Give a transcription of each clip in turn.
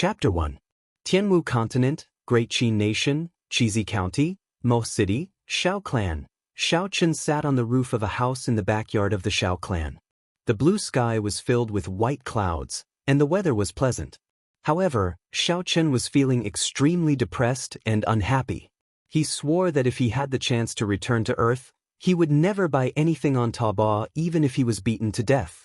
Chapter 1. Tianwu Continent, Great Qin Nation, Chizi County, Mo City, Shao Clan. Shao Chen sat on the roof of a house in the backyard of the Shao Clan. The blue sky was filled with white clouds, and the weather was pleasant. However, Shao Chen was feeling extremely depressed and unhappy. He swore that if he had the chance to return to Earth, he would never buy anything on Taobao even if he was beaten to death.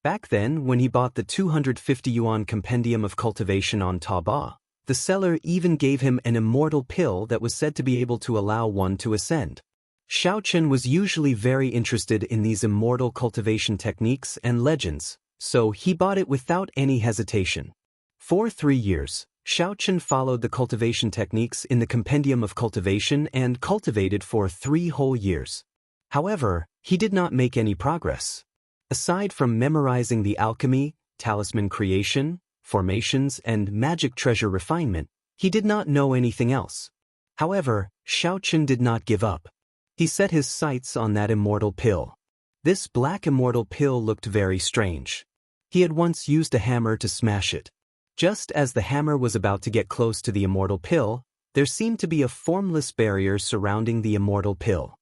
Back then, when he bought the 250 yuan compendium of cultivation on Taobao, the seller even gave him an immortal pill that was said to be able to allow one to ascend. Shao Chen was usually very interested in these immortal cultivation techniques and legends, so he bought it without any hesitation. For 3 years, Shao Chen followed the cultivation techniques in the compendium of cultivation and cultivated for 3 whole years. However, he did not make any progress. Aside from memorizing the alchemy, talisman creation, formations, and magic treasure refinement, he did not know anything else. However, Shao Chen did not give up. He set his sights on that immortal pill. This black immortal pill looked very strange. He had once used a hammer to smash it. Just as the hammer was about to get close to the immortal pill, there seemed to be a formless barrier surrounding the immortal pill.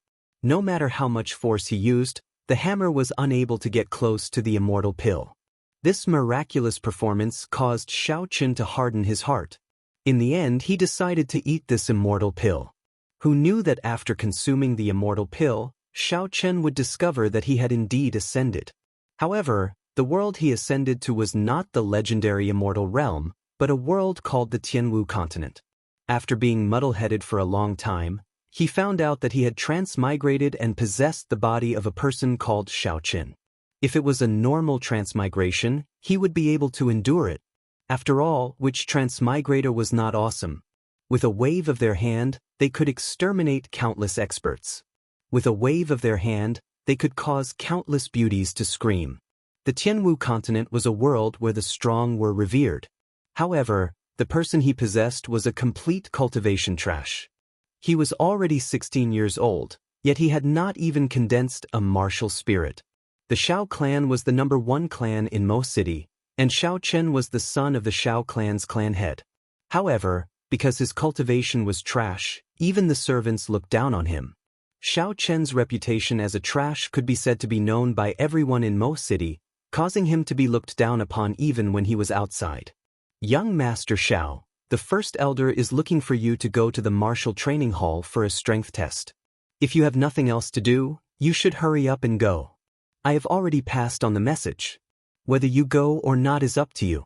No matter how much force he used, the hammer was unable to get close to the immortal pill. This miraculous performance caused Shao Chen to harden his heart. In the end, he decided to eat this immortal pill. Who knew that after consuming the immortal pill, Shao Chen would discover that he had indeed ascended. However, the world he ascended to was not the legendary immortal realm, but a world called the Tianwu Continent. After being muddle-headed for a long time, he found out that he had transmigrated and possessed the body of a person called Shao Chen. If it was a normal transmigration, he would be able to endure it. After all, which transmigrator was not awesome? With a wave of their hand, they could exterminate countless experts. With a wave of their hand, they could cause countless beauties to scream. The Tianwu Continent was a world where the strong were revered. However, the person he possessed was a complete cultivation trash. He was already 16 years old, yet he had not even condensed a martial spirit. The Shao clan was the #1 clan in Mo City, and Shao Chen was the son of the Shao clan's clan head. However, because his cultivation was trash, even the servants looked down on him. Shao Chen's reputation as a trash could be said to be known by everyone in Mo City, causing him to be looked down upon even when he was outside. Young Master Shao, the first elder is looking for you to go to the martial training hall for a strength test. If you have nothing else to do, you should hurry up and go. I have already passed on the message. Whether you go or not is up to you.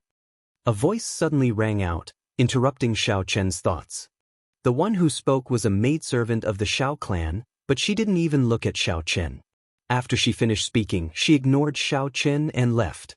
A voice suddenly rang out, interrupting Shao Chen's thoughts. The one who spoke was a maidservant of the Shao clan, but she didn't even look at Shao Chen. After she finished speaking, she ignored Shao Chen and left.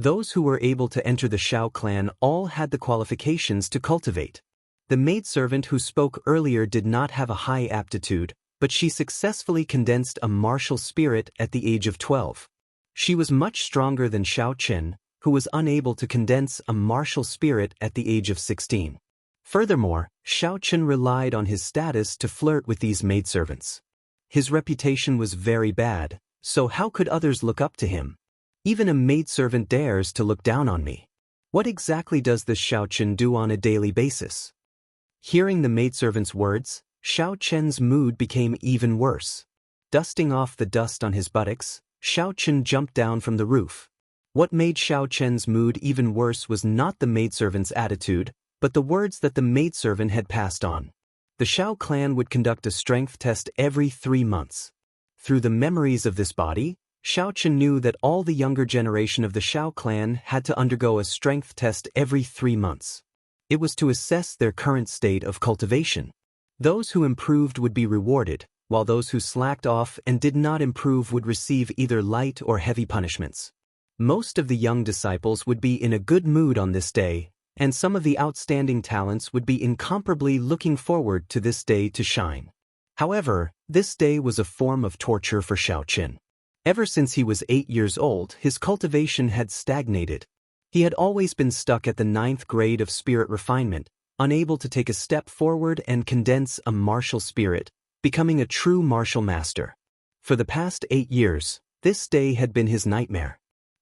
Those who were able to enter the Shao clan all had the qualifications to cultivate. The maidservant who spoke earlier did not have a high aptitude, but she successfully condensed a martial spirit at the age of 12. She was much stronger than Shao Chen, who was unable to condense a martial spirit at the age of 16. Furthermore, Shao Chen relied on his status to flirt with these maidservants. His reputation was very bad, so how could others look up to him? Even a maidservant dares to look down on me. What exactly does this Shao Chen do on a daily basis? Hearing the maidservant's words, Shao Chen's mood became even worse. Dusting off the dust on his buttocks, Shao Chen jumped down from the roof. What made Shao Chen's mood even worse was not the maidservant's attitude, but the words that the maidservant had passed on. The Shao clan would conduct a strength test every 3 months. Through the memories of this body, Shao Chen knew that all the younger generation of the Shao clan had to undergo a strength test every 3 months. It was to assess their current state of cultivation. Those who improved would be rewarded, while those who slacked off and did not improve would receive either light or heavy punishments. Most of the young disciples would be in a good mood on this day, and some of the outstanding talents would be incomparably looking forward to this day to shine. However, this day was a form of torture for Shao Chen. Ever since he was 8 years old, his cultivation had stagnated. He had always been stuck at the 9th grade of spirit refinement, unable to take a step forward and condense a martial spirit, becoming a true martial master. For the past 8 years, this day had been his nightmare.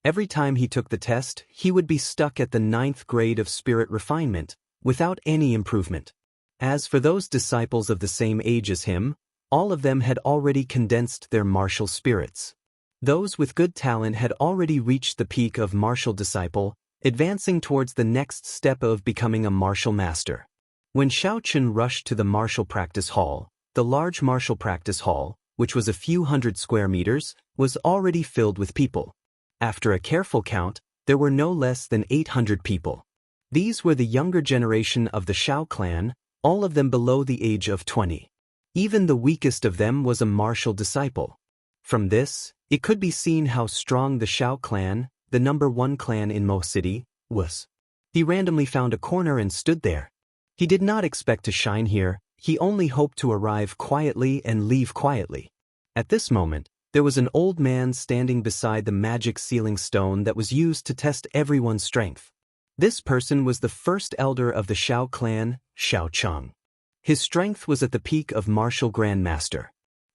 Every time he took the test, he would be stuck at the 9th grade of spirit refinement, without any improvement. As for those disciples of the same age as him, all of them had already condensed their martial spirits. Those with good talent had already reached the peak of martial disciple, advancing towards the next step of becoming a martial master. When Xiaoqun rushed to the martial practice hall, the large martial practice hall, which was a few hundred square meters, was already filled with people. After a careful count, there were no less than 800 people. These were the younger generation of the Xiao clan, all of them below the age of 20. Even the weakest of them was a martial disciple. From this, it could be seen how strong the Xiao clan, the #1 clan in Mo City, was. He randomly found a corner and stood there. He did not expect to shine here, he only hoped to arrive quietly and leave quietly. At this moment, there was an old man standing beside the magic sealing stone that was used to test everyone's strength. This person was the first elder of the Xiao clan, Xiao Cheng. His strength was at the peak of martial grandmaster.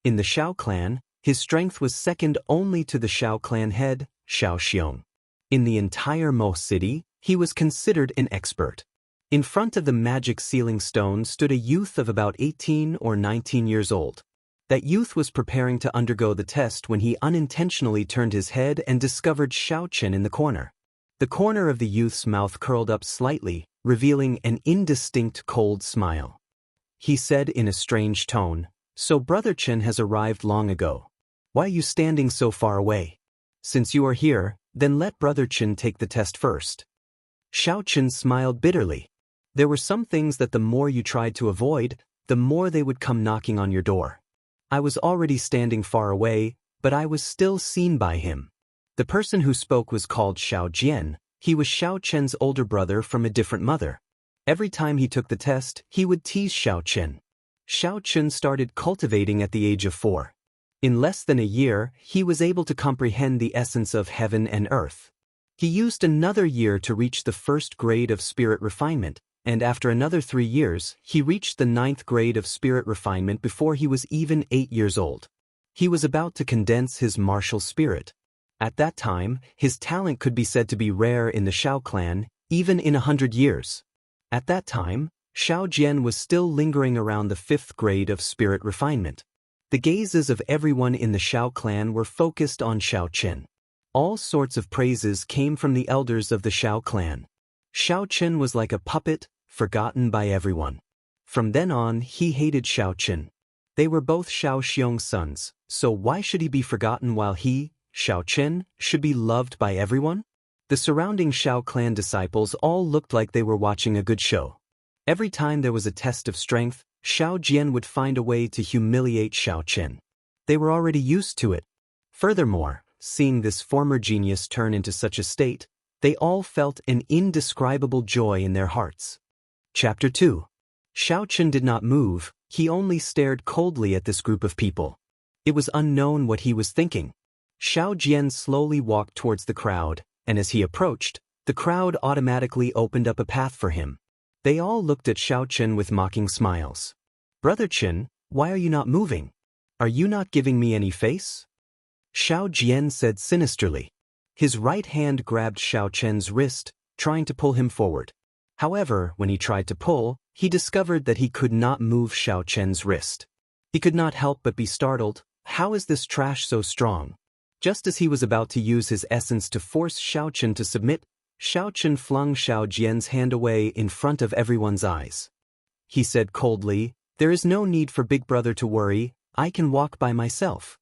In the Xiao clan, his strength was second only to the Xiao clan head, Xiao Xiong. In the entire Mo City, he was considered an expert. In front of the magic sealing stone stood a youth of about 18 or 19 years old. That youth was preparing to undergo the test when he unintentionally turned his head and discovered Xiaoqun in the corner. The corner of the youth's mouth curled up slightly, revealing an indistinct cold smile. He said in a strange tone, "So Brother Chen has arrived long ago. Why are you standing so far away? Since you are here, then let Brother Chen take the test first." Xiaoqun smiled bitterly. There were some things that the more you tried to avoid, the more they would come knocking on your door. I was already standing far away, but I was still seen by him. The person who spoke was called Xiao Jian. He was Xiao Chen's older brother from a different mother. Every time he took the test, he would tease Xiao Chen. Xiao Chen started cultivating at the age of 4. In less than a year, he was able to comprehend the essence of heaven and earth. He used another year to reach the 1st grade of spirit refinement, and after another 3 years, he reached the 9th grade of spirit refinement before he was even 8 years old. He was about to condense his martial spirit. At that time, his talent could be said to be rare in the Xiao clan, even in 100 years. At that time, Xiao Jian was still lingering around the 5th grade of spirit refinement. The gazes of everyone in the Xiao clan were focused on Xiao Chen. All sorts of praises came from the elders of the Xiao clan. Xiao Chen was like a puppet, forgotten by everyone. From then on, he hated Xiao Chen. They were both Xiao Xiong's sons, so why should he be forgotten while he, Xiao Chen, should be loved by everyone? The surrounding Xiao clan disciples all looked like they were watching a good show. Every time there was a test of strength, Xiao Jian would find a way to humiliate Xiao Chen. They were already used to it. Furthermore, seeing this former genius turn into such a state, they all felt an indescribable joy in their hearts. Chapter 2. Xiao Chen did not move, he only stared coldly at this group of people. It was unknown what he was thinking. Xiao Jian slowly walked towards the crowd, and as he approached, the crowd automatically opened up a path for him. They all looked at Xiao Chen with mocking smiles. "Brother Chen, why are you not moving? Are you not giving me any face?" Xiao Jian said sinisterly. His right hand grabbed Xiao Chen's wrist, trying to pull him forward. However, when he tried to pull, he discovered that he could not move Xiao Chen's wrist. He could not help but be startled. How is this trash so strong? Just as he was about to use his essence to force Xiao Chen to submit, Xiao Chen flung Xiao Jian's hand away in front of everyone's eyes. He said coldly, "There is no need for Big Brother to worry, I can walk by myself."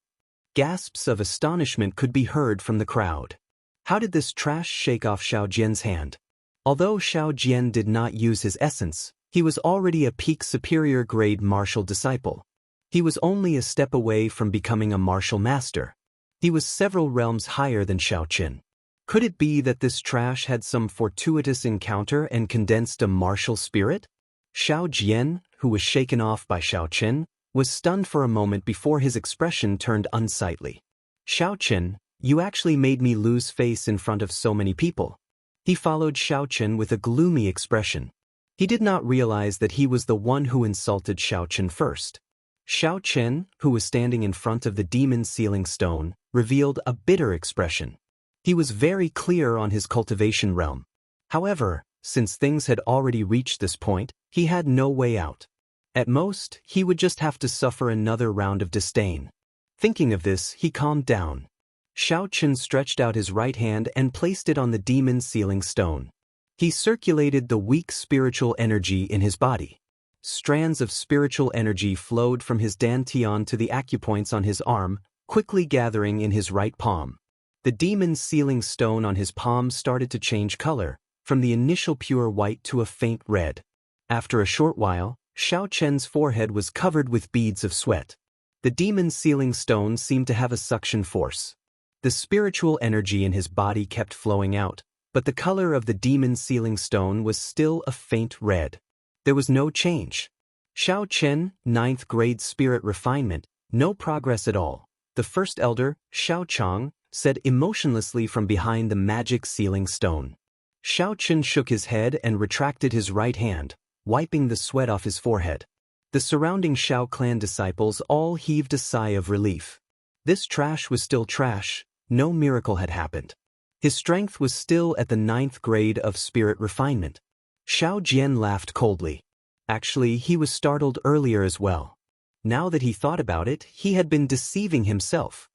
Gasps of astonishment could be heard from the crowd. How did this trash shake off Xiao Jian's hand? Although Xiao Jian did not use his essence, he was already a peak superior grade martial disciple. He was only a step away from becoming a martial master. He was several realms higher than Xiao Chen. Could it be that this trash had some fortuitous encounter and condensed a martial spirit? Xiao Jian, who was shaken off by Xiao Chen, was stunned for a moment before his expression turned unsightly. "Xiao Chen, you actually made me lose face in front of so many people." He followed Xiao Chen with a gloomy expression. He did not realize that he was the one who insulted Xiao Chen first. Xiao Chen, who was standing in front of the demon sealing stone, revealed a bitter expression. He was very clear on his cultivation realm. However, since things had already reached this point, he had no way out. At most, he would just have to suffer another round of disdain. Thinking of this, he calmed down. Xianxia stretched out his right hand and placed it on the demon sealing stone. He circulated the weak spiritual energy in his body. Strands of spiritual energy flowed from his dantian to the acupoints on his arm, quickly gathering in his right palm. The demon sealing stone on his palm started to change color, from the initial pure white to a faint red. After a short while, Xianxia's forehead was covered with beads of sweat. The demon sealing stone seemed to have a suction force. The spiritual energy in his body kept flowing out, but the color of the demon sealing stone was still a faint red. There was no change. Xianxia, 9th grade spirit refinement, no progress at all. The first elder, Xiaochang, said emotionlessly from behind the magic sealing stone. Xianxia shook his head and retracted his right hand, wiping the sweat off his forehead. The surrounding Shao clan disciples all heaved a sigh of relief. This trash was still trash, no miracle had happened. His strength was still at the 9th grade of spirit refinement. Xiao Jian laughed coldly. Actually, he was startled earlier as well. Now that he thought about it, he had been deceiving himself.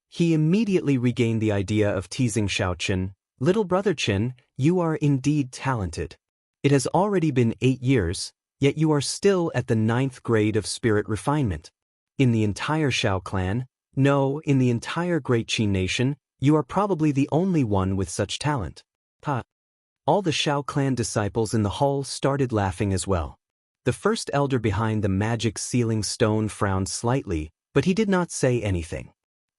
He immediately regained the idea of teasing Xianxia. Little brother Qin, you are indeed talented. It has already been 8 years, yet you are still at the 9th grade of spirit refinement. In the entire Shao clan, no, in the entire Great Qin nation, you are probably the only one with such talent. Ha! All the Shao clan disciples in the hall started laughing as well. The first elder behind the magic sealing stone frowned slightly, but he did not say anything.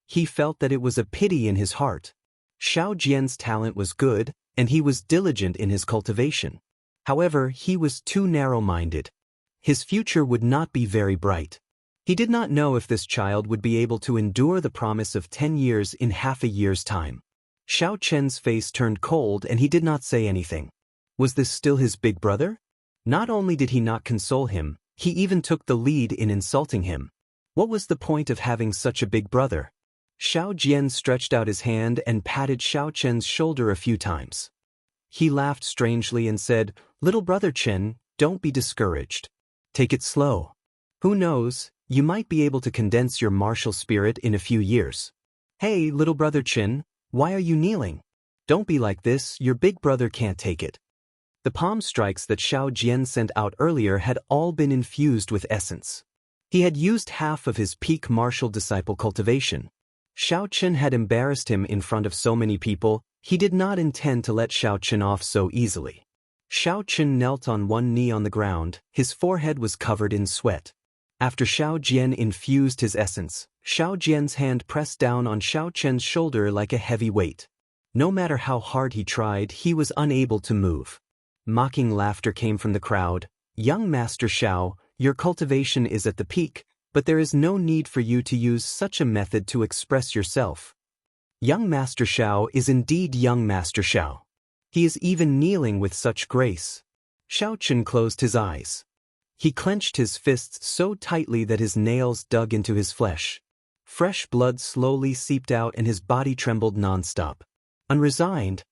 He felt that it was a pity in his heart. Xiao Jian's talent was good, and he was diligent in his cultivation. However, he was too narrow-minded. His future would not be very bright. He did not know if this child would be able to endure the promise of 10 years in half a year's time. Xianxia's face turned cold and he did not say anything. Was this still his big brother? Not only did he not console him, he even took the lead in insulting him. What was the point of having such a big brother? Xiao Jian stretched out his hand and patted Xianxia's shoulder a few times. He laughed strangely and said, "Little brother Qin, don't be discouraged. Take it slow. Who knows, you might be able to condense your martial spirit in a few years." "Hey, little brother Qin, why are you kneeling? Don't be like this, your big brother can't take it." The palm strikes that Xiao Jian sent out earlier had all been infused with essence. He had used half of his peak martial disciple cultivation. Xianxia had embarrassed him in front of so many people. He did not intend to let Xianxia off so easily. Xianxia knelt on one knee on the ground, his forehead was covered in sweat. After Xiao Jian infused his essence, Xiao Jian's hand pressed down on Xianxia's shoulder like a heavy weight. No matter how hard he tried, he was unable to move. Mocking laughter came from the crowd. "Young Master Xiao, your cultivation is at the peak, but there is no need for you to use such a method to express yourself." Young Master Xiao is indeed young Master Xiao. He is even kneeling with such grace. Xianxia closed his eyes. He clenched his fists so tightly that his nails dug into his flesh. Fresh blood slowly seeped out and his body trembled non-stop. Unresigned.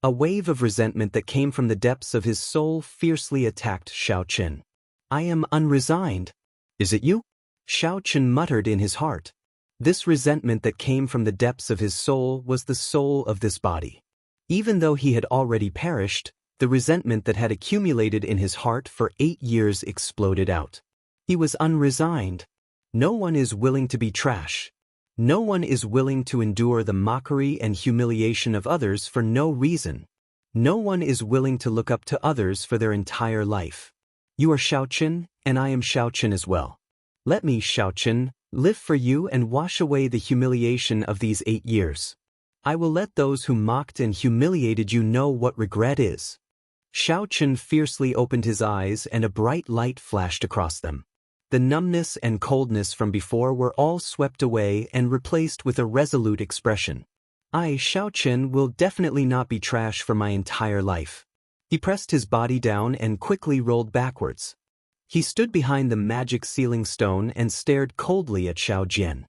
A wave of resentment that came from the depths of his soul fiercely attacked Xianxia. "I am unresigned." "Is it you?" Xianxia muttered in his heart. This resentment that came from the depths of his soul was the soul of this body. Even though he had already perished, the resentment that had accumulated in his heart for 8 years exploded out. He was unresigned. No one is willing to be trash. No one is willing to endure the mockery and humiliation of others for no reason. No one is willing to look up to others for their entire life. You are Xianxia, and I am Xianxia as well. Let me, Xianxia, live for you and wash away the humiliation of these 8 years. I will let those who mocked and humiliated you know what regret is. Xianxia fiercely opened his eyes and a bright light flashed across them. The numbness and coldness from before were all swept away and replaced with a resolute expression. I, Xianxia, will definitely not be trash for my entire life. He pressed his body down and quickly rolled backwards. He stood behind the magic sealing stone and stared coldly at Xiao Jian.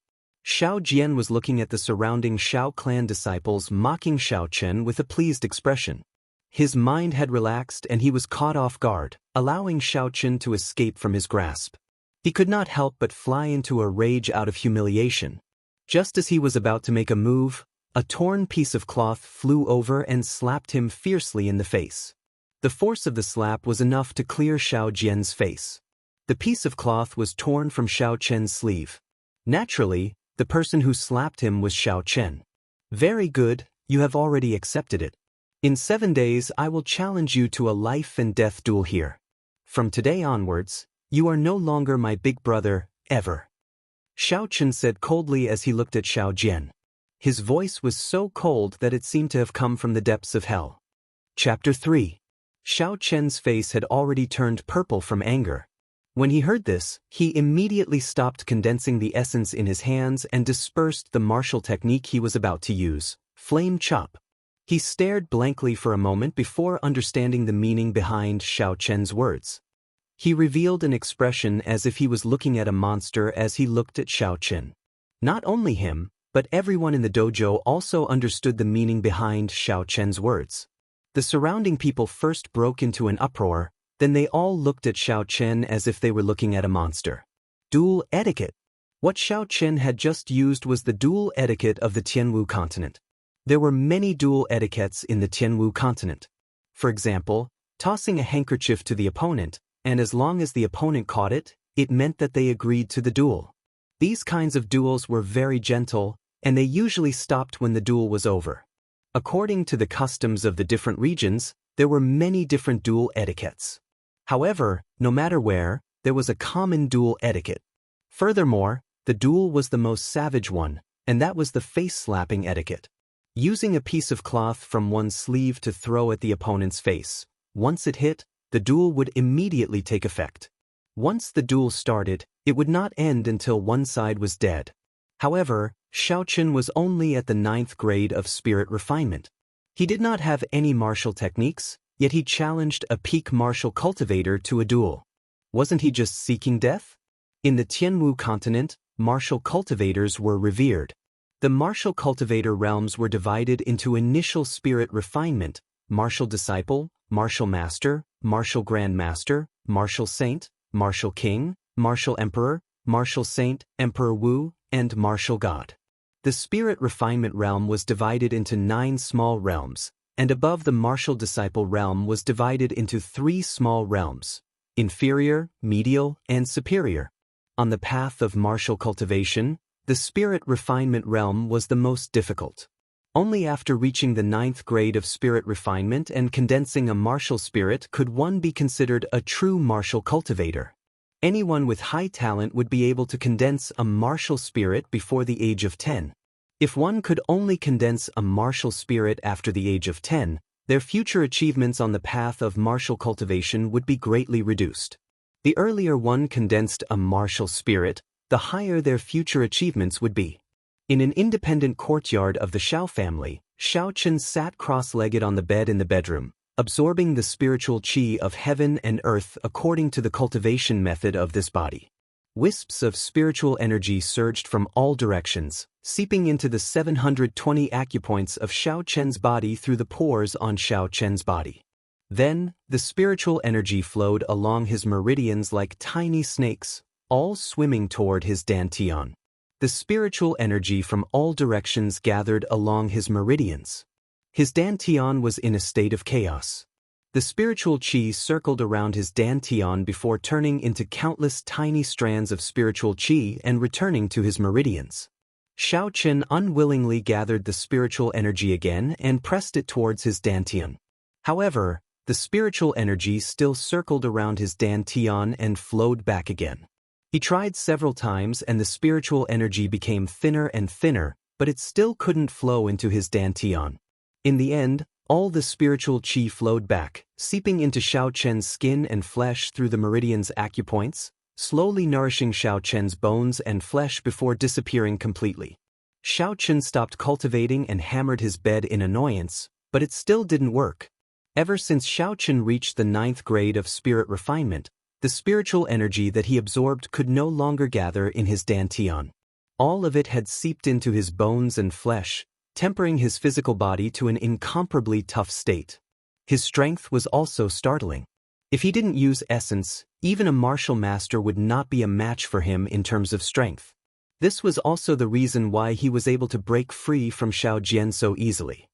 Xiao Jian was looking at the surrounding Shao clan disciples mocking Xiao Chen with a pleased expression. His mind had relaxed and he was caught off guard, allowing Xiao Chen to escape from his grasp. He could not help but fly into a rage out of humiliation. Just as he was about to make a move, a torn piece of cloth flew over and slapped him fiercely in the face. The force of the slap was enough to clear Xiao Jian's face. The piece of cloth was torn from Xiao Chen's sleeve. Naturally, the person who slapped him was Xiao Chen. Very good, you have already accepted it. In 7 days I will challenge you to a life and death duel here. From today onwards, you are no longer my big brother, ever. Xiao Chen said coldly as he looked at Xiao Jian. His voice was so cold that it seemed to have come from the depths of hell. Chapter 3. Xiao Chen's face had already turned purple from anger. When he heard this, he immediately stopped condensing the essence in his hands and dispersed the martial technique he was about to use, Flame Chop. He stared blankly for a moment before understanding the meaning behind Xiao Chen's words. He revealed an expression as if he was looking at a monster as he looked at Xiao Chen. Not only him, but everyone in the dojo also understood the meaning behind Xiao Chen's words. The surrounding people first broke into an uproar, then they all looked at Xiao Chen as if they were looking at a monster. Duel etiquette. What Xiao Chen had just used was the duel etiquette of the Tianwu continent. There were many duel etiquettes in the Tianwu continent. For example, tossing a handkerchief to the opponent, and as long as the opponent caught it, it meant that they agreed to the duel. These kinds of duels were very gentle, and they usually stopped when the duel was over. According to the customs of the different regions, there were many different duel etiquettes. However, no matter where, there was a common duel etiquette. Furthermore, the duel was the most savage one, and that was the face-slapping etiquette. Using a piece of cloth from one's sleeve to throw at the opponent's face. Once it hit, the duel would immediately take effect. Once the duel started, it would not end until one side was dead. However, Xiao Chen was only at the 9th grade of spirit refinement. He did not have any martial techniques, yet he challenged a peak martial cultivator to a duel. Wasn't he just seeking death? In the Tianwu continent, martial cultivators were revered. The martial cultivator realms were divided into initial spirit refinement, martial disciple, martial master, martial grand master, martial saint, martial king, martial emperor, martial saint, Emperor Wu, and martial god. The spirit refinement realm was divided into 9 small realms, and above the martial disciple realm was divided into 3 small realms: inferior, medial, and superior. On the path of martial cultivation, the spirit refinement realm was the most difficult. Only after reaching the 9th grade of spirit refinement and condensing a martial spirit could one be considered a true martial cultivator. Anyone with high talent would be able to condense a martial spirit before the age of 10. If one could only condense a martial spirit after the age of 10, their future achievements on the path of martial cultivation would be greatly reduced. The earlier one condensed a martial spirit, the higher their future achievements would be. In an independent courtyard of the Xiao family, Xiao Chen sat cross-legged on the bed in the bedroom, absorbing the spiritual qi of heaven and earth according to the cultivation method of this body. Wisps of spiritual energy surged from all directions, seeping into the 720 acupoints of Xiao Chen's body through the pores on Xiao Chen's body. Then, the spiritual energy flowed along his meridians like tiny snakes, all swimming toward his dantian. The spiritual energy from all directions gathered along his meridians. His dantian was in a state of chaos. The spiritual qi circled around his dantian before turning into countless tiny strands of spiritual qi and returning to his meridians. Xiao Chen unwillingly gathered the spiritual energy again and pressed it towards his dantian. However, the spiritual energy still circled around his dantian and flowed back again. He tried several times and the spiritual energy became thinner and thinner, but it still couldn't flow into his dantian. In the end, all the spiritual qi flowed back, seeping into Xiao Chen's skin and flesh through the meridian's acupoints, slowly nourishing Xiao Chen's bones and flesh before disappearing completely. Xiao Chen stopped cultivating and hammered his bed in annoyance, but it still didn't work. Ever since Xiao Chen reached the 9th grade of spirit refinement, the spiritual energy that he absorbed could no longer gather in his dantian. All of it had seeped into his bones and flesh, tempering his physical body to an incomparably tough state. His strength was also startling. If he didn't use essence, even a martial master would not be a match for him in terms of strength. This was also the reason why he was able to break free from Xiao Jian so easily.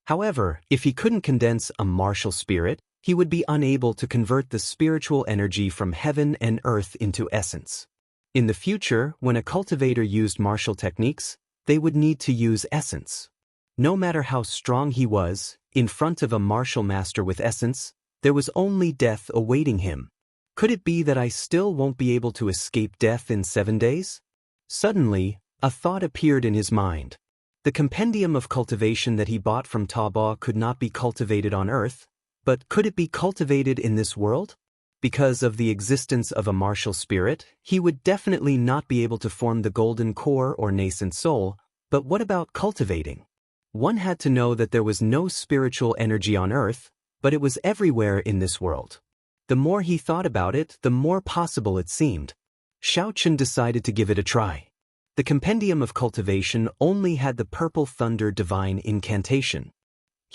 However, if he couldn't condense a martial spirit, he would be unable to convert the spiritual energy from heaven and earth into essence. In the future, when a cultivator used martial techniques, they would need to use essence. No matter how strong he was, in front of a martial master with essence, there was only death awaiting him. Could it be that I still won't be able to escape death in 7 days? Suddenly, a thought appeared in his mind. The compendium of cultivation that he bought from Taobao could not be cultivated on Earth, but could it be cultivated in this world? Because of the existence of a martial spirit, he would definitely not be able to form the golden core or nascent soul, but what about cultivating? One had to know that there was no spiritual energy on Earth, but it was everywhere in this world. The more he thought about it, the more possible it seemed. Xiaochen decided to give it a try. The compendium of cultivation only had the purple thunder divine incantation.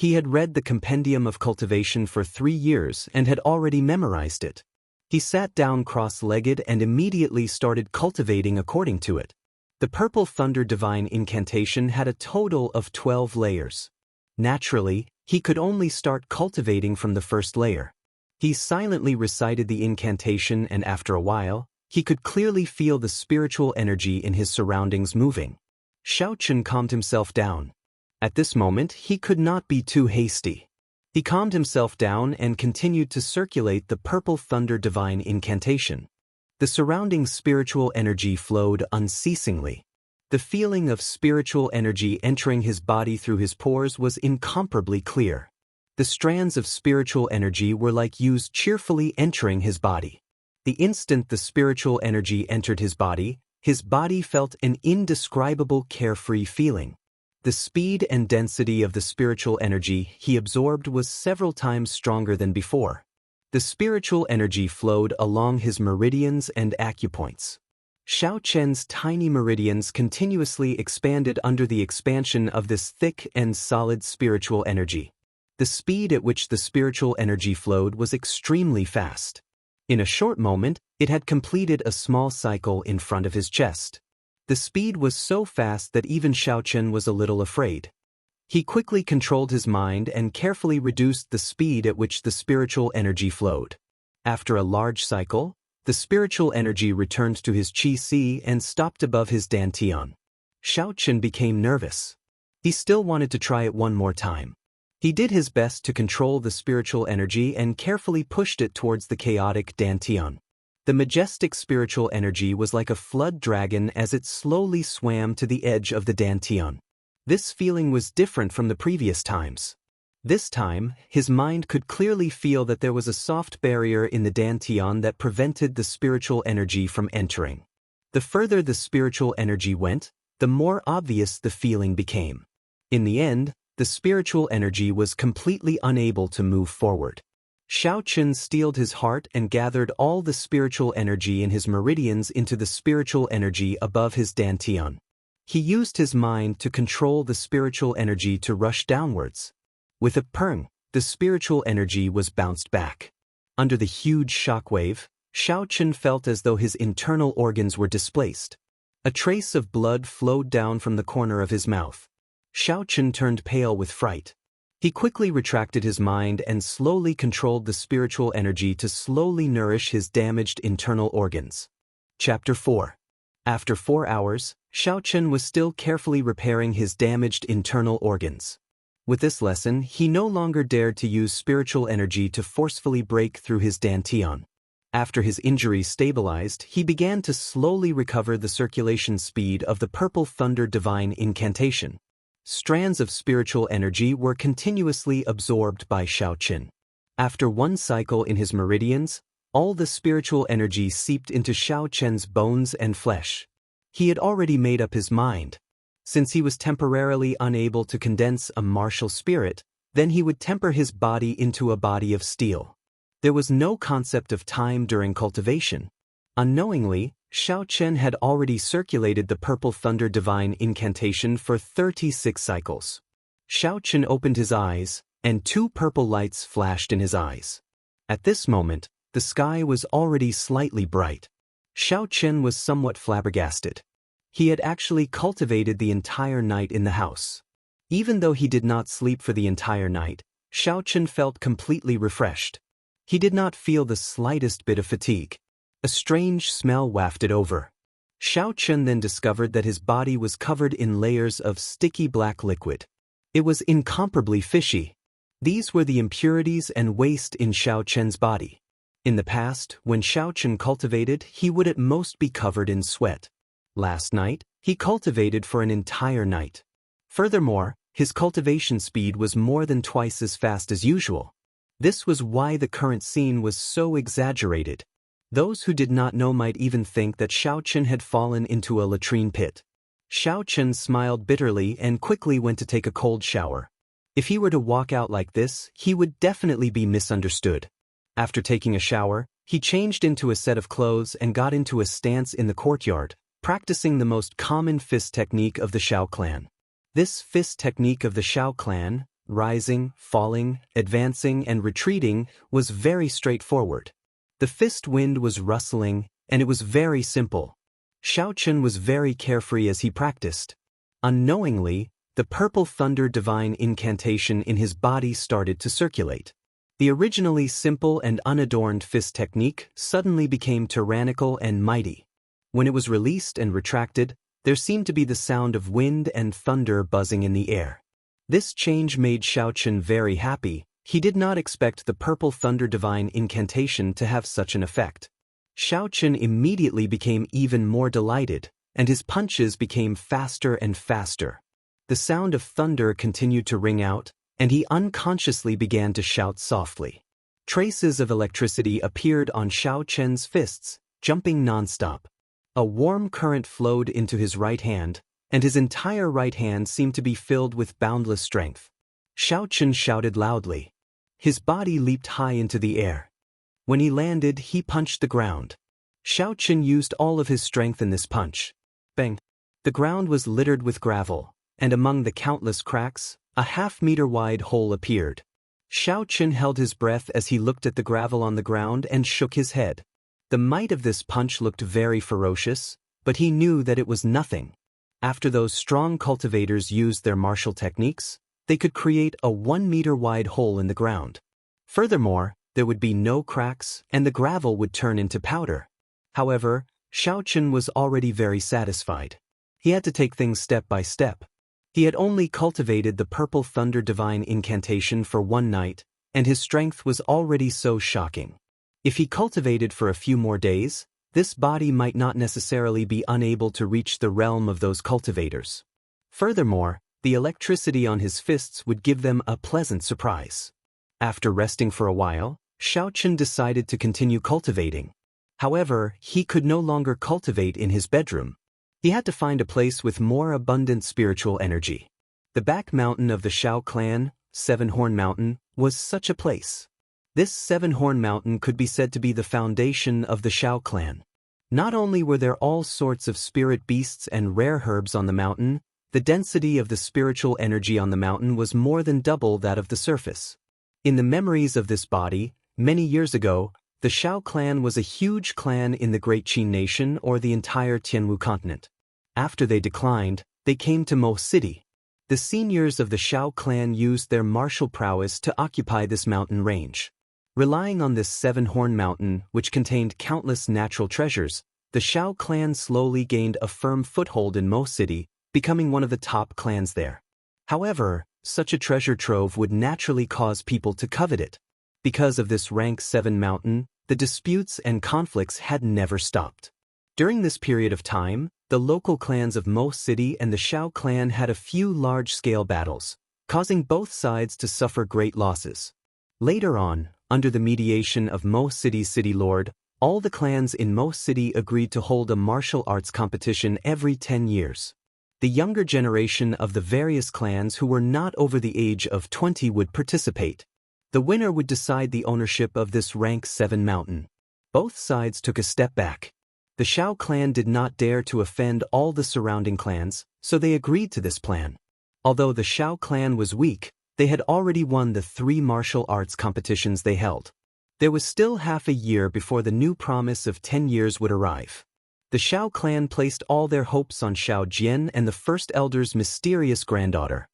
He had read the compendium of cultivation for 3 years and had already memorized it. He sat down cross-legged and immediately started cultivating according to it. The purple thunder divine incantation had a total of 12 layers. Naturally, he could only start cultivating from the first layer. He silently recited the incantation and after a while, he could clearly feel the spiritual energy in his surroundings moving. Xiaochen calmed himself down. At this moment, he could not be too hasty. He calmed himself down and continued to circulate the purple thunder divine incantation. The surrounding spiritual energy flowed unceasingly. The feeling of spiritual energy entering his body through his pores was incomparably clear. The strands of spiritual energy were like used cheerfully entering his body. The instant the spiritual energy entered his body felt an indescribable carefree feeling. The speed and density of the spiritual energy he absorbed was several times stronger than before. The spiritual energy flowed along his meridians and acupoints. Xiaochen's tiny meridians continuously expanded under the expansion of this thick and solid spiritual energy. The speed at which the spiritual energy flowed was extremely fast. In a short moment, it had completed a small cycle in front of his chest. The speed was so fast that even Xiaochen was a little afraid. He quickly controlled his mind and carefully reduced the speed at which the spiritual energy flowed. After a large cycle, the spiritual energy returned to his qi and stopped above his dantian. Xiaochen became nervous. He still wanted to try it one more time. He did his best to control the spiritual energy and carefully pushed it towards the chaotic dantian. The majestic spiritual energy was like a flood dragon as it slowly swam to the edge of the dantian. This feeling was different from the previous times. This time, his mind could clearly feel that there was a soft barrier in the dantian that prevented the spiritual energy from entering. The further the spiritual energy went, the more obvious the feeling became. In the end, the spiritual energy was completely unable to move forward. Xiaochen steeled his heart and gathered all the spiritual energy in his meridians into the spiritual energy above his dantian. He used his mind to control the spiritual energy to rush downwards. With a purr, the spiritual energy was bounced back. Under the huge shockwave, Xiaochen felt as though his internal organs were displaced. A trace of blood flowed down from the corner of his mouth. Xiaochen turned pale with fright. He quickly retracted his mind and slowly controlled the spiritual energy to slowly nourish his damaged internal organs. Chapter 4. After 4 hours, Xiaochen was still carefully repairing his damaged internal organs. With this lesson, he no longer dared to use spiritual energy to forcefully break through his dantian. After his injury stabilized, he began to slowly recover the circulation speed of the purple thunder divine incantation. Strands of spiritual energy were continuously absorbed by Xiaochen. After one cycle in his meridians, all the spiritual energy seeped into Xiaochen's bones and flesh. He had already made up his mind. Since he was temporarily unable to condense a martial spirit, then he would temper his body into a body of steel. There was no concept of time during cultivation. Unknowingly, Xiao Chen had already circulated the Purple Thunder Divine Incantation for 36 cycles. Xiao Chen opened his eyes, and 2 purple lights flashed in his eyes. At this moment, the sky was already slightly bright. Xiao Chen was somewhat flabbergasted. He had actually cultivated the entire night in the house. Even though he did not sleep for the entire night, Xiao Chen felt completely refreshed. He did not feel the slightest bit of fatigue. A strange smell wafted over. Xiao Chen then discovered that his body was covered in layers of sticky black liquid. It was incomparably fishy. These were the impurities and waste in Xiao Chen's body. In the past, when Xiao Chen cultivated, he would at most be covered in sweat. Last night, he cultivated for an entire night. Furthermore, his cultivation speed was more than twice as fast as usual. This was why the current scene was so exaggerated. Those who did not know might even think that Xiao Chen had fallen into a latrine pit. Xiao Chen smiled bitterly and quickly went to take a cold shower. If he were to walk out like this, he would definitely be misunderstood. After taking a shower, he changed into a set of clothes and got into a stance in the courtyard, practicing the most common fist technique of the Xiao clan. This fist technique of the Xiao clan, rising, falling, advancing, and retreating, was very straightforward. The fist wind was rustling, and it was very simple. Xiao Chen was very carefree as he practiced. Unknowingly, the Purple Thunder Divine Incantation in his body started to circulate. The originally simple and unadorned fist technique suddenly became tyrannical and mighty. When it was released and retracted, there seemed to be the sound of wind and thunder buzzing in the air. This change made Xiao Chen very happy. He did not expect the Purple Thunder Divine Incantation to have such an effect. Xiao Chen immediately became even more delighted, and his punches became faster and faster. The sound of thunder continued to ring out, and he unconsciously began to shout softly. Traces of electricity appeared on Xiao Chen's fists, jumping nonstop. A warm current flowed into his right hand, and his entire right hand seemed to be filled with boundless strength. Xiao Chen shouted loudly. His body leaped high into the air. When he landed, he punched the ground. Xiao Chen used all of his strength in this punch. Bang! The ground was littered with gravel, and among the countless cracks, a half-meter-wide hole appeared. Xiao Chen held his breath as he looked at the gravel on the ground and shook his head. The might of this punch looked very ferocious, but he knew that it was nothing. After those strong cultivators used their martial techniques, they could create a 1-meter-wide hole in the ground. Furthermore, there would be no cracks, and the gravel would turn into powder. However, Xiao Chen was already very satisfied. He had to take things step by step. He had only cultivated the Purple Thunder Divine Incantation for one night, and his strength was already so shocking. If he cultivated for a few more days, this body might not necessarily be unable to reach the realm of those cultivators. Furthermore, the electricity on his fists would give them a pleasant surprise. After resting for a while, Xiao Chen decided to continue cultivating. However, he could no longer cultivate in his bedroom. He had to find a place with more abundant spiritual energy. The back mountain of the Xiao clan, Seven-Horn Mountain, was such a place. This Seven-Horn Mountain could be said to be the foundation of the Xiao clan. Not only were there all sorts of spirit beasts and rare herbs on the mountain, the density of the spiritual energy on the mountain was more than double that of the surface. In the memories of this body, many years ago, the Xiao clan was a huge clan in the Great Qin Nation or the entire Tianwu continent. After they declined, they came to Mo City. The seniors of the Xiao clan used their martial prowess to occupy this mountain range. Relying on this Seven-Horn Mountain, which contained countless natural treasures, the Xiao clan slowly gained a firm foothold in Mo City, becoming one of the top clans there. However, such a treasure trove would naturally cause people to covet it. Because of this rank 7 mountain, the disputes and conflicts had never stopped. During this period of time, the local clans of Mo City and the Xiao clan had a few large-scale battles, causing both sides to suffer great losses. Later on, under the mediation of Mo City's city lord, all the clans in Mo City agreed to hold a martial arts competition every 10 years. The younger generation of the various clans who were not over the age of 20 would participate. The winner would decide the ownership of this rank 7 mountain. Both sides took a step back. The Xiao clan did not dare to offend all the surrounding clans, so they agreed to this plan. Although the Xiao clan was weak, they had already won the 3 martial arts competitions they held. There was still half a year before the new promise of 10 years would arrive. The Xiao clan placed all their hopes on Xiao Jian and the First Elder's mysterious granddaughter.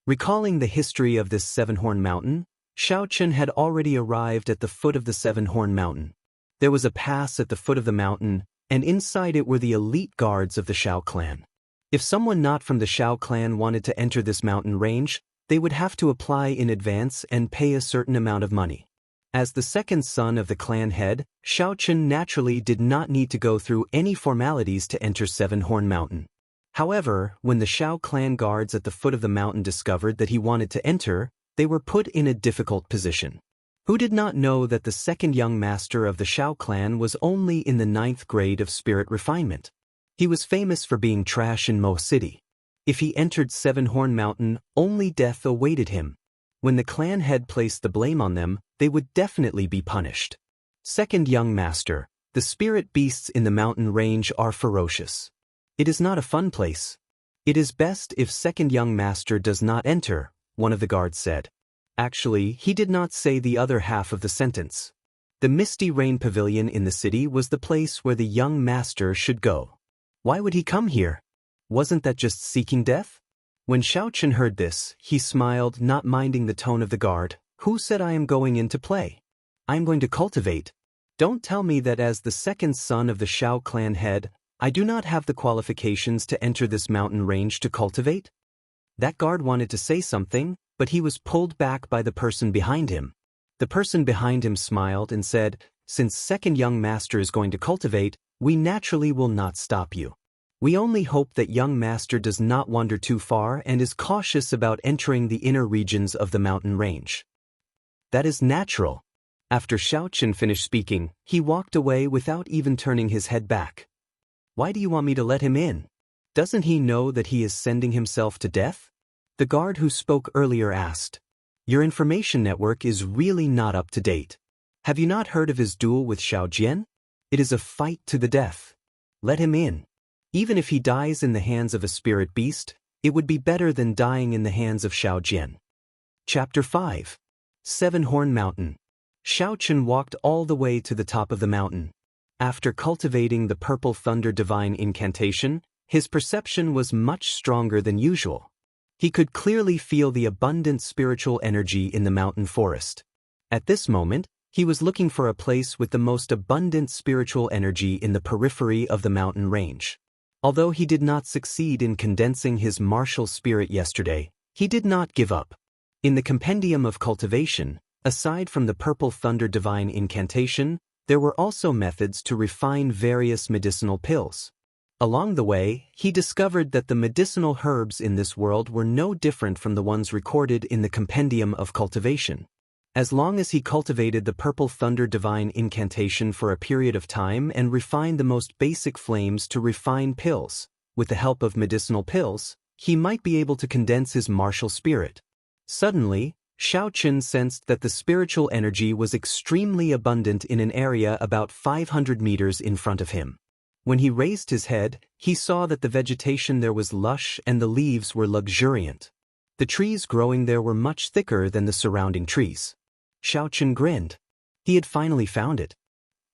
Recalling the history of this Seven-Horn Mountain, Xiao Chen had already arrived at the foot of the Seven-Horn Mountain. There was a pass at the foot of the mountain, and inside it were the elite guards of the Xiao clan. If someone not from the Xiao clan wanted to enter this mountain range, they would have to apply in advance and pay a certain amount of money. As the second son of the clan head, Xiao Chen naturally did not need to go through any formalities to enter Seven-Horn Mountain. However, when the Xiao clan guards at the foot of the mountain discovered that he wanted to enter, they were put in a difficult position. Who did not know that the second young master of the Xiao clan was only in the 9th grade of spirit refinement? He was famous for being trash in Mo City. If he entered Seven-Horn Mountain, only death awaited him. When the clan head placed the blame on them, they would definitely be punished. Second young master, the spirit beasts in the mountain range are ferocious. It is not a fun place. It is best if second young master does not enter, one of the guards said. Actually, he did not say the other half of the sentence. The Misty Rain Pavilion in the city was the place where the young master should go. Why would he come here? Wasn't that just seeking death? When Xiao Chen heard this, he smiled, not minding the tone of the guard. Who said I am going in to play? I am going to cultivate. Don't tell me that as the second son of the Xiao clan head, I do not have the qualifications to enter this mountain range to cultivate? That guard wanted to say something, but he was pulled back by the person behind him. The person behind him smiled and said, since second young master is going to cultivate, we naturally will not stop you. We only hope that young master does not wander too far and is cautious about entering the inner regions of the mountain range. That is natural. After Xiao Chen finished speaking, he walked away without even turning his head back. Why do you want me to let him in? Doesn't he know that he is sending himself to death? The guard who spoke earlier asked. Your information network is really not up to date. Have you not heard of his duel with Xiao Jian? It is a fight to the death. Let him in. Even if he dies in the hands of a spirit beast, it would be better than dying in the hands of Xiao Jian. Chapter 5. Seven-Horn Mountain. Xiao Chen walked all the way to the top of the mountain. After cultivating the Purple Thunder Divine Incantation, his perception was much stronger than usual. He could clearly feel the abundant spiritual energy in the mountain forest. At this moment, he was looking for a place with the most abundant spiritual energy in the periphery of the mountain range. Although he did not succeed in condensing his martial spirit yesterday, he did not give up. In the Compendium of Cultivation, aside from the Purple Thunder Divine Incantation, there were also methods to refine various medicinal pills. Along the way, he discovered that the medicinal herbs in this world were no different from the ones recorded in the Compendium of Cultivation. As long as he cultivated the Purple Thunder Divine Incantation for a period of time and refined the most basic flames to refine pills, with the help of medicinal pills, he might be able to condense his martial spirit. Suddenly, Xiao Chen sensed that the spiritual energy was extremely abundant in an area about 500 meters in front of him. When he raised his head, he saw that the vegetation there was lush and the leaves were luxuriant. The trees growing there were much thicker than the surrounding trees. Xiao Chen grinned. He had finally found it.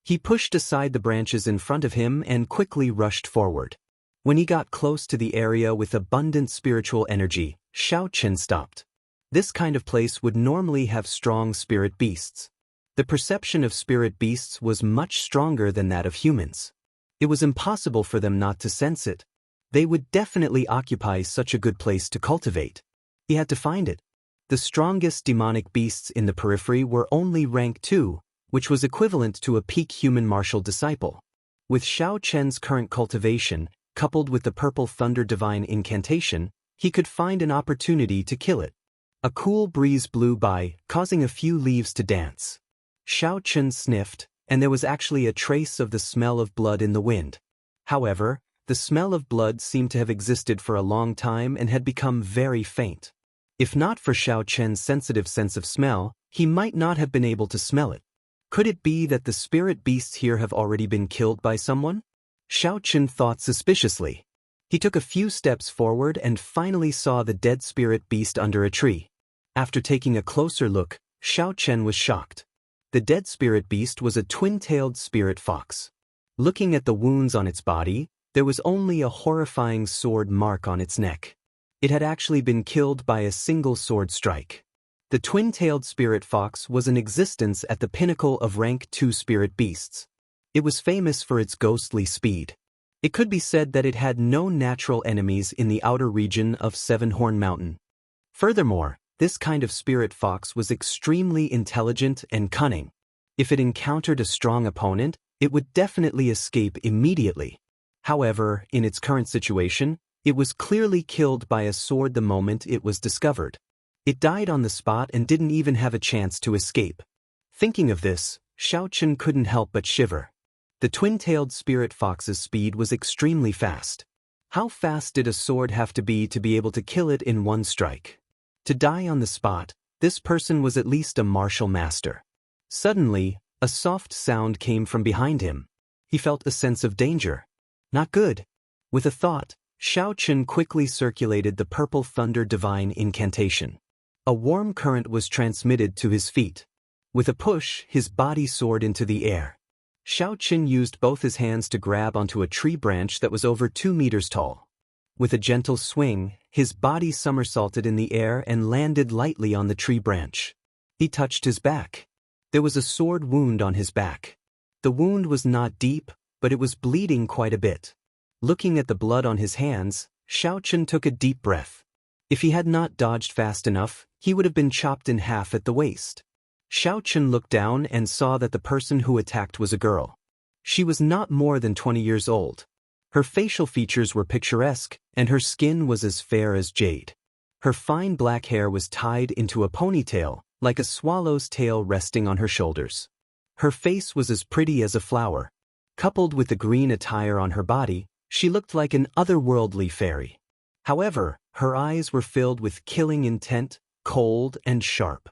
He pushed aside the branches in front of him and quickly rushed forward. When he got close to the area with abundant spiritual energy, Xiao Chen stopped. This kind of place would normally have strong spirit beasts. The perception of spirit beasts was much stronger than that of humans. It was impossible for them not to sense it. They would definitely occupy such a good place to cultivate. He had to find it. The strongest demonic beasts in the periphery were only rank 2, which was equivalent to a peak human martial disciple. With Xiao Chen's current cultivation, coupled with the Purple Thunder Divine Incantation, he could find an opportunity to kill it. A cool breeze blew by, causing a few leaves to dance. Xiao Chen sniffed, and there was actually a trace of the smell of blood in the wind. However, the smell of blood seemed to have existed for a long time and had become very faint. If not for Xiao Chen's sensitive sense of smell, he might not have been able to smell it. Could it be that the spirit beasts here have already been killed by someone? Xiao Chen thought suspiciously. He took a few steps forward and finally saw the dead spirit beast under a tree. After taking a closer look, Xiao Chen was shocked. The dead spirit beast was a twin-tailed spirit fox. Looking at the wounds on its body, there was only a horrifying sword mark on its neck. It had actually been killed by a single sword strike. The twin-tailed spirit fox was in existence at the pinnacle of rank 2 spirit beasts. It was famous for its ghostly speed. It could be said that it had no natural enemies in the outer region of Seven-Horn Mountain. Furthermore, this kind of spirit fox was extremely intelligent and cunning. If it encountered a strong opponent, it would definitely escape immediately. However, in its current situation, it was clearly killed by a sword the moment it was discovered. It died on the spot and didn't even have a chance to escape. Thinking of this, Xiao Chen couldn't help but shiver. The twin-tailed spirit fox's speed was extremely fast. How fast did a sword have to be able to kill it in one strike? To die on the spot, this person was at least a martial master. Suddenly, a soft sound came from behind him. He felt a sense of danger. Not good. With a thought, Xiao Chen quickly circulated the purple thunder divine incantation. A warm current was transmitted to his feet. With a push, his body soared into the air. Xiao Chen used both his hands to grab onto a tree branch that was over 2 meters tall. With a gentle swing, his body somersaulted in the air and landed lightly on the tree branch. He touched his back. There was a sword wound on his back. The wound was not deep, but it was bleeding quite a bit. Looking at the blood on his hands, Xiao Chen took a deep breath. If he had not dodged fast enough, he would have been chopped in half at the waist. Xiao Chen looked down and saw that the person who attacked was a girl. She was not more than 20 years old. Her facial features were picturesque, and her skin was as fair as jade. Her fine black hair was tied into a ponytail, like a swallow's tail resting on her shoulders. Her face was as pretty as a flower. Coupled with the green attire on her body, she looked like an otherworldly fairy. However, her eyes were filled with killing intent, cold and sharp.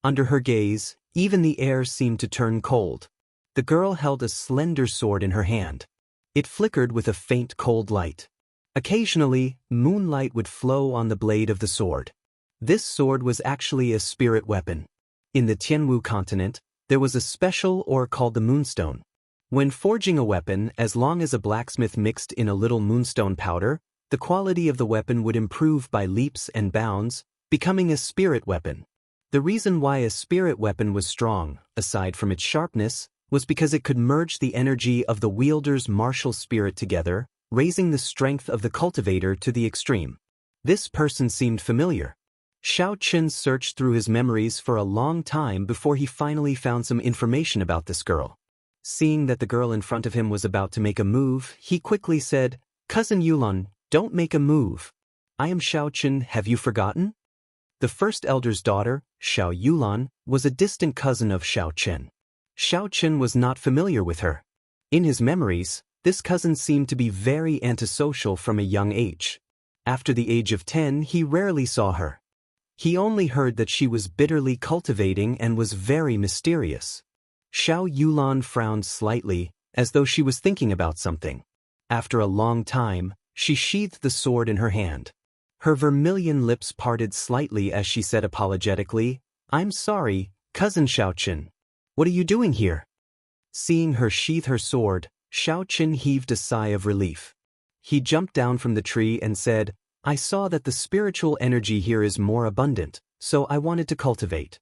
Under her gaze, even the air seemed to turn cold. The girl held a slender sword in her hand. It flickered with a faint cold light. Occasionally, moonlight would flow on the blade of the sword. This sword was actually a spirit weapon. In the Tianwu continent, there was a special ore called the moonstone. When forging a weapon, as long as a blacksmith mixed in a little moonstone powder, the quality of the weapon would improve by leaps and bounds, becoming a spirit weapon. The reason why a spirit weapon was strong, aside from its sharpness, was because it could merge the energy of the wielder's martial spirit together, raising the strength of the cultivator to the extreme. This person seemed familiar. Xiao Chen searched through his memories for a long time before he finally found some information about this girl. Seeing that the girl in front of him was about to make a move, he quickly said, "Cousin Yulan, don't make a move. I am Xiao Chen, have you forgotten?" The first elder's daughter, Xiao Yulan, was a distant cousin of Xiao Chen. Xiao Chen was not familiar with her. In his memories, this cousin seemed to be very antisocial from a young age. After the age of 10, he rarely saw her. He only heard that she was bitterly cultivating and was very mysterious. Xiao Yulan frowned slightly, as though she was thinking about something. After a long time, she sheathed the sword in her hand. Her vermilion lips parted slightly as she said apologetically, "I'm sorry, cousin Xiao Chen. What are you doing here?" Seeing her sheath her sword, Xiao Chen heaved a sigh of relief. He jumped down from the tree and said, "I saw that the spiritual energy here is more abundant, so I wanted to cultivate.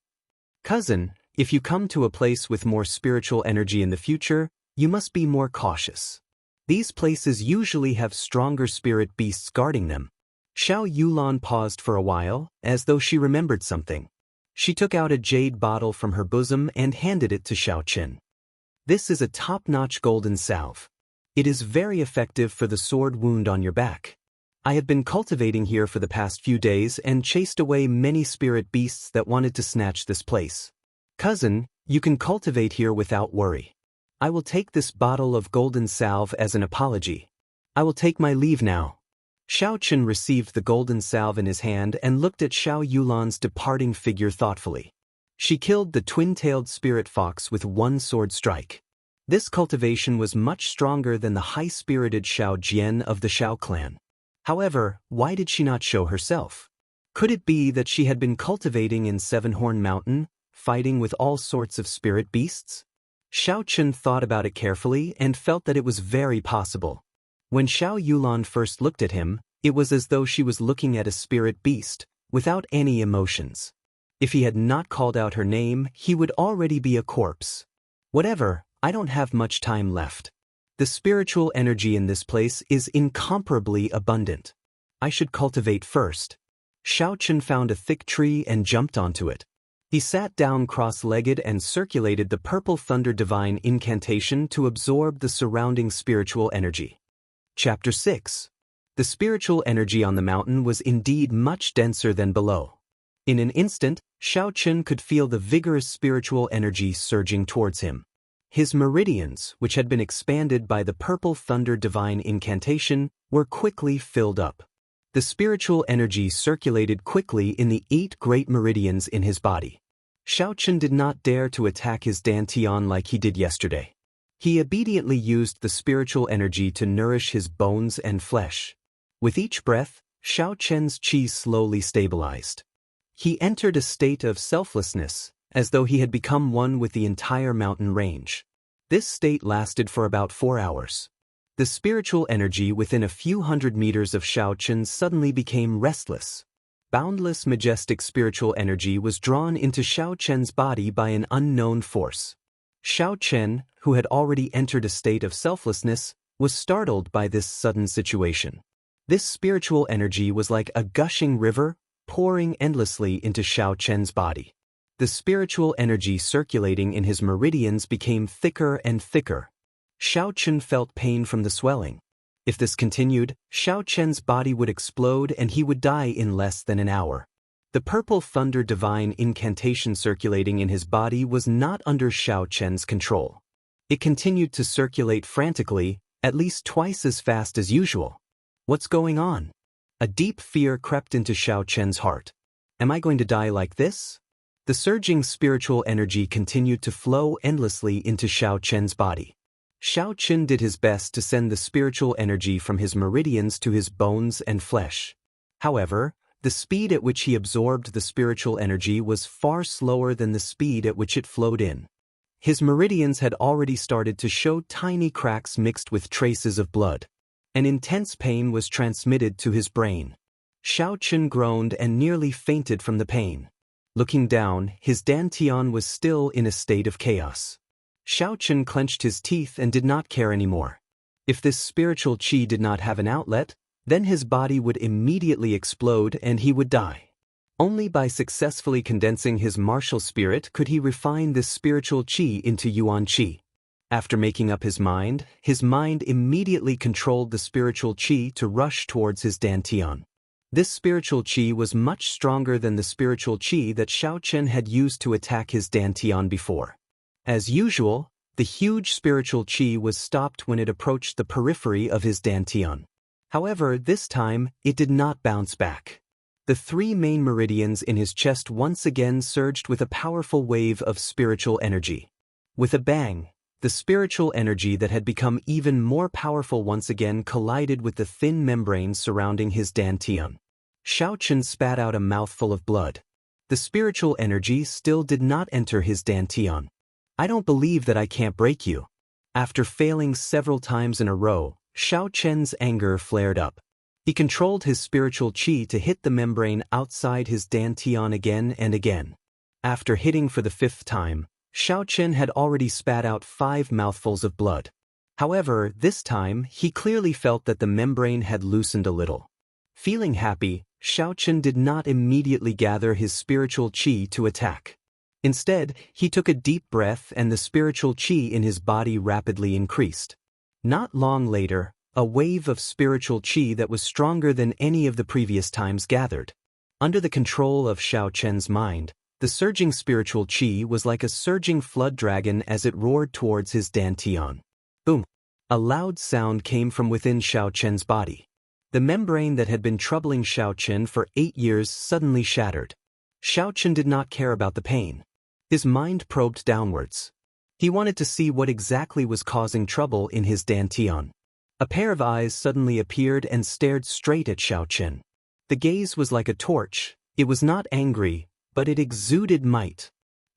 Cousin, if you come to a place with more spiritual energy in the future, you must be more cautious. These places usually have stronger spirit beasts guarding them." Xiao Yulan paused for a while, as though she remembered something. She took out a jade bottle from her bosom and handed it to Xiao Chen. "This is a top-notch golden salve. It is very effective for the sword wound on your back. I have been cultivating here for the past few days and chased away many spirit beasts that wanted to snatch this place. Cousin, you can cultivate here without worry. I will take this bottle of golden salve as an apology. I will take my leave now." Xiao Chen received the golden salve in his hand and looked at Xiao Yulan's departing figure thoughtfully. She killed the twin-tailed spirit fox with one sword strike. This cultivation was much stronger than the high-spirited Xiao Jian of the Xiao clan. However, why did she not show herself? Could it be that she had been cultivating in Seven-Horn Mountain, fighting with all sorts of spirit beasts? Xiao Chen thought about it carefully and felt that it was very possible. When Xiao Yulan first looked at him, it was as though she was looking at a spirit beast, without any emotions. If he had not called out her name, he would already be a corpse. Whatever, I don't have much time left. The spiritual energy in this place is incomparably abundant. I should cultivate first. Xiao Chen found a thick tree and jumped onto it. He sat down cross-legged and circulated the Purple Thunder Divine incantation to absorb the surrounding spiritual energy. Chapter 6. The spiritual energy on the mountain was indeed much denser than below. In an instant, Xiao Chen could feel the vigorous spiritual energy surging towards him. His meridians, which had been expanded by the Purple Thunder Divine incantation, were quickly filled up. The spiritual energy circulated quickly in the 8 great meridians in his body. Xiao Chen did not dare to attack his dantian like he did yesterday. He obediently used the spiritual energy to nourish his bones and flesh. With each breath, Xiao Chen's qi slowly stabilized. He entered a state of selflessness, as though he had become one with the entire mountain range. This state lasted for about 4 hours. The spiritual energy within a few hundred meters of Xiao Chen suddenly became restless. Boundless majestic spiritual energy was drawn into Xiao Chen's body by an unknown force. Xiao Chen, who had already entered a state of selflessness, was startled by this sudden situation. This spiritual energy was like a gushing river, pouring endlessly into Xiao Chen's body. The spiritual energy circulating in his meridians became thicker and thicker. Xiao Chen felt pain from the swelling. If this continued, Xiao Chen's body would explode and he would die in less than an hour. The Purple Thunder Divine incantation circulating in his body was not under Xiao Chen's control. It continued to circulate frantically, at least twice as fast as usual. What's going on? A deep fear crept into Xiao Chen's heart. Am I going to die like this? The surging spiritual energy continued to flow endlessly into Xiao Chen's body. Xiao Chen did his best to send the spiritual energy from his meridians to his bones and flesh. However, the speed at which he absorbed the spiritual energy was far slower than the speed at which it flowed in. His meridians had already started to show tiny cracks mixed with traces of blood. An intense pain was transmitted to his brain. Xiao Chen groaned and nearly fainted from the pain. Looking down, his dantian was still in a state of chaos. Xiao Chen clenched his teeth and did not care anymore. If this spiritual qi did not have an outlet, then his body would immediately explode and he would die. Only by successfully condensing his martial spirit could he refine this spiritual qi into yuan qi. After making up his mind immediately controlled the spiritual qi to rush towards his dantian. This spiritual qi was much stronger than the spiritual qi that Xiao Chen had used to attack his dantian before. As usual, the huge spiritual qi was stopped when it approached the periphery of his dantian. However, this time, it did not bounce back. The 3 main meridians in his chest once again surged with a powerful wave of spiritual energy. With a bang, the spiritual energy that had become even more powerful once again collided with the thin membrane surrounding his dantian. Xiao Chen spat out a mouthful of blood. The spiritual energy still did not enter his dantian. I don't believe that I can't break you. After failing several times in a row, Xiao Chen's anger flared up. He controlled his spiritual qi to hit the membrane outside his dantian again and again. After hitting for the 5th time, Xiao Chen had already spat out 5 mouthfuls of blood. However, this time, he clearly felt that the membrane had loosened a little. Feeling happy, Xiao Chen did not immediately gather his spiritual qi to attack. Instead, he took a deep breath and the spiritual qi in his body rapidly increased. Not long later, a wave of spiritual qi that was stronger than any of the previous times gathered. Under the control of Xiao Chen's mind, the surging spiritual qi was like a surging flood dragon as it roared towards his dantian. Boom! A loud sound came from within Xiao Chen's body. The membrane that had been troubling Xiao Chen for 8 years suddenly shattered. Xiao Chen did not care about the pain. His mind probed downwards. He He wanted to see what exactly was causing trouble in his dantian. A pair of eyes suddenly appeared and stared straight at Xiaochen. The gaze was like a torch. It was not angry, but it exuded might.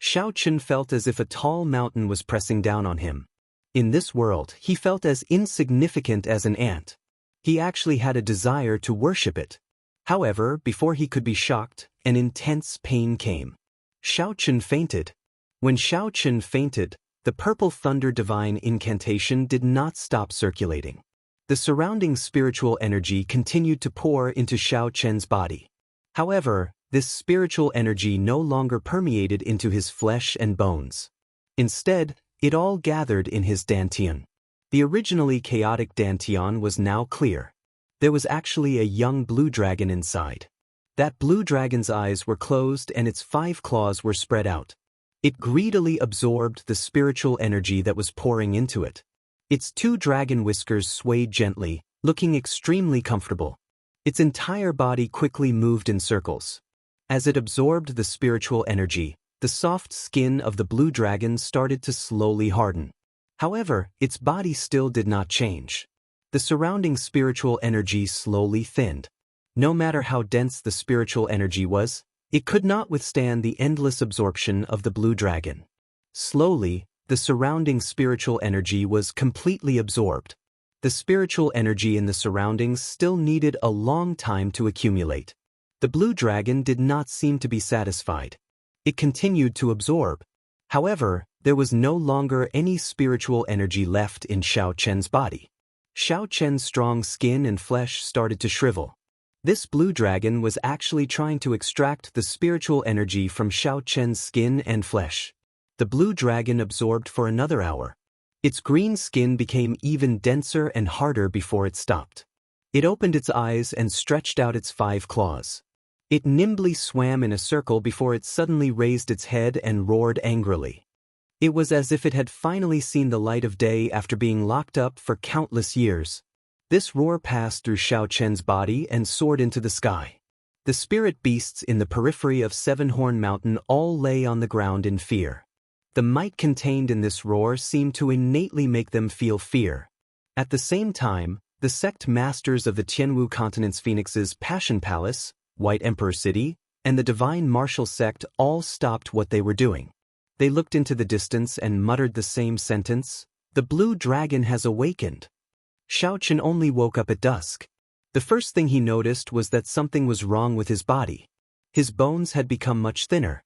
Xiaochen felt as if a tall mountain was pressing down on him. In this world, he felt as insignificant as an ant. He actually had a desire to worship it. However, before he could be shocked, an intense pain came. Xiaochen fainted. When Xiaochen fainted, the purple thunder divine incantation did not stop circulating. The surrounding spiritual energy continued to pour into Xiaochen's body. However, this spiritual energy no longer permeated into his flesh and bones. Instead, it all gathered in his dantian. The originally chaotic dantian was now clear. There was actually a young blue dragon inside. That blue dragon's eyes were closed and its 5 claws were spread out. It greedily absorbed the spiritual energy that was pouring into it. Its 2 dragon whiskers swayed gently, looking extremely comfortable. Its entire body quickly moved in circles. As it absorbed the spiritual energy, the soft skin of the blue dragon started to slowly harden. However, its body still did not change. The surrounding spiritual energy slowly thinned. No matter how dense the spiritual energy was, it could not withstand the endless absorption of the blue dragon. Slowly, the surrounding spiritual energy was completely absorbed. The spiritual energy in the surroundings still needed a long time to accumulate. The blue dragon did not seem to be satisfied. It continued to absorb. However, there was no longer any spiritual energy left in Xiaochen's body. Xiaochen's strong skin and flesh started to shrivel. This blue dragon was actually trying to extract the spiritual energy from Xiaochen's skin and flesh. The blue dragon absorbed for another hour. Its green skin became even denser and harder before it stopped. It opened its eyes and stretched out its 5 claws. It nimbly swam in a circle before it suddenly raised its head and roared angrily. It was as if it had finally seen the light of day after being locked up for countless years. This roar passed through Xiaochen's body and soared into the sky. The spirit beasts in the periphery of Seven-Horn Mountain all lay on the ground in fear. The might contained in this roar seemed to innately make them feel fear. At the same time, the sect masters of the Tianwu Continent's Phoenix's Passion Palace, White Emperor City, and the Divine Martial Sect all stopped what they were doing. They looked into the distance and muttered the same sentence, "The blue dragon has awakened." Xiaochen only woke up at dusk. The first thing he noticed was that something was wrong with his body. His bones had become much thinner.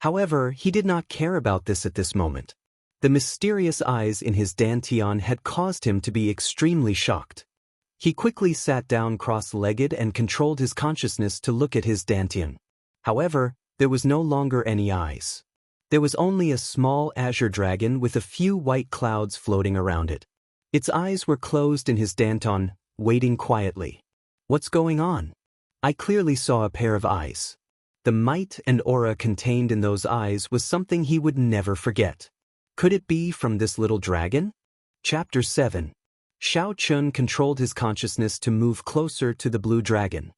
However, he did not care about this at this moment. The mysterious eyes in his dantian had caused him to be extremely shocked. He quickly sat down cross-legged and controlled his consciousness to look at his dantian. However, there was no longer any eyes. There was only a small azure dragon with a few white clouds floating around it. Its eyes were closed in his dantian, waiting quietly. What's going on? I clearly saw a pair of eyes. The might and aura contained in those eyes was something he would never forget. Could it be from this little dragon? Chapter 7. Xiaochen controlled his consciousness to move closer to the blue dragon.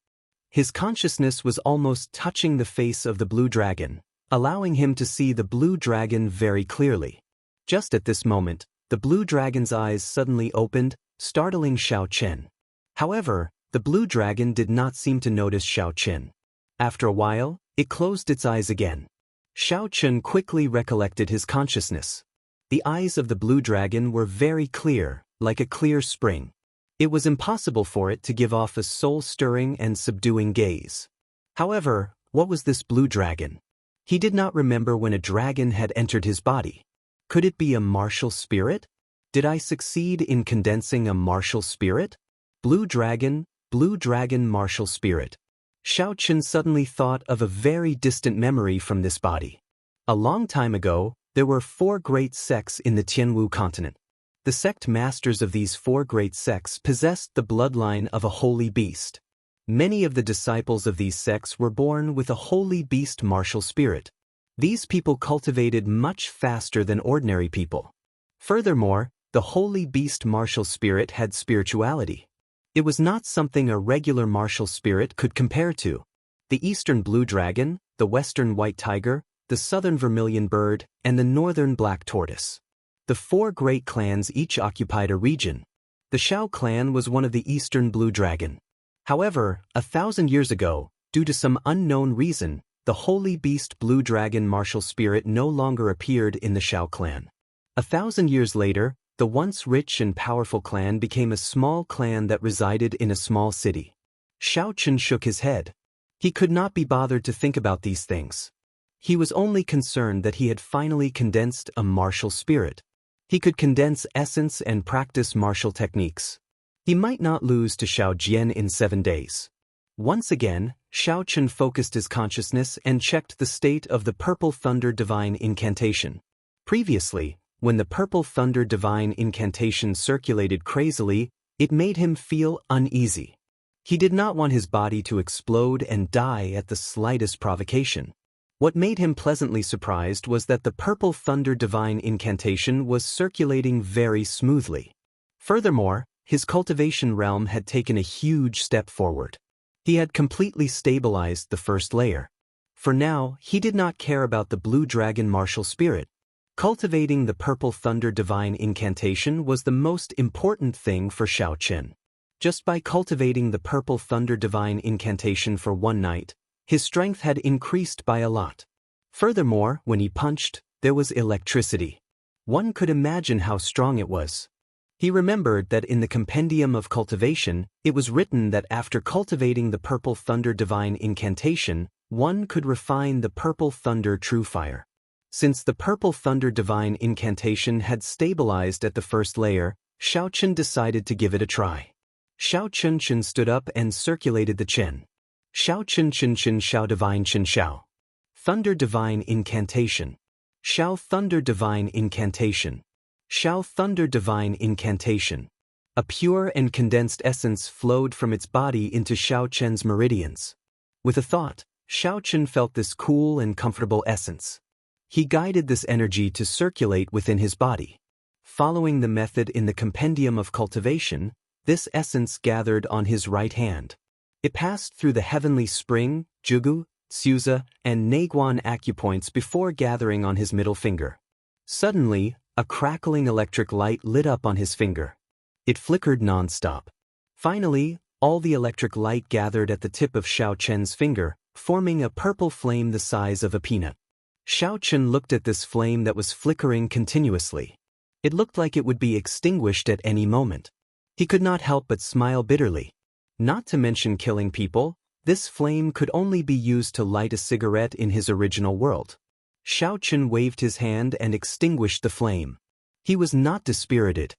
His consciousness was almost touching the face of the blue dragon, allowing him to see the blue dragon very clearly. Just at this moment, the blue dragon's eyes suddenly opened, startling Xiaochen. However, the blue dragon did not seem to notice Xiaochen. After a while, it closed its eyes again. Xiaochen quickly recollected his consciousness. The eyes of the blue dragon were very clear, like a clear spring. It was impossible for it to give off a soul-stirring and subduing gaze. However, what was this blue dragon? He did not remember when a dragon had entered his body. Could it be a martial spirit? Did I succeed in condensing a martial spirit? Blue dragon, martial spirit. Xiaochen suddenly thought of a very distant memory from this body. A long time ago, there were 4 great sects in the Tianwu continent. The sect masters of these 4 great sects possessed the bloodline of a holy beast. Many of the disciples of these sects were born with a holy beast martial spirit. These people cultivated much faster than ordinary people. Furthermore, the holy beast martial spirit had spirituality. It was not something a regular martial spirit could compare to. The eastern blue dragon, the western white tiger, the southern vermilion bird, and the northern black tortoise. The four great clans each occupied a region. The Xiao clan was one of the Eastern Blue Dragon. However, 1,000 years ago, due to some unknown reason, the holy beast Blue Dragon martial spirit no longer appeared in the Xiao clan. 1,000 years later, the once rich and powerful clan became a small clan that resided in a small city. Xiaochen shook his head. He could not be bothered to think about these things. He was only concerned that he had finally condensed a martial spirit. He could condense essence and practice martial techniques. He might not lose to Xiao Jian in 7 days. Once again, Xiaochen focused his consciousness and checked the state of the Purple Thunder Divine Incantation. Previously, when the Purple Thunder Divine Incantation circulated crazily, it made him feel uneasy. He did not want his body to explode and die at the slightest provocation. What made him pleasantly surprised was that the Purple Thunder Divine Incantation was circulating very smoothly. Furthermore, his cultivation realm had taken a huge step forward. He had completely stabilized the first layer. For now, he did not care about the Blue Dragon martial spirit. Cultivating the Purple Thunder Divine Incantation was the most important thing for Xiaochen. Just by cultivating the Purple Thunder Divine Incantation for one night, his strength had increased by a lot. Furthermore, when he punched, there was electricity. One could imagine how strong it was. He remembered that in the Compendium of Cultivation, it was written that after cultivating the Purple Thunder Divine Incantation, one could refine the Purple Thunder True Fire. Since the Purple Thunder Divine Incantation had stabilized at the first layer, Xiaochen decided to give it a try. Xiaochen stood up and circulated the Chen. Xiaochen Xiao Divine Chen Xiao. Thunder Divine Incantation. Xiao Thunder Divine Incantation. Xiao Thunder Divine Incantation. A pure and condensed essence flowed from its body into Xiaochen's meridians. With a thought, Xiaochen felt this cool and comfortable essence. He guided this energy to circulate within his body. Following the method in the Compendium of Cultivation, this essence gathered on his right hand. It passed through the heavenly spring, Jugu, Suza, and Neiguan acupoints before gathering on his middle finger. Suddenly, a crackling electric light lit up on his finger. It flickered non-stop. Finally, all the electric light gathered at the tip of Xiaochen's finger, forming a purple flame the size of a peanut. Xiaochen looked at this flame that was flickering continuously. It looked like it would be extinguished at any moment. He could not help but smile bitterly. Not to mention killing people, this flame could only be used to light a cigarette in his original world. Xiaochen waved his hand and extinguished the flame. He was not dispirited.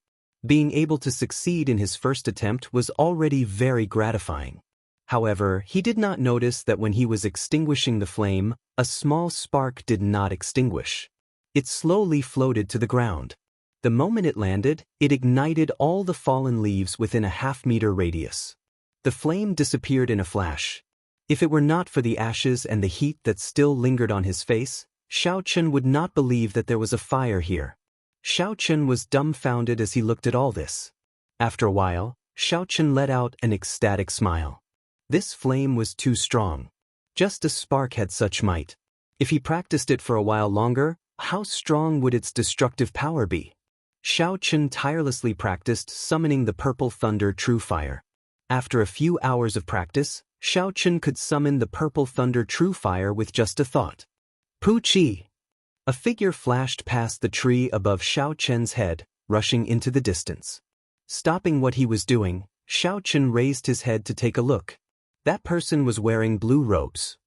Being able to succeed in his first attempt was already very gratifying. However, he did not notice that when he was extinguishing the flame, a small spark did not extinguish. It slowly floated to the ground. The moment it landed, it ignited all the fallen leaves within a half-meter radius. The flame disappeared in a flash. If it were not for the ashes and the heat that still lingered on his face, Xiaochen would not believe that there was a fire here. Xiaochen was dumbfounded as he looked at all this. After a while, Xiaochen let out an ecstatic smile. This flame was too strong. Just a spark had such might. If he practiced it for a while longer, how strong would its destructive power be? Xiaochen tirelessly practiced summoning the Purple Thunder True Fire. After a few hours of practice, Xiaochen could summon the Purple Thunder True Fire with just a thought. Pu-chi! A figure flashed past the tree above Xiaochen's head, rushing into the distance. Stopping what he was doing, Xiaochen raised his head to take a look. That person was wearing blue robes.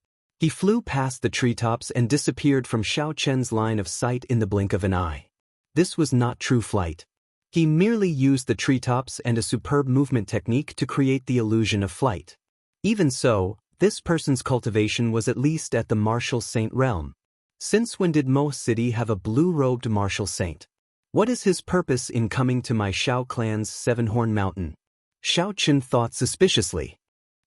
He flew past the treetops and disappeared from Xiaochen's line of sight in the blink of an eye. This was not true flight. He merely used the treetops and a superb movement technique to create the illusion of flight. Even so, this person's cultivation was at least at the martial saint realm. Since when did Mo City have a blue-robed martial saint? What is his purpose in coming to my Xiao clan's Seven-Horn Mountain? Xiaochen thought suspiciously.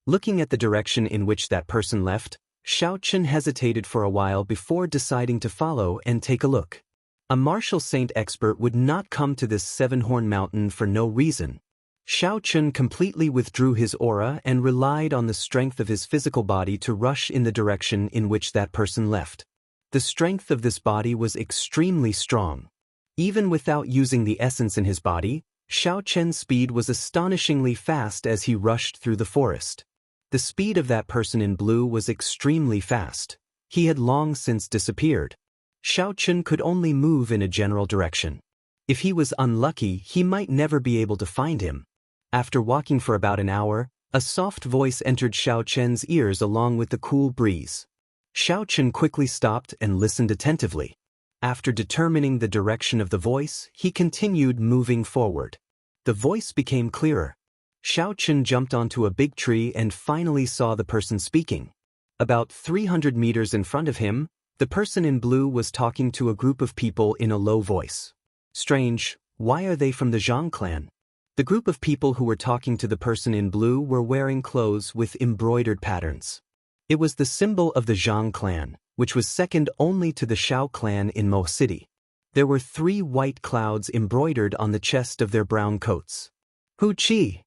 Looking at the direction in which that person left, Xiaochen hesitated for a while before deciding to follow and take a look. A martial saint expert would not come to this Seven-Horn Mountain for no reason. Xiaochen completely withdrew his aura and relied on the strength of his physical body to rush in the direction in which that person left. The strength of this body was extremely strong. Even without using the essence in his body, Xiao Chen's speed was astonishingly fast as he rushed through the forest. The speed of that person in blue was extremely fast. He had long since disappeared. Xiao Chen could only move in a general direction. If he was unlucky, he might never be able to find him. After walking for about an hour, a soft voice entered Xiao Chen's ears along with the cool breeze. Xiao Chen quickly stopped and listened attentively. After determining the direction of the voice, he continued moving forward. The voice became clearer. Xiao Chen jumped onto a big tree and finally saw the person speaking. About 300 meters in front of him, the person in blue was talking to a group of people in a low voice. Strange, why are they from the Zhang clan? The group of people who were talking to the person in blue were wearing clothes with embroidered patterns. It was the symbol of the Zhang clan, which was second only to the Shao clan in Mo City. There were 3 white clouds embroidered on the chest of their brown coats. Hu Qi!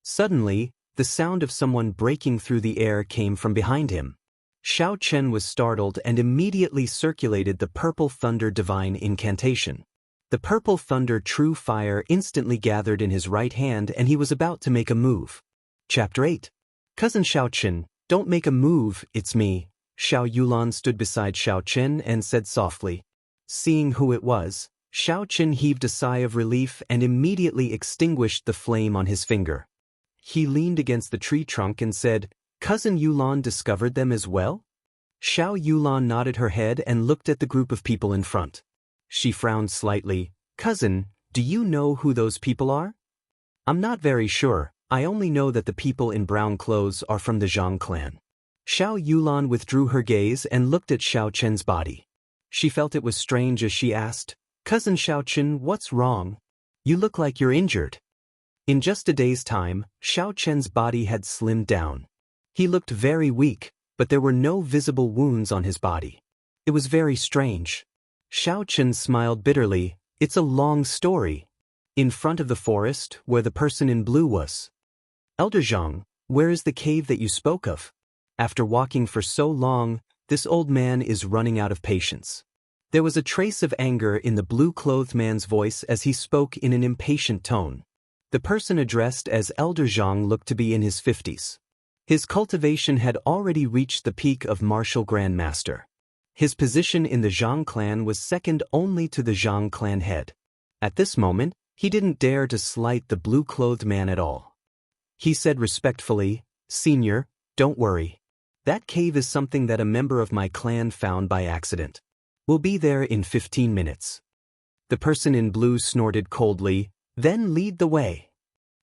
Suddenly, the sound of someone breaking through the air came from behind him. Xiao Chen was startled and immediately circulated the Purple Thunder Divine Incantation. The Purple Thunder True Fire instantly gathered in his right hand and he was about to make a move. Chapter 8. Cousin Xiao Chen, don't make a move, it's me. Xiao Yulan stood beside Xiao Chen and said softly. Seeing who it was, Xiao Chen heaved a sigh of relief and immediately extinguished the flame on his finger. He leaned against the tree trunk and said, Cousin Yulan discovered them as well? Xiao Yulan nodded her head and looked at the group of people in front. She frowned slightly. Cousin, do you know who those people are? I'm not very sure. I only know that the people in brown clothes are from the Zhang clan. Xiao Yulan withdrew her gaze and looked at Xiao Chen's body. She felt it was strange as she asked, Cousin Xiao Chen, what's wrong? You look like you're injured. In just a day's time, Xiao Chen's body had slimmed down. He looked very weak, but there were no visible wounds on his body. It was very strange. Xiao Chen smiled bitterly. It's a long story. In front of the forest, where the person in blue was. Elder Zhang, where is the cave that you spoke of? After walking for so long, this old man is running out of patience. There was a trace of anger in the blue-clothed man's voice as he spoke in an impatient tone. The person addressed as Elder Zhang looked to be in his 50s. His cultivation had already reached the peak of martial grandmaster. His position in the Zhang clan was second only to the Zhang clan head. At this moment, he didn't dare to slight the blue-clothed man at all. He said respectfully, Senior, don't worry. That cave is something that a member of my clan found by accident. We'll be there in 15 minutes. The person in blue snorted coldly, then lead the way.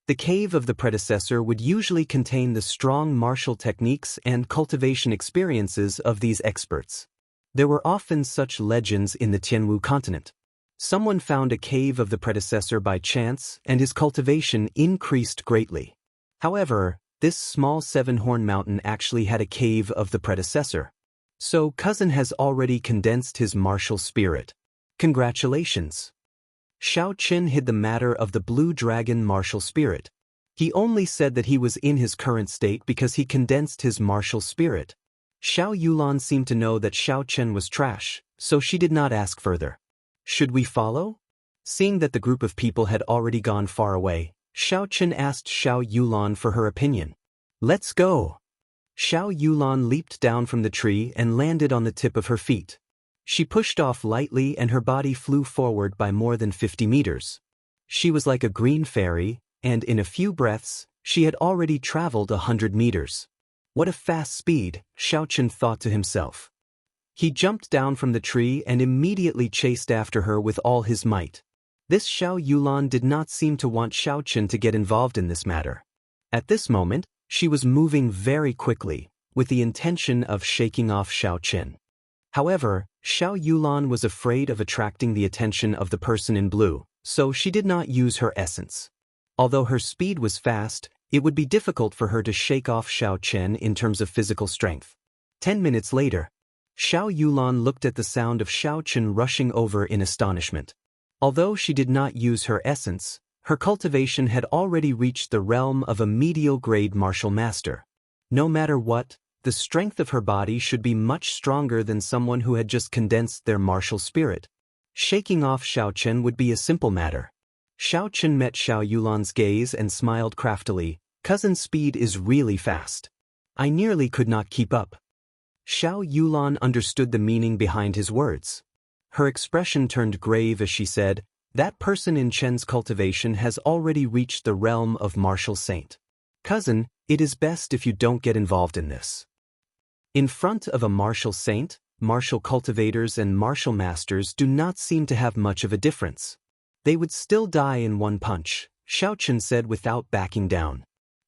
The cave of the predecessor would usually contain the strong martial techniques and cultivation experiences of these experts. There were often such legends in the Tianwu continent. Someone found a cave of the predecessor by chance and his cultivation increased greatly. However, this small 7-horn mountain actually had a cave of the predecessor. So cousin has already condensed his martial spirit. Congratulations. Xiao Chen hid the matter of the blue dragon martial spirit. He only said that he was in his current state because he condensed his martial spirit. Xiao Yulan seemed to know that Xiao Chen was trash, so she did not ask further. Should we follow? Seeing that the group of people had already gone far away, Xiao Chen asked Xiao Yulan for her opinion. Let's go. Xiao Yulan leaped down from the tree and landed on the tip of her feet. She pushed off lightly and her body flew forward by more than 50 meters. She was like a green fairy, and in a few breaths, she had already traveled 100 meters. What a fast speed, Xiao Chen thought to himself. He jumped down from the tree and immediately chased after her with all his might. This Xiao Yulan did not seem to want Xiao Chen to get involved in this matter. At this moment, she was moving very quickly, with the intention of shaking off Xiao Chen. However, Xiao Yulan was afraid of attracting the attention of the person in blue, so she did not use her essence. Although her speed was fast, it would be difficult for her to shake off Xiao Chen in terms of physical strength. 10 minutes later, Xiao Yulan looked at the sound of Xiao Chen rushing over in astonishment. Although she did not use her essence, her cultivation had already reached the realm of a medial-grade martial master. No matter what, the strength of her body should be much stronger than someone who had just condensed their martial spirit. Shaking off Xiao Chen would be a simple matter. Xiao Chen met Xiao Yulan's gaze and smiled craftily. Cousin's speed is really fast. I nearly could not keep up. Xiao Yulan understood the meaning behind his words. Her expression turned grave as she said, that person in Chen's cultivation has already reached the realm of martial saint. Cousin, it is best if you don't get involved in this. In front of a martial saint, martial cultivators and martial masters do not seem to have much of a difference. They would still die in one punch, Xiao Chen said without backing down.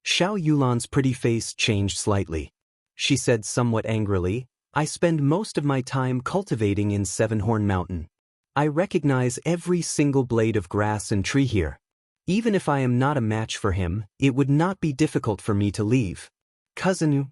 Xiao Yulan's pretty face changed slightly. She said somewhat angrily, I spend most of my time cultivating in Seven-Horn Mountain. I recognize every single blade of grass and tree here. Even if I am not a match for him, it would not be difficult for me to leave. Cousin,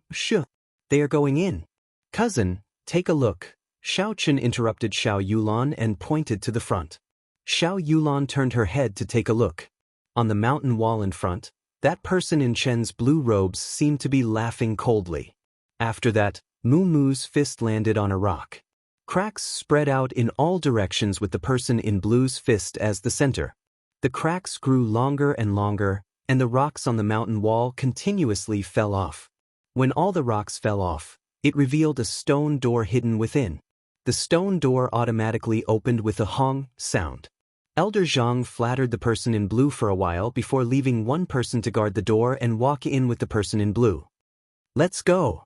they are going in. Cousin, take a look. Xiao Chen interrupted Xiao Yulan and pointed to the front. Xiao Yulan turned her head to take a look. On the mountain wall in front, that person in Chen's blue robes seemed to be laughing coldly. After that, Mu Mu's fist landed on a rock. Cracks spread out in all directions with the person in blue's fist as the center. The cracks grew longer and longer, and the rocks on the mountain wall continuously fell off. When all the rocks fell off, it revealed a stone door hidden within. The stone door automatically opened with a hong sound. Elder Zhang flattered the person in blue for a while before leaving one person to guard the door and walk in with the person in blue. Let's go.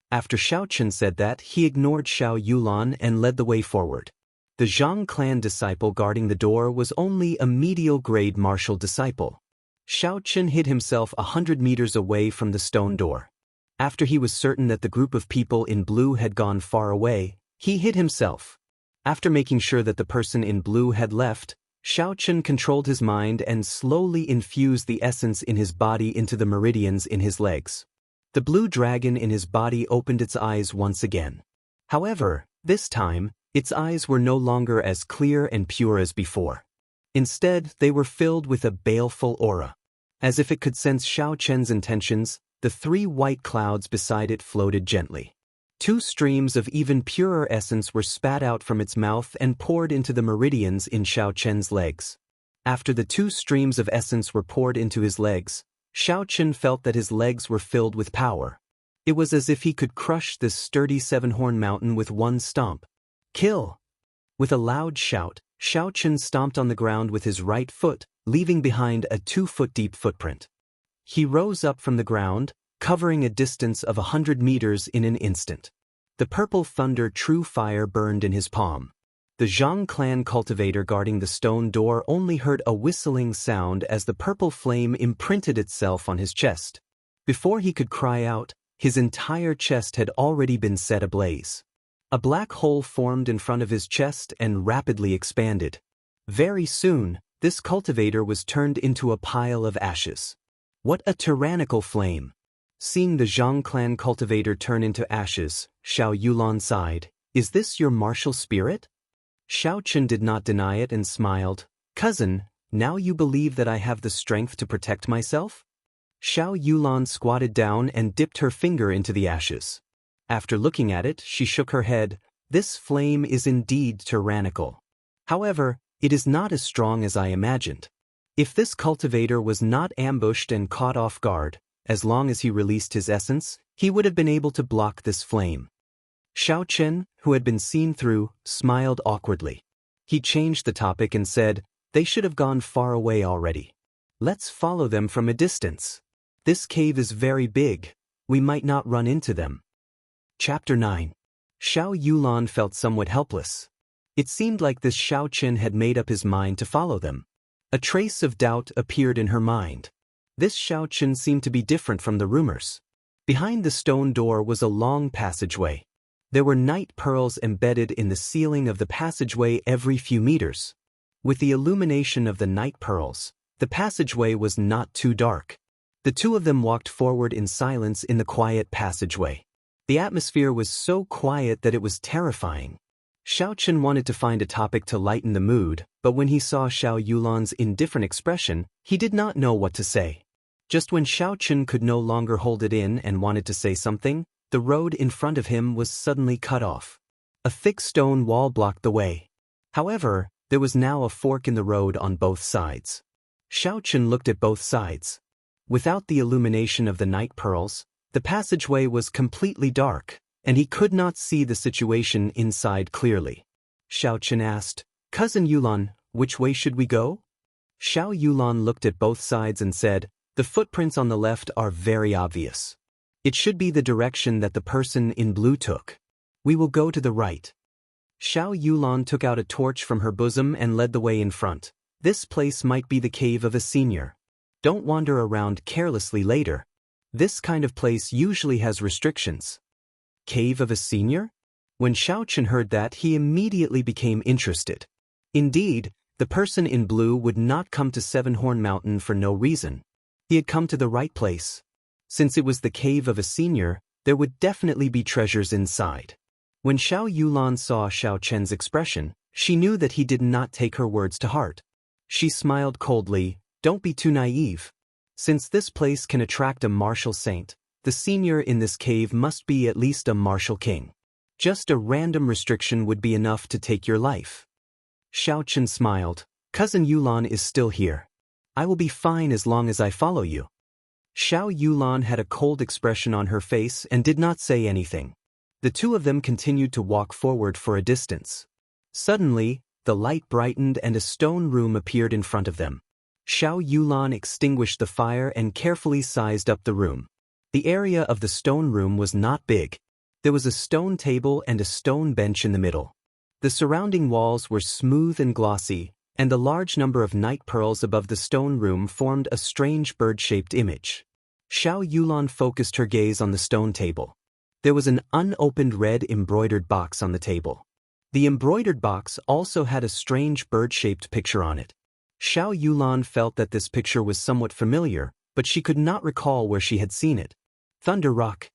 After Xiao Chen said that, he ignored Xiao Yulan and led the way forward. The Zhang clan disciple guarding the door was only a medial-grade martial disciple. Xiao Chen hid himself 100 meters away from the stone door. After he was certain that the group of people in blue had gone far away, he hid himself. After making sure that the person in blue had left, Xiao Chen controlled his mind and slowly infused the essence in his body into the meridians in his legs. The blue dragon in his body opened its eyes once again. However, this time, its eyes were no longer as clear and pure as before. Instead, they were filled with a baleful aura. As if it could sense Xiao Chen's intentions, the 3 white clouds beside it floated gently. 2 streams of even purer essence were spat out from its mouth and poured into the meridians in Xiao Chen's legs. After the 2 streams of essence were poured into his legs, Xiao Chen felt that his legs were filled with power. It was as if he could crush this sturdy 7-horn mountain with one stomp. Kill! With a loud shout, Xiao Chen stomped on the ground with his right foot, leaving behind a 2-foot-deep footprint. He rose up from the ground, covering a distance of 100 meters in an instant. The purple thunder true fire burned in his palm. The Zhang clan cultivator guarding the stone door only heard a whistling sound as the purple flame imprinted itself on his chest. Before he could cry out, his entire chest had already been set ablaze. A black hole formed in front of his chest and rapidly expanded. Very soon, this cultivator was turned into a pile of ashes. What a tyrannical flame! Seeing the Zhang clan cultivator turn into ashes, Xiao Yulan sighed, "Is this your martial spirit?" Xiao Chen did not deny it and smiled. "Cousin, now you believe that I have the strength to protect myself?" Xiao Yulan squatted down and dipped her finger into the ashes. After looking at it, she shook her head. "This flame is indeed tyrannical. However, it is not as strong as I imagined. If this cultivator was not ambushed and caught off guard, as long as he released his essence, he would have been able to block this flame." Xiao Chen, who had been seen through, smiled awkwardly. He changed the topic and said, "They should have gone far away already. Let's follow them from a distance. This cave is very big. We might not run into them." Chapter 9. Xiao Yulan felt somewhat helpless. It seemed like this Xiao Chen had made up his mind to follow them. A trace of doubt appeared in her mind. This Xiao Chen seemed to be different from the rumors. Behind the stone door was a long passageway. There were night pearls embedded in the ceiling of the passageway every few meters. With the illumination of the night pearls, the passageway was not too dark. The 2 of them walked forward in silence in the quiet passageway. The atmosphere was so quiet that it was terrifying. Xiao Chen wanted to find a topic to lighten the mood, but when he saw Xiao Yulan's indifferent expression, he did not know what to say. Just when Xiao Chen could no longer hold it in and wanted to say something, the road in front of him was suddenly cut off. A thick stone wall blocked the way. However, there was now a fork in the road on both sides. Xiaochen looked at both sides. Without the illumination of the night pearls, the passageway was completely dark, and he could not see the situation inside clearly. Xiaochen asked, "Cousin Yulan, which way should we go?" Xiao Yulan looked at both sides and said, "The footprints on the left are very obvious. It should be the direction that the person in blue took. We will go to the right." Xiao Yulan took out a torch from her bosom and led the way in front. "This place might be the cave of a senior. Don't wander around carelessly later. This kind of place usually has restrictions." Cave of a senior? When Xiaochen heard that, he immediately became interested. Indeed, the person in blue would not come to Seven-Horn Mountain for no reason. He had come to the right place. Since it was the cave of a senior, there would definitely be treasures inside. When Xiao Yulan saw Xiaochen's expression, she knew that he did not take her words to heart. She smiled coldly, "Don't be too naive. Since this place can attract a martial saint, the senior in this cave must be at least a martial king. Just a random restriction would be enough to take your life." Xiaochen smiled, "Cousin Yulan is still here. I will be fine as long as I follow you." Xiao Yulan had a cold expression on her face and did not say anything. The two of them continued to walk forward for a distance. Suddenly, the light brightened and a stone room appeared in front of them. Xiao Yulan extinguished the fire and carefully sized up the room. The area of the stone room was not big. There was a stone table and a stone bench in the middle. The surrounding walls were smooth and glossy, and the large number of night pearls above the stone room formed a strange bird-shaped image. Xiao Yulan focused her gaze on the stone table. There was an unopened red embroidered box on the table. The embroidered box also had a strange bird-shaped picture on it. Xiao Yulan felt that this picture was somewhat familiar, but she could not recall where she had seen it. Thunder Rock.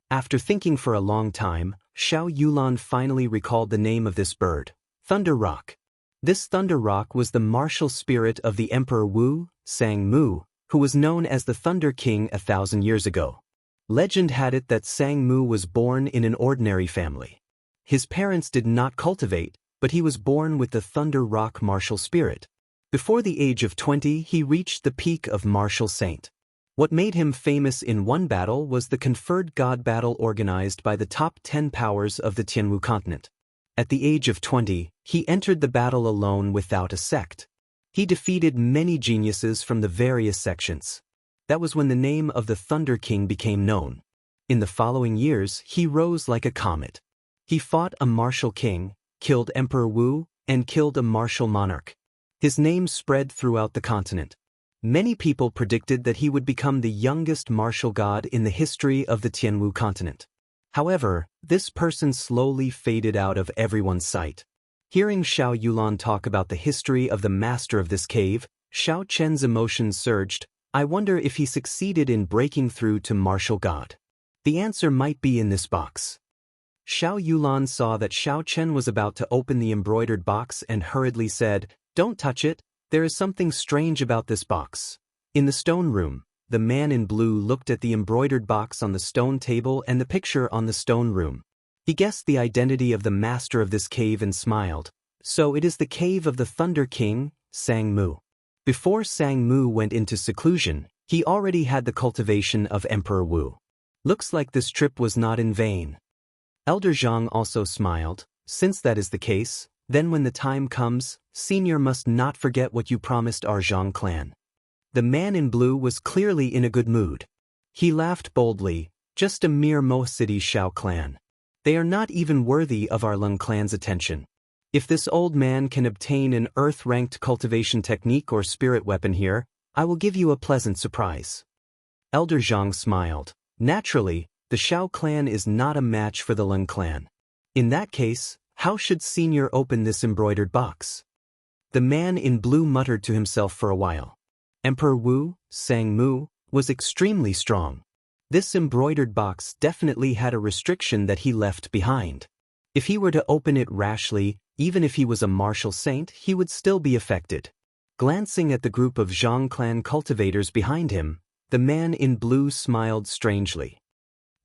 After thinking for a long time, Xiao Yulan finally recalled the name of this bird, Thunder Rock. This Thunder Rock was the martial spirit of the Emperor Wu, Sang Mu, who was known as the Thunder King 1,000 years ago. Legend had it that Sang Mu was born in an ordinary family. His parents did not cultivate, but he was born with the Thunder Rock martial spirit. Before the age of 20, he reached the peak of martial saint. What made him famous in one battle was the conferred god battle organized by the top 10 powers of the Tianwu continent. At the age of 20, he entered the battle alone without a sect. He defeated many geniuses from the various sections. That was when the name of the Thunder King became known. In the following years, he rose like a comet. He fought a martial king, killed Emperor Wu, and killed a martial monarch. His name spread throughout the continent. Many people predicted that he would become the youngest martial god in the history of the Tianwu continent. However, this person slowly faded out of everyone's sight. Hearing Xiao Yulan talk about the history of the master of this cave, Xiao Chen's emotions surged. "I wonder if he succeeded in breaking through to martial god. The answer might be in this box." Xiao Yulan saw that Xiao Chen was about to open the embroidered box and hurriedly said, "Don't touch it. There is something strange about this box." In the stone room, the man in blue looked at the embroidered box on the stone table and the picture on the stone room. He guessed the identity of the master of this cave and smiled. "So it is the cave of the Thunder King, Sang Mu." Before Sang Mu went into seclusion, he already had the cultivation of Emperor Wu. Looks like this trip was not in vain. Elder Zhang also smiled. "Since that is the case, then when the time comes, Senior must not forget what you promised our Zhang clan." The man in blue was clearly in a good mood. He laughed boldly, "Just a mere Mo City Xiao clan. They are not even worthy of our Lung clan's attention. If this old man can obtain an earth-ranked cultivation technique or spirit weapon here, I will give you a pleasant surprise." Elder Zhang smiled. "Naturally, the Xiao clan is not a match for the Lung clan. In that case, how should Senior open this embroidered box?" The man in blue muttered to himself for a while. Emperor Wu, Sang Mu, was extremely strong. This embroidered box definitely had a restriction that he left behind. If he were to open it rashly, even if he was a martial saint, he would still be affected. Glancing at the group of Zhang clan cultivators behind him, the man in blue smiled strangely.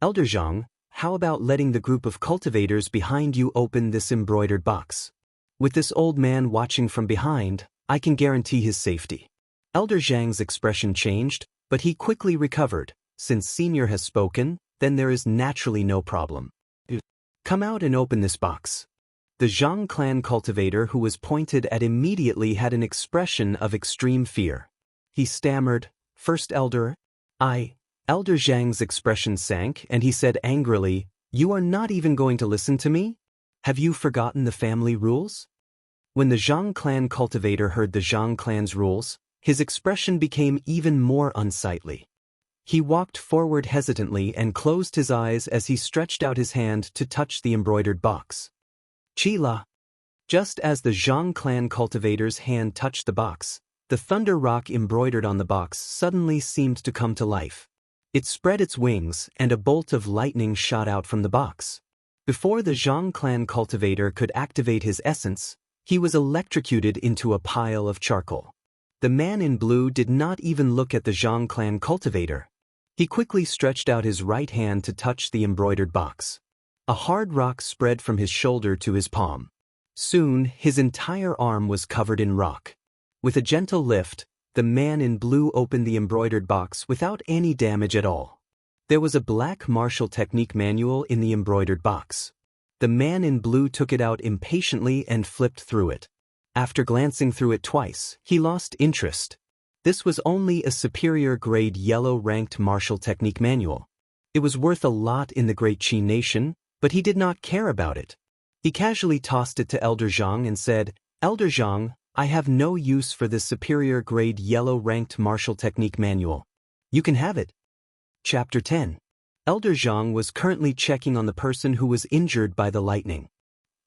"Elder Zhang, how about letting the group of cultivators behind you open this embroidered box? With this old man watching from behind, I can guarantee his safety. Elder Zhang's expression changed, but he quickly recovered. Since Senior has spoken, then there is naturally no problem. Come out and open this box. The Zhang clan cultivator who was pointed at immediately had an expression of extreme fear. He stammered, "First Elder, Elder Zhang's expression sank and he said angrily, "You are not even going to listen to me? Have you forgotten the family rules?" When the Zhang clan cultivator heard the Zhang clan's rules, his expression became even more unsightly. He walked forward hesitantly and closed his eyes as he stretched out his hand to touch the embroidered box. Chila. Just as the Zhang clan cultivator's hand touched the box, the thunder rock embroidered on the box suddenly seemed to come to life. It spread its wings and a bolt of lightning shot out from the box. Before the Zhang clan cultivator could activate his essence, he was electrocuted into a pile of charcoal. The man in blue did not even look at the Zhang clan cultivator. He quickly stretched out his right hand to touch the embroidered box. A hard rock spread from his shoulder to his palm. Soon, his entire arm was covered in rock. With a gentle lift, the man in blue opened the embroidered box without any damage at all. There was a black martial technique manual in the embroidered box. The man in blue took it out impatiently and flipped through it. After glancing through it twice, he lost interest. This was only a superior-grade yellow-ranked martial technique manual. It was worth a lot in the Great Qin nation, but he did not care about it. He casually tossed it to Elder Zhang and said, "Elder Zhang, I have no use for this superior-grade yellow-ranked martial technique manual. You can have it." Chapter 10. Elder Zhang was currently checking on the person who was injured by the lightning.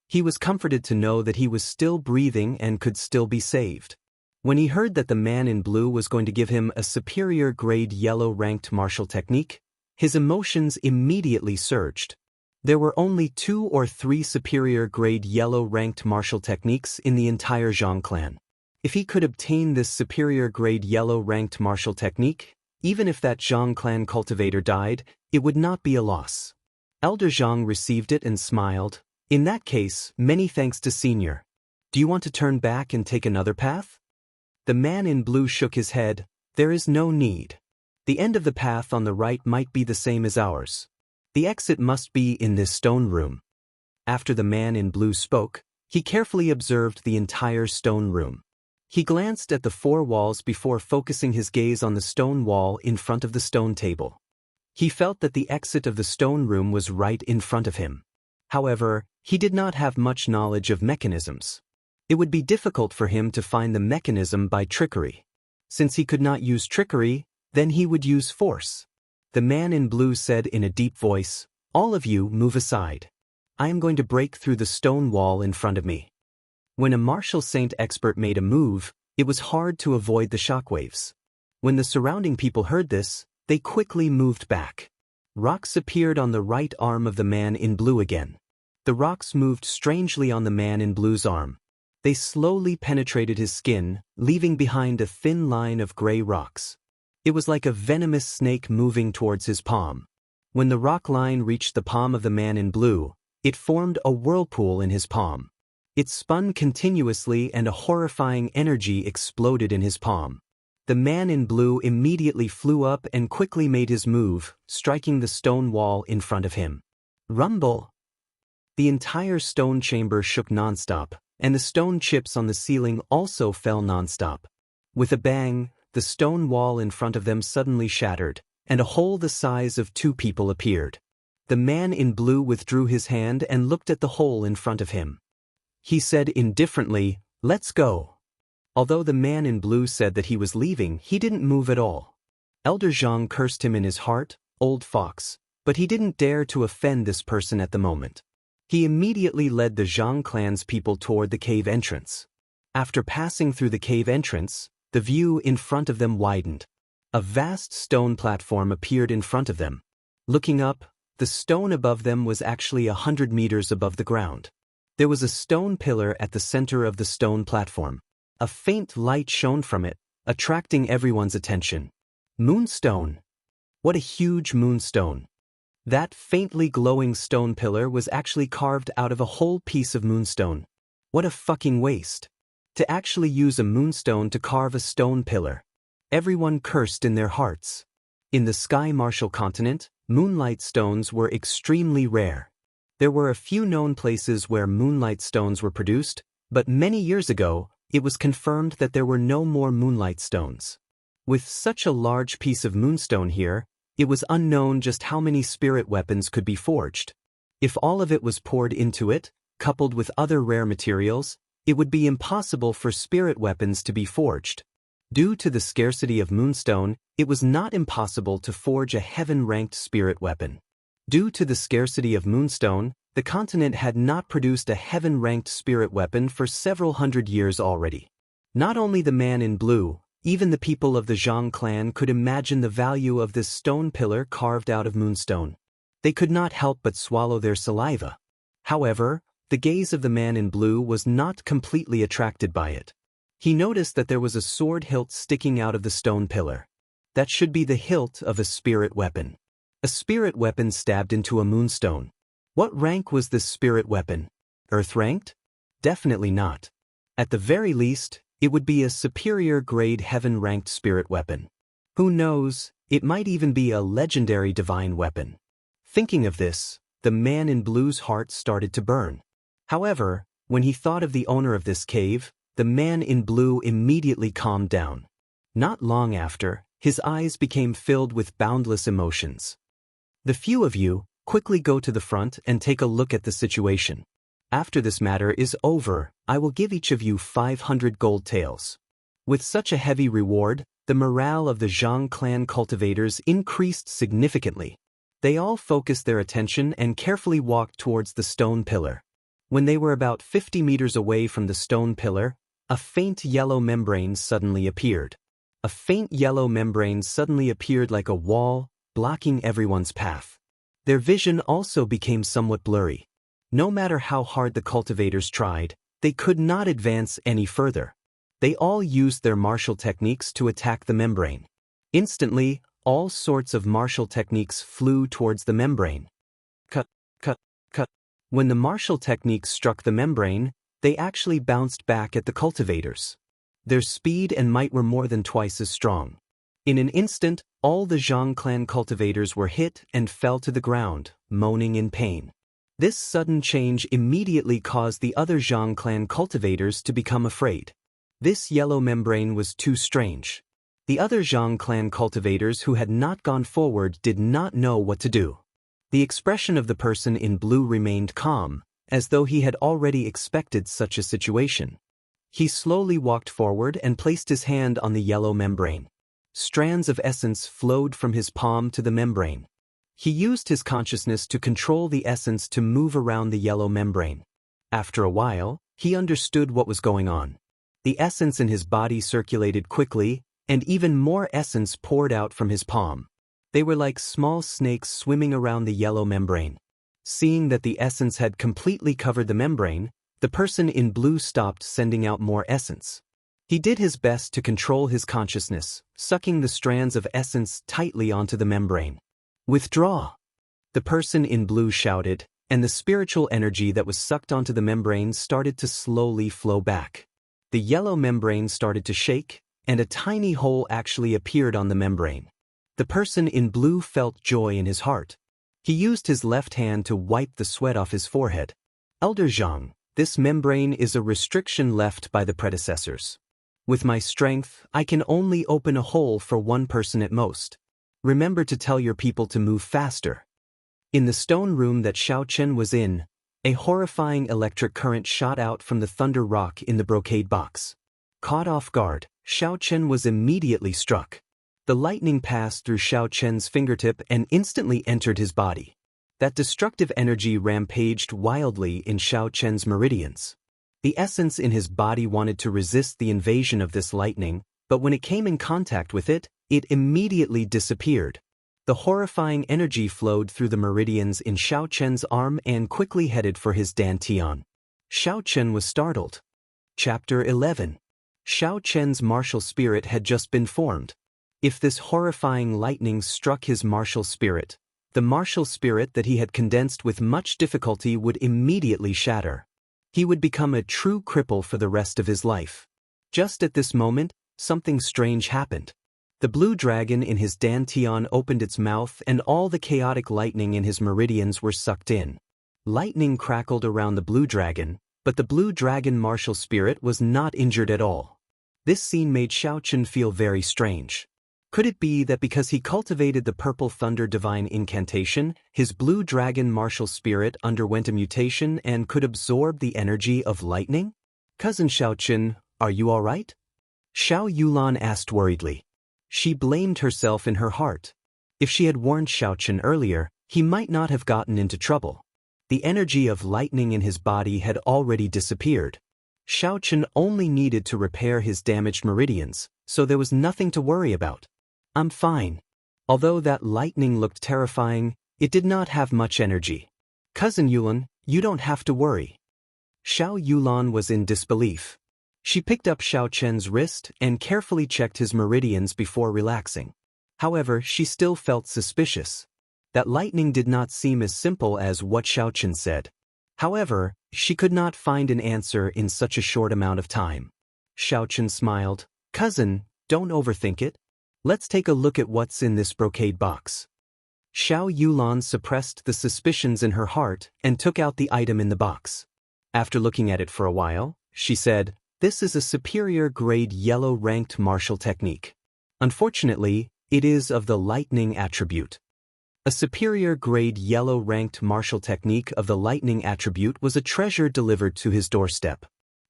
He was comforted to know that he was still breathing and could still be saved. When he heard that the man in blue was going to give him a superior-grade yellow-ranked martial technique, his emotions immediately surged. There were only 2 or 3 superior-grade yellow-ranked martial techniques in the entire Zhang clan. If he could obtain this superior-grade yellow-ranked martial technique, even if that Zhang clan cultivator died, it would not be a loss. Elder Zhang received it and smiled. "In that case, many thanks to Senior. Do you want to turn back and take another path?" The man in blue shook his head. "There is no need. The end of the path on the right might be the same as ours. The exit must be in this stone room." After the man in blue spoke, he carefully observed the entire stone room. He glanced at the 4 walls before focusing his gaze on the stone wall in front of the stone table. He felt that the exit of the stone room was right in front of him. However, he did not have much knowledge of mechanisms. It would be difficult for him to find the mechanism by trickery. Since he could not use trickery, then he would use force. The man in blue said in a deep voice, "All of you move aside. I am going to break through the stone wall in front of me." When a martial saint expert made a move, it was hard to avoid the shockwaves. When the surrounding people heard this, they quickly moved back. Rocks appeared on the right arm of the man in blue again. The rocks moved strangely on the man in blue's arm. They slowly penetrated his skin, leaving behind a thin line of gray rocks. It was like a venomous snake moving towards his palm. When the rock line reached the palm of the man in blue, it formed a whirlpool in his palm. It spun continuously and a horrifying energy exploded in his palm. The man in blue immediately flew up and quickly made his move, striking the stone wall in front of him. Rumble! The entire stone chamber shook nonstop, and the stone chips on the ceiling also fell nonstop. With a bang, the stone wall in front of them suddenly shattered, and a hole the size of 2 people appeared. The man in blue withdrew his hand and looked at the hole in front of him. He said indifferently, "Let's go." Although the man in blue said that he was leaving, he didn't move at all. Elder Zhang cursed him in his heart, "Old fox," but he didn't dare to offend this person at the moment. He immediately led the Zhang clan's people toward the cave entrance. After passing through the cave entrance, the view in front of them widened. A vast stone platform appeared in front of them. Looking up, the stone above them was actually 100 meters above the ground. There was a stone pillar at the center of the stone platform. A faint light shone from it, attracting everyone's attention. Moonstone! What a huge moonstone! That faintly glowing stone pillar was actually carved out of a whole piece of moonstone. What a fucking waste. To actually use a moonstone to carve a stone pillar. Everyone cursed in their hearts. In the Sky Martial continent, moonlight stones were extremely rare. There were a few known places where moonlight stones were produced, but many years ago, it was confirmed that there were no more moonlight stones. With such a large piece of moonstone here, it was unknown just how many spirit weapons could be forged. If all of it was poured into it, coupled with other rare materials, it would be impossible for spirit weapons to be forged. Due to the scarcity of moonstone, it was not impossible to forge a heaven-ranked spirit weapon. Due to the scarcity of moonstone, the continent had not produced a heaven-ranked spirit weapon for several hundred years already. Not only the man in blue, even the people of the Zhang clan could imagine the value of this stone pillar carved out of moonstone. They could not help but swallow their saliva. However, the gaze of the man in blue was not completely attracted by it. He noticed that there was a sword hilt sticking out of the stone pillar. That should be the hilt of a spirit weapon. A spirit weapon stabbed into a moonstone. What rank was this spirit weapon? Earth-ranked? Definitely not. At the very least, it would be a superior grade heaven-ranked spirit weapon. Who knows, it might even be a legendary divine weapon. Thinking of this, the man in blue's heart started to burn. However, when he thought of the owner of this cave, the man in blue immediately calmed down. Not long after, his eyes became filled with boundless emotions. The few of you, quickly go to the front and take a look at the situation. After this matter is over, I will give each of you 500 gold taels. With such a heavy reward, the morale of the Zhang clan cultivators increased significantly. They all focused their attention and carefully walked towards the stone pillar. When they were about 50 meters away from the stone pillar, a faint yellow membrane suddenly appeared. A faint yellow membrane suddenly appeared like a wall, blocking everyone's path. Their vision also became somewhat blurry. No matter how hard the cultivators tried, they could not advance any further. They all used their martial techniques to attack the membrane. Instantly, all sorts of martial techniques flew towards the membrane. Cut, cut, cut. When the martial techniques struck the membrane, they actually bounced back at the cultivators. Their speed and might were more than twice as strong. In an instant, all the Zhang clan cultivators were hit and fell to the ground, moaning in pain. This sudden change immediately caused the other Zhang clan cultivators to become afraid. This yellow membrane was too strange. The other Zhang clan cultivators who had not gone forward did not know what to do. The expression of the person in blue remained calm, as though he had already expected such a situation. He slowly walked forward and placed his hand on the yellow membrane. Strands of essence flowed from his palm to the membrane. He used his consciousness to control the essence to move around the yellow membrane. After a while, he understood what was going on. The essence in his body circulated quickly, and even more essence poured out from his palm. They were like small snakes swimming around the yellow membrane. Seeing that the essence had completely covered the membrane, the person in blue stopped sending out more essence. He did his best to control his consciousness, sucking the strands of essence tightly onto the membrane. Withdraw! The person in blue shouted, and the spiritual energy that was sucked onto the membrane started to slowly flow back. The yellow membrane started to shake, and a tiny hole actually appeared on the membrane. The person in blue felt joy in his heart. He used his left hand to wipe the sweat off his forehead. Elder Zhang, this membrane is a restriction left by the predecessors. With my strength, I can only open a hole for one person at most. Remember to tell your people to move faster. In the stone room that Xiao Chen was in, a horrifying electric current shot out from the thunder rock in the brocade box. Caught off guard, Xiao Chen was immediately struck. The lightning passed through Xiao Chen's fingertip and instantly entered his body. That destructive energy rampaged wildly in Xiao Chen's meridians. The essence in his body wanted to resist the invasion of this lightning, but when it came in contact with it, it immediately disappeared. The horrifying energy flowed through the meridians in Xiao Chen's arm and quickly headed for his dantian. Xiao Chen was startled. Chapter 11. Xiao Chen's martial spirit had just been formed. If this horrifying lightning struck his martial spirit, the martial spirit that he had condensed with much difficulty would immediately shatter. He would become a true cripple for the rest of his life. Just at this moment, something strange happened. The blue dragon in his dantian opened its mouth and all the chaotic lightning in his meridians were sucked in. Lightning crackled around the blue dragon, but the blue dragon martial spirit was not injured at all. This scene made Xiaochen feel very strange. Could it be that because he cultivated the purple thunder divine incantation, his blue dragon martial spirit underwent a mutation and could absorb the energy of lightning? Cousin Xiaochen, are you all right? Xiao Yulan asked worriedly. She blamed herself in her heart. If she had warned Xiaochen earlier, he might not have gotten into trouble. The energy of lightning in his body had already disappeared. Xiaochen only needed to repair his damaged meridians, so there was nothing to worry about. I'm fine. Although that lightning looked terrifying, it did not have much energy. Cousin Yulan, you don't have to worry. Xiao Yulan was in disbelief. She picked up Xiaochen's wrist and carefully checked his meridians before relaxing. However, she still felt suspicious. That lightning did not seem as simple as what Xiaochen said. However, she could not find an answer in such a short amount of time. Xiaochen smiled. Cousin, don't overthink it. Let's take a look at what's in this brocade box. Xiao Yulan suppressed the suspicions in her heart and took out the item in the box. After looking at it for a while, she said, "This is a superior grade yellow ranked martial technique. Unfortunately, it is of the lightning attribute." A superior grade yellow ranked martial technique of the lightning attribute was a treasure delivered to his doorstep.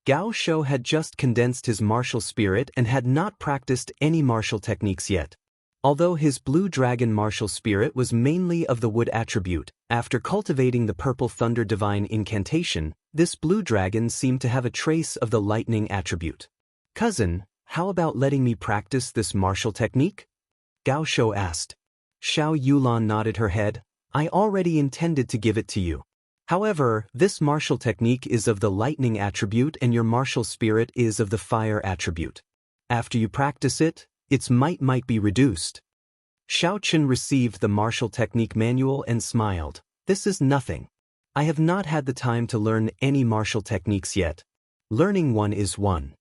Gao Shou had just condensed his martial spirit and had not practiced any martial techniques yet. Although his blue dragon martial spirit was mainly of the wood attribute, after cultivating the purple thunder divine incantation, this blue dragon seemed to have a trace of the lightning attribute. Cousin, how about letting me practice this martial technique? Gao Shou asked. Xiao Yulan nodded her head. I already intended to give it to you. However, this martial technique is of the lightning attribute and your martial spirit is of the fire attribute. After you practice it, its might be reduced. Xiaochen received the martial technique manual and smiled. This is nothing. I have not had the time to learn any martial techniques yet. Learning one is one.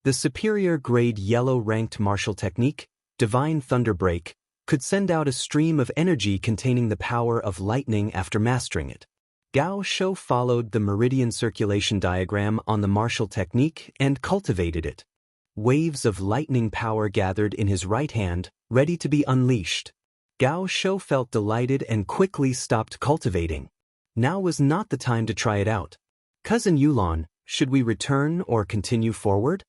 The superior grade yellow ranked martial technique, Divine Thunderbreak, could send out a stream of energy containing the power of lightning after mastering it. Gao Shou followed the meridian circulation diagram on the martial technique and cultivated it. Waves of lightning power gathered in his right hand, ready to be unleashed. Gao Shou felt delighted and quickly stopped cultivating. Now was not the time to try it out. Cousin Yulan, should we return or continue forward?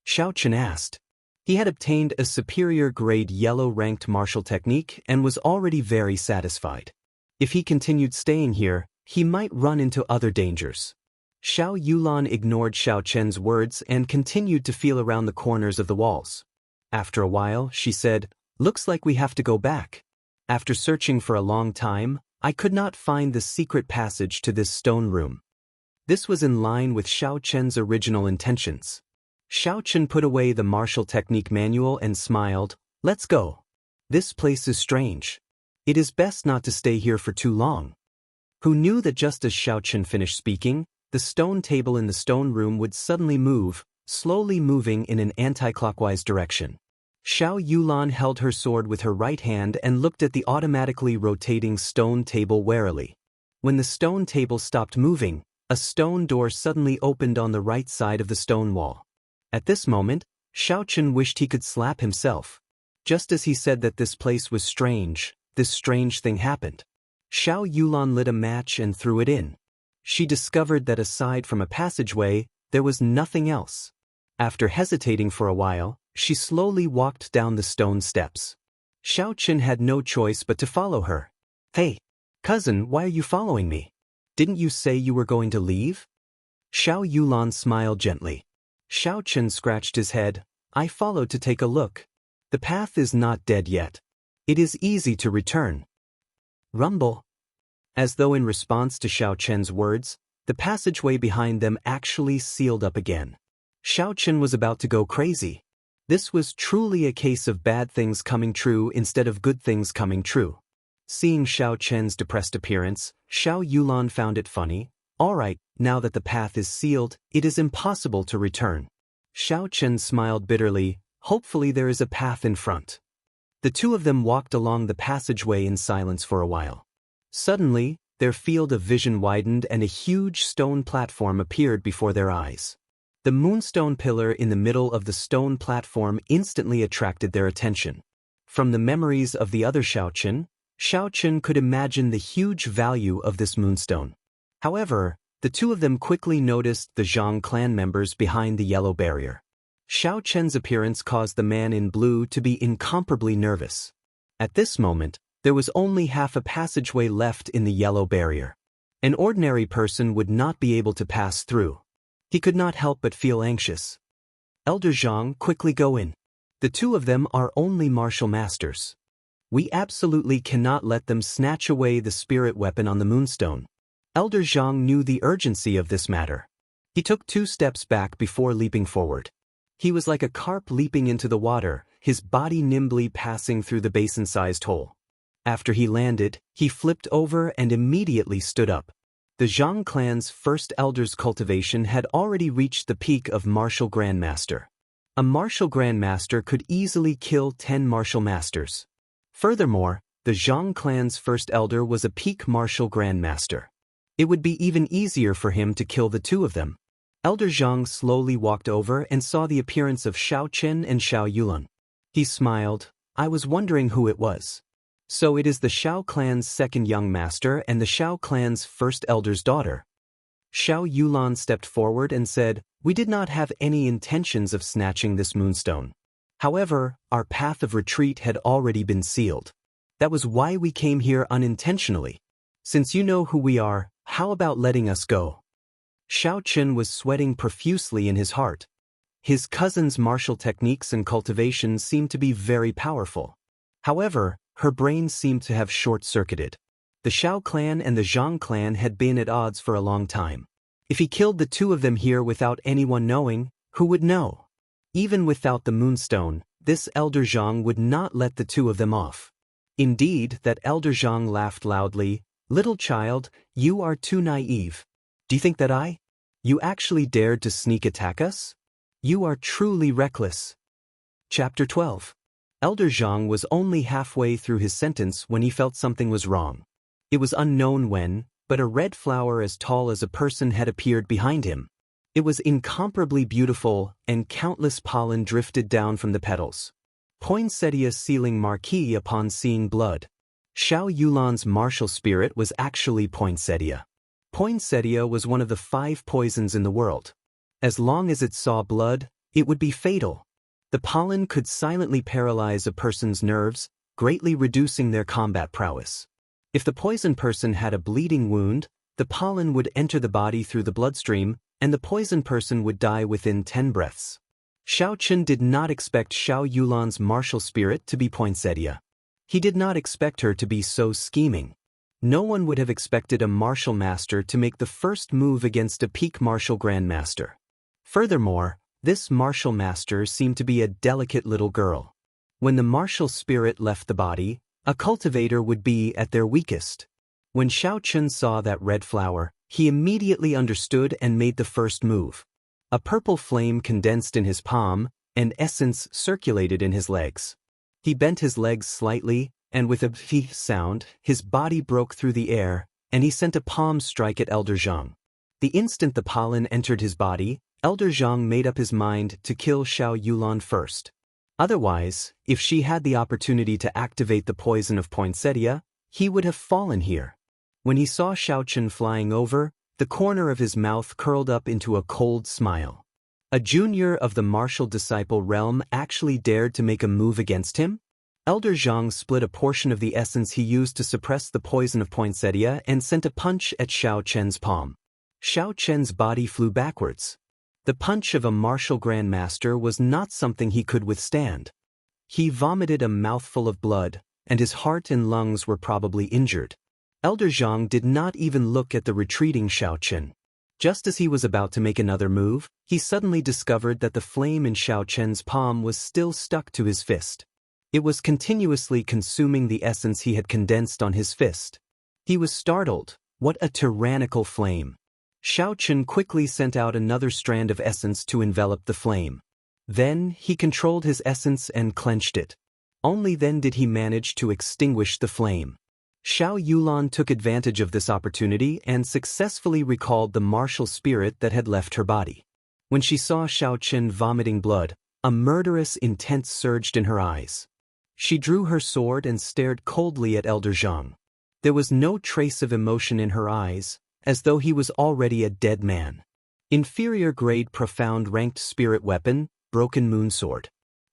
Xiaochen asked. He had obtained a superior grade yellow-ranked martial technique and was already very satisfied. If he continued staying here, he might run into other dangers. Xiao Yulan ignored Xiaochen's words and continued to feel around the corners of the walls. After a while, she said, "Looks like we have to go back. After searching for a long time, I could not find the secret passage to this stone room." This was in line with Xiaochen's original intentions. Xiaochen put away the martial technique manual and smiled. Let's go. This place is strange. It is best not to stay here for too long. Who knew that just as Xiaochen finished speaking, the stone table in the stone room would suddenly move, slowly moving in an anti-clockwise direction. Xiao Yulan held her sword with her right hand and looked at the automatically rotating stone table warily. When the stone table stopped moving, a stone door suddenly opened on the right side of the stone wall. At this moment, Xiaochen wished he could slap himself. Just as he said that this place was strange, this strange thing happened. Xiao Yulan lit a match and threw it in. She discovered that aside from a passageway, there was nothing else. After hesitating for a while, she slowly walked down the stone steps. Xiaochen had no choice but to follow her. Hey, cousin, why are you following me? Didn't you say you were going to leave? Xiao Yulan smiled gently. Xiaochen scratched his head. I followed to take a look. The path is not dead yet. It is easy to return. Rumble. As though in response to Xiaochen's words, the passageway behind them actually sealed up again. Xiaochen was about to go crazy. This was truly a case of bad things coming true instead of good things coming true. Seeing Xiaochen's depressed appearance, Xiao Yulan found it funny. All right, now that the path is sealed, it is impossible to return. Xiao Chen smiled bitterly. Hopefully there is a path in front. The two of them walked along the passageway in silence for a while. Suddenly, their field of vision widened and a huge stone platform appeared before their eyes. The moonstone pillar in the middle of the stone platform instantly attracted their attention. From the memories of the other Xiao Chen could imagine the huge value of this moonstone. However, the two of them quickly noticed the Zhang clan members behind the yellow barrier. Xiao Chen's appearance caused the man in blue to be incomparably nervous. At this moment, there was only half a passageway left in the yellow barrier. An ordinary person would not be able to pass through. He could not help but feel anxious. Elder Zhang, quickly go in. The two of them are only martial masters. We absolutely cannot let them snatch away the spirit weapon on the moonstone. Elder Zhang knew the urgency of this matter. He took 2 steps back before leaping forward. He was like a carp leaping into the water, his body nimbly passing through the basin-sized hole. After he landed, he flipped over and immediately stood up. The Zhang clan's first elder's cultivation had already reached the peak of martial grandmaster. A martial grandmaster could easily kill 10 martial masters. Furthermore, the Zhang clan's first elder was a peak martial grandmaster. It would be even easier for him to kill the two of them. Elder Zhang slowly walked over and saw the appearance of Xiao Chen and Xiao Yulan. He smiled. I was wondering who it was. So it is the Xiao clan's second young master and the Xiao clan's first elder's daughter. Xiao Yulan stepped forward and said, we did not have any intentions of snatching this moonstone. However, our path of retreat had already been sealed. That was why we came here unintentionally. Since you know who we are, how about letting us go? Xiao Chen was sweating profusely in his heart. His cousin's martial techniques and cultivation seemed to be very powerful. However, her brain seemed to have short-circuited. The Xiao clan and the Zhang clan had been at odds for a long time. If he killed the two of them here without anyone knowing, who would know? Even without the moonstone, this Elder Zhang would not let the two of them off. Indeed, that Elder Zhang laughed loudly. Little child, you are too naive. Do you think that you actually dared to sneak attack us? You are truly reckless. Chapter 12. Elder Zhang was only halfway through his sentence when he felt something was wrong. It was unknown when, but a red flower as tall as a person had appeared behind him. It was incomparably beautiful, and countless pollen drifted down from the petals. Poinsettia sealing marquee upon seeing blood. Xiao Yulan's martial spirit was actually poinsettia. Poinsettia was one of the 5 poisons in the world. As long as it saw blood, it would be fatal. The pollen could silently paralyze a person's nerves, greatly reducing their combat prowess. If the poisoned person had a bleeding wound, the pollen would enter the body through the bloodstream, and the poisoned person would die within 10 breaths. Xiao Chen did not expect Xiao Yulan's martial spirit to be poinsettia. He did not expect her to be so scheming. No one would have expected a martial master to make the first move against a peak martial grandmaster. Furthermore, this martial master seemed to be a delicate little girl. When the martial spirit left the body, a cultivator would be at their weakest. When Xiao Chen saw that red flower, he immediately understood and made the first move. A purple flame condensed in his palm, and essence circulated in his legs. He bent his legs slightly, and with a "phi" sound, his body broke through the air, and he sent a palm strike at Elder Zhang. The instant the pollen entered his body, Elder Zhang made up his mind to kill Xiao Yulan first. Otherwise, if she had the opportunity to activate the poison of poinsettia, he would have fallen here. When he saw Xiao Chen flying over, the corner of his mouth curled up into a cold smile. A junior of the martial disciple realm actually dared to make a move against him? Elder Zhang split a portion of the essence he used to suppress the poison of poinsettia and sent a punch at Xiao Chen's palm. Xiao Chen's body flew backwards. The punch of a martial grandmaster was not something he could withstand. He vomited a mouthful of blood, and his heart and lungs were probably injured. Elder Zhang did not even look at the retreating Xiao Chen. Just as he was about to make another move, he suddenly discovered that the flame in Xiao Chen's palm was still stuck to his fist. It was continuously consuming the essence he had condensed on his fist. He was startled. What a tyrannical flame! Xiao Chen quickly sent out another strand of essence to envelop the flame. Then, he controlled his essence and clenched it. Only then did he manage to extinguish the flame. Xiao Yulan took advantage of this opportunity and successfully recalled the martial spirit that had left her body. When she saw Xiao Chen vomiting blood, a murderous intent surged in her eyes. She drew her sword and stared coldly at Elder Zhang. There was no trace of emotion in her eyes, as though he was already a dead man. Inferior grade profound ranked spirit weapon, Broken Moon Sword.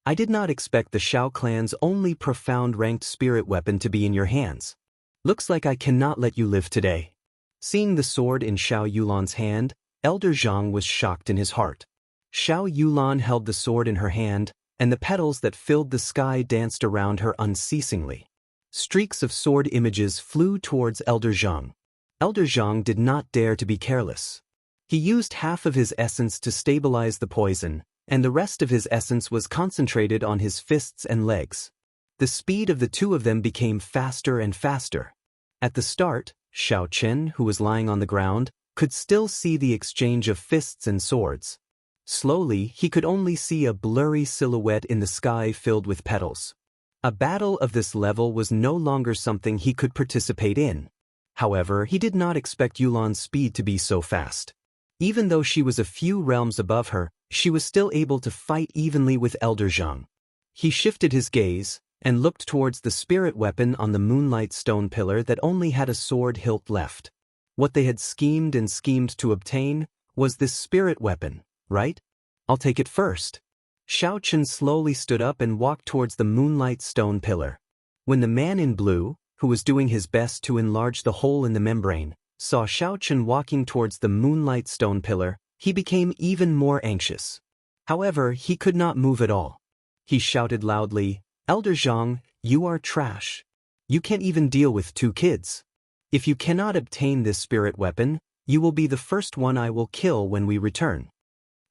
I did not expect the Shao clan's only profound ranked spirit weapon to be in your hands. Looks like I cannot let you live today. Seeing the sword in Xiao Yulan's hand, Elder Zhang was shocked in his heart. Xiao Yulan held the sword in her hand, and the petals that filled the sky danced around her unceasingly. Streaks of sword images flew towards Elder Zhang. Elder Zhang did not dare to be careless. He used half of his essence to stabilize the poison, and the rest of his essence was concentrated on his fists and legs. The speed of the two of them became faster and faster. At the start, Xiao Chen, who was lying on the ground, could still see the exchange of fists and swords. Slowly, he could only see a blurry silhouette in the sky filled with petals. A battle of this level was no longer something he could participate in. However, he did not expect Yulan's speed to be so fast. Even though she was a few realms above her, she was still able to fight evenly with Elder Zhang. He shifted his gaze and looked towards the spirit weapon on the moonlight stone pillar that only had a sword hilt left. What they had schemed to obtain was this spirit weapon, right? I'll take it first. Xiao Chen slowly stood up and walked towards the moonlight stone pillar. When the man in blue, who was doing his best to enlarge the hole in the membrane, saw Xiao Chen walking towards the moonlight stone pillar, he became even more anxious. However, he could not move at all. He shouted loudly, "Elder Zhang, you are trash. You can't even deal with 2 kids. If you cannot obtain this spirit weapon, you will be the first one I will kill when we return."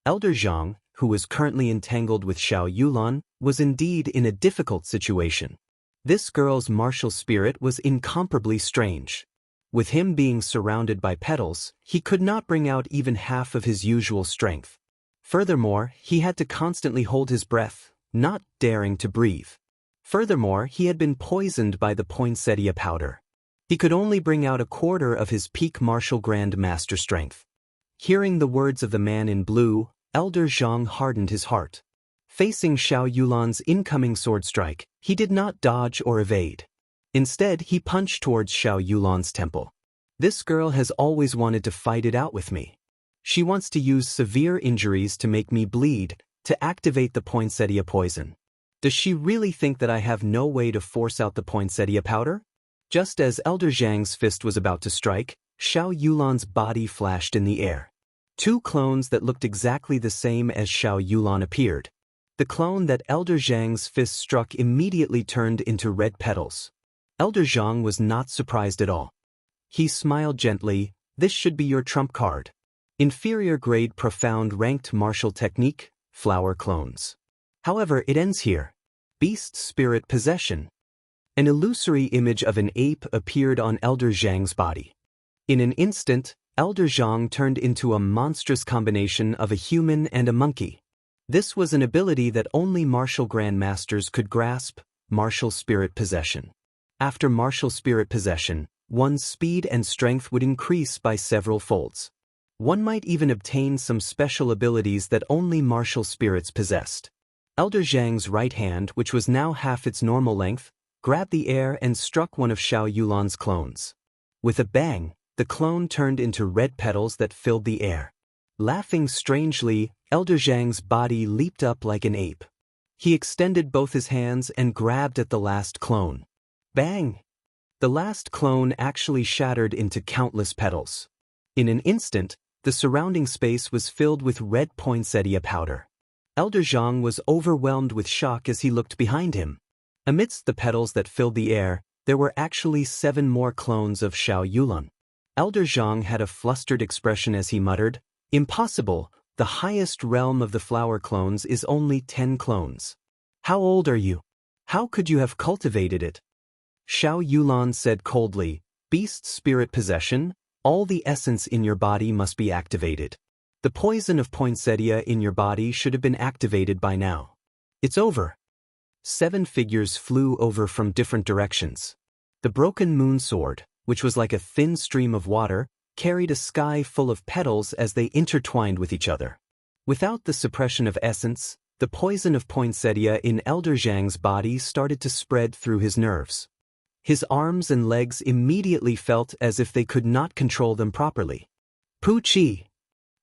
Elder Zhang, who was currently entangled with Xiao Yulan, was indeed in a difficult situation. This girl's martial spirit was incomparably strange. With him being surrounded by petals, he could not bring out even half of his usual strength. Furthermore, he had to constantly hold his breath, not daring to breathe. Furthermore, he had been poisoned by the poinsettia powder. He could only bring out a quarter of his peak martial grand master strength. Hearing the words of the man in blue, Elder Zhang hardened his heart. Facing Xiao Yulan's incoming sword strike, he did not dodge or evade. Instead, he punched towards Xiao Yulan's temple. This girl has always wanted to fight it out with me. She wants to use severe injuries to make me bleed, to activate the poinsettia poison. Does she really think that I have no way to force out the poinsettia powder? Just as Elder Zhang's fist was about to strike, Xiao Yulan's body flashed in the air. 2 clones that looked exactly the same as Xiao Yulan appeared. The clone that Elder Zhang's fist struck immediately turned into red petals. Elder Zhang was not surprised at all. He smiled gently, "This should be your trump card. Inferior grade profound ranked martial technique, flower clones. However, it ends here. Beast spirit possession." An illusory image of an ape appeared on Elder Zhang's body. In an instant, Elder Zhang turned into a monstrous combination of a human and a monkey. This was an ability that only martial grandmasters could grasp, martial spirit possession. After martial spirit possession, one's speed and strength would increase by several folds. One might even obtain some special abilities that only martial spirits possessed. Elder Zhang's right hand, which was now half its normal length, grabbed the air and struck one of Xiao Yulan's clones. With a bang, the clone turned into red petals that filled the air. Laughing strangely, Elder Zhang's body leaped up like an ape. He extended both his hands and grabbed at the last clone. Bang! The last clone actually shattered into countless petals. In an instant, the surrounding space was filled with red poinsettia powder. Elder Zhang was overwhelmed with shock as he looked behind him. Amidst the petals that filled the air, there were actually 7 more clones of Xiao Yulan. Elder Zhang had a flustered expression as he muttered, "Impossible, the highest realm of the flower clones is only 10 clones. How old are you? How could you have cultivated it?" Xiao Yulan said coldly, "Beast spirit possession? All the essence in your body must be activated. The poison of poinsettia in your body should have been activated by now. It's over. 7 figures flew over from different directions. The broken moon sword, which was like a thin stream of water, carried a sky full of petals as they intertwined with each other. Without the suppression of essence, the poison of poinsettia in Elder Zhang's body started to spread through his nerves. His arms and legs immediately felt as if they could not control them properly. Pu-chi!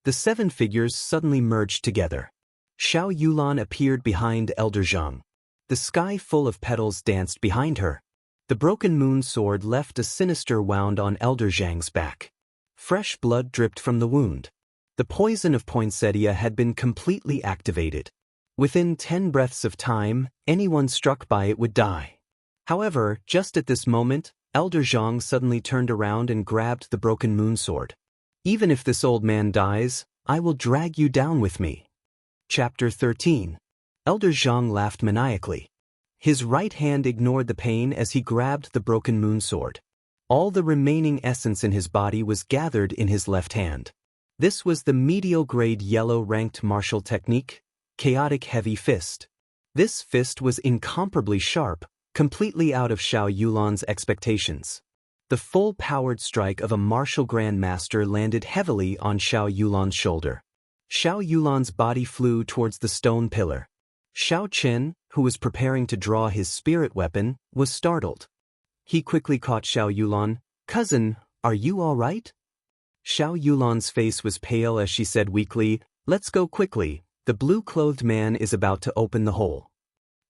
The 7 figures suddenly merged together. Xiao Yulan appeared behind Elder Zhang. The sky full of petals danced behind her. The broken moon sword left a sinister wound on Elder Zhang's back. Fresh blood dripped from the wound. The poison of poinsettia had been completely activated. Within 10 breaths of time, anyone struck by it would die. However, just at this moment, Elder Zhang suddenly turned around and grabbed the broken moon sword. Even if this old man dies, I will drag you down with me. Chapter 13. Elder Zhang laughed maniacally. His right hand ignored the pain as he grabbed the broken moon sword. All the remaining essence in his body was gathered in his left hand. This was the medial-grade yellow-ranked martial technique, Chaotic Heavy Fist. This fist was incomparably sharp, completely out of Xiao Yulan's expectations. The full-powered strike of a martial grandmaster landed heavily on Xiao Yulan's shoulder. Xiao Yulan's body flew towards the stone pillar. Xiao Chen, who was preparing to draw his spirit weapon, was startled. He quickly caught Xiao Yulan. "Cousin, are you all right?" Xiao Yulan's face was pale as she said weakly, "Let's go quickly, the blue-clothed man is about to open the hole."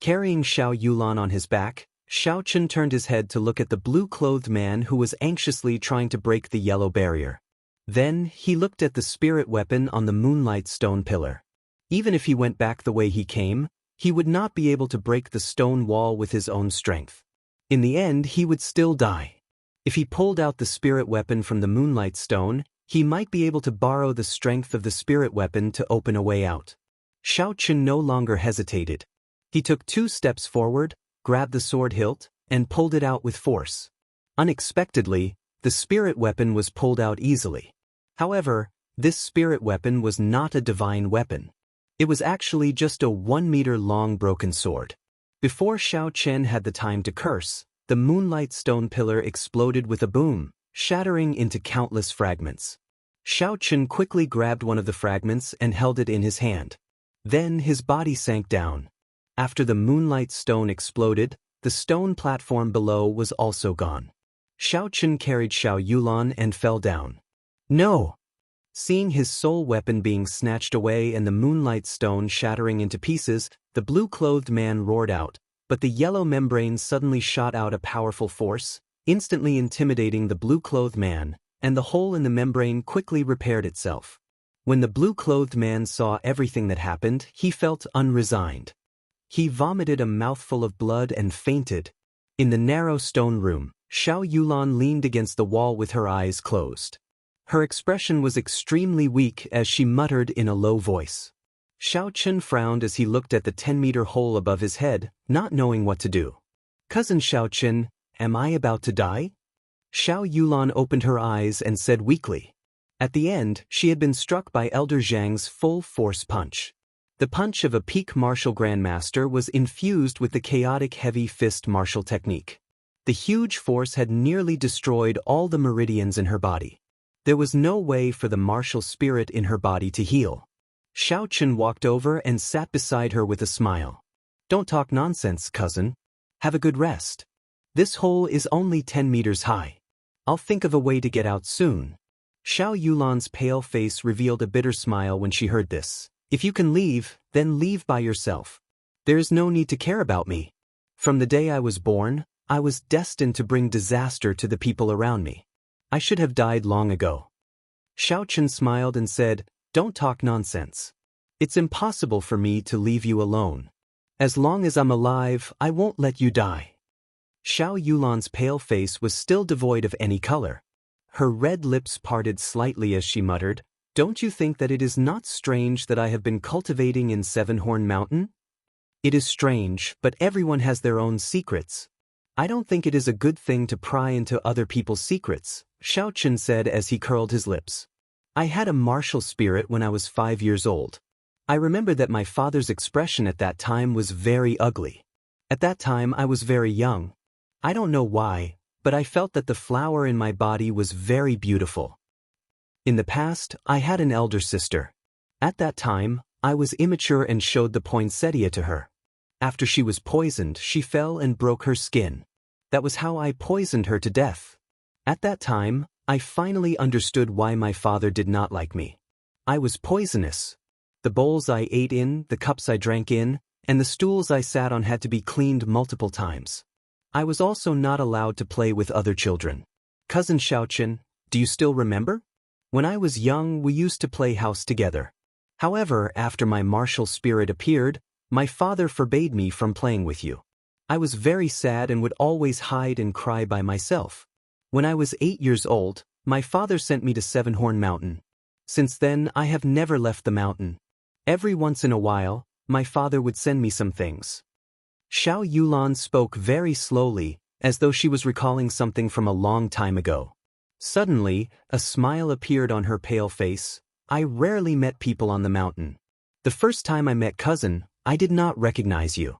Carrying Xiao Yulan on his back, Xiao Chen turned his head to look at the blue-clothed man who was anxiously trying to break the yellow barrier. Then, he looked at the spirit weapon on the moonlight stone pillar. Even if he went back the way he came, he would not be able to break the stone wall with his own strength. In the end, he would still die. If he pulled out the spirit weapon from the moonlight stone, he might be able to borrow the strength of the spirit weapon to open a way out. Xiao Chen no longer hesitated. He took 2 steps forward, grabbed the sword hilt, and pulled it out with force. Unexpectedly, the spirit weapon was pulled out easily. However, this spirit weapon was not a divine weapon. It was actually just a 1-meter-long broken sword. Before Xiao Chen had the time to curse, the moonlight stone pillar exploded with a boom, shattering into countless fragments. Xiao Chen quickly grabbed one of the fragments and held it in his hand. Then his body sank down. After the moonlight stone exploded, the stone platform below was also gone. Xiao Chen carried Xiao Yulan and fell down. "No!" Seeing his soul weapon being snatched away and the moonlight stone shattering into pieces, the blue-clothed man roared out, but the yellow membrane suddenly shot out a powerful force, instantly intimidating the blue-clothed man, and the hole in the membrane quickly repaired itself. When the blue-clothed man saw everything that happened, he felt unresigned. He vomited a mouthful of blood and fainted. In the narrow stone room, Xiao Yulan leaned against the wall with her eyes closed. Her expression was extremely weak as she muttered in a low voice. Xiao Chen frowned as he looked at the 10-meter hole above his head, not knowing what to do. "Cousin Xiao Chen, am I about to die?" Xiao Yulan opened her eyes and said weakly. At the end, she had been struck by Elder Zhang's full-force punch. The punch of a peak martial grandmaster was infused with the chaotic heavy fist martial technique. The huge force had nearly destroyed all the meridians in her body. There was no way for the martial spirit in her body to heal. Xiao Chen walked over and sat beside her with a smile. "Don't talk nonsense, cousin. Have a good rest. This hole is only 10 meters high. I'll think of a way to get out soon." Xiao Yulan's pale face revealed a bitter smile when she heard this. "If you can leave, then leave by yourself. There is no need to care about me. From the day I was born, I was destined to bring disaster to the people around me. I should have died long ago." Xiao Chen smiled and said, "Don't talk nonsense. It's impossible for me to leave you alone. As long as I'm alive, I won't let you die." Xiao Yulan's pale face was still devoid of any color. Her red lips parted slightly as she muttered, "Don't you think that it is not strange that I have been cultivating in Seven-Horn Mountain? It is strange, but everyone has their own secrets. I don't think it is a good thing to pry into other people's secrets, Xiaochen said as he curled his lips. I had a martial spirit when I was 5 years old. I remember that my father's expression at that time was very ugly. At that time I was very young. I don't know why, but I felt that the flower in my body was very beautiful. In the past, I had an elder sister. At that time, I was immature and showed the poinsettia to her. After she was poisoned, she fell and broke her skin. That was how I poisoned her to death. At that time, I finally understood why my father did not like me. I was poisonous. The bowls I ate in, the cups I drank in, and the stools I sat on had to be cleaned multiple times. I was also not allowed to play with other children. Cousin Xiaochen, do you still remember? When I was young, we used to play house together. However, after my martial spirit appeared, my father forbade me from playing with you. I was very sad and would always hide and cry by myself. When I was 8 years old, my father sent me to Seven-Horn Mountain. Since then, I have never left the mountain. Every once in a while, my father would send me some things. Xiao Yulan spoke very slowly, as though she was recalling something from a long time ago. Suddenly, a smile appeared on her pale face. I rarely met people on the mountain. The first time I met cousin, I did not recognize you.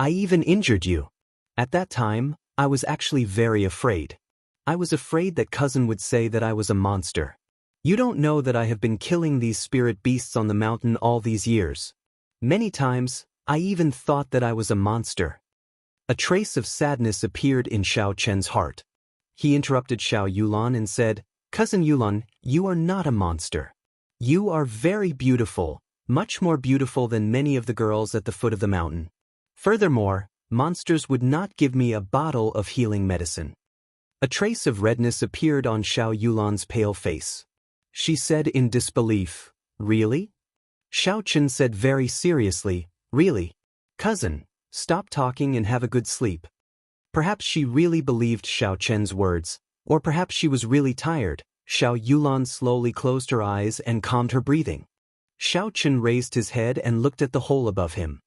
I even injured you. At that time, I was actually very afraid. I was afraid that cousin would say that I was a monster. You don't know that I have been killing these spirit beasts on the mountain all these years. Many times, I even thought that I was a monster. A trace of sadness appeared in Xiao Chen's heart. He interrupted Xiao Yulan and said, Cousin Yulan, you are not a monster. You are very beautiful, much more beautiful than many of the girls at the foot of the mountain. Furthermore, monsters would not give me a bottle of healing medicine. A trace of redness appeared on Xiao Yulan's pale face. She said in disbelief, Really? Xiao Chen said very seriously, Really? Cousin, stop talking and have a good sleep. Perhaps she really believed Xiao Chen's words, or perhaps she was really tired. Xiao Yulan slowly closed her eyes and calmed her breathing. Xiao Chen raised his head and looked at the hole above him.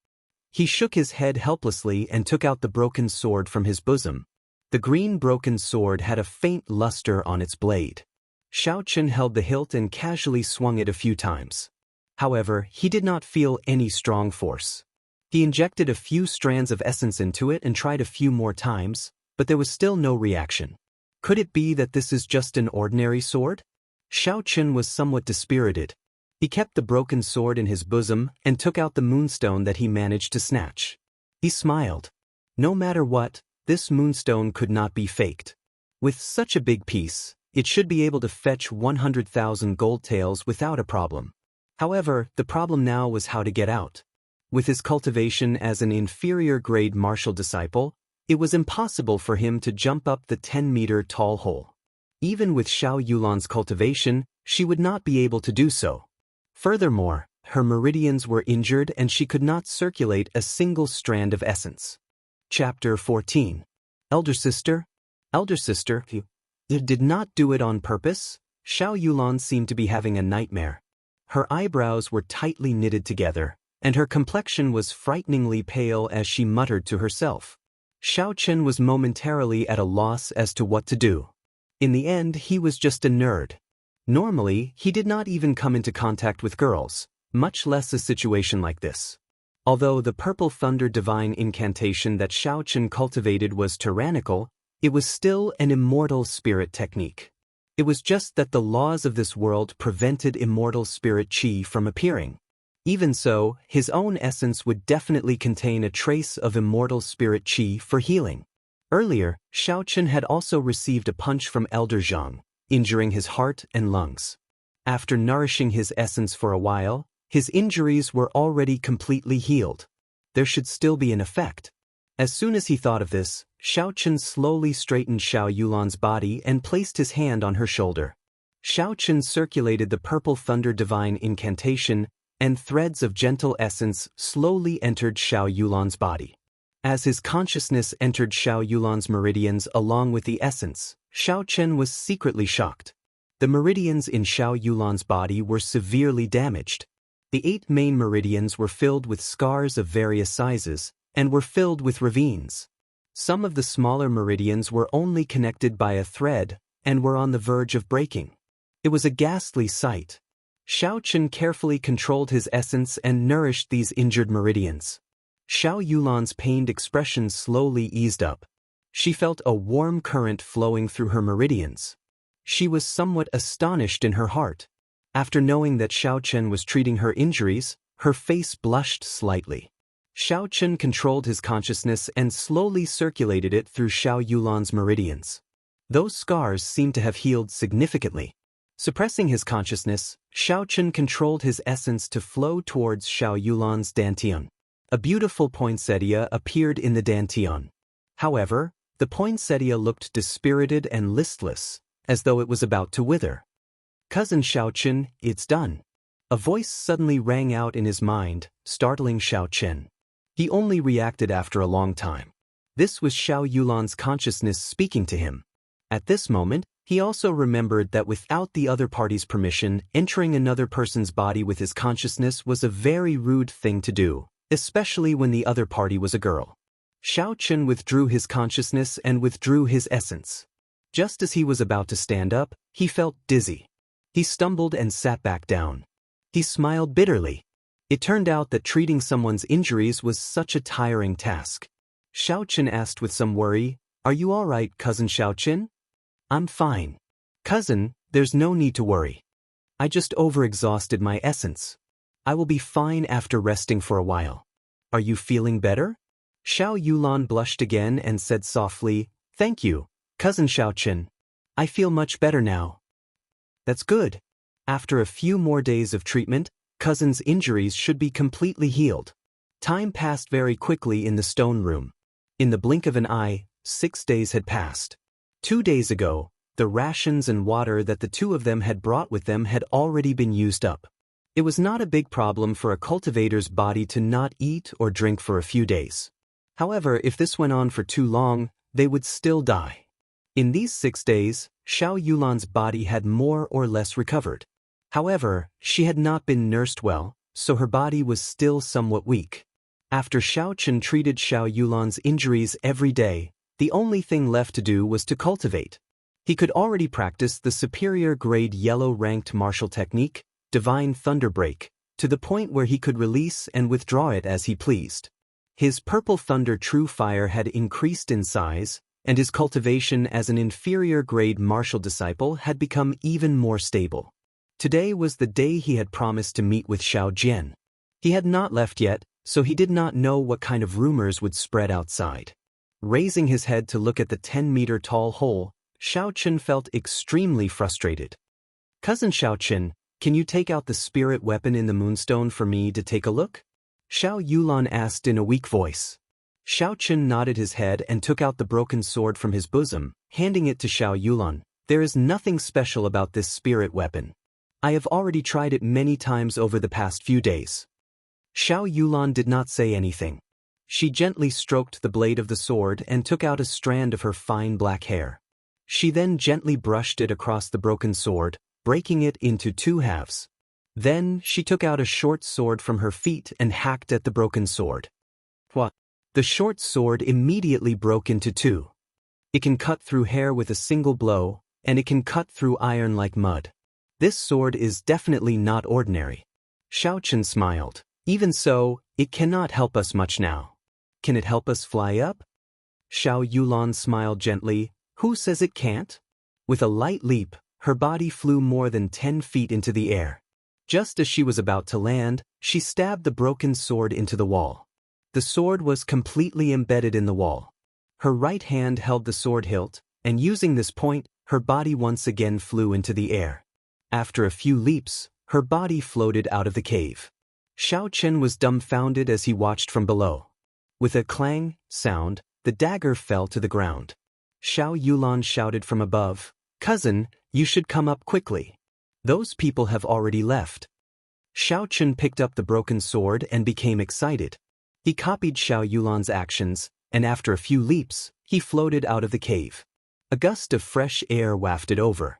He shook his head helplessly and took out the broken sword from his bosom. The green broken sword had a faint luster on its blade. Xiao Chen held the hilt and casually swung it a few times. However, he did not feel any strong force. He injected a few strands of essence into it and tried a few more times, but there was still no reaction. Could it be that this is just an ordinary sword? Xiao Chen was somewhat dispirited. He kept the broken sword in his bosom and took out the moonstone that he managed to snatch. He smiled. No matter what, this moonstone could not be faked. With such a big piece, it should be able to fetch 100,000 gold taels without a problem. However, the problem now was how to get out. With his cultivation as an inferior-grade martial disciple, it was impossible for him to jump up the 10-meter tall hole. Even with Xiao Yulan's cultivation, she would not be able to do so. Furthermore, her meridians were injured and she could not circulate a single strand of essence. Chapter 14. Elder Sister? Elder Sister, you did not do it on purpose? Xiao Yulan seemed to be having a nightmare. Her eyebrows were tightly knitted together, and her complexion was frighteningly pale as she muttered to herself. Xiao Chen was momentarily at a loss as to what to do. In the end, he was just a nerd. Normally, he did not even come into contact with girls, much less a situation like this. Although the Purple Thunder divine incantation that Xiao Chen cultivated was tyrannical, it was still an immortal spirit technique. It was just that the laws of this world prevented immortal spirit chi from appearing. Even so, his own essence would definitely contain a trace of immortal spirit chi for healing. Earlier, Xiao Chen had also received a punch from Elder Zhang, injuring his heart and lungs. After nourishing his essence for a while, his injuries were already completely healed. There should still be an effect. As soon as he thought of this, Xiao Chen slowly straightened Xiao Yulan's body and placed his hand on her shoulder. Xiao Chen circulated the Purple Thunder divine incantation, and threads of gentle essence slowly entered Xiao Yulan's body. As his consciousness entered Xiao Yulan's meridians along with the essence, Xiao Chen was secretly shocked. The meridians in Xiao Yulan's body were severely damaged. The 8 main meridians were filled with scars of various sizes, and were filled with ravines. Some of the smaller meridians were only connected by a thread and were on the verge of breaking. It was a ghastly sight. Xiaochen carefully controlled his essence and nourished these injured meridians. Xiao Yulan's pained expression slowly eased up. She felt a warm current flowing through her meridians. She was somewhat astonished in her heart. After knowing that Xiaochen was treating her injuries, her face blushed slightly. Xiaochen controlled his consciousness and slowly circulated it through Xiao Yulan's meridians. Those scars seemed to have healed significantly. Suppressing his consciousness, Xiaochen controlled his essence to flow towards Xiao Yulan's dantian. A beautiful poinsettia appeared in the dantian. However, the poinsettia looked dispirited and listless, as though it was about to wither. "Cousin Xiaochen, it's done." A voice suddenly rang out in his mind, startling Xiaochen. He only reacted after a long time. This was Xiao Yulan's consciousness speaking to him. At this moment, he also remembered that without the other party's permission, entering another person's body with his consciousness was a very rude thing to do, especially when the other party was a girl. Xiaochen withdrew his consciousness and withdrew his essence. Just as he was about to stand up, he felt dizzy. He stumbled and sat back down. He smiled bitterly. It turned out that treating someone's injuries was such a tiring task. Xiaochen asked with some worry, "Are you all right, Cousin Xiaochen?" "I'm fine. Cousin, there's no need to worry. I just overexhausted my essence. I will be fine after resting for a while. Are you feeling better?" Xiao Yulan blushed again and said softly, "Thank you, Cousin Xiaochen. I feel much better now." "That's good. After a few more days of treatment, Cousin's injuries should be completely healed." Time passed very quickly in the stone room. In the blink of an eye, 6 days had passed. 2 days ago, the rations and water that the two of them had brought with them had already been used up. It was not a big problem for a cultivator's body to not eat or drink for a few days. However, if this went on for too long, they would still die. In these 6 days, Xiao Yulan's body had more or less recovered. However, she had not been nursed well, so her body was still somewhat weak. After Xiaochen treated Xiao Yulan's injuries every day, the only thing left to do was to cultivate. He could already practice the superior grade yellow-ranked martial technique, Divine Thunder Break, to the point where he could release and withdraw it as he pleased. His Purple Thunder True Fire had increased in size, and his cultivation as an inferior grade martial disciple had become even more stable. Today was the day he had promised to meet with Xiao Jian. He had not left yet, so he did not know what kind of rumors would spread outside. Raising his head to look at the 10-meter-tall hole, Xiaochen felt extremely frustrated. "Cousin Xiaochen, can you take out the spirit weapon in the moonstone for me to take a look?" Xiao Yulan asked in a weak voice. Xiaochen nodded his head and took out the broken sword from his bosom, handing it to Xiao Yulan. "There is nothing special about this spirit weapon. I have already tried it many times over the past few days." Xiao Yulan did not say anything. She gently stroked the blade of the sword and took out a strand of her fine black hair. She then gently brushed it across the broken sword, breaking it into 2 halves. Then she took out a short sword from her feet and hacked at the broken sword. What? The short sword immediately broke into 2. It can cut through hair with a single blow, and it can cut through iron like mud. This sword is definitely not ordinary. Xiaochen smiled. "Even so, it cannot help us much now. Can it help us fly up?" Xiao Yulan smiled gently. "Who says it can't?" With a light leap, her body flew more than 10 feet into the air. Just as she was about to land, she stabbed the broken sword into the wall. The sword was completely embedded in the wall. Her right hand held the sword hilt, and using this point, her body once again flew into the air. After a few leaps, her body floated out of the cave. Xiaochen was dumbfounded as he watched from below. With a clang sound, the dagger fell to the ground. Xiao Yulan shouted from above, "Cousin, you should come up quickly. Those people have already left." Xiaochen picked up the broken sword and became excited. He copied Xiao Yulan's actions, and after a few leaps, he floated out of the cave. A gust of fresh air wafted over.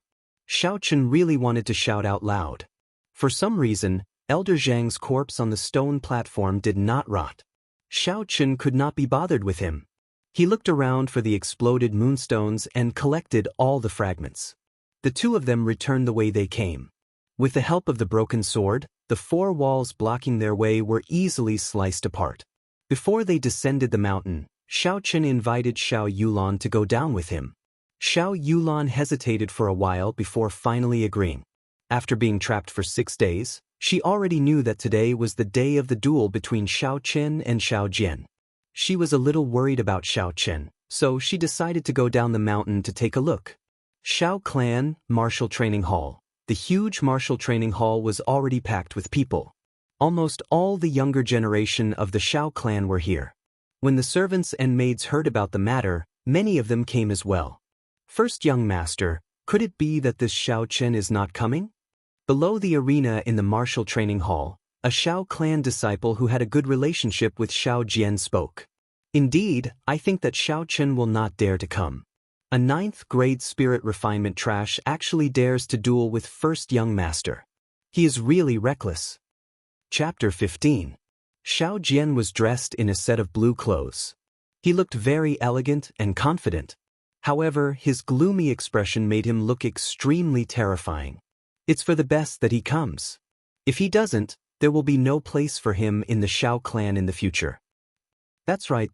Xiaochen really wanted to shout out loud. For some reason, Elder Zhang's corpse on the stone platform did not rot. Xiaochen could not be bothered with him. He looked around for the exploded moonstones and collected all the fragments. The two of them returned the way they came. With the help of the broken sword, the four walls blocking their way were easily sliced apart. Before they descended the mountain, Xiao Chen invited Xiao Yulan to go down with him. Xiao Yulan hesitated for a while before finally agreeing. After being trapped for 6 days, she already knew that today was the day of the duel between Xiao Chen and Xiao Jian. She was a little worried about Xiao Chen, so she decided to go down the mountain to take a look. Xiao Clan Martial Training Hall. The huge martial training hall was already packed with people. Almost all the younger generation of the Xiao clan were here. When the servants and maids heard about the matter, many of them came as well. First young master, could it be that this Xiao Chen is not coming? Below the arena in the martial training hall, a Xiao clan disciple who had a good relationship with Xiao Jian spoke. Indeed, I think that Xiao Chen will not dare to come. A 9th grade spirit refinement trash actually dares to duel with first young master. He is really reckless. Chapter 15. Xiao Jian was dressed in a set of blue clothes. He looked very elegant and confident. However, his gloomy expression made him look extremely terrifying. It's for the best that he comes. If he doesn't, there will be no place for him in the Xiao clan in the future. That's right.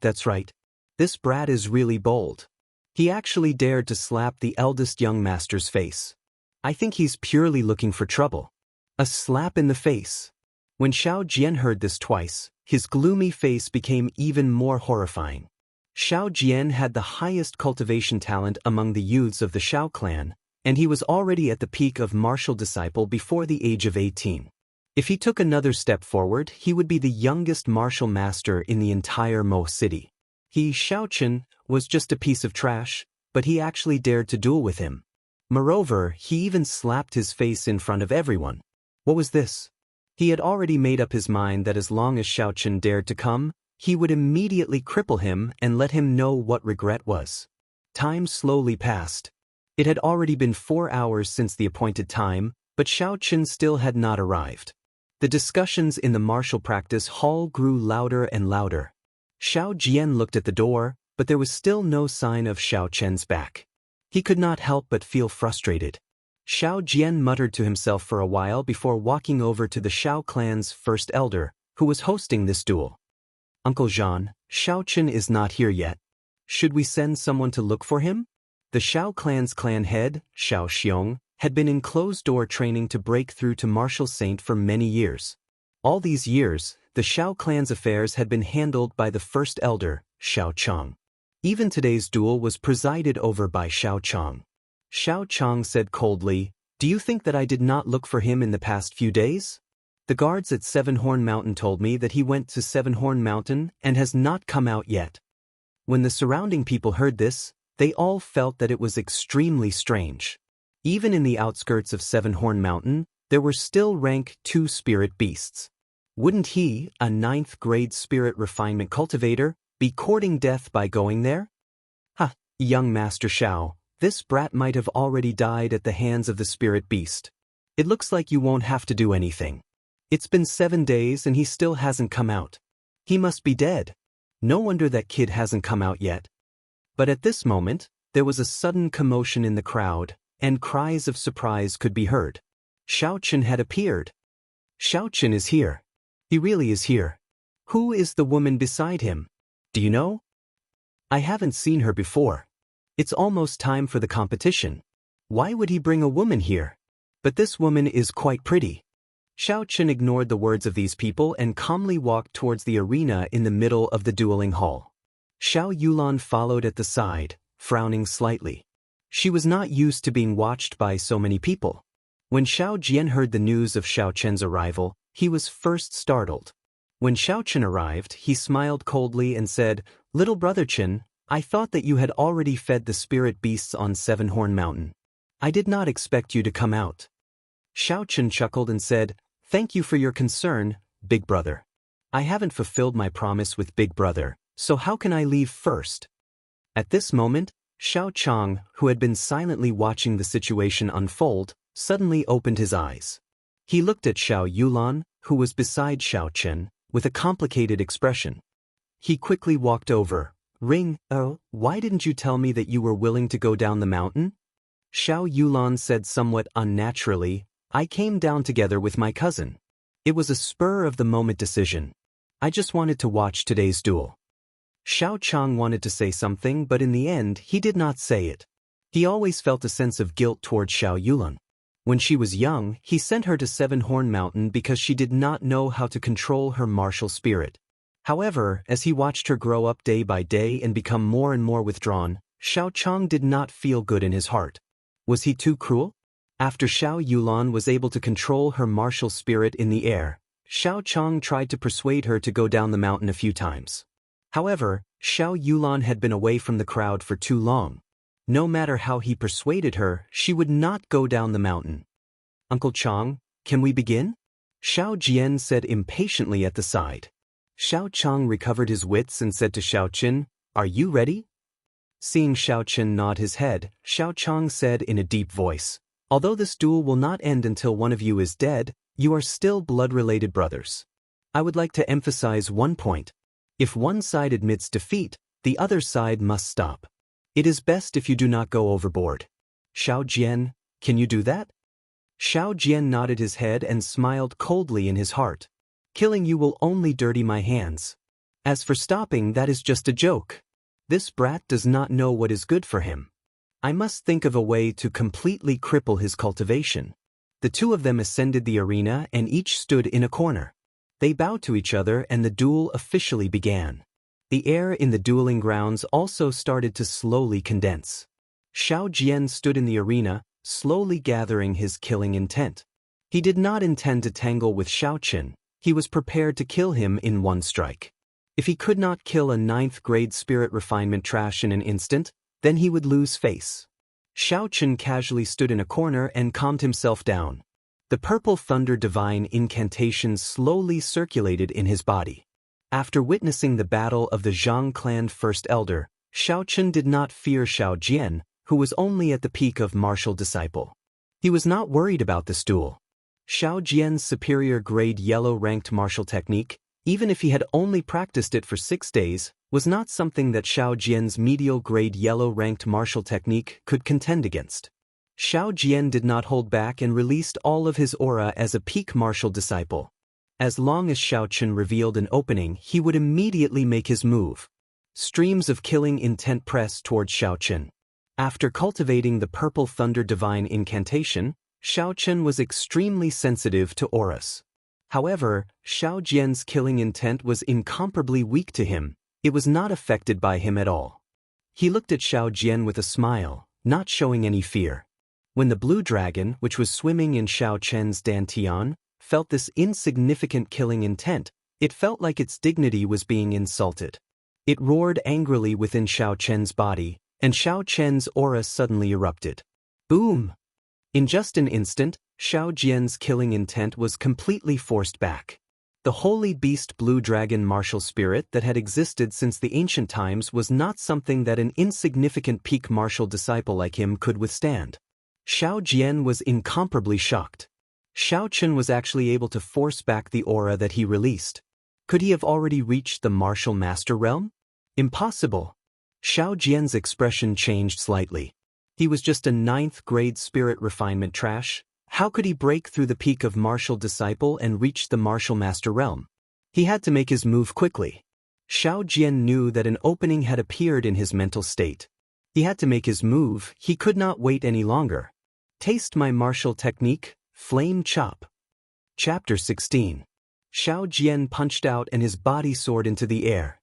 This brat is really bold. He actually dared to slap the eldest young master's face. I think he's purely looking for trouble. A slap in the face. When Xiao Jian heard this twice, his gloomy face became even more horrifying. Xiao Jian had the highest cultivation talent among the youths of the Xiao clan, and he was already at the peak of martial disciple before the age of 18. If he took another step forward, he would be the youngest martial master in the entire Mo city. He, Xiao Chen, was just a piece of trash, but he actually dared to duel with him. Moreover, he even slapped his face in front of everyone. What was this? He had already made up his mind that as long as Xiao Chen dared to come, he would immediately cripple him and let him know what regret was. Time slowly passed. It had already been 4 hours since the appointed time, but Xiao Chen still had not arrived. The discussions in the martial practice hall grew louder and louder. Xiao Jian looked at the door, but there was still no sign of Xiao Chen's back. He could not help but feel frustrated. Xiao Jian muttered to himself for a while before walking over to the Xiao clan's first elder, who was hosting this duel. Uncle Jean, Xiao Chen is not here yet. Should we send someone to look for him? The Xiao clan's clan head, Xiao Xiong, had been in closed-door training to break through to martial saint for many years. All these years, the Xiao clan's affairs had been handled by the first elder, Xiao Chong. Even today's duel was presided over by Xiao Chong. Xiao Chong said coldly, "Do you think that I did not look for him in the past few days? The guards at Seven Horn Mountain told me that he went to Seven Horn Mountain and has not come out yet." When the surrounding people heard this, they all felt that it was extremely strange. Even in the outskirts of Seven Horn Mountain, there were still rank 2 spirit beasts. Wouldn't he, a 9th grade spirit refinement cultivator, be courting death by going there? Ha, young Master Xiao, this brat might have already died at the hands of the spirit beast. It looks like you won't have to do anything. It's been 7 days and he still hasn't come out. He must be dead. No wonder that kid hasn't come out yet. But at this moment, there was a sudden commotion in the crowd, and cries of surprise could be heard. Xiao Chen had appeared. Xiao Chen is here. He really is here. Who is the woman beside him? Do you know? I haven't seen her before. It's almost time for the competition. Why would he bring a woman here? But this woman is quite pretty. Xiao Chen ignored the words of these people and calmly walked towards the arena in the middle of the dueling hall. Xiao Yulan followed at the side, frowning slightly. She was not used to being watched by so many people. When Xiao Jian heard the news of Xiao Chen's arrival, he was first startled. When Xiao Chen arrived, he smiled coldly and said, "Little brother Chen, I thought that you had already fed the spirit beasts on Seven Horn Mountain. I did not expect you to come out." Xiao Chen chuckled and said, "Thank you for your concern, big brother. I haven't fulfilled my promise with big brother, so how can I leave first?" At this moment, Xiao Chong, who had been silently watching the situation unfold, suddenly opened his eyes. He looked at Xiao Yulan, who was beside Xiao Chen, with a complicated expression. He quickly walked over, Ring, oh, why didn't you tell me that you were willing to go down the mountain? Xiao Yulan said somewhat unnaturally, I came down together with my cousin. It was a spur-of-the-moment decision. I just wanted to watch today's duel. Xiao Chang wanted to say something, but in the end, he did not say it. He always felt a sense of guilt towards Xiao Yulan. When she was young, he sent her to Seven Horn Mountain because she did not know how to control her martial spirit. However, as he watched her grow up day by day and become more and more withdrawn, Xiao Chang did not feel good in his heart. Was he too cruel? After Xiao Yulan was able to control her martial spirit in the air, Xiao Chang tried to persuade her to go down the mountain a few times. However, Xiao Yulan had been away from the crowd for too long. No matter how he persuaded her, she would not go down the mountain. Uncle Chang, can we begin? Xiao Jian said impatiently at the side. Xiao Chang recovered his wits and said to Xiao Qin, Are you ready? Seeing Xiao Qin nod his head, Xiao Chang said in a deep voice, Although this duel will not end until one of you is dead, you are still blood-related brothers. I would like to emphasize one point. If one side admits defeat, the other side must stop. It is best if you do not go overboard. Xiao Jian, can you do that? Xiao Jian nodded his head and smiled coldly in his heart. Killing you will only dirty my hands. As for stopping, that is just a joke. This brat does not know what is good for him. I must think of a way to completely cripple his cultivation. The two of them ascended the arena and each stood in a corner. They bowed to each other and the duel officially began. The air in the dueling grounds also started to slowly condense. Xiao Jian stood in the arena, slowly gathering his killing intent. He did not intend to tangle with Xiao Qin. He was prepared to kill him in one strike. If he could not kill a 9th-grade spirit refinement trash in an instant, then he would lose face. Xiao Qin casually stood in a corner and calmed himself down. The purple thunder divine incantations slowly circulated in his body. After witnessing the battle of the Zhang clan first elder, Xiao Qin did not fear Xiao Jian, who was only at the peak of martial disciple. He was not worried about this duel. Xiao Jian's superior grade yellow-ranked martial technique, even if he had only practiced it for 6 days, was not something that Xiao Jian's medial grade yellow-ranked martial technique could contend against. Xiao Jian did not hold back and released all of his aura as a peak martial disciple. As long as Xiao Qin revealed an opening, he would immediately make his move. Streams of killing intent pressed towards Xiao Qin. After cultivating the purple thunder divine incantation, Xiao Qin was extremely sensitive to auras. However, Xiao Jian's killing intent was incomparably weak to him. It was not affected by him at all. He looked at Xiao Jian with a smile, not showing any fear. When the blue dragon, which was swimming in Xiao Qian's dantian, felt this insignificant killing intent, it felt like its dignity was being insulted. It roared angrily within Xiao Qian's body, and Xiao Qian's aura suddenly erupted. Boom! In just an instant, Xiao Jian's killing intent was completely forced back. The holy beast blue dragon martial spirit that had existed since the ancient times was not something that an insignificant peak martial disciple like him could withstand. Xiao Jian was incomparably shocked. Xiao Qin was actually able to force back the aura that he released. Could he have already reached the martial master realm? Impossible. Xiao Jian's expression changed slightly. He was just a 9th-grade spirit refinement trash. How could he break through the peak of martial disciple and reach the martial master realm? He had to make his move quickly. Xiao Jian knew that an opening had appeared in his mental state. He had to make his move. He could not wait any longer. Taste my martial technique, Flame Chop. Chapter 16. Xiao Jian punched out and his body soared into the air.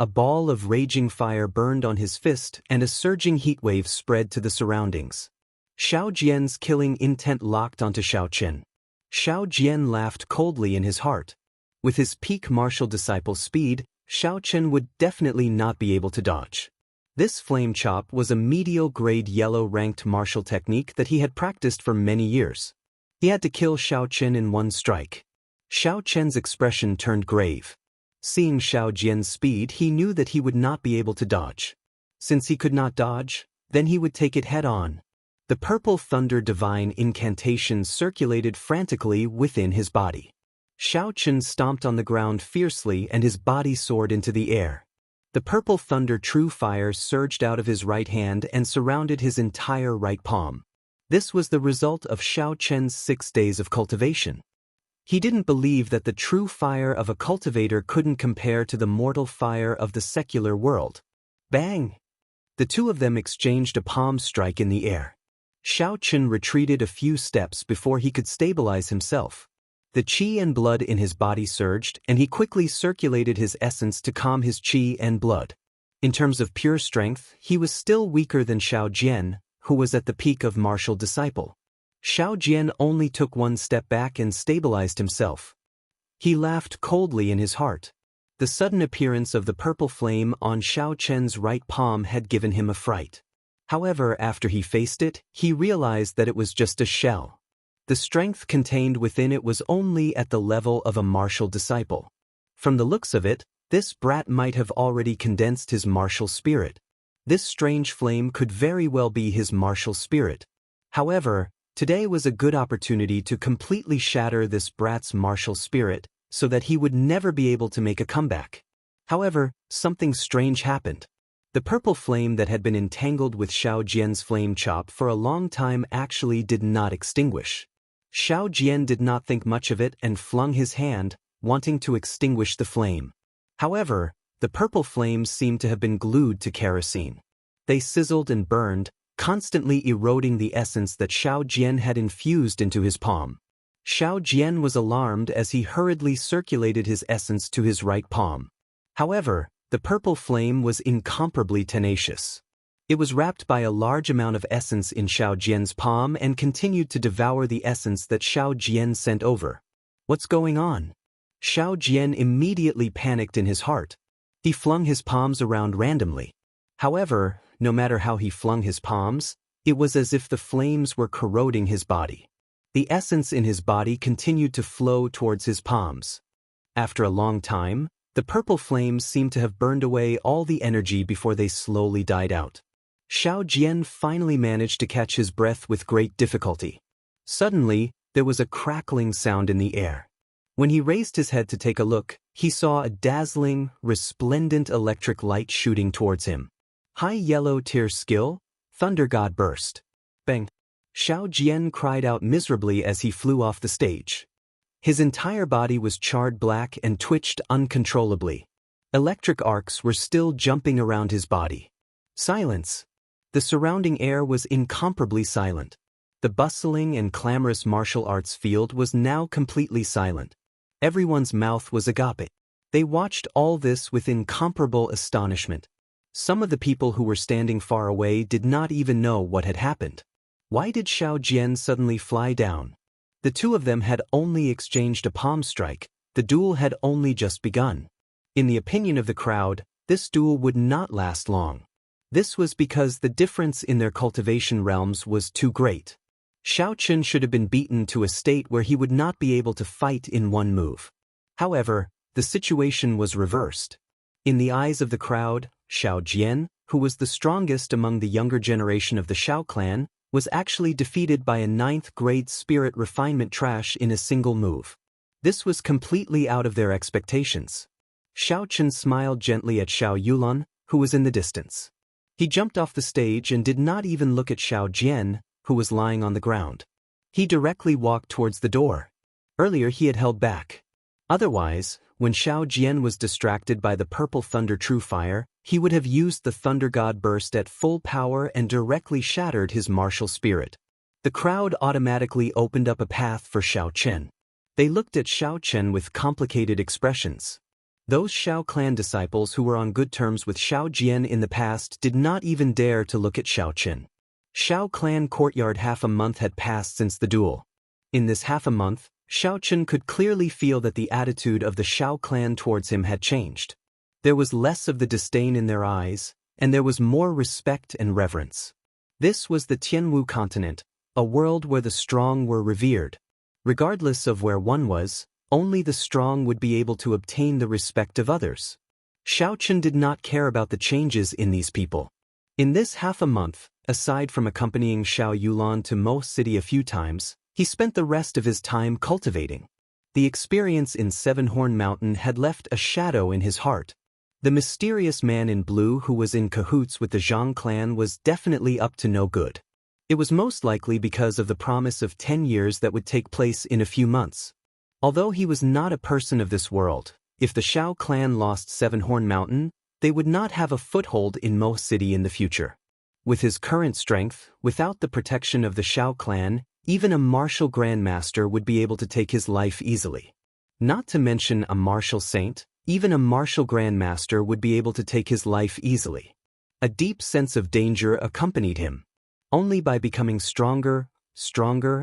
A ball of raging fire burned on his fist and a surging heat wave spread to the surroundings. Xiao Jian's killing intent locked onto Xiao Qin. Xiao Jian laughed coldly in his heart. With his peak martial disciple speed, Xiao Qin would definitely not be able to dodge. This flame chop was a medial grade yellow-ranked martial technique that he had practiced for many years. He had to kill Xiao Qin in one strike. Xiao Qian's expression turned grave. Seeing Xiao Jian's speed, he knew that he would not be able to dodge. Since he could not dodge, then he would take it head-on. The purple thunder divine incantation circulated frantically within his body. Xiao Qin stomped on the ground fiercely and his body soared into the air. The purple thunder true fire surged out of his right hand and surrounded his entire right palm. This was the result of Xiao Chen's 6 days of cultivation. He didn't believe that the true fire of a cultivator couldn't compare to the mortal fire of the secular world. Bang! The two of them exchanged a palm strike in the air. Xiao Chen retreated a few steps before he could stabilize himself. The qi and blood in his body surged, and he quickly circulated his essence to calm his qi and blood. In terms of pure strength, he was still weaker than Xiao Jian, who was at the peak of martial disciple. Xiao Jian only took one step back and stabilized himself. He laughed coldly in his heart. The sudden appearance of the purple flame on Xiao Chen's right palm had given him a fright. However, after he faced it, he realized that it was just a shell. The strength contained within it was only at the level of a martial disciple. From the looks of it, this brat might have already condensed his martial spirit. This strange flame could very well be his martial spirit. However, today was a good opportunity to completely shatter this brat's martial spirit, so that he would never be able to make a comeback. However, something strange happened. The purple flame that had been entangled with Xiao Jian's flame chop for a long time actually did not extinguish. Xiao Jian did not think much of it and flung his hand, wanting to extinguish the flame. However, the purple flames seemed to have been glued to kerosene. They sizzled and burned, constantly eroding the essence that Xiao Jian had infused into his palm. Xiao Jian was alarmed as he hurriedly circulated his essence to his right palm. However, the purple flame was incomparably tenacious. It was wrapped by a large amount of essence in Xiao Jian's palm and continued to devour the essence that Xiao Jian sent over. What's going on? Xiao Jian immediately panicked in his heart. He flung his palms around randomly. However, no matter how he flung his palms, it was as if the flames were corroding his body. The essence in his body continued to flow towards his palms. After a long time, the purple flames seemed to have burned away all the energy before they slowly died out. Xiao Jian finally managed to catch his breath with great difficulty. Suddenly, there was a crackling sound in the air. When he raised his head to take a look, he saw a dazzling, resplendent electric light shooting towards him. High yellow tier skill, Thunder God Burst. Bang! Xiao Jian cried out miserably as he flew off the stage. His entire body was charred black and twitched uncontrollably. Electric arcs were still jumping around his body. Silence! The surrounding air was incomparably silent. The bustling and clamorous martial arts field was now completely silent. Everyone's mouth was agape. They watched all this with incomparable astonishment. Some of the people who were standing far away did not even know what had happened. Why did Xiao Jian suddenly fly down? The two of them had only exchanged a palm strike. The duel had only just begun. In the opinion of the crowd, this duel would not last long. This was because the difference in their cultivation realms was too great. Xiao Chen should have been beaten to a state where he would not be able to fight in one move. However, the situation was reversed. In the eyes of the crowd, Xiao Jian, who was the strongest among the younger generation of the Xiao clan, was actually defeated by a 9th-grade spirit refinement trash in a single move. This was completely out of their expectations. Xiao Chen smiled gently at Xiao Yulan, who was in the distance. He jumped off the stage and did not even look at Xiao Jian, who was lying on the ground. He directly walked towards the door. Earlier he had held back. Otherwise, when Xiao Jian was distracted by the purple thunder true fire, he would have used the Thunder God Burst at full power and directly shattered his martial spirit. The crowd automatically opened up a path for Xiao Chen. They looked at Xiao Chen with complicated expressions. Those Xiao clan disciples who were on good terms with Xiao Jian in the past did not even dare to look at Xiao Chen. Xiao clan courtyard half a month had passed since the duel. In this half a month, Xiao Chen could clearly feel that the attitude of the Xiao clan towards him had changed. There was less of the disdain in their eyes, and there was more respect and reverence. This was the Tianwu continent, a world where the strong were revered. Regardless of where one was, only the strong would be able to obtain the respect of others. Xiao Chen did not care about the changes in these people. In this half a month, aside from accompanying Xiao Yulan to Mo City a few times, he spent the rest of his time cultivating. The experience in Seven Horn Mountain had left a shadow in his heart. The mysterious man in blue who was in cahoots with the Zhang clan was definitely up to no good. It was most likely because of the promise of 10 years that would take place in a few months. Although he was not a person of this world, if the Xiao clan lost Seven-Horn Mountain, they would not have a foothold in Mo City in the future. With his current strength, without the protection of the Xiao clan, even a martial grandmaster would be able to take his life easily. Not to mention a martial saint, even a martial grandmaster would be able to take his life easily. A deep sense of danger accompanied him. Only by becoming stronger,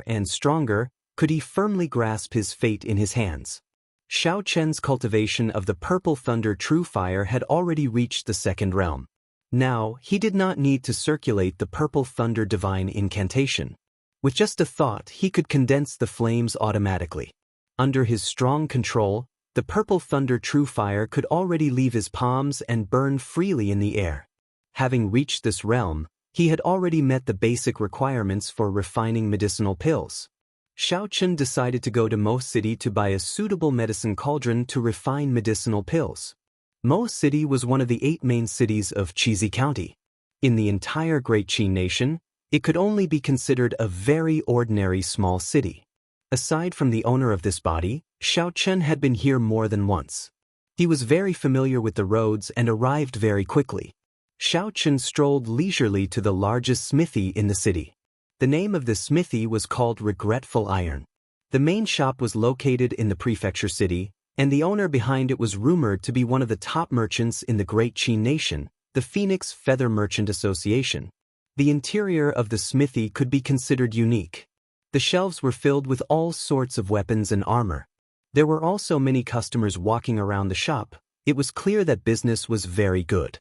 and stronger, could he firmly grasp his fate in his hands. Xiao Chen's cultivation of the Purple Thunder True Fire had already reached the second realm. Now, he did not need to circulate the Purple Thunder Divine Incantation. With just a thought, he could condense the flames automatically. Under his strong control, the Purple Thunder True Fire could already leave his palms and burn freely in the air. Having reached this realm, he had already met the basic requirements for refining medicinal pills. Xiao Chen decided to go to Mo City to buy a suitable medicine cauldron to refine medicinal pills. Mo City was one of the 8 main cities of Xianxia County. In the entire Great Qin Nation, it could only be considered a very ordinary small city. Aside from the owner of this body, Xiao Chen had been here more than once. He was very familiar with the roads and arrived very quickly. Xiao Chen strolled leisurely to the largest smithy in the city. The name of the smithy was called Regretful Iron. The main shop was located in the prefecture city, and the owner behind it was rumored to be one of the top merchants in the Great Qin Nation, the Phoenix Feather Merchant Association. The interior of the smithy could be considered unique. The shelves were filled with all sorts of weapons and armor. There were also many customers walking around the shop. It was clear that business was very good.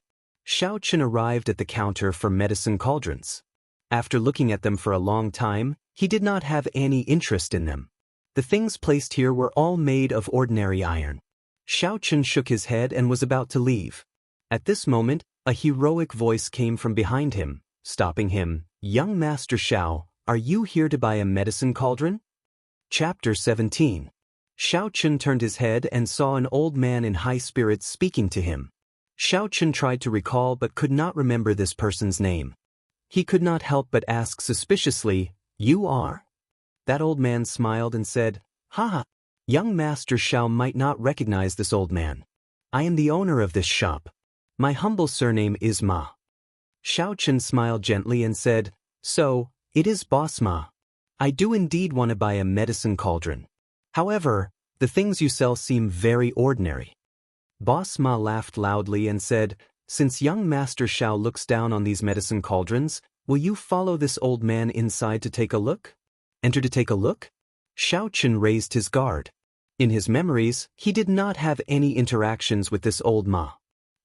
Xiao Chen arrived at the counter for medicine cauldrons. After looking at them for a long time, he did not have any interest in them. The things placed here were all made of ordinary iron. Xiao Chen shook his head and was about to leave. At this moment, a heroic voice came from behind him, stopping him. "Young Master Xiao, are you here to buy a medicine cauldron?" Chapter 17. Xiao Chen turned his head and saw an old man in high spirits speaking to him. Xiao Chen tried to recall but could not remember this person's name. He could not help but ask suspiciously, "You are?" That old man smiled and said, "Ha! Young Master Xiao might not recognize this old man. I am the owner of this shop. My humble surname is Ma." Xiao Chen smiled gently and said, "So, it is Boss Ma. I do indeed want to buy a medicine cauldron. However, the things you sell seem very ordinary." Boss Ma laughed loudly and said, "Since young Master Xiao looks down on these medicine cauldrons, will you follow this old man inside to take a look?" "Enter to take a look?" Xiao Chen raised his guard. In his memories, he did not have any interactions with this old Ma.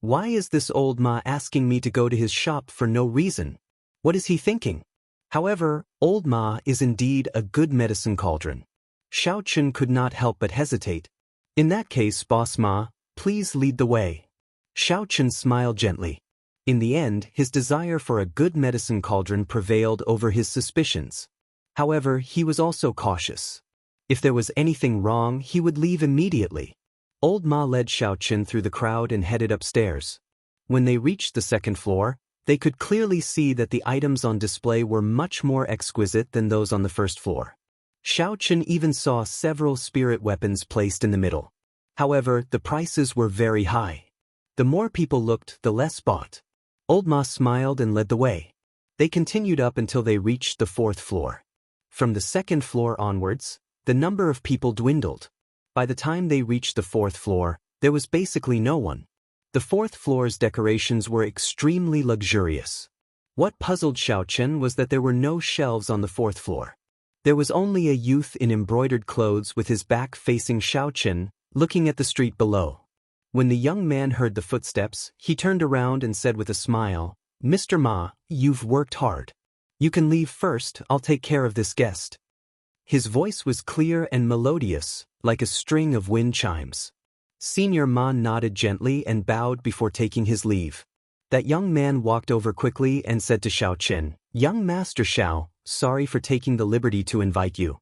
Why is this old Ma asking me to go to his shop for no reason? What is he thinking? However, old Ma is indeed a good medicine cauldron. Xiao Chen could not help but hesitate. "In that case, Boss Ma, please lead the way." Xiao Chen smiled gently. In the end, his desire for a good medicine cauldron prevailed over his suspicions. However, he was also cautious. If there was anything wrong, he would leave immediately. Old Ma led Xiao Chen through the crowd and headed upstairs. When they reached the second floor, they could clearly see that the items on display were much more exquisite than those on the first floor. Xiao Chen even saw several spirit weapons placed in the middle. However, the prices were very high. The more people looked, the less bought. Old Ma smiled and led the way. They continued up until they reached the fourth floor. From the second floor onwards, the number of people dwindled. By the time they reached the fourth floor, there was basically no one. The fourth floor's decorations were extremely luxurious. What puzzled Xiao Chen was that there were no shelves on the fourth floor. There was only a youth in embroidered clothes with his back facing Xiao Chen, looking at the street below. When the young man heard the footsteps, he turned around and said with a smile, "Mr. Ma, you've worked hard. You can leave first, I'll take care of this guest." His voice was clear and melodious, like a string of wind chimes. Senior Ma nodded gently and bowed before taking his leave. That young man walked over quickly and said to Xiao Chen, "Young Master Xiao, sorry for taking the liberty to invite you."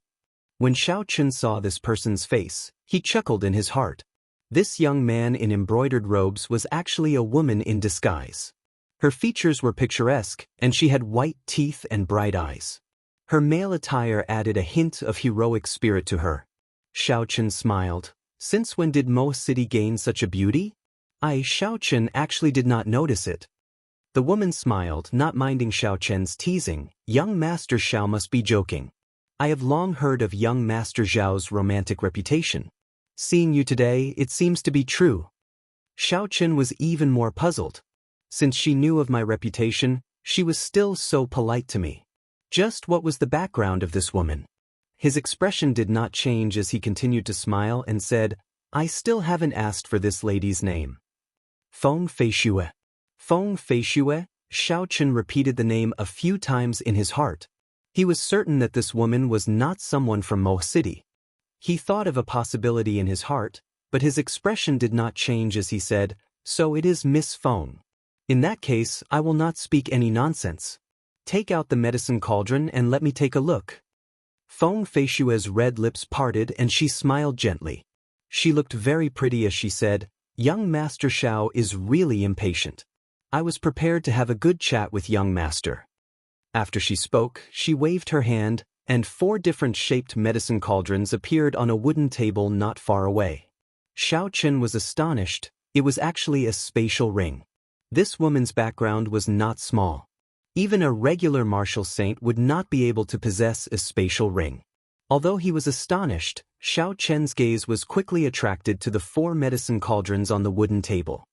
When Xiao Chen saw this person's face, he chuckled in his heart. This young man in embroidered robes was actually a woman in disguise. Her features were picturesque, and she had white teeth and bright eyes. Her male attire added a hint of heroic spirit to her. Xiaochen smiled. Since when did Mo City gain such a beauty? Xiaochen actually did not notice it. The woman smiled, not minding Xiaochen's teasing. Young Master Xiao must be joking. I have long heard of young Master Zhao's romantic reputation. Seeing you today, it seems to be true. Xiaochen was even more puzzled. Since she knew of my reputation, she was still so polite to me. Just what was the background of this woman? His expression did not change as he continued to smile and said, I still haven't asked for this lady's name. Feng Feishue. Feng Feishue, Xiaochen repeated the name a few times in his heart. He was certain that this woman was not someone from Mo City. He thought of a possibility in his heart, but his expression did not change as he said, so it is Miss Feng. In that case, I will not speak any nonsense. Take out the medicine cauldron and let me take a look. Feng Feishue's red lips parted and she smiled gently. She looked very pretty as she said, Young Master Xiao is really impatient. I was prepared to have a good chat with young master. After she spoke, she waved her hand, and 4 different shaped medicine cauldrons appeared on a wooden table not far away. Xiaochen was astonished. It was actually a spatial ring. This woman's background was not small. Even a regular martial saint would not be able to possess a spatial ring. Although he was astonished, Xiaochen's gaze was quickly attracted to the 4 medicine cauldrons on the wooden table.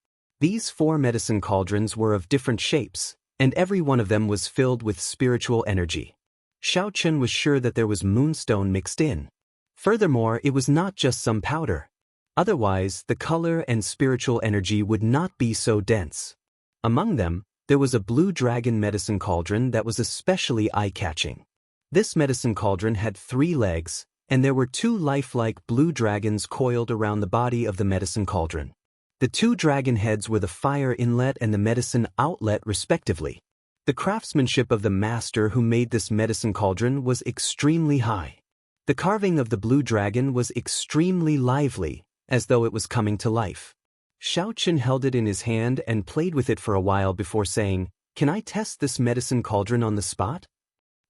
These 4 medicine cauldrons were of different shapes, and every one of them was filled with spiritual energy. Xiaochen was sure that there was moonstone mixed in. Furthermore, it was not just some powder. Otherwise, the color and spiritual energy would not be so dense. Among them, there was a blue dragon medicine cauldron that was especially eye-catching. This medicine cauldron had 3 legs, and there were 2 lifelike blue dragons coiled around the body of the medicine cauldron. The 2 dragon heads were the fire inlet and the medicine outlet respectively. The craftsmanship of the master who made this medicine cauldron was extremely high. The carving of the blue dragon was extremely lively, as though it was coming to life. Xiaochen held it in his hand and played with it for a while before saying, Can I test this medicine cauldron on the spot?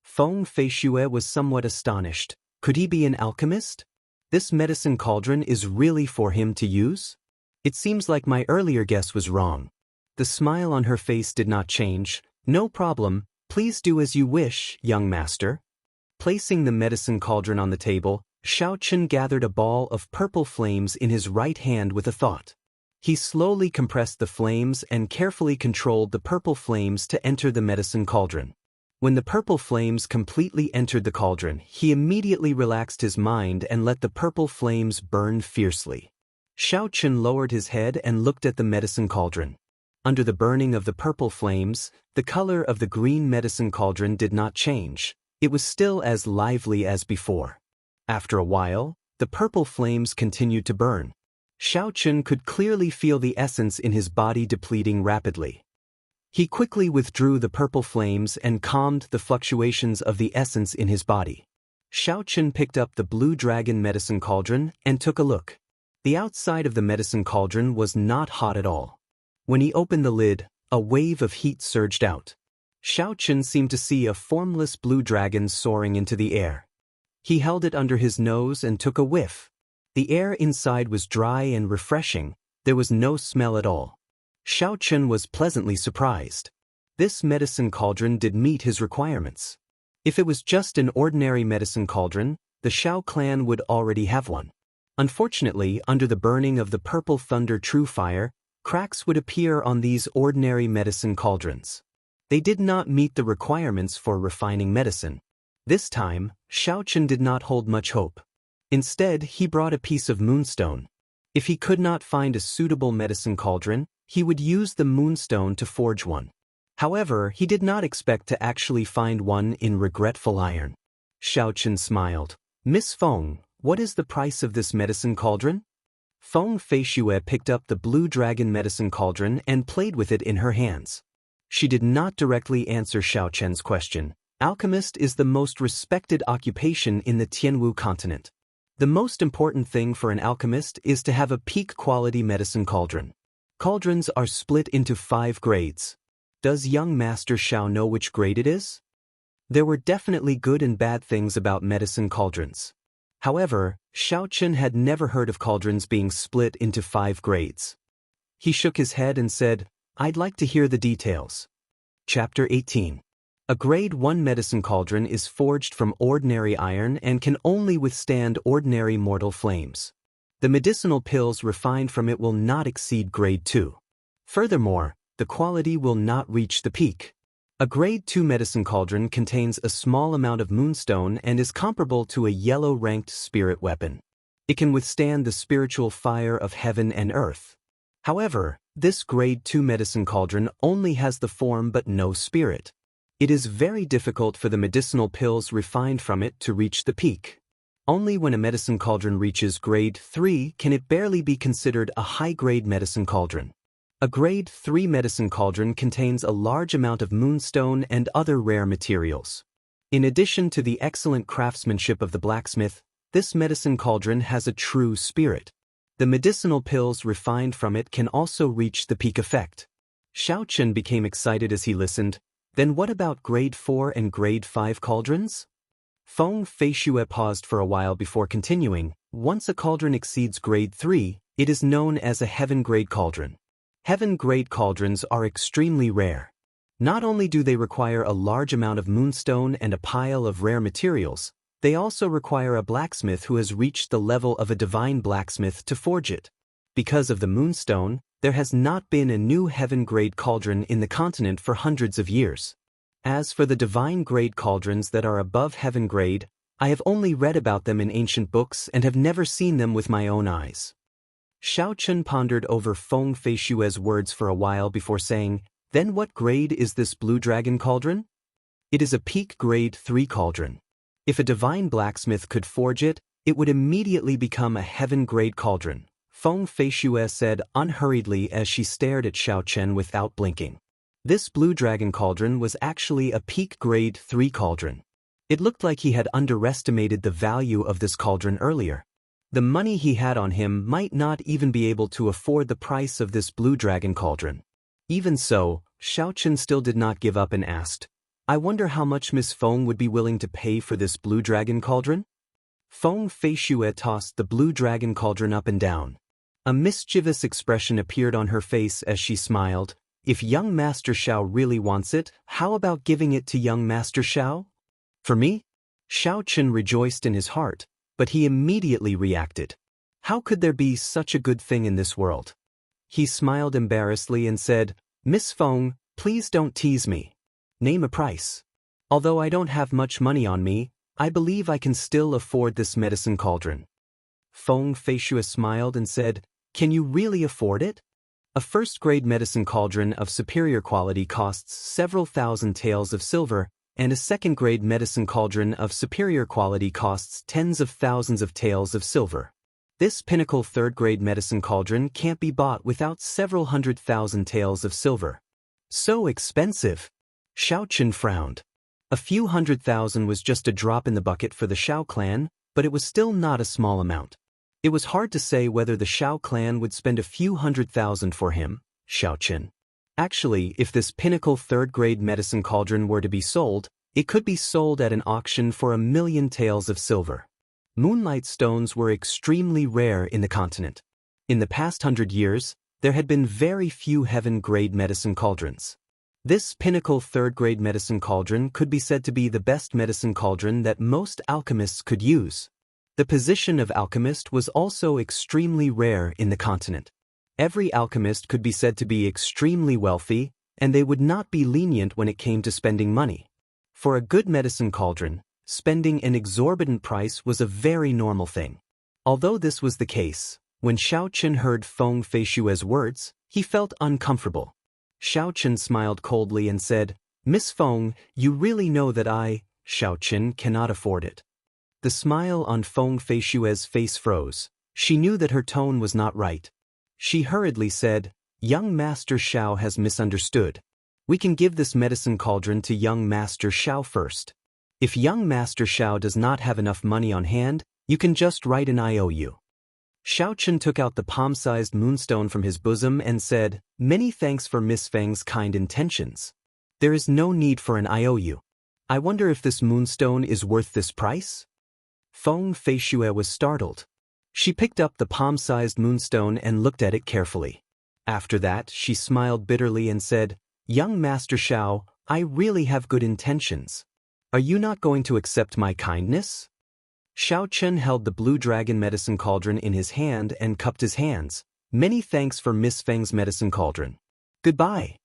Feng Feishue was somewhat astonished. Could he be an alchemist? This medicine cauldron is really for him to use? It seems like my earlier guess was wrong. The smile on her face did not change. No problem, please do as you wish, young master. Placing the medicine cauldron on the table, Xiaochen gathered a ball of purple flames in his right hand with a thought. He slowly compressed the flames and carefully controlled the purple flames to enter the medicine cauldron. When the purple flames completely entered the cauldron, he immediately relaxed his mind and let the purple flames burn fiercely. Xiaochen lowered his head and looked at the medicine cauldron. Under the burning of the purple flames, the color of the green medicine cauldron did not change. It was still as lively as before. After a while, the purple flames continued to burn. Xiaochen could clearly feel the essence in his body depleting rapidly. He quickly withdrew the purple flames and calmed the fluctuations of the essence in his body. Xiaochen picked up the blue dragon medicine cauldron and took a look. The outside of the medicine cauldron was not hot at all. When he opened the lid, a wave of heat surged out. Xiaochen seemed to see a formless blue dragon soaring into the air. He held it under his nose and took a whiff. The air inside was dry and refreshing. There was no smell at all. Xiaochen was pleasantly surprised. This medicine cauldron did meet his requirements. If it was just an ordinary medicine cauldron, the Xiao clan would already have one. Unfortunately, under the burning of the purple thunder true fire, cracks would appear on these ordinary medicine cauldrons. They did not meet the requirements for refining medicine. This time, Xiaochen did not hold much hope. Instead, he brought a piece of moonstone. If he could not find a suitable medicine cauldron, he would use the moonstone to forge one. However, he did not expect to actually find one in regretful iron. Xiaochen smiled. Miss Feng, what is the price of this medicine cauldron? Feng Feishue picked up the blue dragon medicine cauldron and played with it in her hands. She did not directly answer Xiaochen's question. Alchemist is the most respected occupation in the Tianwu continent. The most important thing for an alchemist is to have a peak-quality medicine cauldron. Cauldrons are split into 5 grades. Does young Master Xiao know which grade it is? There were definitely good and bad things about medicine cauldrons. However, Xiaochen had never heard of cauldrons being split into 5 grades. He shook his head and said, "I'd like to hear the details." Chapter 18. A Grade 1 medicine cauldron is forged from ordinary iron and can only withstand ordinary mortal flames. The medicinal pills refined from it will not exceed Grade 2. Furthermore, the quality will not reach the peak. A Grade 2 medicine cauldron contains a small amount of moonstone and is comparable to a yellow-ranked spirit weapon. It can withstand the spiritual fire of heaven and earth. However, this Grade 2 medicine cauldron only has the form but no spirit. It is very difficult for the medicinal pills refined from it to reach the peak. Only when a medicine cauldron reaches Grade 3 can it barely be considered a high-grade medicine cauldron. A Grade 3 medicine cauldron contains a large amount of moonstone and other rare materials. In addition to the excellent craftsmanship of the blacksmith, this medicine cauldron has a true spirit. The medicinal pills refined from it can also reach the peak effect. Xiaochen became excited as he listened. Then what about Grade 4 and Grade 5 cauldrons? Feng Feishue paused for a while before continuing. Once a cauldron exceeds Grade 3, it is known as a heaven-grade cauldron. Heaven-grade cauldrons are extremely rare. Not only do they require a large amount of moonstone and a pile of rare materials, they also require a blacksmith who has reached the level of a divine blacksmith to forge it. Because of the moonstone, there has not been a new heaven-grade cauldron in the continent for hundreds of years. As for the divine-grade cauldrons that are above heaven-grade, I have only read about them in ancient books and have never seen them with my own eyes. Xiaochen pondered over Feng Feishue's words for a while before saying, "Then what grade is this blue dragon cauldron?" "It is a peak Grade 3 cauldron. If a divine blacksmith could forge it, it would immediately become a heaven-grade cauldron," Feng Feishue said unhurriedly as she stared at Xiaochen without blinking. This blue dragon cauldron was actually a peak Grade 3 cauldron. It looked like he had underestimated the value of this cauldron earlier. The money he had on him might not even be able to afford the price of this blue dragon cauldron. Even so, Xiaochen still did not give up and asked, "I wonder how much Miss Feng would be willing to pay for this blue dragon cauldron?" Feng Feishue tossed the blue dragon cauldron up and down. A mischievous expression appeared on her face as she smiled. "If young Master Xiao really wants it, how about giving it to young Master Xiao?" "For me?" Xiaochen rejoiced in his heart, but he immediately reacted. How could there be such a good thing in this world? He smiled embarrassedly and said, "Miss Feng, please don't tease me. Name a price. Although I don't have much money on me, I believe I can still afford this medicine cauldron." Feng Feishue smiled and said, "Can you really afford it?" A first-grade medicine cauldron of superior quality costs several thousand taels of silver, and a second-grade medicine cauldron of superior quality costs tens of thousands of taels of silver. This pinnacle third-grade medicine cauldron can't be bought without several 100,000 taels of silver. So expensive! Xiaochen frowned. A few 100,000 was just a drop in the bucket for the Xiao clan, but it was still not a small amount. It was hard to say whether the Xiao clan would spend a few 100,000 for him, Xiaochen. Actually, if this pinnacle third-grade medicine cauldron were to be sold, it could be sold at an auction for 1,000,000 taels of silver. Moonlight stones were extremely rare in the continent. In the past 100 years, there had been very few heaven-grade medicine cauldrons. This pinnacle third-grade medicine cauldron could be said to be the best medicine cauldron that most alchemists could use. The position of alchemist was also extremely rare in the continent. Every alchemist could be said to be extremely wealthy, and they would not be lenient when it came to spending money. For a good medicine cauldron, spending an exorbitant price was a very normal thing. Although this was the case, when Xiaochen heard Feng Feishue's words, he felt uncomfortable. Xiaochen smiled coldly and said, "Miss Feng, you really know that I, Xiaochen, cannot afford it." The smile on Feng Feishue's face froze. She knew that her tone was not right. She hurriedly said, "Young Master Xiao has misunderstood. We can give this medicine cauldron to young Master Xiao first. If young Master Xiao does not have enough money on hand, You can just write an IOU. Xiaochen took out the palm-sized moonstone from his bosom and said, "Many thanks for Miss Feng's kind intentions. There is no need for an IOU. I wonder if this moonstone is worth this price?" Feng Feishue was startled. She picked up the palm-sized moonstone and looked at it carefully. After that, she smiled bitterly and said, "Young Master Xiao, I really have good intentions. Are you not going to accept my kindness?" Xiao Chen held the blue dragon medicine cauldron in his hand and cupped his hands. "Many thanks for Miss Feng's medicine cauldron. Goodbye."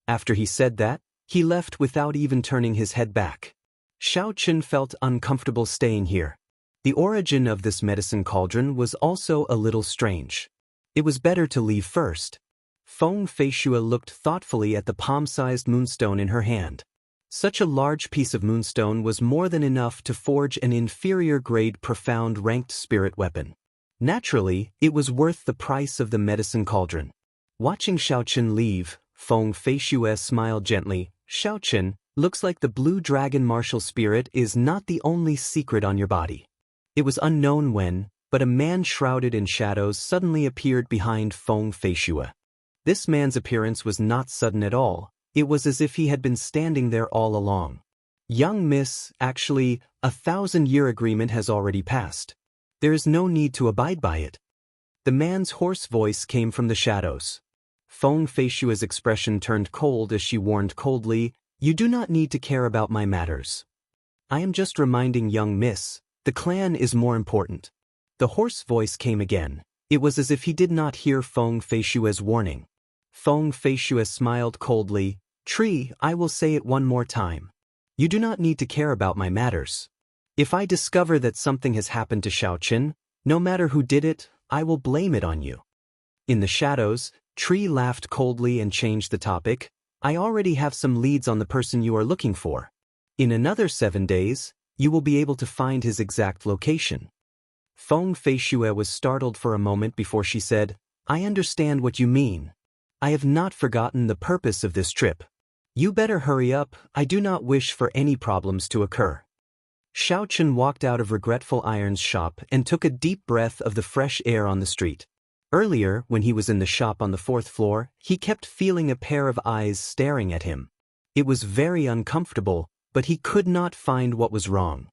After he said that, he left without even turning his head back. Xiao Chen felt uncomfortable staying here. The origin of this medicine cauldron was also a little strange. It was better to leave first. Feng Feishue looked thoughtfully at the palm-sized moonstone in her hand. Such a large piece of moonstone was more than enough to forge an inferior-grade profound ranked spirit weapon. Naturally, it was worth the price of the medicine cauldron. Watching Xiaochen leave, Feng Feishue smiled gently. "Xiaochen, looks like the blue dragon martial spirit is not the only secret on your body." It was unknown when, but a man shrouded in shadows suddenly appeared behind Feng Feishue. This man's appearance was not sudden at all. It was as if he had been standing there all along. "Young miss, actually, 1,000-year agreement has already passed. There is no need to abide by it." The man's hoarse voice came from the shadows. Feng Feishue's expression turned cold as she warned coldly, "You do not need to care about my matters. I am just reminding young miss, the clan is more important." The hoarse voice came again. It was as if he did not hear Feng Feishue's warning. Feng Feishue smiled coldly. "Tree, I will say it one more time. You do not need to care about my matters. If I discover that something has happened to Xiaochen, no matter who did it, I will blame it on you." In the shadows, Tree laughed coldly and changed the topic. "I already have some leads on the person you are looking for. In another 7 days, you will be able to find his exact location." Feng Feishue was startled for a moment before she said, "I understand what you mean. I have not forgotten the purpose of this trip. You better hurry up, I do not wish for any problems to occur." Xiaochen walked out of Regretful Iron's shop and took a deep breath of the fresh air on the street. Earlier, when he was in the shop on the 4th floor, he kept feeling a pair of eyes staring at him. It was very uncomfortable, but he could not find what was wrong.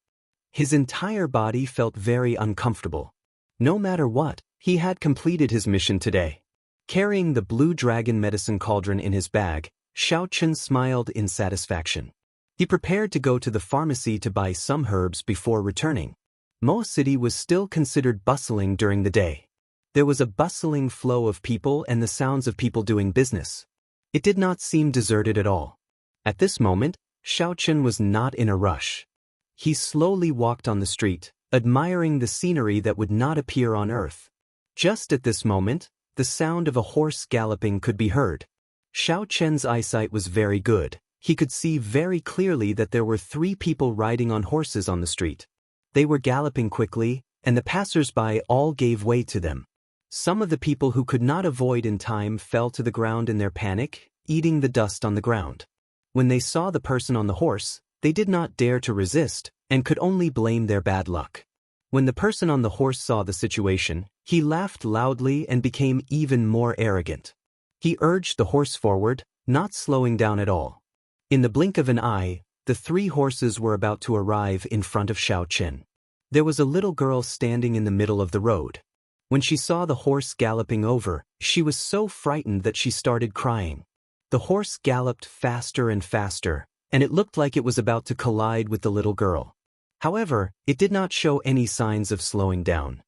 His entire body felt very uncomfortable. No matter what, he had completed his mission today. Carrying the blue dragon medicine cauldron in his bag, Xiaochen smiled in satisfaction. He prepared to go to the pharmacy to buy some herbs before returning. Mo City was still considered bustling during the day. There was a bustling flow of people and the sounds of people doing business. It did not seem deserted at all. At this moment, Xiaochen was not in a rush. He slowly walked on the street, admiring the scenery that would not appear on Earth. Just at this moment, the sound of a horse galloping could be heard. Xiaochen's eyesight was very good. He could see very clearly that there were 3 people riding on horses on the street. They were galloping quickly, and the passers-by all gave way to them. Some of the people who could not avoid in time fell to the ground in their panic, eating the dust on the ground. When they saw the person on the horse, they did not dare to resist, and could only blame their bad luck. When the person on the horse saw the situation, he laughed loudly and became even more arrogant. He urged the horse forward, not slowing down at all. In the blink of an eye, the 3 horses were about to arrive in front of Xiaochen. There was a little girl standing in the middle of the road. When she saw the horse galloping over, she was so frightened that she started crying. The horse galloped faster and faster, and it looked like it was about to collide with the little girl. However, it did not show any signs of slowing down.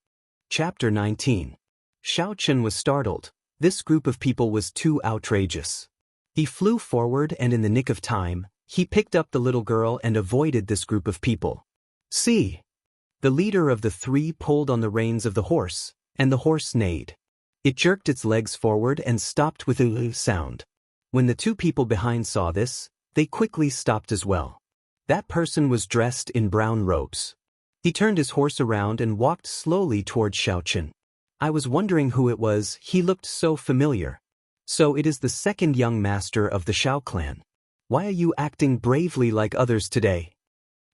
Chapter 19. Xiaochen was startled. This group of people was too outrageous. He flew forward and in the nick of time, he picked up the little girl and avoided this group of people. "See!" The leader of the 3 pulled on the reins of the horse, and the horse neighed. It jerked its legs forward and stopped with a sound. When the 2 people behind saw this, they quickly stopped as well. That person was dressed in brown robes. He turned his horse around and walked slowly toward Xiaochen. "I was wondering who it was, he looked so familiar. So it is the 2nd young master of the Xiao clan. Why are you acting bravely like others today?"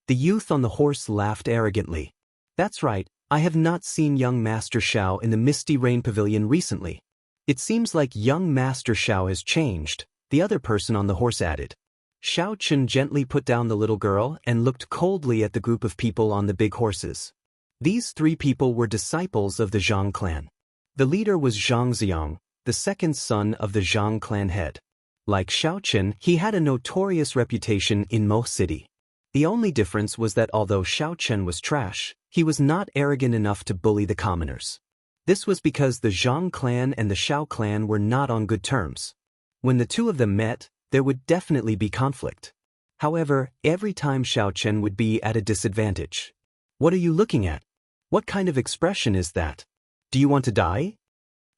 The youth on the horse laughed arrogantly. "That's right, I have not seen young Master Xiao in the Misty Rain Pavilion recently. It seems like young Master Xiao has changed, the other person on the horse added. Xiao Chen gently put down the little girl and looked coldly at the group of people on the big horses. These 3 people were disciples of the Zhang clan. The leader was Xianxia, the second son of the Zhang clan head. Like Xiao Chen, he had a notorious reputation in Mo City. The only difference was that although Xiao Chen was trash, he was not arrogant enough to bully the commoners. This was because the Zhang clan and the Xiao clan were not on good terms. When the 2 of them met, there would definitely be conflict. However, every time Xiao Chen would be at a disadvantage. What are you looking at? What kind of expression is that? Do you want to die?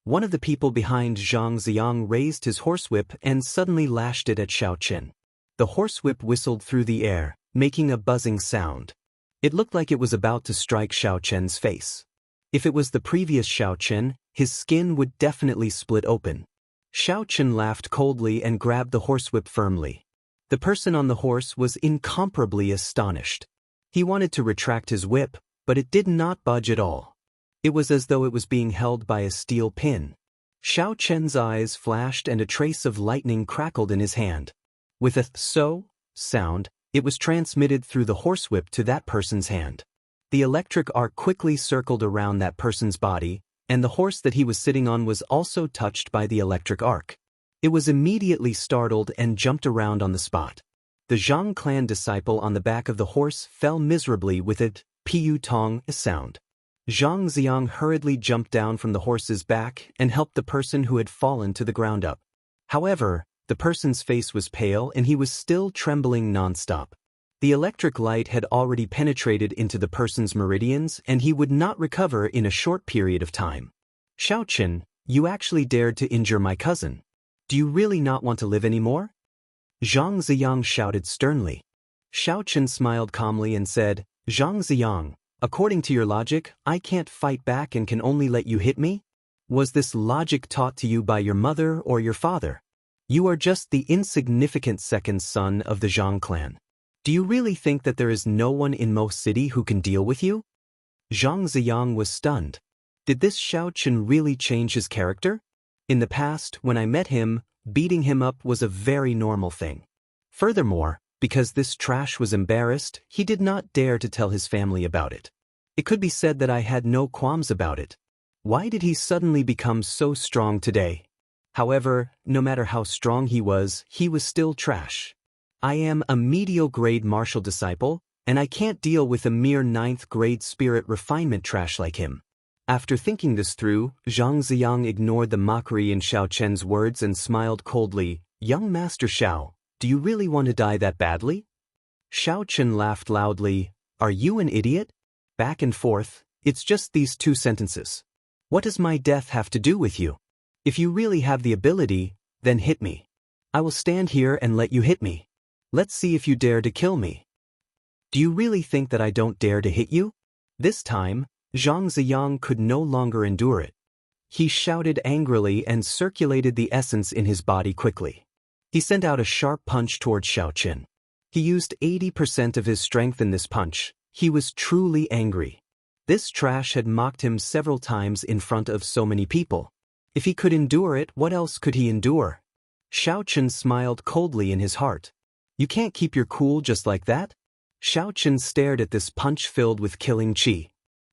One of the people behind Zhang Ziang raised his horsewhip and suddenly lashed it at Xiao Chen. The horsewhip whistled through the air, making a buzzing sound. It looked like it was about to strike Xiao Chen's face. If it was the previous Xiao Chen, his skin would definitely split open. Xiao Chen laughed coldly and grabbed the horsewhip firmly. The person on the horse was incomparably astonished. He wanted to retract his whip, but it did not budge at all. It was as though it was being held by a steel pin. Xiao Chen's eyes flashed and a trace of lightning crackled in his hand. With a "so" sound, it was transmitted through the horsewhip to that person's hand. The electric arc quickly circled around that person's body, and the horse that he was sitting on was also touched by the electric arc. It was immediately startled and jumped around on the spot. The Zhang clan disciple on the back of the horse fell miserably with a "piu tong" sound. Zhang Ziang hurriedly jumped down from the horse's back and helped the person who had fallen to the ground up. However, the person's face was pale and he was still trembling nonstop. The electric light had already penetrated into the person's meridians and he would not recover in a short period of time. Xiao Chen, you actually dared to injure my cousin. Do you really not want to live anymore? Zhang Ziang shouted sternly. Xiao Chen smiled calmly and said, Zhang Ziang, according to your logic, I can't fight back and can only let you hit me? Was this logic taught to you by your mother or your father? You are just the insignificant second son of the Zhang clan. Do you really think that there is no one in Mo City who can deal with you? Zhang Ziyang was stunned. Did this Xiao Chen really change his character? In the past, when I met him, beating him up was a very normal thing. Furthermore, because this trash was embarrassed, he did not dare to tell his family about it. It could be said that I had no qualms about it. Why did he suddenly become so strong today? However, no matter how strong he was still trash. I am a medial-grade martial disciple, and I can't deal with a mere 9th-grade spirit refinement trash like him. After thinking this through, Zhang Ziyang ignored the mockery in Xiao Chen's words and smiled coldly. Young Master Xiao, do you really want to die that badly? Xiao Chen laughed loudly. Are you an idiot? Back and forth, it's just these 2 sentences. What does my death have to do with you? If you really have the ability, then hit me. I will stand here and let you hit me. Let's see if you dare to kill me. Do you really think that I don't dare to hit you? This time, Zhang Ziyang could no longer endure it. He shouted angrily and circulated the essence in his body quickly. He sent out a sharp punch toward Xiao Chen. He used 80% of his strength in this punch. He was truly angry. This trash had mocked him several times in front of so many people. If he could endure it, what else could he endure? Xiao Chen smiled coldly in his heart. You can't keep your cool just like that? Xiao Chen stared at this punch filled with killing chi.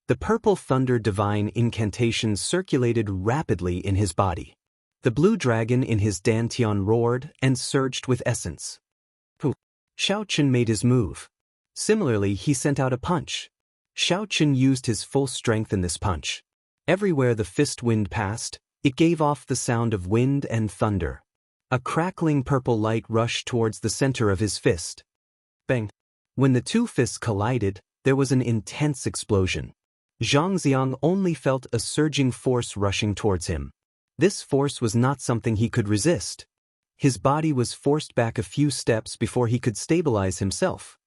The purple thunder divine incantation circulated rapidly in his body. The blue dragon in his dantian roared and surged with essence. Pooh! Xiao Chen made his move. Similarly, he sent out a punch. Xiao Chen used his full strength in this punch. Everywhere the fist wind passed, it gave off the sound of wind and thunder. A crackling purple light rushed towards the center of his fist. Bang! When the 2 fists collided, there was an intense explosion. Zhang Ziang only felt a surging force rushing towards him. This force was not something he could resist. His body was forced back a few steps before he could stabilize himself.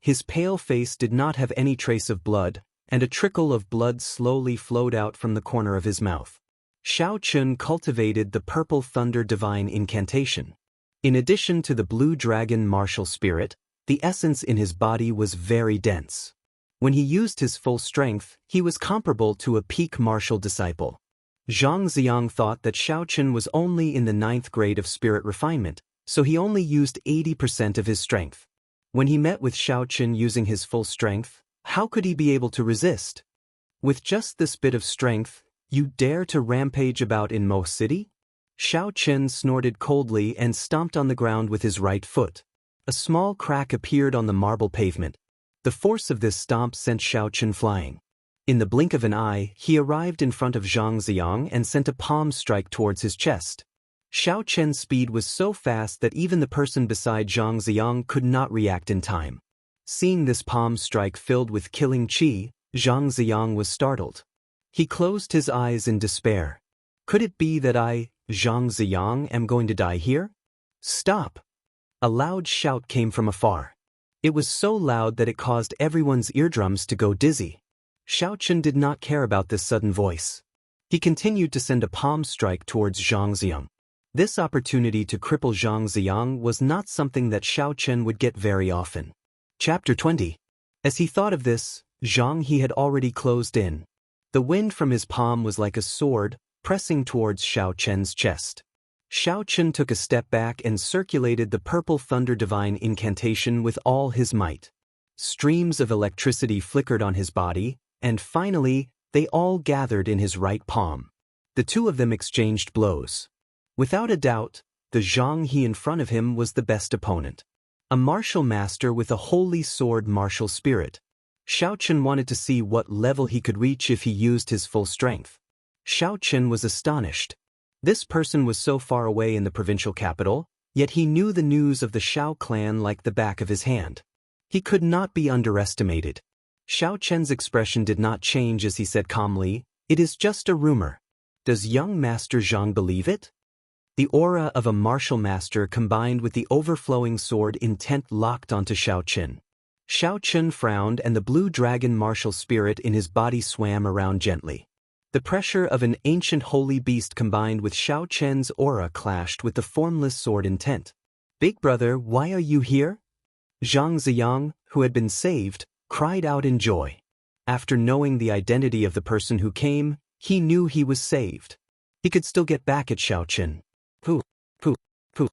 His pale face did not have any trace of blood, and a trickle of blood slowly flowed out from the corner of his mouth. Xiao Chen cultivated the purple thunder divine incantation. In addition to the blue dragon martial spirit, the essence in his body was very dense. When he used his full strength, he was comparable to a peak martial disciple. Xianxia thought that Xiaoqin was only in the 9th grade of spirit refinement, so he only used 80% of his strength. When he met with Xiaoqin using his full strength, how could he be able to resist? With just this bit of strength, you dare to rampage about in Mo City? Xiaoqin snorted coldly and stomped on the ground with his right foot. A small crack appeared on the marble pavement. The force of this stomp sent Xiaoqin flying. In the blink of an eye, he arrived in front of Zhang Ziang and sent a palm strike towards his chest. Xiaoqin's speed was so fast that even the person beside Zhang Ziang could not react in time. Seeing this palm strike filled with killing chi, Zhang Ziang was startled. He closed his eyes in despair. Could it be that I, Zhang Ziang, am going to die here? Stop! A loud shout came from afar. It was so loud that it caused everyone's eardrums to go dizzy. Xiaoqin did not care about this sudden voice. He continued to send a palm strike towards Zhang Ziang. This opportunity to cripple Zhang Ziang was not something that Xiaoqin would get very often. Chapter 20. As he thought of this, Zhang He had already closed in. The wind from his palm was like a sword, pressing towards Xiaoqin's chest. Xiaoqin took a step back and circulated the purple thunder divine incantation with all his might. Streams of electricity flickered on his body, and finally, they all gathered in his right palm. The two of them exchanged blows. Without a doubt, the Zhang He in front of him was the best opponent. A martial master with a holy sword martial spirit. Xiaoqin wanted to see what level he could reach if he used his full strength. Xiaoqin was astonished. This person was so far away in the provincial capital, yet he knew the news of the Xiao clan like the back of his hand. He could not be underestimated. Xiaoqin's expression did not change as he said calmly, "It is just a rumor. Does young Master Zhang believe it?" The aura of a martial master combined with the overflowing sword intent locked onto Xiaoqin. Xiaoqin frowned and the blue dragon martial spirit in his body swam around gently. The pressure of an ancient holy beast combined with Xiaoqin's aura clashed with the formless sword intent. "Big brother, why are you here?" Zhang Ziyang, who had been saved, cried out in joy. After knowing the identity of the person who came, he knew he was saved. He could still get back at Xiaoqin. Pooh, pooh, pooh.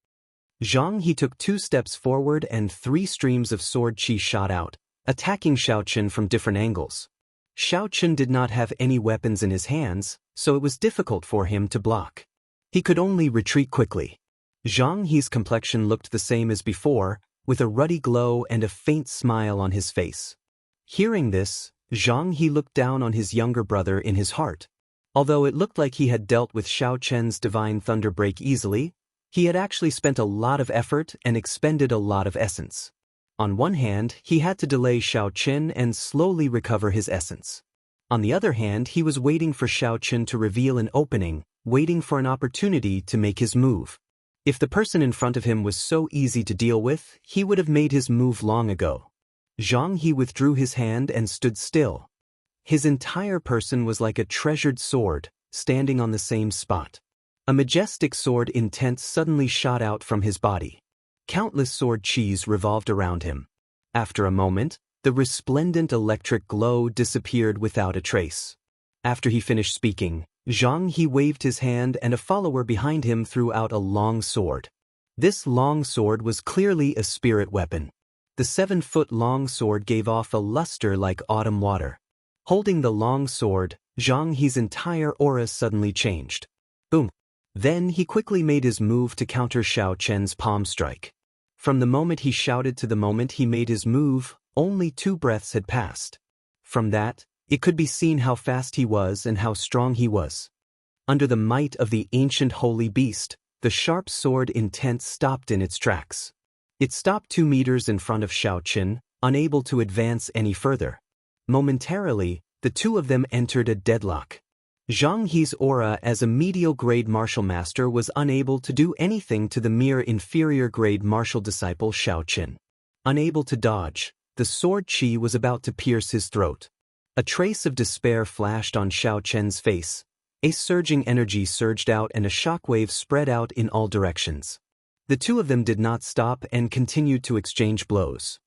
Zhang He took 2 steps forward and 3 streams of sword chi shot out, attacking Xiaoqin from different angles. Xiaoqin did not have any weapons in his hands, so it was difficult for him to block. He could only retreat quickly. Zhang He's complexion looked the same as before, with a ruddy glow and a faint smile on his face. Hearing this, Zhang He looked down on his younger brother in his heart. Although it looked like he had dealt with Xiaoqin's divine thunder break easily, he had actually spent a lot of effort and expended a lot of essence. On one hand, he had to delay Xiaoqin and slowly recover his essence. On the other hand, he was waiting for Xiaoqin to reveal an opening, waiting for an opportunity to make his move. If the person in front of him was so easy to deal with, he would have made his move long ago. Zhang He withdrew his hand and stood still. His entire person was like a treasured sword, standing on the same spot. A majestic sword intent suddenly shot out from his body. Countless sword chis revolved around him. After a moment, the resplendent electric glow disappeared without a trace. After he finished speaking, Zhang He waved his hand and a follower behind him threw out a long sword. This long sword was clearly a spirit weapon. The 7-foot-long sword gave off a luster like autumn water. Holding the long sword, Zhang He's entire aura suddenly changed. Boom! Then he quickly made his move to counter Xiaoqin's palm strike. From the moment he shouted to the moment he made his move, only 2 breaths had passed. From that, it could be seen how fast he was and how strong he was. Under the might of the ancient holy beast, the sharp sword intent stopped in its tracks. It stopped 2 meters in front of Xiaoqin, unable to advance any further. Momentarily, the two of them entered a deadlock. Zhang He's aura as a medial-grade martial master was unable to do anything to the mere inferior-grade martial disciple Xiaoqin. Unable to dodge, the sword chi was about to pierce his throat. A trace of despair flashed on Xiaoqin's face. A surging energy surged out and a shockwave spread out in all directions. The two of them did not stop and continued to exchange blows.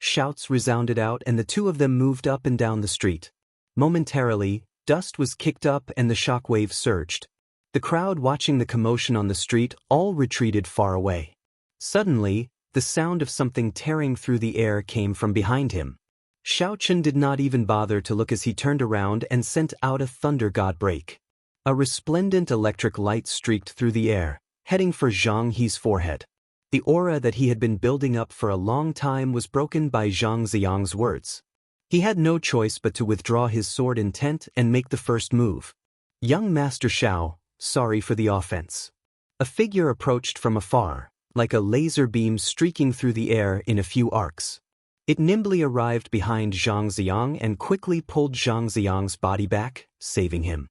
Shouts resounded out and the two of them moved up and down the street. Momentarily, dust was kicked up and the shock waves surged. The crowd watching the commotion on the street all retreated far away. Suddenly, the sound of something tearing through the air came from behind him. Xiaochen did not even bother to look as he turned around and sent out a thunder god break. A resplendent electric light streaked through the air, heading for Zhang He's forehead. The aura that he had been building up for a long time was broken by Zhang Ziyang's words. He had no choice but to withdraw his sword intent and make the first move. Young Master Xiao, sorry for the offense. A figure approached from afar, like a laser beam streaking through the air in a few arcs. It nimbly arrived behind Zhang Ziyang and quickly pulled Zhang Ziyang's body back, saving him.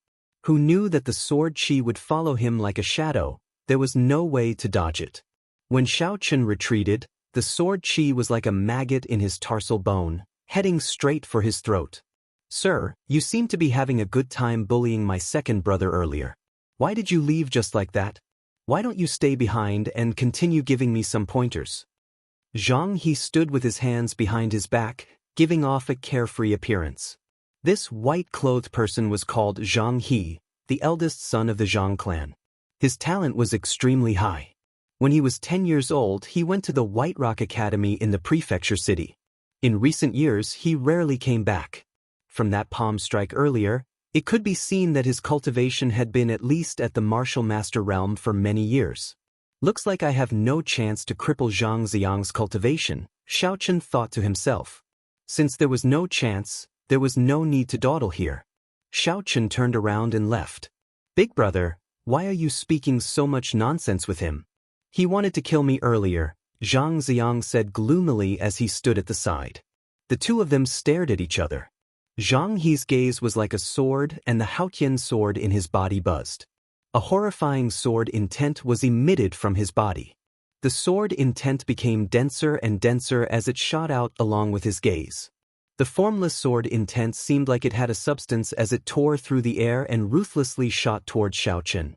Who knew that the sword chi would follow him like a shadow? There was no way to dodge it. When Xiaochen retreated, the sword chi was like a maggot in his tarsal bone, heading straight for his throat. Sir, you seem to be having a good time bullying my second brother earlier. Why did you leave just like that? Why don't you stay behind and continue giving me some pointers? Zhang He stood with his hands behind his back, giving off a carefree appearance. This white-clothed person was called Zhang He, the eldest son of the Zhang clan. His talent was extremely high. When he was 10 years old, he went to the White Rock Academy in the prefecture city. In recent years, he rarely came back. From that palm strike earlier, it could be seen that his cultivation had been at least at the martial master realm for many years. Looks like I have no chance to cripple Zhang Ziyang's cultivation, Xiaochen thought to himself. Since there was no chance, there was no need to dawdle here. Xiaochen turned around and left. Big brother, why are you speaking so much nonsense with him? He wanted to kill me earlier, Zhang Ziyang said gloomily as he stood at the side. The two of them stared at each other. Zhang He's gaze was like a sword and the Haotian sword in his body buzzed. A horrifying sword intent was emitted from his body. The sword intent became denser and denser as it shot out along with his gaze. The formless sword intent seemed like it had a substance as it tore through the air and ruthlessly shot toward Xiaochen.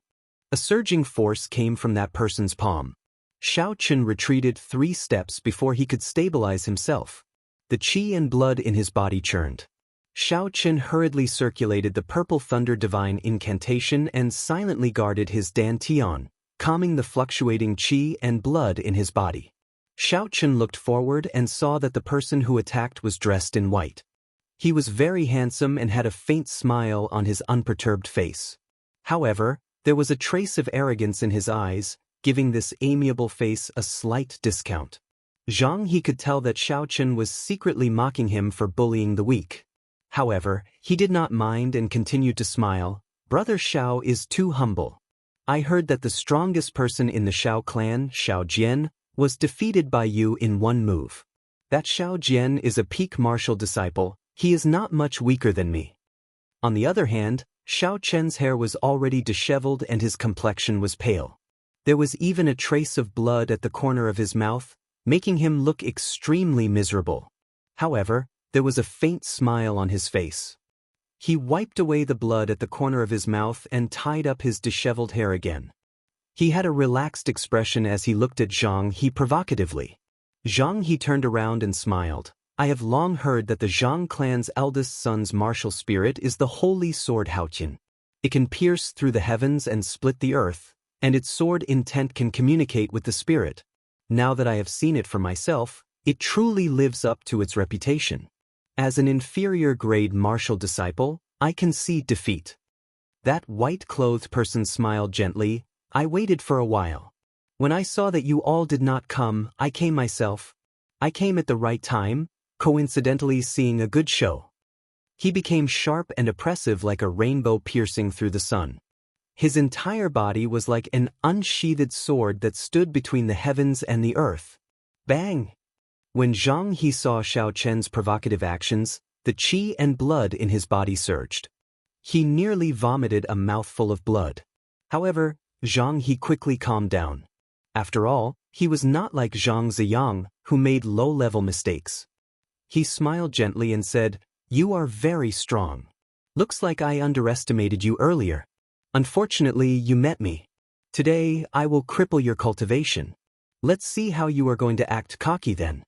A surging force came from that person's palm. Xiaochen retreated 3 steps before he could stabilize himself. The qi and blood in his body churned. Xiaochen hurriedly circulated the purple thunder divine incantation and silently guarded his dantian, calming the fluctuating qi and blood in his body. Xiaochen looked forward and saw that the person who attacked was dressed in white. He was very handsome and had a faint smile on his unperturbed face. However, there was a trace of arrogance in his eyes, giving this amiable face a slight discount. Zhang He could tell that Xiaochen was secretly mocking him for bullying the weak. However, he did not mind and continued to smile. Brother Xiao is too humble. I heard that the strongest person in the Xiao clan, Xiao Jian, was defeated by you in one move. That Xiao Jian is a peak martial disciple, he is not much weaker than me. On the other hand, Xiao Chen's hair was already disheveled and his complexion was pale. There was even a trace of blood at the corner of his mouth, making him look extremely miserable. However, there was a faint smile on his face. He wiped away the blood at the corner of his mouth and tied up his disheveled hair again. He had a relaxed expression as he looked at Zhang He provocatively. Zhang He turned around and smiled. I have long heard that the Zhang clan's eldest son's martial spirit is the holy sword Haotian. It can pierce through the heavens and split the earth, and its sword intent can communicate with the spirit. Now that I have seen it for myself, it truly lives up to its reputation. As an inferior grade martial disciple, I concede defeat. That white-clothed person smiled gently. I waited for a while. When I saw that you all did not come, I came myself. I came at the right time, coincidentally seeing a good show. He became sharp and oppressive like a rainbow piercing through the sun. His entire body was like an unsheathed sword that stood between the heavens and the earth. Bang! When Zhang He saw Xiao Chen's provocative actions, the qi and blood in his body surged. He nearly vomited a mouthful of blood. However, Zhang He quickly calmed down. After all, he was not like Zhang Ziyang, who made low-level mistakes. He smiled gently and said, "You are very strong. Looks like I underestimated you earlier. Unfortunately, you met me. Today, I will cripple your cultivation. Let's see how you are going to act cocky then."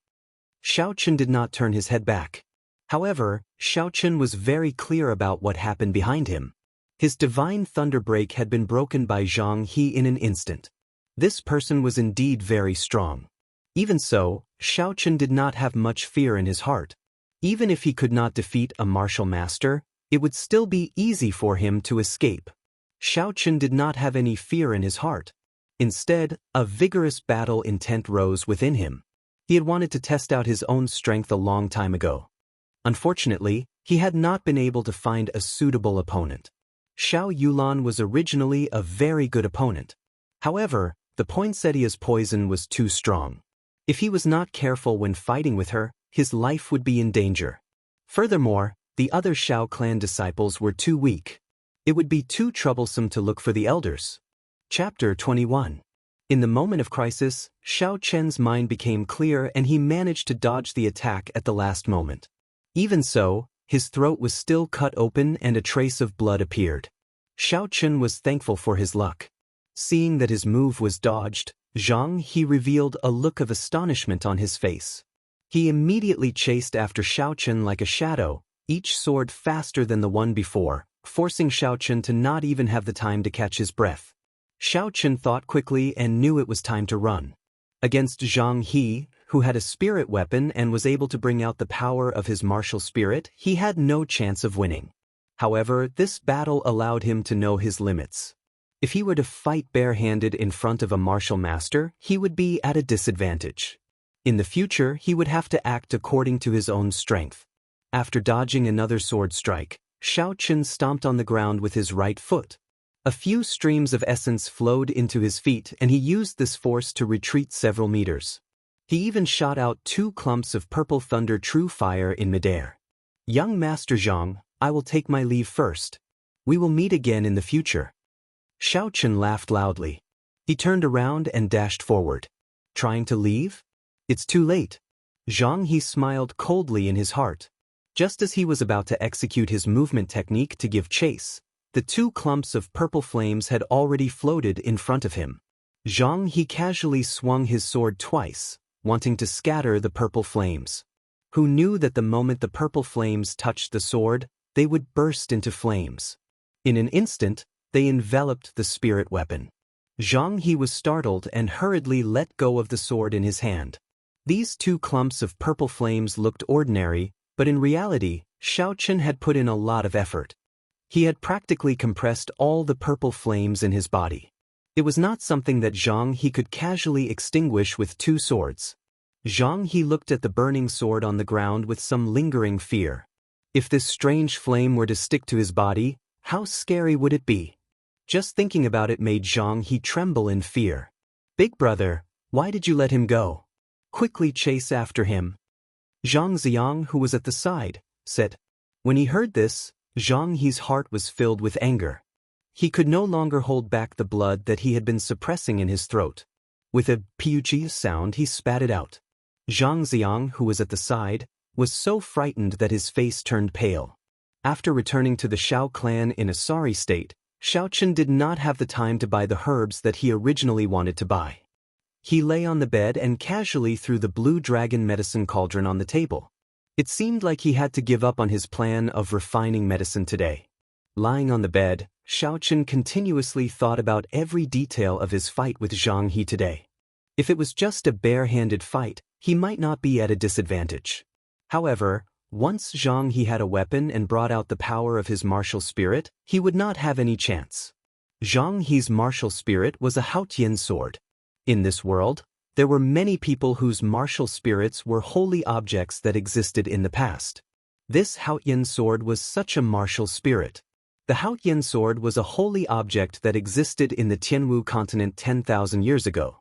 Xiao Chen did not turn his head back. However, Xiao Chen was very clear about what happened behind him. His divine thunder break had been broken by Zhang He in an instant. This person was indeed very strong. Even so, Xiao Chen did not have much fear in his heart. Even if he could not defeat a martial master, it would still be easy for him to escape. Xiao Chen did not have any fear in his heart. Instead, a vigorous battle intent rose within him. He had wanted to test out his own strength a long time ago. Unfortunately, he had not been able to find a suitable opponent. Xiao Yulan was originally a very good opponent. However, the poinsettia's poison was too strong. If he was not careful when fighting with her, his life would be in danger. Furthermore, the other Xiao clan disciples were too weak. It would be too troublesome to look for the elders. Chapter 21. In the moment of crisis, Xiao Chen's mind became clear and he managed to dodge the attack at the last moment. Even so, his throat was still cut open and a trace of blood appeared. Xiao Chen was thankful for his luck. Seeing that his move was dodged, Zhang He revealed a look of astonishment on his face. He immediately chased after Xiao Chen like a shadow, each sword faster than the one before, forcing Xiao Chen to not even have the time to catch his breath. Xiao Chen thought quickly and knew it was time to run. Against Zhang He, who had a spirit weapon and was able to bring out the power of his martial spirit, he had no chance of winning. However, this battle allowed him to know his limits. If he were to fight barehanded in front of a martial master, he would be at a disadvantage. In the future, he would have to act according to his own strength. After dodging another sword strike, Xiao Chen stomped on the ground with his right foot. A few streams of essence flowed into his feet and he used this force to retreat several meters. He even shot out 2 clumps of purple thunder true fire in midair. Young Master Zhang, I will take my leave first. We will meet again in the future. Xiao Chen laughed loudly. He turned around and dashed forward. Trying to leave? It's too late. Zhang He smiled coldly in his heart. Just as he was about to execute his movement technique to give chase, the 2 clumps of purple flames had already floated in front of him. Zhang He casually swung his sword twice, wanting to scatter the purple flames. Who knew that the moment the purple flames touched the sword, they would burst into flames. In an instant, they enveloped the spirit weapon. Zhang He was startled and hurriedly let go of the sword in his hand. These 2 clumps of purple flames looked ordinary, but in reality, Xiao Chen had put in a lot of effort. He had practically compressed all the purple flames in his body. It was not something that Zhang He could casually extinguish with 2 swords. Zhang He looked at the burning sword on the ground with some lingering fear. If this strange flame were to stick to his body, how scary would it be? Just thinking about it made Zhang He tremble in fear. Big brother, why did you let him go? Quickly chase after him. Zhang Xiang, who was at the side, said. When he heard this, Zhang He's heart was filled with anger. He could no longer hold back the blood that he had been suppressing in his throat. With a puchi sound he spat it out. Zhang Xiang, who was at the side, was so frightened that his face turned pale. After returning to the Xiao clan in a sorry state, Xiao Chen did not have the time to buy the herbs that he originally wanted to buy. He lay on the bed and casually threw the blue dragon medicine cauldron on the table. It seemed like he had to give up on his plan of refining medicine today. Lying on the bed, Xiao Chen continuously thought about every detail of his fight with Zhang He today. If it was just a bare-handed fight, he might not be at a disadvantage. However, once Zhang He had a weapon and brought out the power of his martial spirit, he would not have any chance. Zhang He's martial spirit was a Haotian sword. In this world, there were many people whose martial spirits were holy objects that existed in the past. This Haotian sword was such a martial spirit. The Haotian sword was a holy object that existed in the Tianwu continent 10,000 years ago.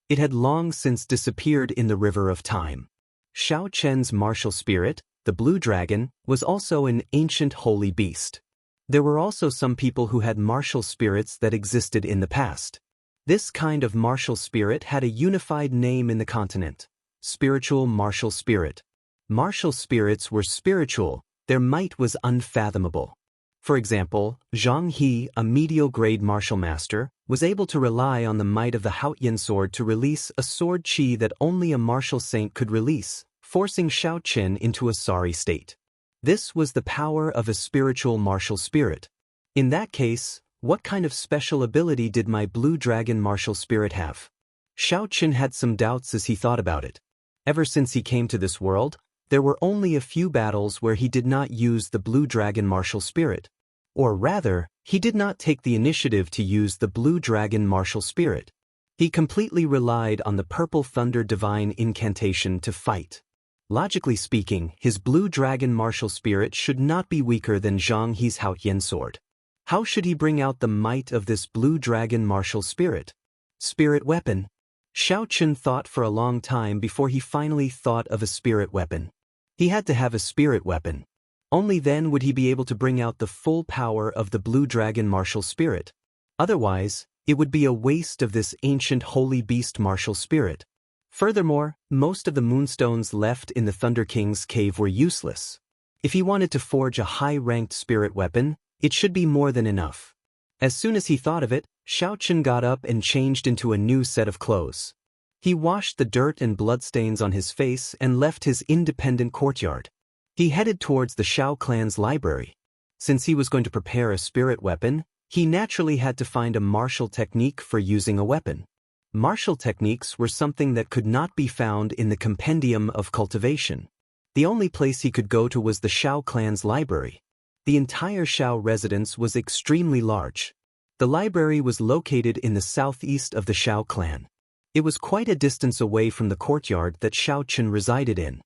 It had long since disappeared in the river of time. Xiao Chen's martial spirit, the blue dragon, was also an ancient holy beast. There were also some people who had martial spirits that existed in the past. This kind of martial spirit had a unified name in the continent: spiritual martial spirit. Martial spirits were spiritual, their might was unfathomable. For example, Zhang He, a medial-grade martial master, was able to rely on the might of the Haotian sword to release a sword chi that only a martial saint could release, forcing Xiao Chen into a sorry state. This was the power of a spiritual martial spirit. In that case, what kind of special ability did my blue dragon martial spirit have? Xiao Chen had some doubts as he thought about it. Ever since he came to this world, there were only a few battles where he did not use the blue dragon martial spirit. Or rather, he did not take the initiative to use the blue dragon martial spirit. He completely relied on the purple thunder divine incantation to fight. Logically speaking, his blue dragon martial spirit should not be weaker than Zhang He's Haoyan sword. How should he bring out the might of this blue dragon martial spirit? Spirit weapon. Xiao Chen thought for a long time before he finally thought of a spirit weapon. He had to have a spirit weapon. Only then would he be able to bring out the full power of the blue dragon martial spirit. Otherwise, it would be a waste of this ancient holy beast martial spirit. Furthermore, most of the moonstones left in the Thunder King's cave were useless. If he wanted to forge a high-ranked spirit weapon, it should be more than enough. As soon as he thought of it, Xiao Chen got up and changed into a new set of clothes. He washed the dirt and bloodstains on his face and left his independent courtyard. He headed towards the Shao clan's library. Since he was going to prepare a spirit weapon, he naturally had to find a martial technique for using a weapon. Martial techniques were something that could not be found in the compendium of cultivation. The only place he could go to was the Shao clan's library. The entire Shao residence was extremely large. The library was located in the southeast of the Shao clan. It was quite a distance away from the courtyard that Xiao Chen resided in.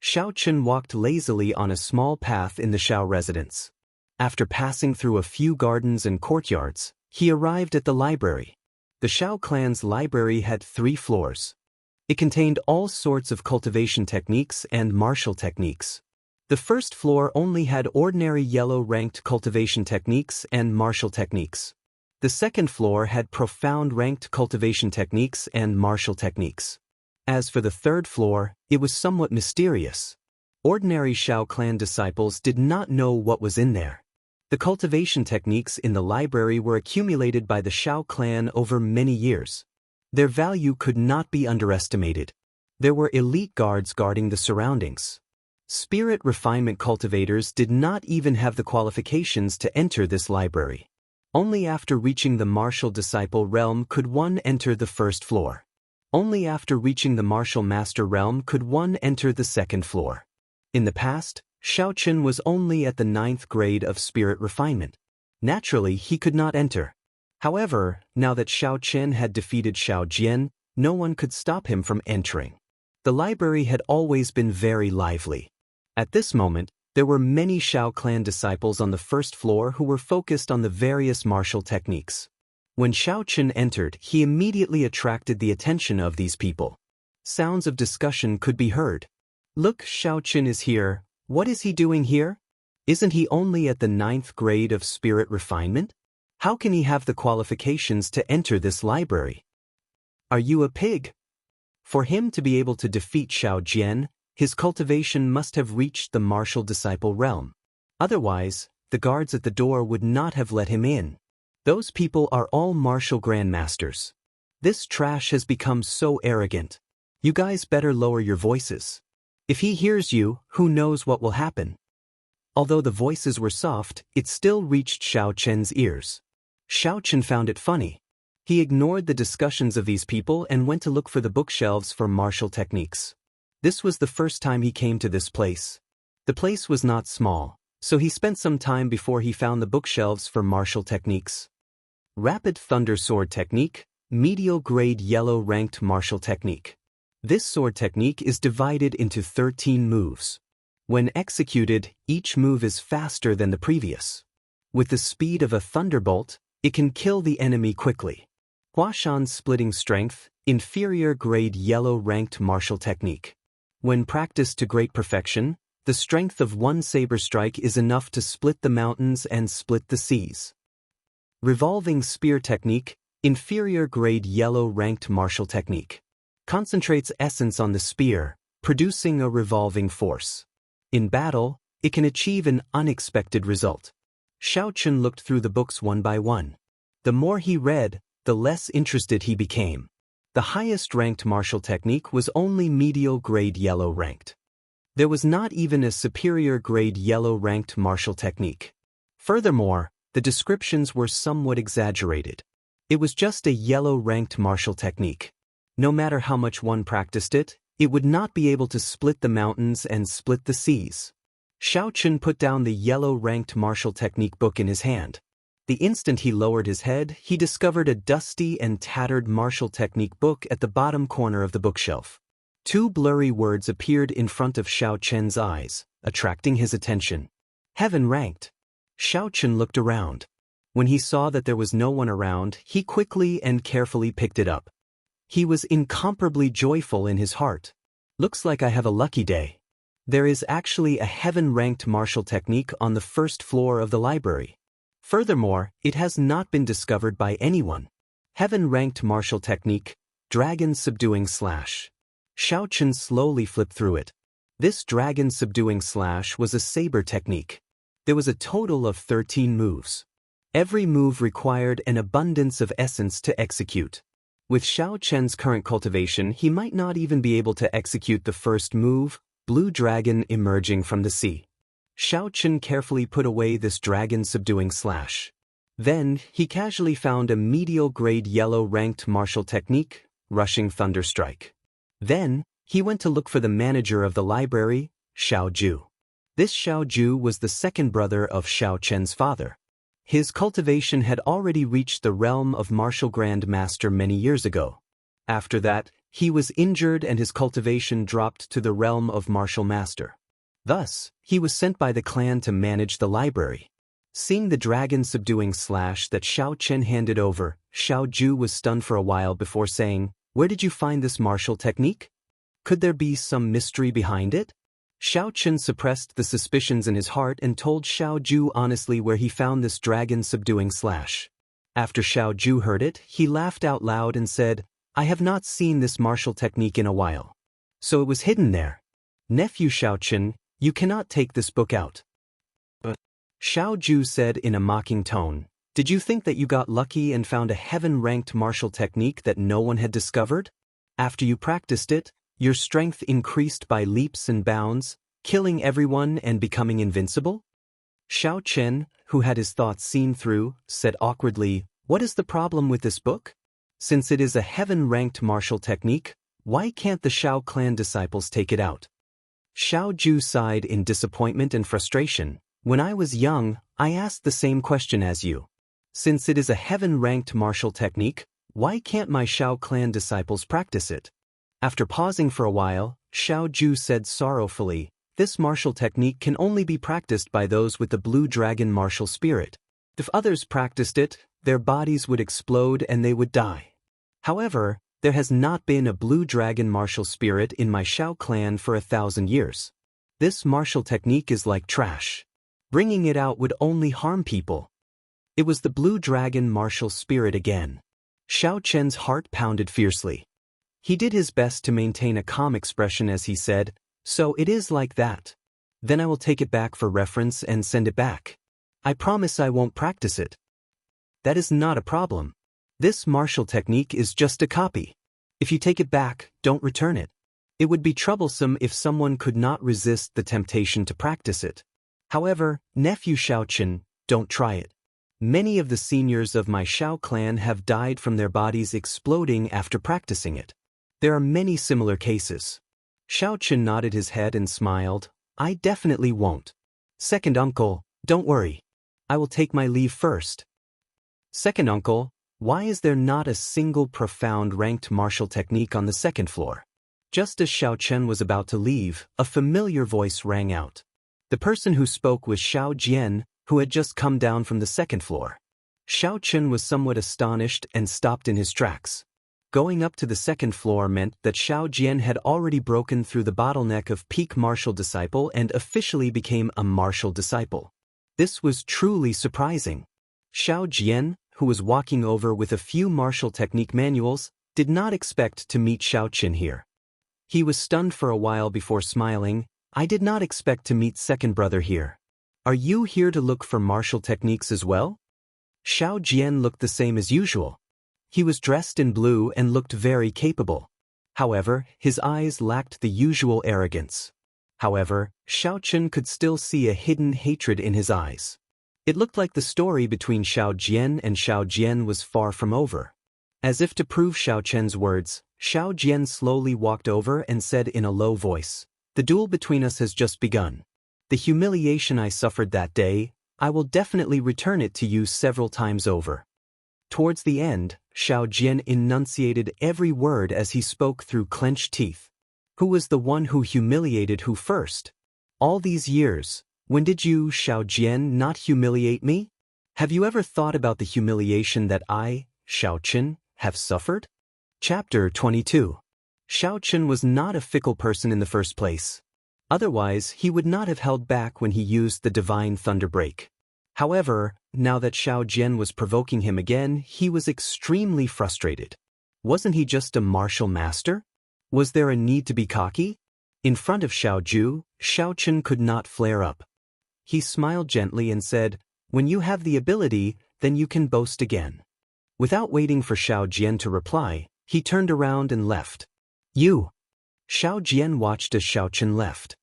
Xiao Chen walked lazily on a small path in the Shao residence. After passing through a few gardens and courtyards, he arrived at the library. The Shao clan's library had 3 floors. It contained all sorts of cultivation techniques and martial techniques. The first floor only had ordinary yellow-ranked cultivation techniques and martial techniques. The second floor had profound ranked cultivation techniques and martial techniques. As for the third floor, it was somewhat mysterious. Ordinary Shao clan disciples did not know what was in there. The cultivation techniques in the library were accumulated by the Shao clan over many years. Their value could not be underestimated. There were elite guards guarding the surroundings. Spirit refinement cultivators did not even have the qualifications to enter this library. Only after reaching the martial disciple realm could one enter the first floor. Only after reaching the martial master realm could one enter the second floor. In the past, Xiao Chen was only at the 9th grade of spirit refinement. Naturally, he could not enter. However, now that Xiao Chen had defeated Xiao Jian, no one could stop him from entering. The library had always been very lively. At this moment, there were many Shao clan disciples on the first floor who were focused on the various martial techniques. When Xiao Chen entered, he immediately attracted the attention of these people. Sounds of discussion could be heard. Look, Xiao Chen is here. What is he doing here? Isn't he only at the 9th grade of spirit refinement? How can he have the qualifications to enter this library? Are you a pig? For him to be able to defeat Xiao Jian, his cultivation must have reached the martial disciple realm. Otherwise, the guards at the door would not have let him in. Those people are all martial grandmasters. This trash has become so arrogant. You guys better lower your voices. If he hears you, who knows what will happen? Although the voices were soft, it still reached Xiao Chen's ears. Xiao Chen found it funny. He ignored the discussions of these people and went to look for the bookshelves for martial techniques. This was the first time he came to this place. The place was not small, so he spent some time before he found the bookshelves for martial techniques. Rapid Thunder Sword Technique, Medial Grade Yellow Ranked Martial Technique. This sword technique is divided into 13 moves. When executed, each move is faster than the previous. With the speed of a thunderbolt, it can kill the enemy quickly. Huashan Splitting Strength, Inferior Grade Yellow Ranked Martial Technique. When practiced to great perfection, the strength of one saber strike is enough to split the mountains and split the seas. Revolving Spear Technique, Inferior Grade Yellow Ranked Martial Technique. Concentrates essence on the spear, producing a revolving force. In battle, it can achieve an unexpected result. Xiao Chen looked through the books one by one. The more he read, the less interested he became. The highest ranked martial technique was only medial grade yellow ranked. There was not even a superior-grade yellow-ranked martial technique. Furthermore, the descriptions were somewhat exaggerated. It was just a yellow-ranked martial technique. No matter how much one practiced it, it would not be able to split the mountains and split the seas. Xiaochen put down the yellow-ranked martial technique book in his hand. The instant he lowered his head, he discovered a dusty and tattered martial technique book at the bottom corner of the bookshelf. Two blurry words appeared in front of Xiaochen's eyes, attracting his attention. Heaven ranked. Xiaochen looked around. When he saw that there was no one around, he quickly and carefully picked it up. He was incomparably joyful in his heart. Looks like I have a lucky day. There is actually a heaven-ranked martial technique on the first floor of the library. Furthermore, it has not been discovered by anyone. Heaven-ranked martial technique, dragon subduing slash. Xiaochen slowly flipped through it. This dragon subduing slash was a saber technique. There was a total of 13 moves. Every move required an abundance of essence to execute. With Xiaochen's current cultivation, he might not even be able to execute the first move, blue dragon emerging from the sea. Xiaochen carefully put away this dragon subduing slash. Then, he casually found a medial-grade yellow-ranked martial technique, rushing thunder strike. Then, he went to look for the manager of the library, Xiaoju. This Xiaoju was the second brother of Xiaochen's father. His cultivation had already reached the realm of martial grand master many years ago. After that, he was injured and his cultivation dropped to the realm of martial master. Thus, he was sent by the clan to manage the library. Seeing the dragon subduing slash that Xiaochen handed over, Xiaoju was stunned for a while before saying, "Where did you find this martial technique? Could there be some mystery behind it?" Xiaochen suppressed the suspicions in his heart and told Xiaoju honestly where he found this dragon subduing slash. After Xiaoju heard it, he laughed out loud and said, "I have not seen this martial technique in a while. So it was hidden there. Nephew Xiaochen, you cannot take this book out." But Xiaoju said in a mocking tone, "Did you think that you got lucky and found a heaven-ranked martial technique that no one had discovered? After you practiced it, your strength increased by leaps and bounds, killing everyone and becoming invincible?" Xiaochen, who had his thoughts seen through, said awkwardly, "What is the problem with this book? Since it is a heaven-ranked martial technique, why can't the Xiao clan disciples take it out?" Xiaoju sighed in disappointment and frustration. "When I was young, I asked the same question as you. Since it is a heaven-ranked martial technique, why can't my Xiao clan disciples practice it?" After pausing for a while, Xiaoju said sorrowfully, "This martial technique can only be practiced by those with the blue dragon martial spirit. If others practiced it, their bodies would explode and they would die. However, there has not been a blue dragon martial spirit in my Xiao clan for 1,000 years. This martial technique is like trash. Bringing it out would only harm people." It was the blue dragon martial spirit again. Xiaochen's heart pounded fiercely. He did his best to maintain a calm expression as he said, "So it is like that. Then I will take it back for reference and send it back. I promise I won't practice it." "That is not a problem. This martial technique is just a copy. If you take it back, don't return it. It would be troublesome if someone could not resist the temptation to practice it. However, nephew Xiaochen, don't try it. Many of the seniors of my Xiao clan have died from their bodies exploding after practicing it. There are many similar cases." Xiaochen nodded his head and smiled. "I definitely won't. Second uncle, don't worry. I will take my leave first." "Second uncle, why is there not a single profound ranked martial technique on the second floor?" Just as Xiaochen was about to leave, a familiar voice rang out. The person who spoke was Xiao Jian, who had just come down from the second floor. Xiaochen was somewhat astonished and stopped in his tracks. Going up to the second floor meant that Xiao Jian had already broken through the bottleneck of peak martial disciple and officially became a martial disciple. This was truly surprising. Xiao Jian, who was walking over with a few martial technique manuals, did not expect to meet Xiaochen here. He was stunned for a while before smiling. "I did not expect to meet second brother here. Are you here to look for martial techniques as well?" Xiao Jian looked the same as usual. He was dressed in blue and looked very capable. However, his eyes lacked the usual arrogance. However, Xiaochen could still see a hidden hatred in his eyes. It looked like the story between Xiao Jian and Xiao Jian was far from over. As if to prove Xiaochen's words, Xiao Jian slowly walked over and said in a low voice, "The duel between us has just begun. The humiliation I suffered that day, I will definitely return it to you several times over." Towards the end, Xiao Jian enunciated every word as he spoke through clenched teeth. Who was the one who humiliated who first? All these years, when did you, Xiao Jian, not humiliate me? Have you ever thought about the humiliation that I, Xiaochen, have suffered? Chapter 22. Xiaochen was not a fickle person in the first place. Otherwise, he would not have held back when he used the divine thunder break. However, now that Xiao Jian was provoking him again, he was extremely frustrated. Wasn't he just a martial master? Was there a need to be cocky? In front of Xiao Ju, Xiaochen could not flare up. He smiled gently and said, "When you have the ability, then you can boast again." Without waiting for Xiao Jian to reply, he turned around and left. "You!" Xiao Jian watched as Xiaochen left.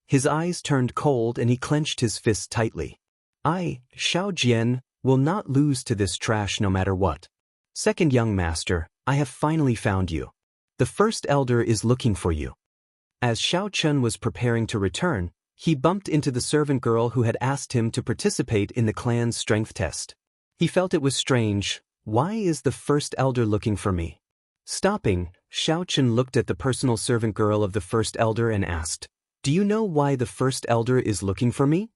His eyes turned cold and he clenched his fists tightly. "I, Xiao Jian, will not lose to this trash no matter what. Second young master, I have finally found you. The first elder is looking for you." As Xiaochen was preparing to return, he bumped into the servant girl who had asked him to participate in the clan's strength test. He felt it was strange. Why is the first elder looking for me? Stopping, Xiaochen looked at the personal servant girl of the first elder and asked, "Do you know why the first elder is looking for me?"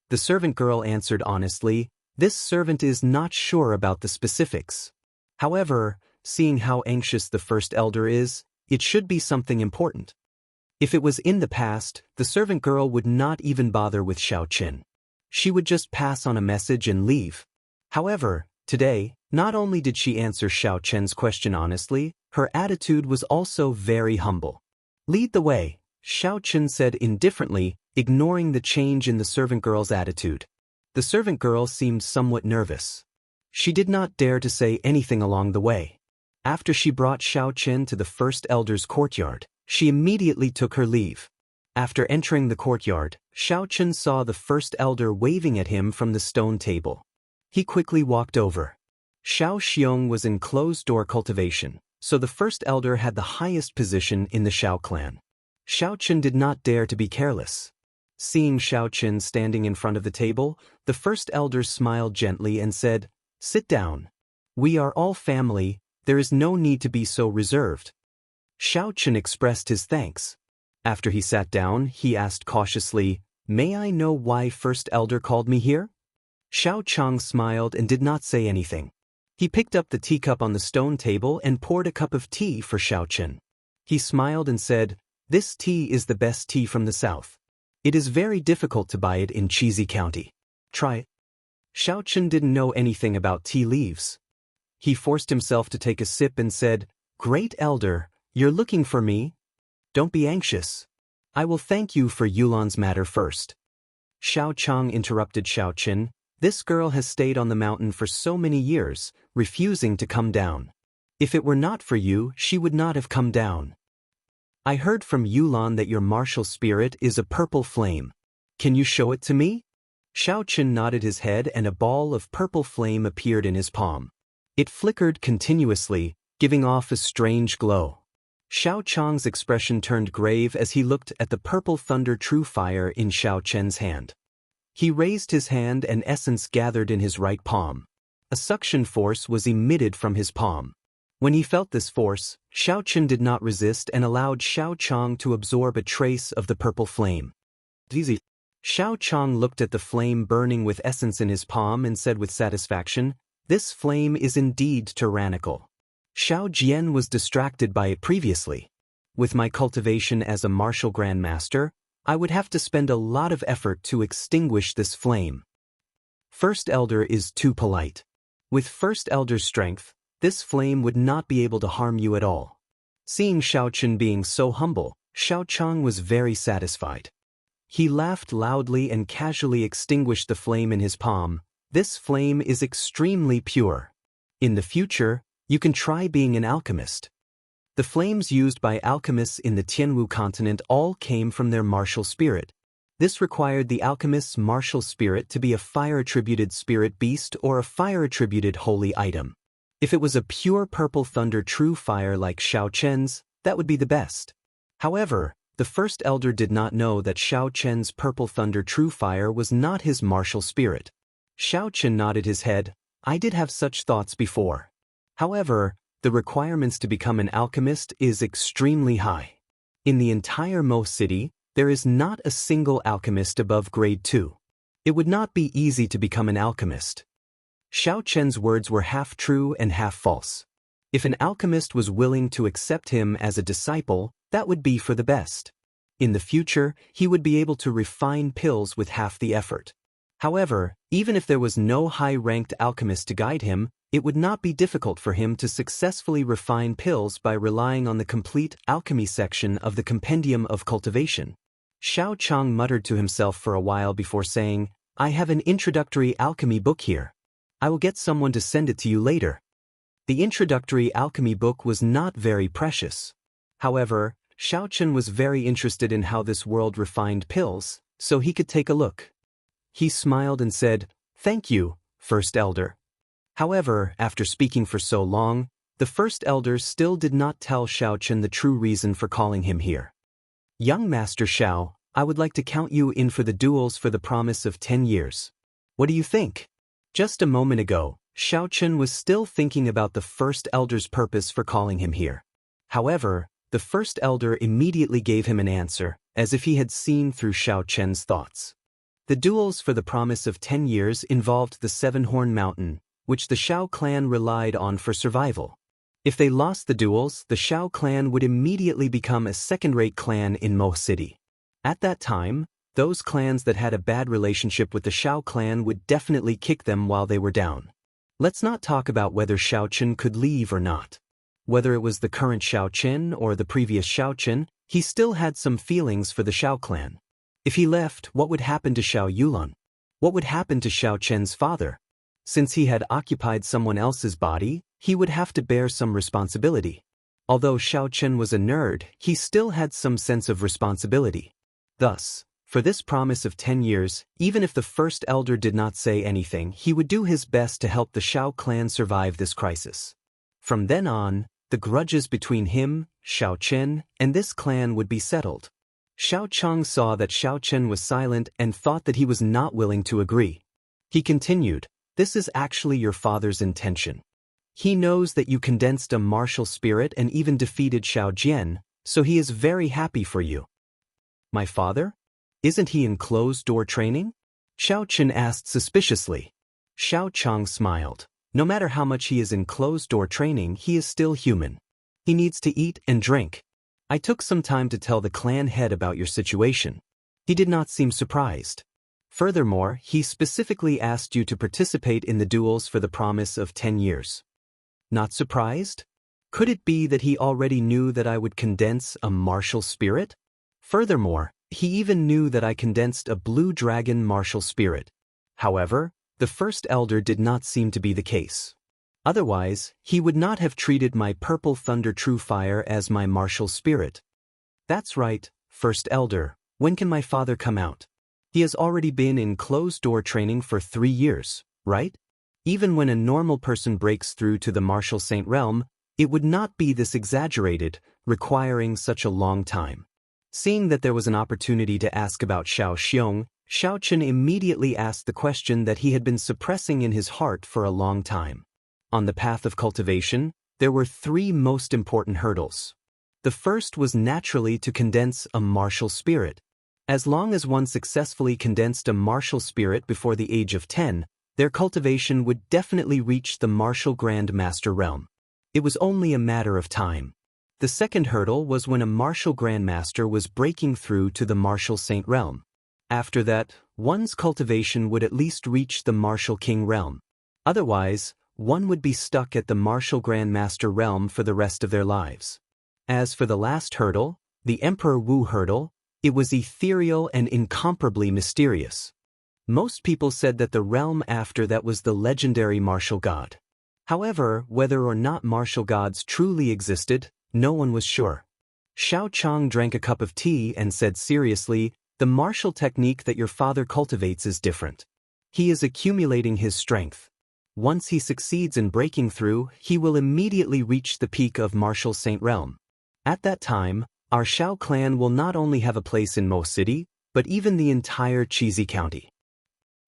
The servant girl answered honestly, "This servant is not sure about the specifics. However, seeing how anxious the first elder is, it should be something important." If it was in the past, the servant girl would not even bother with Xiaochen. She would just pass on a message and leave. However, today, not only did she answer Xiaochen's question honestly, her attitude was also very humble. "Lead the way," Xiaochen said indifferently, ignoring the change in the servant girl's attitude. The servant girl seemed somewhat nervous. She did not dare to say anything along the way. After she brought Xiaochen to the first elder's courtyard, she immediately took her leave. After entering the courtyard, Xiaochen saw the first elder waving at him from the stone table. He quickly walked over. Xiao Xiong was in closed-door cultivation, so the first elder had the highest position in the Xiao clan. Xiaochen did not dare to be careless. Seeing Xiaochen standing in front of the table, the first elder smiled gently and said, "Sit down. We are all family, there is no need to be so reserved." Xiaochen expressed his thanks. After he sat down, he asked cautiously, "May I know why first elder called me here?" Xiao Chang smiled and did not say anything. He picked up the teacup on the stone table and poured a cup of tea for Xiaochen. He smiled and said, "This tea is the best tea from the south. It is very difficult to buy it in Cheesy County. Try it." Xiaochen didn't know anything about tea leaves. He forced himself to take a sip and said, "Great elder, you're looking for me? Don't be anxious. I will thank you for Yulan's matter first." Xiao Chang interrupted Xiaochen. "This girl has stayed on the mountain for so many years, refusing to come down. If it were not for you, she would not have come down. I heard from Yulan that your martial spirit is a purple flame. Can you show it to me?" Xiaochen nodded his head and a ball of purple flame appeared in his palm. It flickered continuously, giving off a strange glow. Xiao Chang's expression turned grave as he looked at the purple thunder true fire in Xiaochen's hand. He raised his hand and essence gathered in his right palm. A suction force was emitted from his palm. When he felt this force, Xiaochen did not resist and allowed Xiao Chang to absorb a trace of the purple flame. Easy. Xiao Chang looked at the flame burning with essence in his palm and said with satisfaction, "This flame is indeed tyrannical." Xiao Jian was distracted by it previously. With my cultivation as a martial grandmaster, I would have to spend a lot of effort to extinguish this flame. First Elder is too polite. With First Elder's strength, this flame would not be able to harm you at all. Seeing Xiaochen being so humble, Xiao Chang was very satisfied. He laughed loudly and casually extinguished the flame in his palm. "This flame is extremely pure. In the future, you can try being an alchemist." The flames used by alchemists in the Tianwu continent all came from their martial spirit. This required the alchemist's martial spirit to be a fire-attributed spirit beast or a fire-attributed holy item. If it was a pure purple thunder true fire like Xiao Chen's, that would be the best. However, the first elder did not know that Xiao Chen's purple thunder true fire was not his martial spirit. Xiao Chen nodded his head. I did have such thoughts before. However, the requirements to become an alchemist is extremely high. In the entire Mo city, there is not a single alchemist above grade 2. It would not be easy to become an alchemist. Xiao Chen's words were half true and half false. If an alchemist was willing to accept him as a disciple, that would be for the best. In the future, he would be able to refine pills with half the effort. However, even if there was no high-ranked alchemist to guide him, it would not be difficult for him to successfully refine pills by relying on the complete alchemy section of the Compendium of Cultivation. Xiao Chang muttered to himself for a while before saying, I have an introductory alchemy book here. I will get someone to send it to you later. The introductory alchemy book was not very precious. However, Xiao Chen was very interested in how this world refined pills, so he could take a look. He smiled and said, Thank you, First Elder. However, after speaking for so long, the First Elder still did not tell Xiao Chen the true reason for calling him here. Young Master Xiao, I would like to count you in for the duels for the promise of 10 years. What do you think? Just a moment ago, Xiao Chen was still thinking about the First Elder's purpose for calling him here. However, the First Elder immediately gave him an answer, as if he had seen through Xiao Chen's thoughts. The duels for the promise of 10 years involved the Seven-Horn Mountain, which the Xiao clan relied on for survival. If they lost the duels, the Xiao clan would immediately become a second-rate clan in Mo City. At that time, those clans that had a bad relationship with the Xiao clan would definitely kick them while they were down. Let's not talk about whether Xiao Chen could leave or not. Whether it was the current Xiao Chen or the previous Xiao Chen, he still had some feelings for the Xiao clan. If he left, what would happen to Xiao Yulun? What would happen to Xiao Chen's father? Since he had occupied someone else's body, he would have to bear some responsibility. Although Xiao Chen was a nerd, he still had some sense of responsibility. Thus, for this promise of 10 years, even if the First Elder did not say anything, he would do his best to help the Xiao clan survive this crisis. From then on, the grudges between him, Xiao Chen, and this clan would be settled. Xiao Chang saw that Xiao Chen was silent and thought that he was not willing to agree. He continued, This is actually your father's intention. He knows that you condensed a martial spirit and even defeated Xiao Jian, so he is very happy for you. My father? Isn't he in closed-door training? Xiao Chen asked suspiciously. Xiao Chang smiled. No matter how much he is in closed-door training, he is still human. He needs to eat and drink. I took some time to tell the clan head about your situation. He did not seem surprised. Furthermore, he specifically asked you to participate in the duels for the promise of 10 years. Not surprised? Could it be that he already knew that I would condense a martial spirit? Furthermore, he even knew that I condensed a blue dragon martial spirit. However, the First Elder did not seem to be the case. Otherwise, he would not have treated my purple thunder true fire as my martial spirit. That's right, First Elder, when can my father come out? He has already been in closed-door training for 3 years, right? Even when a normal person breaks through to the martial saint realm, it would not be this exaggerated, requiring such a long time. Seeing that there was an opportunity to ask about Xiao Xiong, Xiao Chen immediately asked the question that he had been suppressing in his heart for a long time. On the path of cultivation, there were 3 most important hurdles. The first was naturally to condense a martial spirit. As long as one successfully condensed a martial spirit before the age of 10, their cultivation would definitely reach the martial Grand Master realm. It was only a matter of time. The second hurdle was when a martial grandmaster was breaking through to the martial saint realm. After that, one's cultivation would at least reach the martial king realm. Otherwise, one would be stuck at the martial grandmaster realm for the rest of their lives. As for the last hurdle, the Emperor Wu hurdle, it was ethereal and incomparably mysterious. Most people said that the realm after that was the legendary martial god. However, whether or not martial gods truly existed, No one was sure. Xiao Chang drank a cup of tea and said seriously, "The martial technique that your father cultivates is different. He is accumulating his strength. Once he succeeds in breaking through, he will immediately reach the peak of martial saint realm. At that time, our Shao clan will not only have a place in Mo City, but even the entire Xianxia County.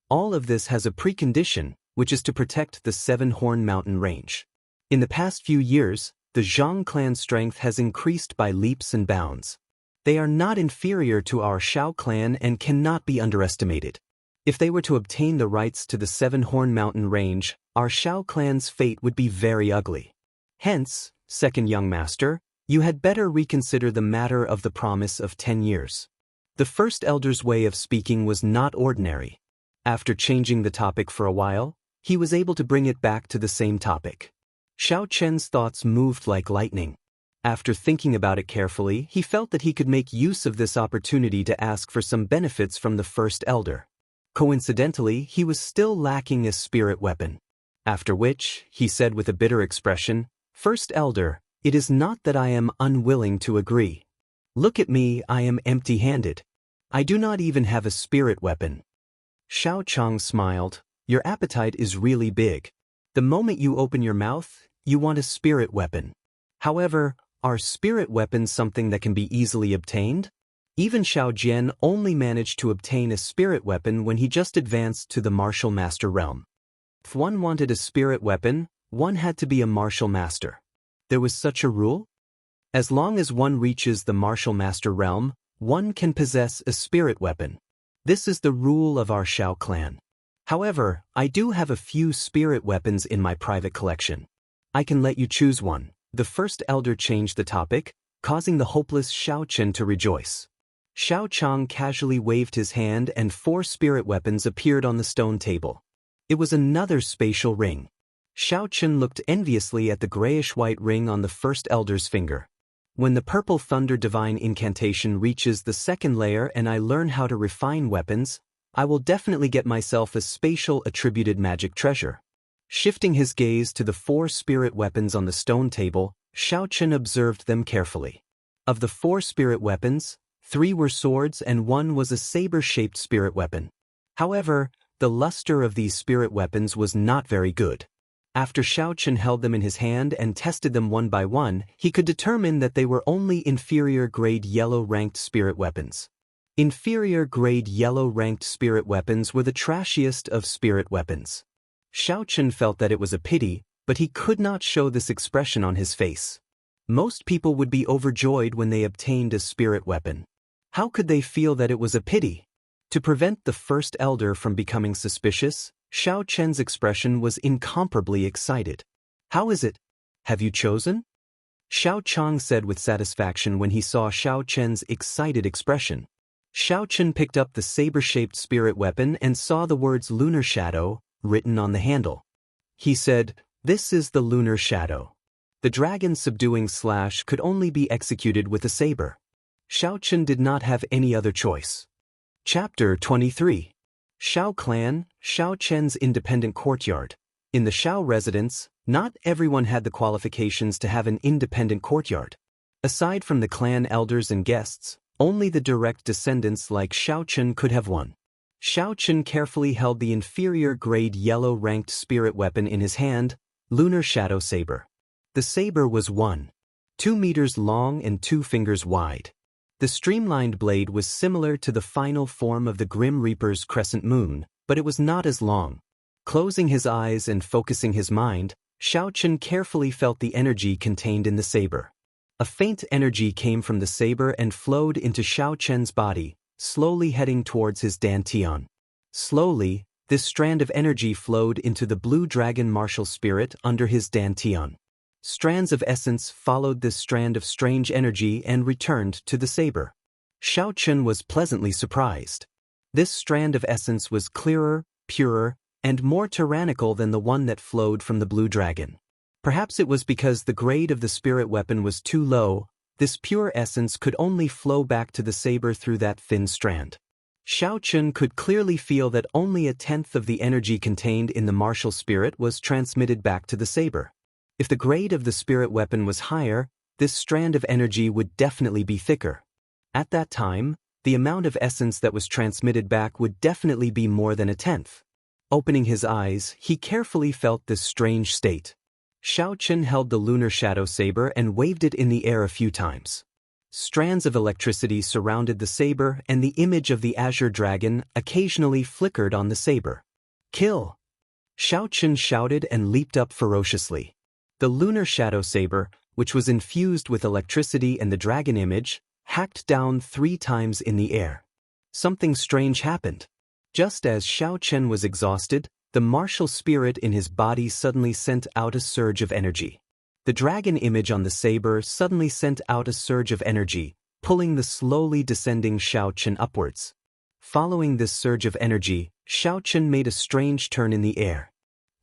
All of this has a precondition, which is to protect the Seven-Horn Mountain Range. In the past few years, the Zhang clan's strength has increased by leaps and bounds. They are not inferior to our Shao clan and cannot be underestimated. If they were to obtain the rights to the Seven-Horn Mountain Range, our Shao clan's fate would be very ugly. Hence, second young master, you had better reconsider the matter of the promise of 10 years. The first elder's way of speaking was not ordinary. After changing the topic for a while, he was able to bring it back to the same topic. Xiao Chen's thoughts moved like lightning. After thinking about it carefully, he felt that he could make use of this opportunity to ask for some benefits from the first elder. Coincidentally, he was still lacking a spirit weapon. After which, he said with a bitter expression, "First elder, it is not that I am unwilling to agree. Look at me, I am empty-handed. I do not even have a spirit weapon." Xiao Chang smiled. "Your appetite is really big. The moment you open your mouth, you want a spirit weapon. However, are spirit weapons something that can be easily obtained? Even Xiao Jian only managed to obtain a spirit weapon when he just advanced to the martial master realm. If one wanted a spirit weapon, one had to be a martial master. There was such a rule? As long as one reaches the martial master realm, one can possess a spirit weapon. This is the rule of our Shao clan. However, I do have a few spirit weapons in my private collection. I can let you choose one." The first elder changed the topic, causing the hopeless Xiao Chen to rejoice. Xiao Chang casually waved his hand and 4 spirit weapons appeared on the stone table. It was another spatial ring. Xiao Chen looked enviously at the grayish-white ring on the first elder's finger. "When the purple thunder divine incantation reaches the second layer and I learn how to refine weapons, I will definitely get myself a spatial attributed magic treasure." Shifting his gaze to the 4 spirit weapons on the stone table, Xiao Chen observed them carefully. Of the 4 spirit weapons, 3 were swords and 1 was a saber-shaped spirit weapon. However, the luster of these spirit weapons was not very good. After Xiao Chen held them in his hand and tested them one by one, he could determine that they were only inferior-grade yellow-ranked spirit weapons. Inferior-grade yellow-ranked spirit weapons were the trashiest of spirit weapons. Xiao Chen felt that it was a pity, but he could not show this expression on his face. Most people would be overjoyed when they obtained a spirit weapon. How could they feel that it was a pity? To prevent the first elder from becoming suspicious, Xiao Chen's expression was incomparably excited. "How is it? Have you chosen?" Xiao Chang said with satisfaction when he saw Xiao Chen's excited expression. Xiao Chen picked up the saber-shaped spirit weapon and saw the words Lunar Shadow written on the handle. He said, "This is the Lunar Shadow. The dragon subduing slash could only be executed with a saber." Xiao Chen did not have any other choice. Chapter 23. Shao Clan, Xiao Chen's independent courtyard. In the Shao residence, not everyone had the qualifications to have an independent courtyard. Aside from the clan elders and guests, only the direct descendants like Xiao Chen could have one. Xiao Chen carefully held the inferior-grade yellow-ranked spirit weapon in his hand, Lunar Shadow Saber. The saber was 1.2 meters long and 2 fingers wide. The streamlined blade was similar to the final form of the Grim Reaper's crescent moon, but it was not as long. Closing his eyes and focusing his mind, Xiao Chen carefully felt the energy contained in the saber. A faint energy came from the saber and flowed into Xiao Chen's body, slowly heading towards his dantian. Slowly, this strand of energy flowed into the blue dragon martial spirit under his dantian. Strands of essence followed this strand of strange energy and returned to the saber. Xiao Chen was pleasantly surprised. This strand of essence was clearer, purer, and more tyrannical than the one that flowed from the blue dragon. Perhaps it was because the grade of the spirit weapon was too low, this pure essence could only flow back to the saber through that thin strand. Xiao Chen could clearly feel that only 1/10 of the energy contained in the martial spirit was transmitted back to the saber. If the grade of the spirit weapon was higher, this strand of energy would definitely be thicker. At that time, the amount of essence that was transmitted back would definitely be more than a tenth. Opening his eyes, he carefully felt this strange state. Xiaochen held the lunar shadow saber and waved it in the air a few times. Strands of electricity surrounded the saber, and the image of the azure dragon occasionally flickered on the saber. "Kill!" Xiaochen shouted and leaped up ferociously. The lunar shadow saber, which was infused with electricity and the dragon image, hacked down 3 times in the air. Something strange happened. Just as Xiaochen was exhausted, the martial spirit in his body suddenly sent out a surge of energy. The dragon image on the saber suddenly sent out a surge of energy, pulling the slowly descending Xiaochen upwards. Following this surge of energy, Xiaochen made a strange turn in the air.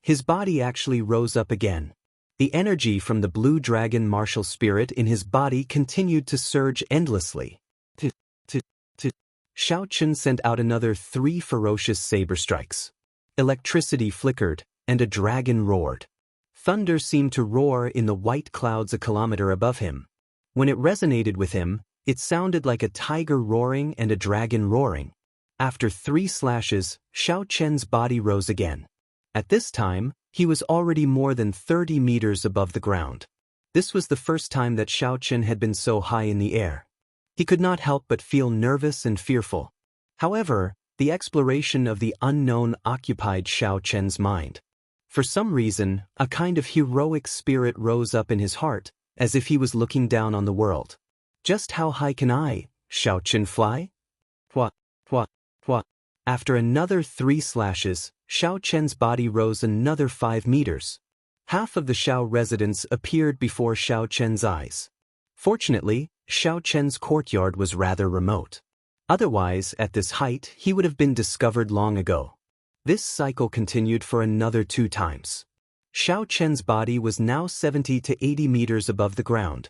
His body actually rose up again. The energy from the blue dragon martial spirit in his body continued to surge endlessly. Xiaochen sent out another 3 ferocious saber strikes. Electricity flickered, and a dragon roared. Thunder seemed to roar in the white clouds a kilometer above him. When it resonated with him, it sounded like a tiger roaring and a dragon roaring. After 3 slashes, Xiaochen's body rose again. At this time, he was already more than 30 meters above the ground. This was the first time that Xiaochen had been so high in the air. He could not help but feel nervous and fearful. However, the exploration of the unknown occupied Xiaochen's mind. For some reason, a kind of heroic spirit rose up in his heart, as if he was looking down on the world. Just how high can I, Xiaochen, fly? Hua. After another 3 slashes, Xiaochen's body rose another 5 meters. Half of the Xiao residence appeared before Xiaochen's eyes. Fortunately, Xiaochen's courtyard was rather remote. Otherwise, at this height, he would have been discovered long ago. This cycle continued for another 2 times. Xiaochen's body was now 70 to 80 meters above the ground.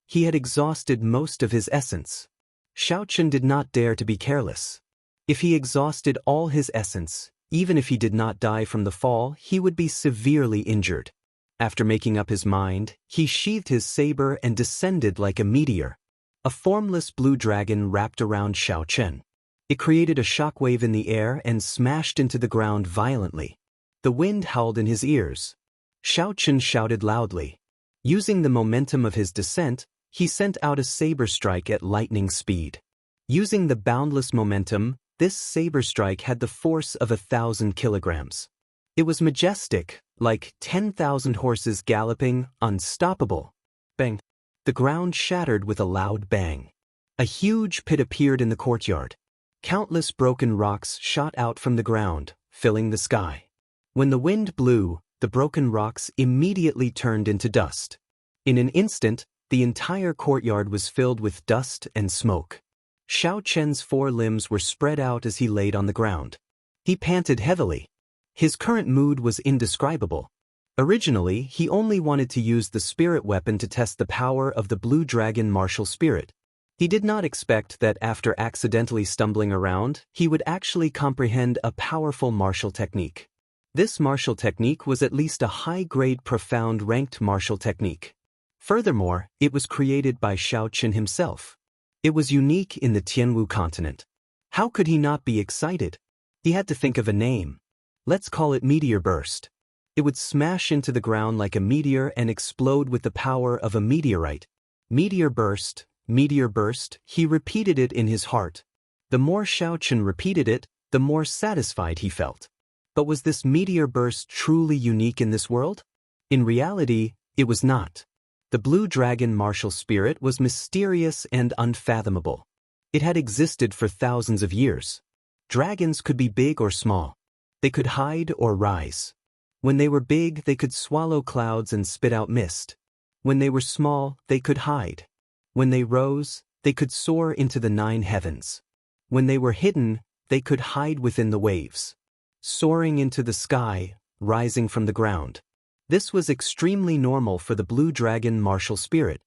He had exhausted most of his essence. Xiaochen did not dare to be careless. If he exhausted all his essence, even if he did not die from the fall, he would be severely injured. After making up his mind, he sheathed his saber and descended like a meteor. A formless blue dragon wrapped around Xiaochen. It created a shockwave in the air and smashed into the ground violently. The wind howled in his ears. Xiaochen shouted loudly. Using the momentum of his descent, he sent out a saber strike at lightning speed. Using the boundless momentum, this saber strike had the force of 1,000 kilograms. It was majestic, like 10,000 horses galloping, unstoppable. Bang! The ground shattered with a loud bang. A huge pit appeared in the courtyard. Countless broken rocks shot out from the ground, filling the sky. When the wind blew, the broken rocks immediately turned into dust. In an instant, the entire courtyard was filled with dust and smoke. Xiaochen's 4 limbs were spread out as he laid on the ground. He panted heavily. His current mood was indescribable. Originally, he only wanted to use the spirit weapon to test the power of the blue dragon martial spirit. He did not expect that after accidentally stumbling around, he would actually comprehend a powerful martial technique. This martial technique was at least a high-grade profound ranked martial technique. Furthermore, it was created by Xiaochen himself. It was unique in the Tianwu continent. How could he not be excited? He had to think of a name. Let's call it Meteor Burst. It would smash into the ground like a meteor and explode with the power of a meteorite. Meteor Burst. Meteor burst, he repeated it in his heart. The more Xiaochen repeated it, the more satisfied he felt. But was this meteor burst truly unique in this world? In reality, it was not. The blue dragon martial spirit was mysterious and unfathomable. It had existed for thousands of years. Dragons could be big or small. They could hide or rise. When they were big, they could swallow clouds and spit out mist. When they were small, they could hide. When they rose, they could soar into the 9 heavens. When they were hidden, they could hide within the waves. Soaring into the sky, rising from the ground. This was extremely normal for the blue dragon martial spirit.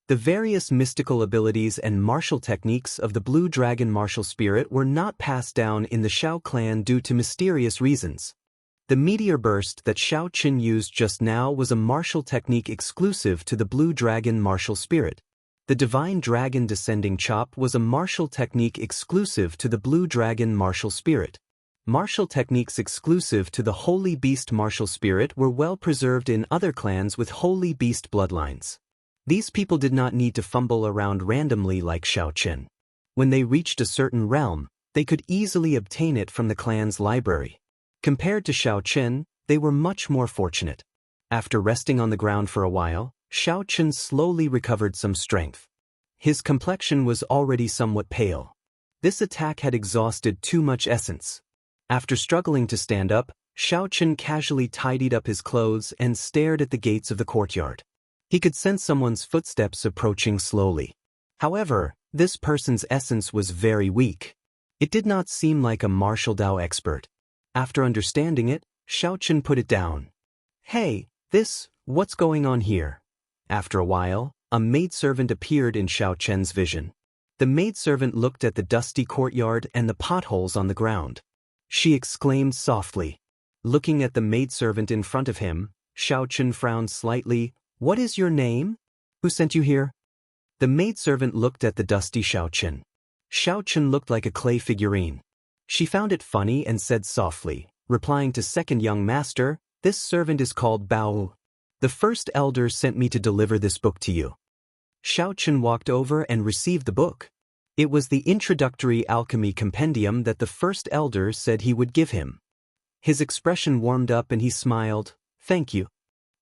The various mystical abilities and martial techniques of the blue dragon martial spirit were not passed down in the Xiao clan due to mysterious reasons. The meteor burst that Xiao Qin used just now was a martial technique exclusive to the Blue Dragon martial spirit. The Divine Dragon Descending Chop was a martial technique exclusive to the Blue Dragon martial spirit. Martial techniques exclusive to the Holy Beast martial spirit were well preserved in other clans with Holy Beast bloodlines. These people did not need to fumble around randomly like Xiao Qin. When they reached a certain realm, they could easily obtain it from the clan's library. Compared to Xiao Qin, they were much more fortunate. After resting on the ground for a while, Xiao Qin slowly recovered some strength. His complexion was already somewhat pale. This attack had exhausted too much essence. After struggling to stand up, Xiao Qin casually tidied up his clothes and stared at the gates of the courtyard. He could sense someone's footsteps approaching slowly. However, this person's essence was very weak. It did not seem like a martial Dao expert. After understanding it, Xiao Qin put it down. Hey, what's going on here? After a while, a maidservant appeared in Xiao Qin's vision. The maidservant looked at the dusty courtyard and the potholes on the ground. She exclaimed softly. Looking at the maidservant in front of him, Xiao Qin frowned slightly. What is your name? Who sent you here? The maidservant looked at the dusty Xiao Qin. Xiao Qin looked like a clay figurine. She found it funny and said softly, replying to second young master, this servant is called Bao. The first elder sent me to deliver this book to you. Xiao Qin walked over and received the book. It was the introductory alchemy compendium that the first elder said he would give him. His expression warmed up and he smiled, thank you.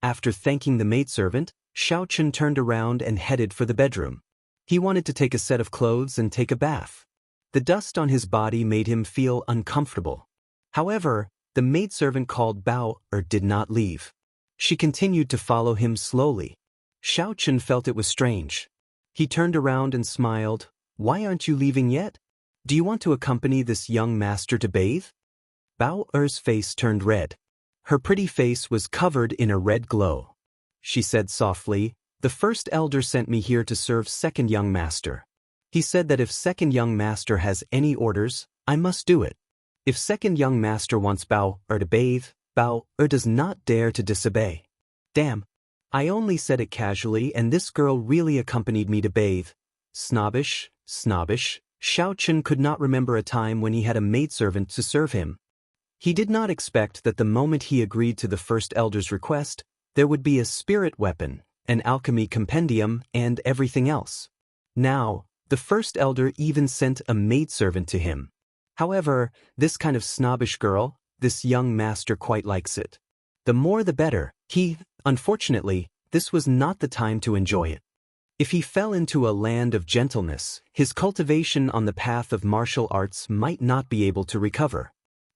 After thanking the maidservant, Xiao Qin turned around and headed for the bedroom. He wanted to take a set of clothes and take a bath. The dust on his body made him feel uncomfortable. However, the maidservant called Bao did not leave. She continued to follow him slowly. Xiao Qin felt it was strange. He turned around and smiled. Why aren't you leaving yet? Do you want to accompany this young master to bathe? Bao Er's face turned red. Her pretty face was covered in a red glow. She said softly, the first elder sent me here to serve second young master. He said that if second young master has any orders, I must do it. If second young master wants Bao to bathe, Bao does not dare to disobey. Damn. I only said it casually and this girl really accompanied me to bathe. Snobbish. Xiao Qin could not remember a time when he had a maidservant to serve him. He did not expect that the moment he agreed to the first elder's request, there would be a spirit weapon, an alchemy compendium, and everything else. Now, the first elder even sent a maidservant to him. However, this kind of snobbish girl, this young master quite likes it. The more the better. Unfortunately, this was not the time to enjoy it. If he fell into a land of gentleness, his cultivation on the path of martial arts might not be able to recover.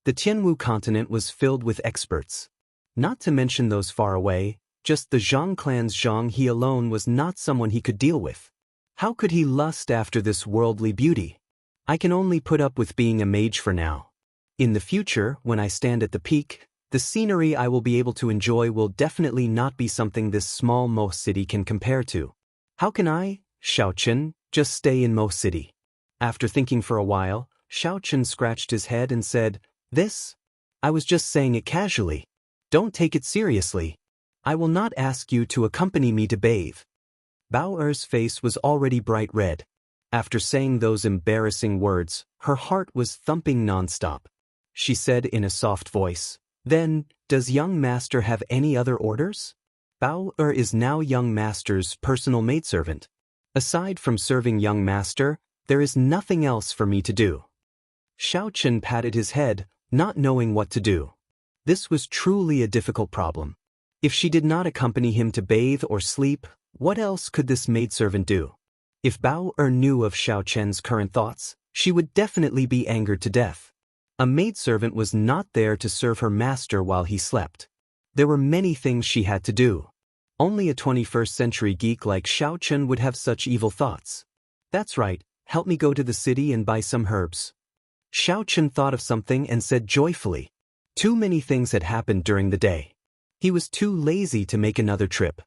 The Tianwu continent was filled with experts. Not to mention those far away, just the Zhang clan's Zhang he alone was not someone he could deal with. How could he lust after this worldly beauty? I can only put up with being a mage for now. In the future, when I stand at the peak, the scenery I will be able to enjoy will definitely not be something this small Mo city can compare to. How can I, Xiao Qin, just stay in Mo city? After thinking for a while, Xiao Qin scratched his head and said, I was just saying it casually. Don't take it seriously. I will not ask you to accompany me to bathe. Bao Er's face was already bright red. After saying those embarrassing words, her heart was thumping nonstop. She said in a soft voice, Then, does young master have any other orders? Bao is now young master's personal maidservant. Aside from serving young master, there is nothing else for me to do. Xiao Qin patted his head, not knowing what to do. This was truly a difficult problem. If she did not accompany him to bathe or sleep, what else could this maidservant do? If Bao knew of Xiao Qin's current thoughts, she would definitely be angered to death. A maidservant was not there to serve her master while he slept. There were many things she had to do. Only a 21st century geek like Xiao Qin would have such evil thoughts. That's right, help me go to the city and buy some herbs. Xiao Qin thought of something and said joyfully. Too many things had happened during the day. He was too lazy to make another trip.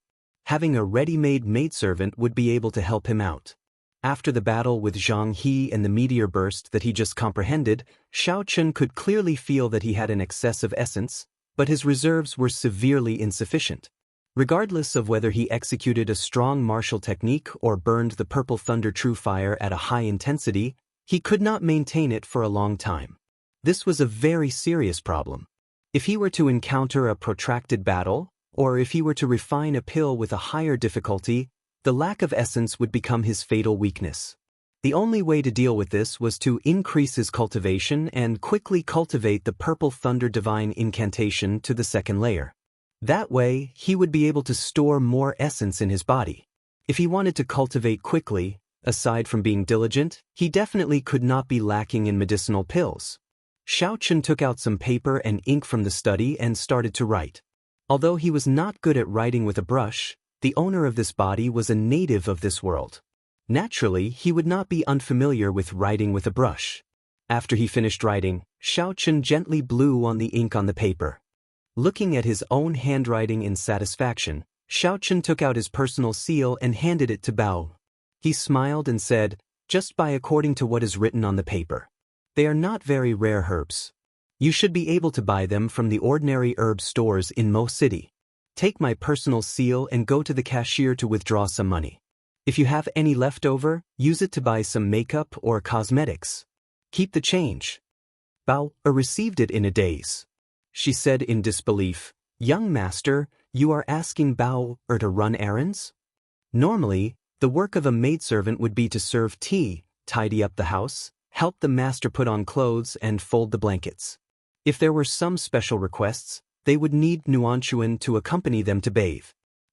Having a ready-made maidservant would be able to help him out. After the battle with Zhang He and the meteor burst that he just comprehended, Xiao Qin could clearly feel that he had an excess of essence, but his reserves were severely insufficient. Regardless of whether he executed a strong martial technique or burned the purple thunder true fire at a high intensity, he could not maintain it for a long time. This was a very serious problem. If he were to encounter a protracted battle, or if he were to refine a pill with a higher difficulty, the lack of essence would become his fatal weakness. The only way to deal with this was to increase his cultivation and quickly cultivate the purple thunder divine incantation to the second layer. That way, he would be able to store more essence in his body. If he wanted to cultivate quickly, aside from being diligent, he definitely could not be lacking in medicinal pills. Xiaochen took out some paper and ink from the study and started to write. Although he was not good at writing with a brush, the owner of this body was a native of this world. Naturally, he would not be unfamiliar with writing with a brush. After he finished writing, Xiaochen gently blew on the ink on the paper. Looking at his own handwriting in satisfaction, Xiaochen took out his personal seal and handed it to Bao. He smiled and said, "Just buy according to what is written on the paper. They are not very rare herbs. You should be able to buy them from the ordinary herb stores in Mo City. Take my personal seal and go to the cashier to withdraw some money. If you have any left over, use it to buy some makeup or cosmetics. Keep the change." Bao received it in a daze. She said in disbelief, "Young master, you are asking Bao to run errands?" Normally, the work of a maidservant would be to serve tea, tidy up the house, help the master put on clothes and fold the blankets. If there were some special requests, they would need Nuanshuan to accompany them to bathe.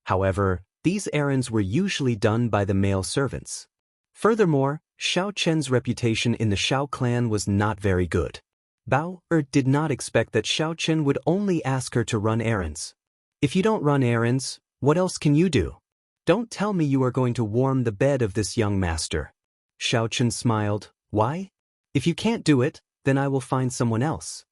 However, these errands were usually done by the male servants. Furthermore, Xiao Chen's reputation in the Xiao clan was not very good. Bao did not expect that Xiao Chen would only ask her to run errands. "If you don't run errands, what else can you do? Don't tell me you are going to warm the bed of this young master." Xiao Chen smiled. "Why? If you can't do it, then I will find someone else."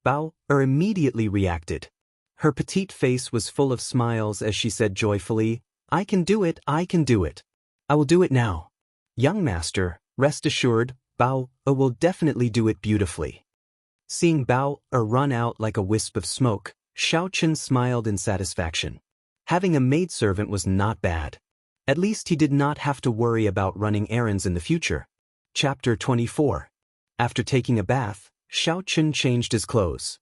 Bao immediately reacted. Her petite face was full of smiles as she said joyfully, "I can do it, I can do it. I will do it now. Young master, rest assured, Bao will definitely do it beautifully." Seeing Bao run out like a wisp of smoke, Xiao Chen smiled in satisfaction. Having a maidservant was not bad. At least he did not have to worry about running errands in the future. Chapter 24. After taking a bath, Xiao Chen changed his clothes.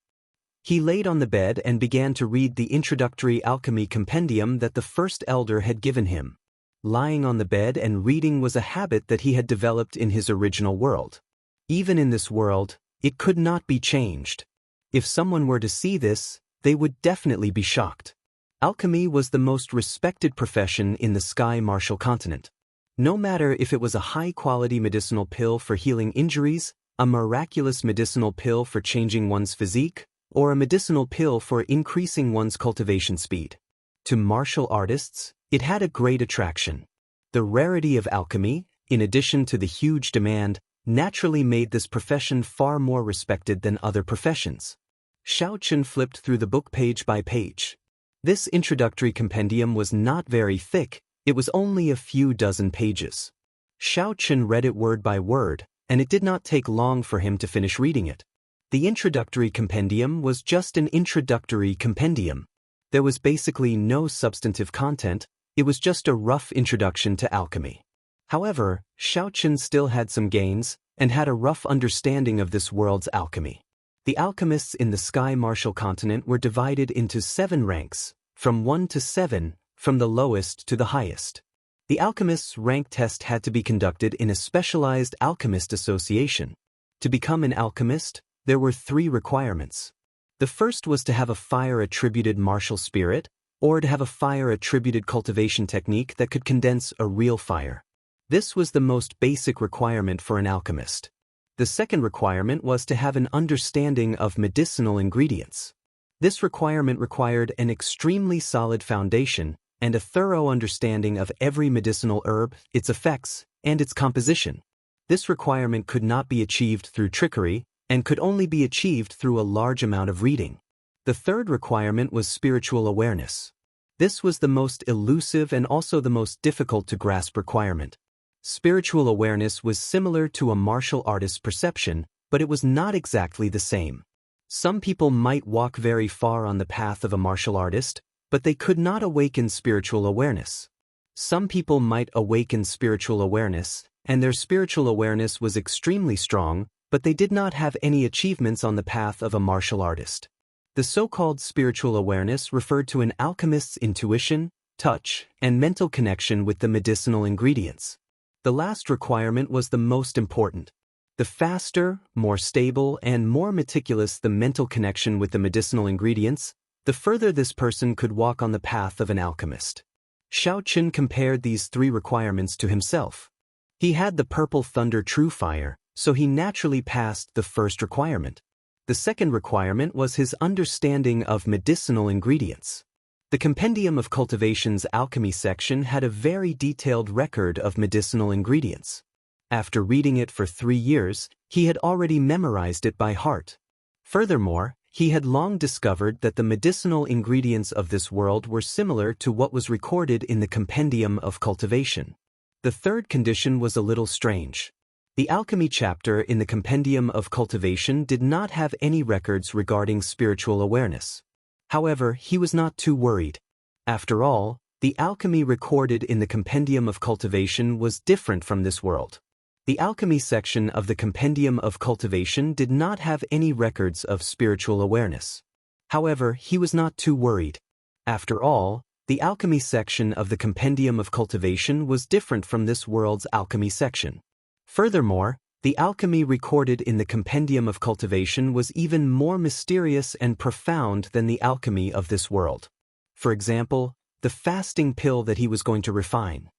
He laid on the bed and began to read the introductory alchemy compendium that the first elder had given him. Lying on the bed and reading was a habit that he had developed in his original world. Even in this world, it could not be changed. If someone were to see this, they would definitely be shocked. Alchemy was the most respected profession in the Sky Martial continent. No matter if it was a high-quality medicinal pill for healing injuries, a miraculous medicinal pill for changing one's physique, or a medicinal pill for increasing one's cultivation speed. To martial artists, it had a great attraction. The rarity of alchemy, in addition to the huge demand, naturally made this profession far more respected than other professions. Xiao Chen flipped through the book page by page. This introductory compendium was not very thick, it was only a few dozen pages. Xiao Chen read it word by word, and it did not take long for him to finish reading it. The introductory compendium was just an introductory compendium. There was basically no substantive content, it was just a rough introduction to alchemy. However, Xiao Chen still had some gains, and had a rough understanding of this world's alchemy. The alchemists in the Sky Martial continent were divided into 7 ranks, from 1 to 7, from the lowest to the highest. The alchemist's rank test had to be conducted in a specialized alchemist association. To become an alchemist, there were 3 requirements. The first was to have a fire-attributed martial spirit, or to have a fire-attributed cultivation technique that could condense a real fire. This was the most basic requirement for an alchemist. The second requirement was to have an understanding of medicinal ingredients. This requirement required an extremely solid foundation and a thorough understanding of every medicinal herb, its effects, and its composition. This requirement could not be achieved through trickery, and could only be achieved through a large amount of reading. The third requirement was spiritual awareness. This was the most elusive and also the most difficult to grasp requirement. Spiritual awareness was similar to a martial artist's perception, but it was not exactly the same. Some people might walk very far on the path of a martial artist, but they could not awaken spiritual awareness. Some people might awaken spiritual awareness, and their spiritual awareness was extremely strong, but they did not have any achievements on the path of a martial artist. The so-called spiritual awareness referred to an alchemist's intuition, touch, and mental connection with the medicinal ingredients. The last requirement was the most important. The faster, more stable, and more meticulous the mental connection with the medicinal ingredients, the further this person could walk on the path of an alchemist. Xiao Qin compared these 3 requirements to himself. He had the purple thunder true fire, so he naturally passed the first requirement. The second requirement was his understanding of medicinal ingredients. The Compendium of Cultivation's alchemy section had a very detailed record of medicinal ingredients. After reading it for 3 years, he had already memorized it by heart. Furthermore, he had long discovered that the medicinal ingredients of this world were similar to what was recorded in the Compendium of Cultivation. The third condition was a little strange. The alchemy chapter in the Compendium of Cultivation did not have any records regarding spiritual awareness. However, he was not too worried. After all, the alchemy recorded in the Compendium of Cultivation was different from this world. The alchemy section of the Compendium of Cultivation did not have any records of spiritual awareness. However, he was not too worried. After all, the alchemy section of the Compendium of Cultivation was different from this world's alchemy section. Furthermore, the alchemy recorded in the Compendium of Cultivation was even more mysterious and profound than the alchemy of this world. For example, the fasting pill that he was going to refine.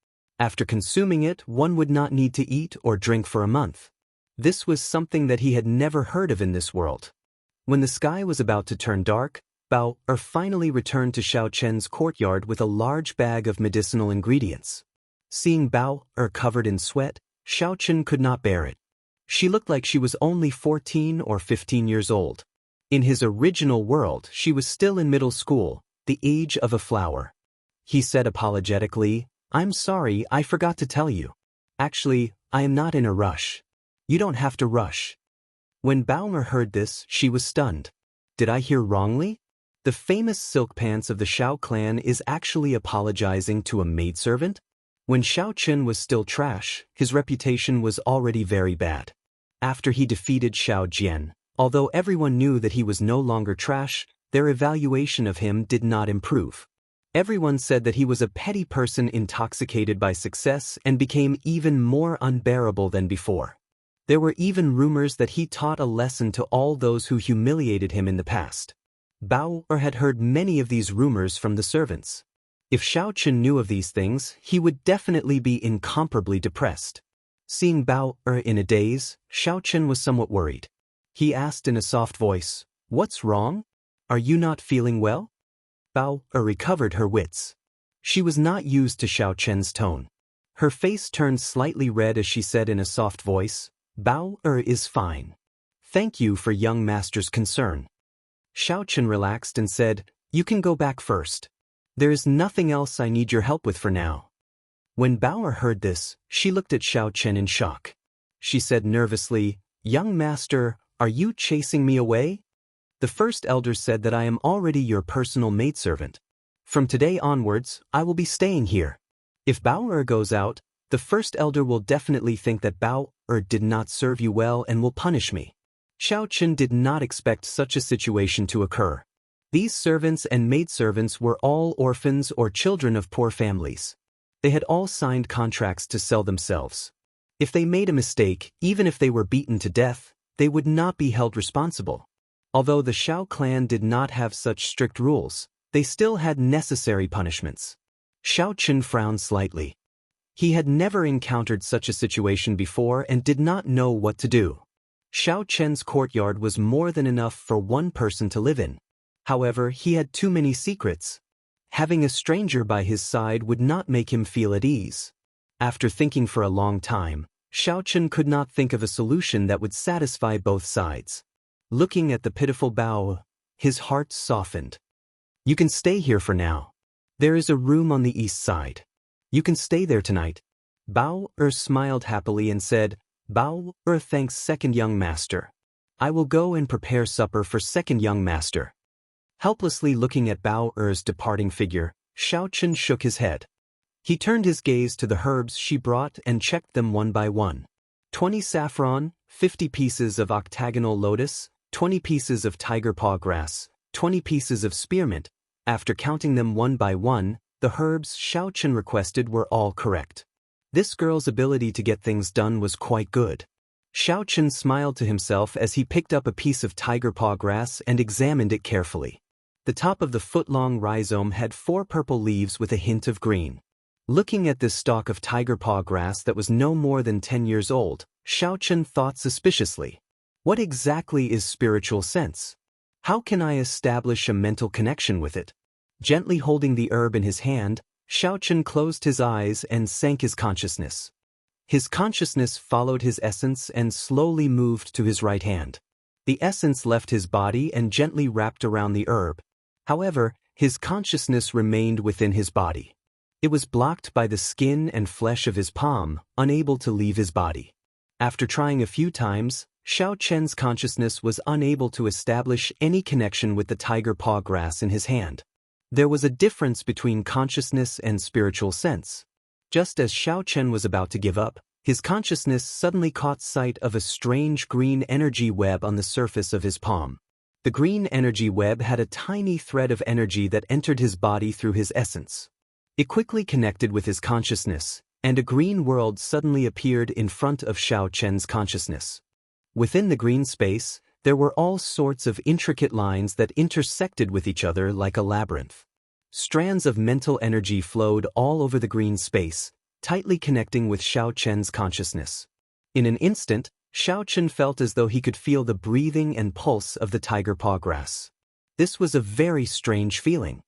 After consuming it, one would not need to eat or drink for a month. This was something that he had never heard of in this world. When the sky was about to turn dark, Bao finally returned to Xiao Chen's courtyard with a large bag of medicinal ingredients. Seeing Bao covered in sweat, Xiao Chen could not bear it. She looked like she was only 14 or 15 years old. In his original world, she was still in middle school, the age of a flower. He said apologetically, "I'm sorry, I forgot to tell you. Actually, I am not in a rush. You don't have to rush." When Bao heard this, she was stunned. Did I hear wrongly? The famous silk pants of the Xiao clan is actually apologizing to a maidservant? When Xiao Chen was still trash, his reputation was already very bad. After he defeated Xiao Jian, although everyone knew that he was no longer trash, their evaluation of him did not improve. Everyone said that he was a petty person intoxicated by success and became even more unbearable than before. There were even rumors that he taught a lesson to all those who humiliated him in the past. Bao had heard many of these rumors from the servants. If Xiao Chen knew of these things, he would definitely be incomparably depressed. Seeing Bao in a daze, Xiao Chen was somewhat worried. He asked in a soft voice, "What's wrong? Are you not feeling well?" Bao recovered her wits. She was not used to Xiao Chen's tone. Her face turned slightly red as she said in a soft voice, "Bao is fine. Thank you for young master's concern." Xiao Chen relaxed and said, "You can go back first. There is nothing else I need your help with for now." When Bao heard this, she looked at Xiao Chen in shock. She said nervously, "Young master, are you chasing me away? The first elder said that I am already your personal maidservant. From today onwards, I will be staying here. If Bao goes out, the first elder will definitely think that Bao did not serve you well and will punish me." Xiao Chen did not expect such a situation to occur. These servants and maidservants were all orphans or children of poor families. They had all signed contracts to sell themselves. If they made a mistake, even if they were beaten to death, they would not be held responsible. Although the Xiao clan did not have such strict rules, they still had necessary punishments. Xiao Chen frowned slightly. He had never encountered such a situation before and did not know what to do. Xiao Chen's courtyard was more than enough for one person to live in. However, he had too many secrets. Having a stranger by his side would not make him feel at ease. After thinking for a long time, Xiao Chen could not think of a solution that would satisfy both sides. Looking at the pitiful Bao, his heart softened. "You can stay here for now. There is a room on the east side. You can stay there tonight." Bao smiled happily and said, "Bao thanks second young master." I will go and prepare supper for second young master. Helplessly looking at Bao Er's departing figure, Xiaochen shook his head. He turned his gaze to the herbs she brought and checked them one by one. 20 saffron, 50 pieces of octagonal lotus, 20 pieces of tiger paw grass, 20 pieces of spearmint. After counting them one by one, the herbs Xiaochen requested were all correct. This girl's ability to get things done was quite good. Xiaochen smiled to himself as he picked up a piece of tiger paw grass and examined it carefully. The top of the foot-long rhizome had 4 purple leaves with a hint of green. Looking at this stalk of tiger paw grass that was no more than 10 years old, Xiaochen thought suspiciously. What exactly is spiritual sense? How can I establish a mental connection with it? Gently holding the herb in his hand, Xiaochen closed his eyes and sank his consciousness. His consciousness followed his essence and slowly moved to his right hand. The essence left his body and gently wrapped around the herb. However, his consciousness remained within his body. It was blocked by the skin and flesh of his palm, unable to leave his body. After trying a few times, Xiaochen's consciousness was unable to establish any connection with the tiger paw grass in his hand. There was a difference between consciousness and spiritual sense. Just as Xiaochen was about to give up, his consciousness suddenly caught sight of a strange green energy web on the surface of his palm. The green energy web had a tiny thread of energy that entered his body through his essence. It quickly connected with his consciousness, and a green world suddenly appeared in front of Xiaochen's consciousness. Within the green space, there were all sorts of intricate lines that intersected with each other like a labyrinth. Strands of mental energy flowed all over the green space, tightly connecting with Xiaochen's consciousness. In an instant, Xiaochen felt as though he could feel the breathing and pulse of the tiger paw grass. This was a very strange feeling.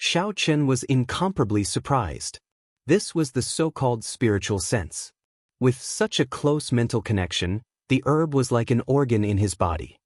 Xiaochen was incomparably surprised. This was the so-called spiritual sense. With such a close mental connection, the herb was like an organ in his body.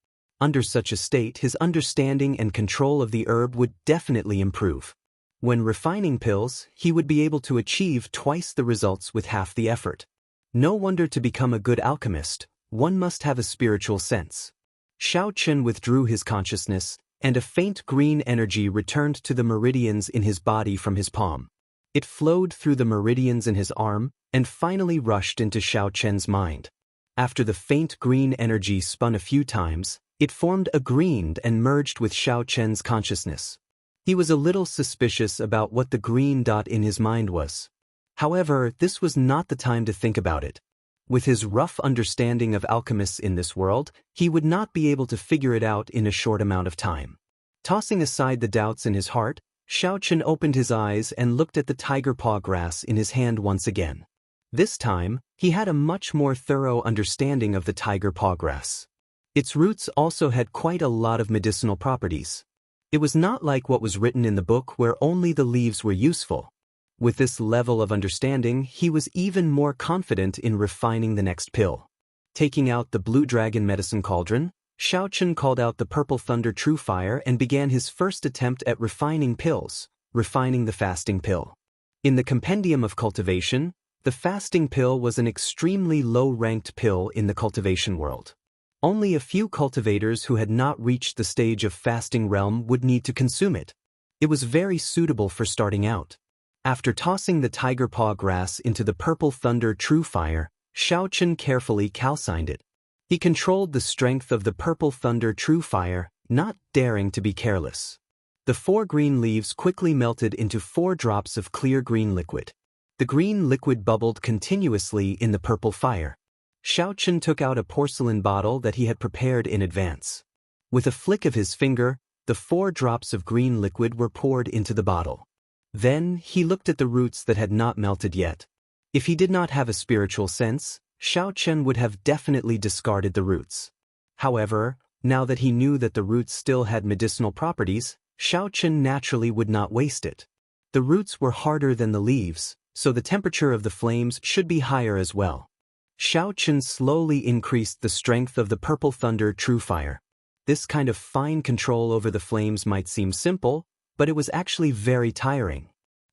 Under such a state, his understanding and control of the herb would definitely improve. When refining pills, he would be able to achieve twice the results with half the effort. No wonder to become a good alchemist, one must have a spiritual sense. Xiaochen withdrew his consciousness, and a faint green energy returned to the meridians in his body from his palm. It flowed through the meridians in his arm, and finally rushed into Xiaochen's mind. After the faint green energy spun a few times, it formed a green and merged with Xiaochen's consciousness. He was a little suspicious about what the green dot in his mind was. However, this was not the time to think about it. With his rough understanding of alchemists in this world, he would not be able to figure it out in a short amount of time. Tossing aside the doubts in his heart, Xiaochen opened his eyes and looked at the tiger paw grass in his hand once again. This time, he had a much more thorough understanding of the tiger paw grass. Its roots also had quite a lot of medicinal properties. It was not like what was written in the book where only the leaves were useful. With this level of understanding, he was even more confident in refining the next pill. Taking out the blue dragon medicine cauldron, Xiaochen called out the purple thunder true fire and began his first attempt at refining pills, refining the fasting pill. In the compendium of cultivation, the fasting pill was an extremely low-ranked pill in the cultivation world. Only a few cultivators who had not reached the stage of fasting realm would need to consume it. It was very suitable for starting out. After tossing the tiger paw grass into the purple thunder true fire, Xiaochen carefully calcined it. He controlled the strength of the purple thunder true fire, not daring to be careless. The 4 green leaves quickly melted into 4 drops of clear green liquid. The green liquid bubbled continuously in the purple fire. Xiaochen took out a porcelain bottle that he had prepared in advance. With a flick of his finger, the 4 drops of green liquid were poured into the bottle. Then, he looked at the roots that had not melted yet. If he did not have a spiritual sense, Xiaochen would have definitely discarded the roots. However, now that he knew that the roots still had medicinal properties, Xiaochen naturally would not waste it. The roots were harder than the leaves, so the temperature of the flames should be higher as well. Xiaochen slowly increased the strength of the purple thunder true fire. This kind of fine control over the flames might seem simple, but it was actually very tiring.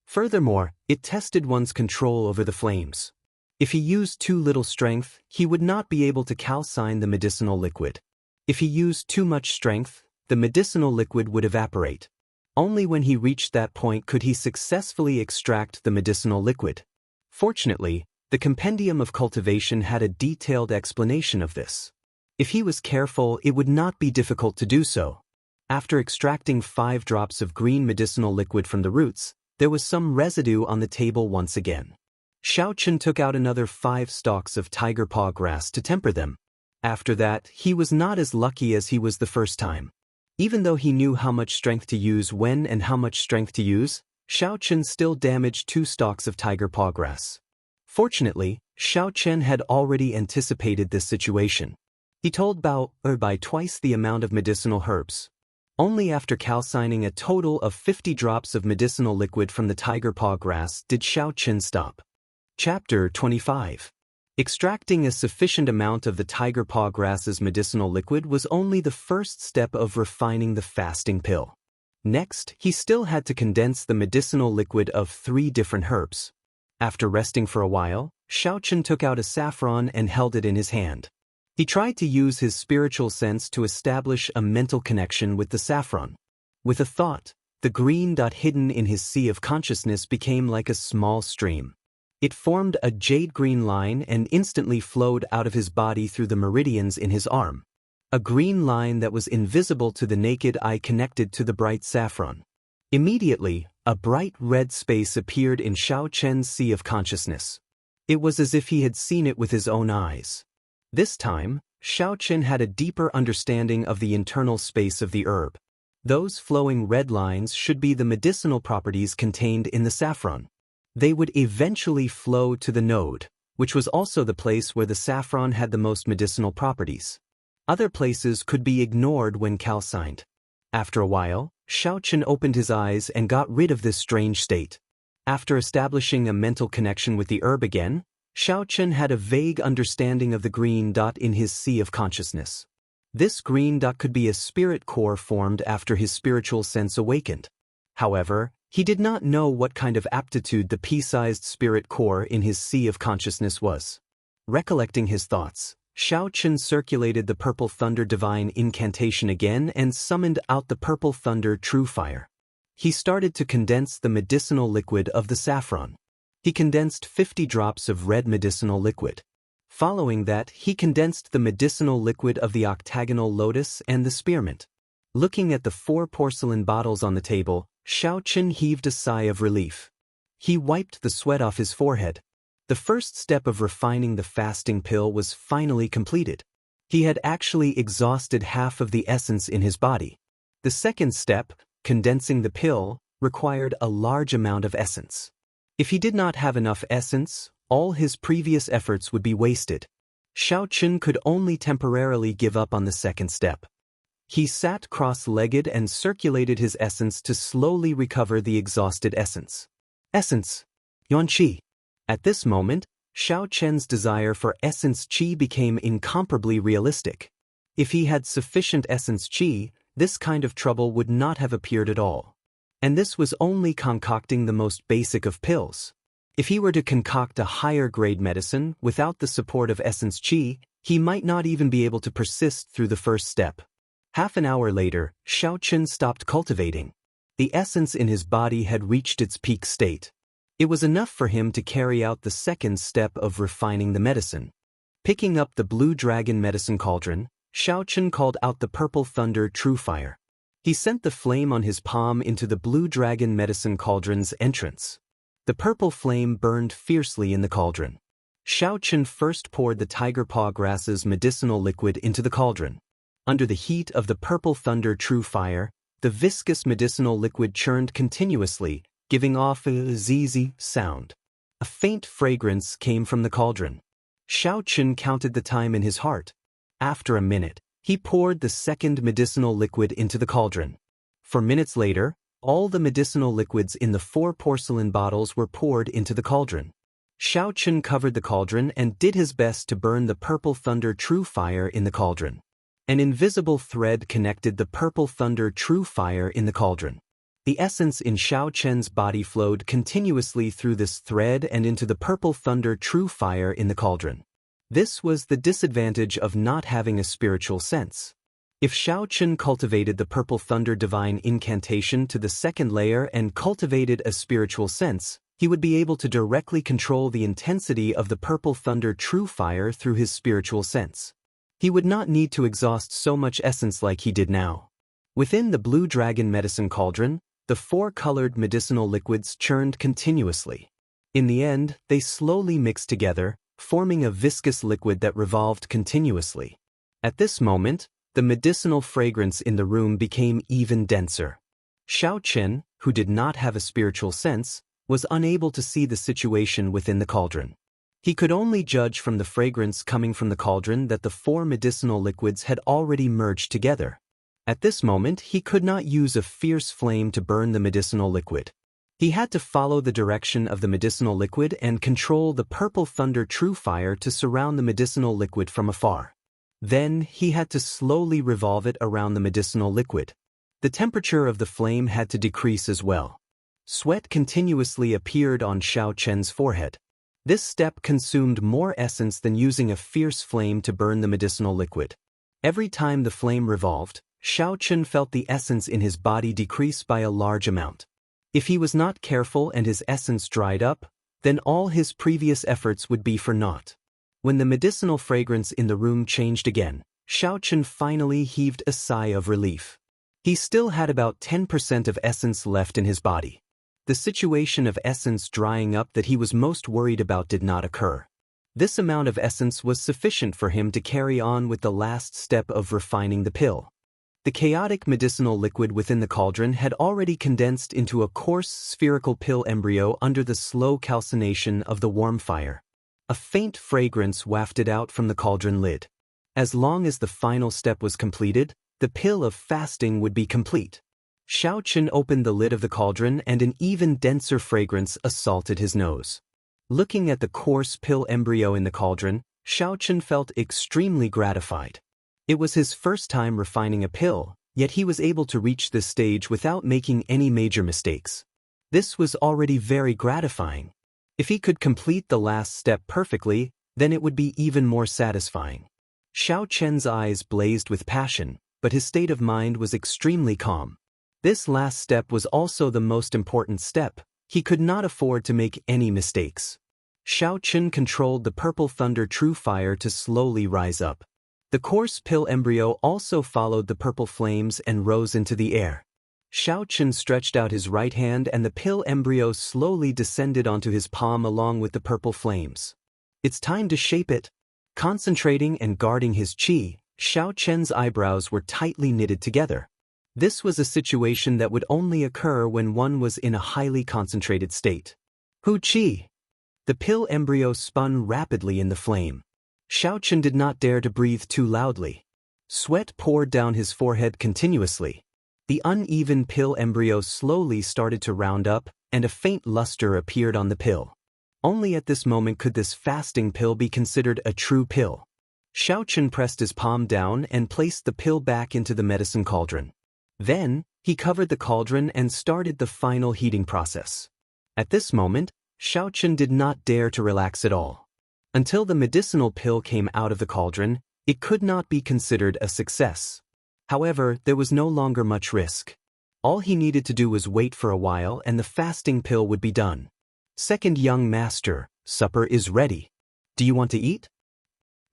Furthermore, it tested one's control over the flames. If he used too little strength, he would not be able to calcine the medicinal liquid. If he used too much strength, the medicinal liquid would evaporate. Only when he reached that point could he successfully extract the medicinal liquid. Fortunately, the Compendium of Cultivation had a detailed explanation of this. If he was careful, it would not be difficult to do so. After extracting 5 drops of green medicinal liquid from the roots, there was some residue on the table once again. Xiaochen took out another 5 stalks of tiger paw grass to temper them. After that, he was not as lucky as he was the first time. Even though he knew how much strength to use when and how much strength to use, Xiaochen still damaged 2 stalks of tiger paw grass. Fortunately, Xiaochen had already anticipated this situation. He told Bao by twice the amount of medicinal herbs. Only after calcining a total of 50 drops of medicinal liquid from the tiger paw grass did Xiaochen stop. Chapter 25. Extracting a sufficient amount of the tiger paw grass's medicinal liquid was only the first step of refining the fasting pill. Next, he still had to condense the medicinal liquid of 3 different herbs. After resting for a while, Xiaochen took out a saffron and held it in his hand. He tried to use his spiritual sense to establish a mental connection with the saffron. With a thought, the green dot hidden in his sea of consciousness became like a small stream. It formed a jade-green line and instantly flowed out of his body through the meridians in his arm. A green line that was invisible to the naked eye connected to the bright saffron. Immediately, a bright red space appeared in Xiaochen's sea of consciousness. It was as if he had seen it with his own eyes. This time, Xiaochen had a deeper understanding of the internal space of the herb. Those flowing red lines should be the medicinal properties contained in the saffron. They would eventually flow to the node, which was also the place where the saffron had the most medicinal properties. Other places could be ignored when calcined. After a while, Xiaochen opened his eyes and got rid of this strange state. After establishing a mental connection with the herb again, Xiaochen had a vague understanding of the green dot in his sea of consciousness. This green dot could be a spirit core formed after his spiritual sense awakened. However, he did not know what kind of aptitude the pea-sized spirit core in his sea of consciousness was. Recollecting his thoughts, Xiaochen circulated the purple thunder divine incantation again and summoned out the purple thunder true fire. He started to condense the medicinal liquid of the saffron. He condensed 50 drops of red medicinal liquid. Following that, he condensed the medicinal liquid of the octagonal lotus and the spearmint. Looking at the 4 porcelain bottles on the table, Xiaochen heaved a sigh of relief. He wiped the sweat off his forehead. The first step of refining the fasting pill was finally completed. He had actually exhausted half of the essence in his body. The second step, condensing the pill, required a large amount of essence. If he did not have enough essence, all his previous efforts would be wasted. Xiaochen could only temporarily give up on the second step. He sat cross-legged and circulated his essence to slowly recover the exhausted essence. Essence. Yuan-qi. At this moment, Xiaochen's desire for essence qi became incomparably realistic. If he had sufficient essence qi, this kind of trouble would not have appeared at all. And this was only concocting the most basic of pills. If he were to concoct a higher-grade medicine without the support of essence qi, he might not even be able to persist through the first step. Half an hour later, Xiaochen stopped cultivating. The essence in his body had reached its peak state. It was enough for him to carry out the second step of refining the medicine. Picking up the blue dragon medicine cauldron, Xiaochen called out the purple thunder true fire. He sent the flame on his palm into the blue dragon medicine cauldron's entrance. The purple flame burned fiercely in the cauldron. Xiaochen first poured the tiger paw grass's medicinal liquid into the cauldron. Under the heat of the purple thunder true fire, the viscous medicinal liquid churned continuously, giving off a zzz sound. A faint fragrance came from the cauldron. Xiaochen counted the time in his heart. After a minute, he poured the second medicinal liquid into the cauldron. 4 minutes later, all the medicinal liquids in the 4 porcelain bottles were poured into the cauldron. Xiaochen covered the cauldron and did his best to burn the purple thunder true fire in the cauldron. An invisible thread connected the purple thunder true fire in the cauldron. The essence in Xiaochen's body flowed continuously through this thread and into the purple thunder true fire in the cauldron. This was the disadvantage of not having a spiritual sense. If Xiao Chen cultivated the Purple Thunder Divine Incantation to the second layer and cultivated a spiritual sense, he would be able to directly control the intensity of the Purple Thunder True Fire through his spiritual sense. He would not need to exhaust so much essence like he did now. Within the Blue Dragon Medicine Cauldron, the 4-colored medicinal liquids churned continuously. In the end, they slowly mixed together, forming a viscous liquid that revolved continuously. At this moment, the medicinal fragrance in the room became even denser. Xiao Chen, who did not have a spiritual sense, was unable to see the situation within the cauldron. He could only judge from the fragrance coming from the cauldron that the 4 medicinal liquids had already merged together. At this moment, he could not use a fierce flame to burn the medicinal liquid. He had to follow the direction of the medicinal liquid and control the Purple Thunder True Fire to surround the medicinal liquid from afar. Then, he had to slowly revolve it around the medicinal liquid. The temperature of the flame had to decrease as well. Sweat continuously appeared on Xiao Chen's forehead. This step consumed more essence than using a fierce flame to burn the medicinal liquid. Every time the flame revolved, Xiao Chen felt the essence in his body decrease by a large amount. If he was not careful and his essence dried up, then all his previous efforts would be for naught. When the medicinal fragrance in the room changed again, Xiao Chen finally heaved a sigh of relief. He still had about 10% of essence left in his body. The situation of essence drying up that he was most worried about did not occur. This amount of essence was sufficient for him to carry on with the last step of refining the pill. The chaotic medicinal liquid within the cauldron had already condensed into a coarse spherical pill embryo under the slow calcination of the warm fire. A faint fragrance wafted out from the cauldron lid. As long as the final step was completed, the pill of fasting would be complete. Xiao Chen opened the lid of the cauldron and an even denser fragrance assaulted his nose. Looking at the coarse pill embryo in the cauldron, Xiao Chen felt extremely gratified. It was his first time refining a pill, yet he was able to reach this stage without making any major mistakes. This was already very gratifying. If he could complete the last step perfectly, then it would be even more satisfying. Xiao Chen's eyes blazed with passion, but his state of mind was extremely calm. This last step was also the most important step. He could not afford to make any mistakes. Xiao Chen controlled the Purple Thunder True Fire to slowly rise up. The coarse pill embryo also followed the purple flames and rose into the air. Xiao Chen stretched out his right hand and the pill embryo slowly descended onto his palm along with the purple flames. It's time to shape it. Concentrating and guarding his qi, Xiao Chen's eyebrows were tightly knitted together. This was a situation that would only occur when one was in a highly concentrated state. Hu qi! The pill embryo spun rapidly in the flame. Xiao Chen did not dare to breathe too loudly. Sweat poured down his forehead continuously. The uneven pill embryo slowly started to round up, and a faint luster appeared on the pill. Only at this moment could this fasting pill be considered a true pill. Xiao Chen pressed his palm down and placed the pill back into the medicine cauldron. Then, he covered the cauldron and started the final heating process. At this moment, Xiao Chen did not dare to relax at all. Until the medicinal pill came out of the cauldron, it could not be considered a success. However, there was no longer much risk. All he needed to do was wait for a while and the fasting pill would be done. Second young master, supper is ready. Do you want to eat?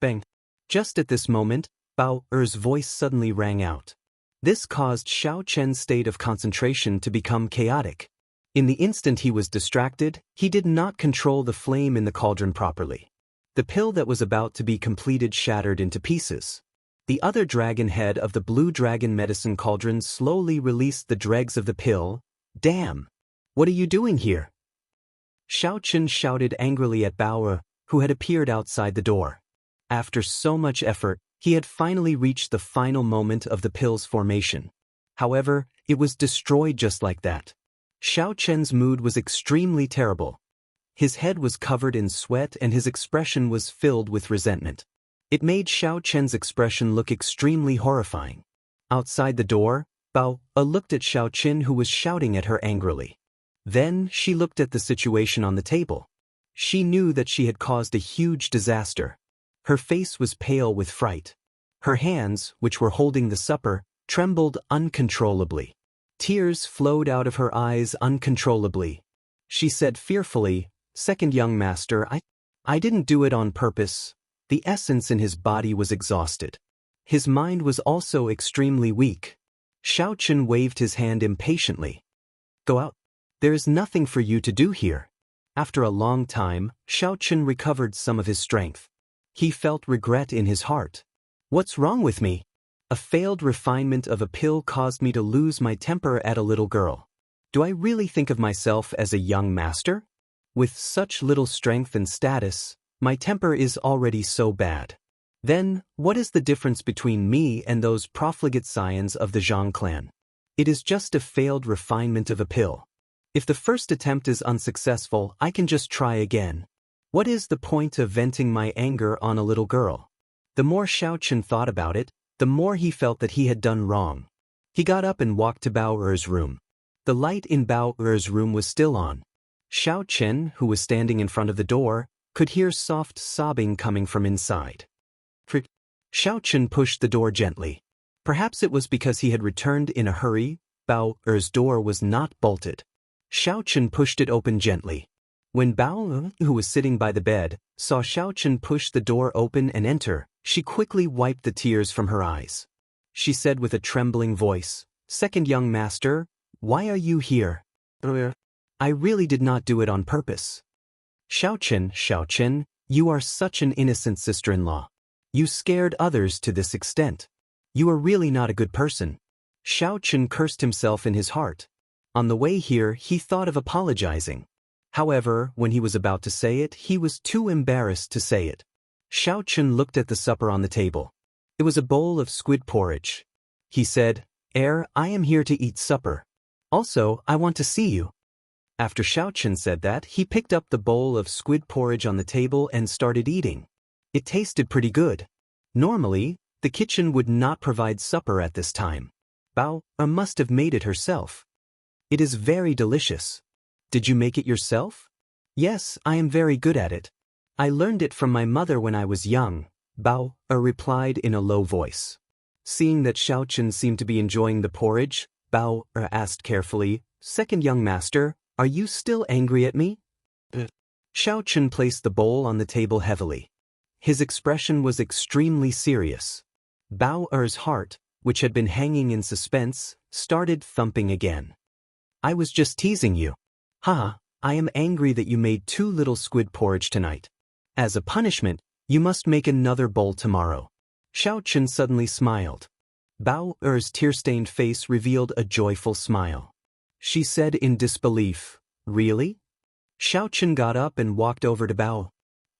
Bang. Just at this moment, Bao Er's voice suddenly rang out. This caused Xiao Chen's state of concentration to become chaotic. In the instant he was distracted, he did not control the flame in the cauldron properly. The pill that was about to be completed shattered into pieces. The other dragon head of the Blue Dragon Medicine Cauldron slowly released the dregs of the pill. Damn! What are you doing here? Xiao Chen shouted angrily at Bao Er, who had appeared outside the door. After so much effort, he had finally reached the final moment of the pill's formation. However, it was destroyed just like that. Xiao Chen's mood was extremely terrible. His head was covered in sweat and his expression was filled with resentment. It made Xiao Chen's expression look extremely horrifying. Outside the door, Bao Er looked at Xiao Chen who was shouting at her angrily. Then she looked at the situation on the table. She knew that she had caused a huge disaster. Her face was pale with fright. Her hands, which were holding the supper, trembled uncontrollably. Tears flowed out of her eyes uncontrollably. She said fearfully, "Second young master, I didn't do it on purpose." The essence in his body was exhausted. His mind was also extremely weak. Xiaochen waved his hand impatiently. "Go out. There is nothing for you to do here." After a long time, Xiaochen recovered some of his strength. He felt regret in his heart. "What's wrong with me? A failed refinement of a pill caused me to lose my temper at a little girl. Do I really think of myself as a young master? With such little strength and status, my temper is already so bad. Then, what is the difference between me and those profligate scions of the Zhang clan? It is just a failed refinement of a pill. If the first attempt is unsuccessful, I can just try again. What is the point of venting my anger on a little girl?" The more Xiaochen thought about it, the more he felt that he had done wrong. He got up and walked to Bao Er's room. The light in Bao Er's room was still on. Xiaochen, who was standing in front of the door, could hear soft sobbing coming from inside. Xiaochen pushed the door gently. Perhaps it was because he had returned in a hurry. Bao Er's door was not bolted. Xiaochen pushed it open gently. When Bao Er, who was sitting by the bed, saw Xiaochen push the door open and enter, she quickly wiped the tears from her eyes. She said with a trembling voice, "Second young master, why are you here?" "I really did not do it on purpose." Xiaochen, you are such an innocent sister-in-law. You scared others to this extent. You are really not a good person." Xiaochen cursed himself in his heart. On the way here, he thought of apologizing. However, when he was about to say it, he was too embarrassed to say it. Xiaochen looked at the supper on the table. It was a bowl of squid porridge. He said, I am here to eat supper. Also, I want to see you." After Xiaochen said that, he picked up the bowl of squid porridge on the table and started eating. It tasted pretty good. Normally, the kitchen would not provide supper at this time. Bao must have made it herself. "It is very delicious. Did you make it yourself?" "Yes, I am very good at it. I learned it from my mother when I was young," Bao replied in a low voice. Seeing that Xiaochen seemed to be enjoying the porridge, Bao asked carefully, "Second young master, are you still angry at me?" Xiaochen placed the bowl on the table heavily. His expression was extremely serious. Bao Er's heart, which had been hanging in suspense, started thumping again. "I was just teasing you. I am angry that you made too little squid porridge tonight. As a punishment, you must make another bowl tomorrow." Xiaochen suddenly smiled. Bao Er's tear-stained face revealed a joyful smile. She said in disbelief, "Really?" Xiaochen got up and walked over to Bao.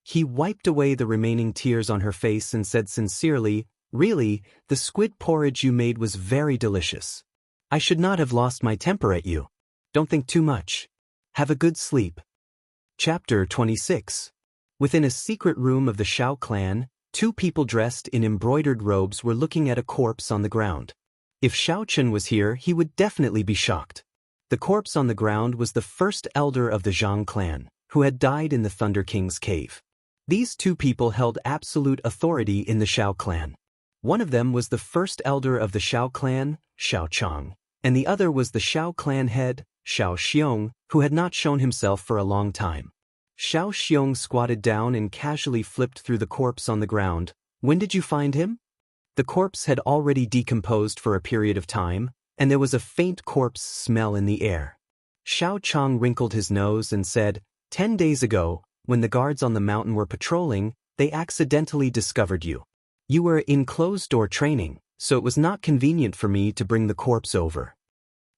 He wiped away the remaining tears on her face and said sincerely, "Really, the squid porridge you made was very delicious. I should not have lost my temper at you. Don't think too much. Have a good sleep." Chapter 26. Within a secret room of the Xiao clan, two people dressed in embroidered robes were looking at a corpse on the ground. If Xiaochen was here, he would definitely be shocked. The corpse on the ground was the first elder of the Zhang clan, who had died in the Thunder King's cave. These two people held absolute authority in the Xiao clan. One of them was the first elder of the Xiao clan, Xiao Chang, and the other was the Xiao clan head, Xiao Xiong, who had not shown himself for a long time. Xiao Xiong squatted down and casually flipped through the corpse on the ground. "When did you find him?" The corpse had already decomposed for a period of time, and there was a faint corpse smell in the air. Xiao Chang wrinkled his nose and said, 10 days ago, when the guards on the mountain were patrolling, they accidentally discovered you. You were in closed-door training, so it was not convenient for me to bring the corpse over."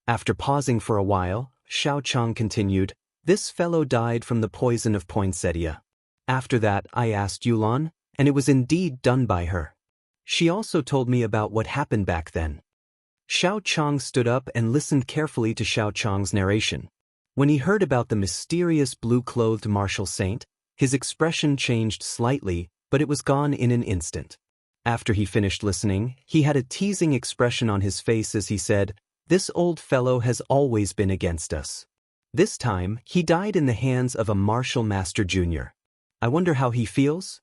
After pausing for a while, Xiao Chang continued, "This fellow died from the poison of poinsettia. After that, I asked Yulan, and it was indeed done by her. She also told me about what happened back then." Xiao Chang stood up and listened carefully to Xiao Chang's narration. When he heard about the mysterious blue-clothed martial saint, his expression changed slightly, but it was gone in an instant. After he finished listening, he had a teasing expression on his face as he said, "This old fellow has always been against us. This time, he died in the hands of a martial master junior. I wonder how he feels?"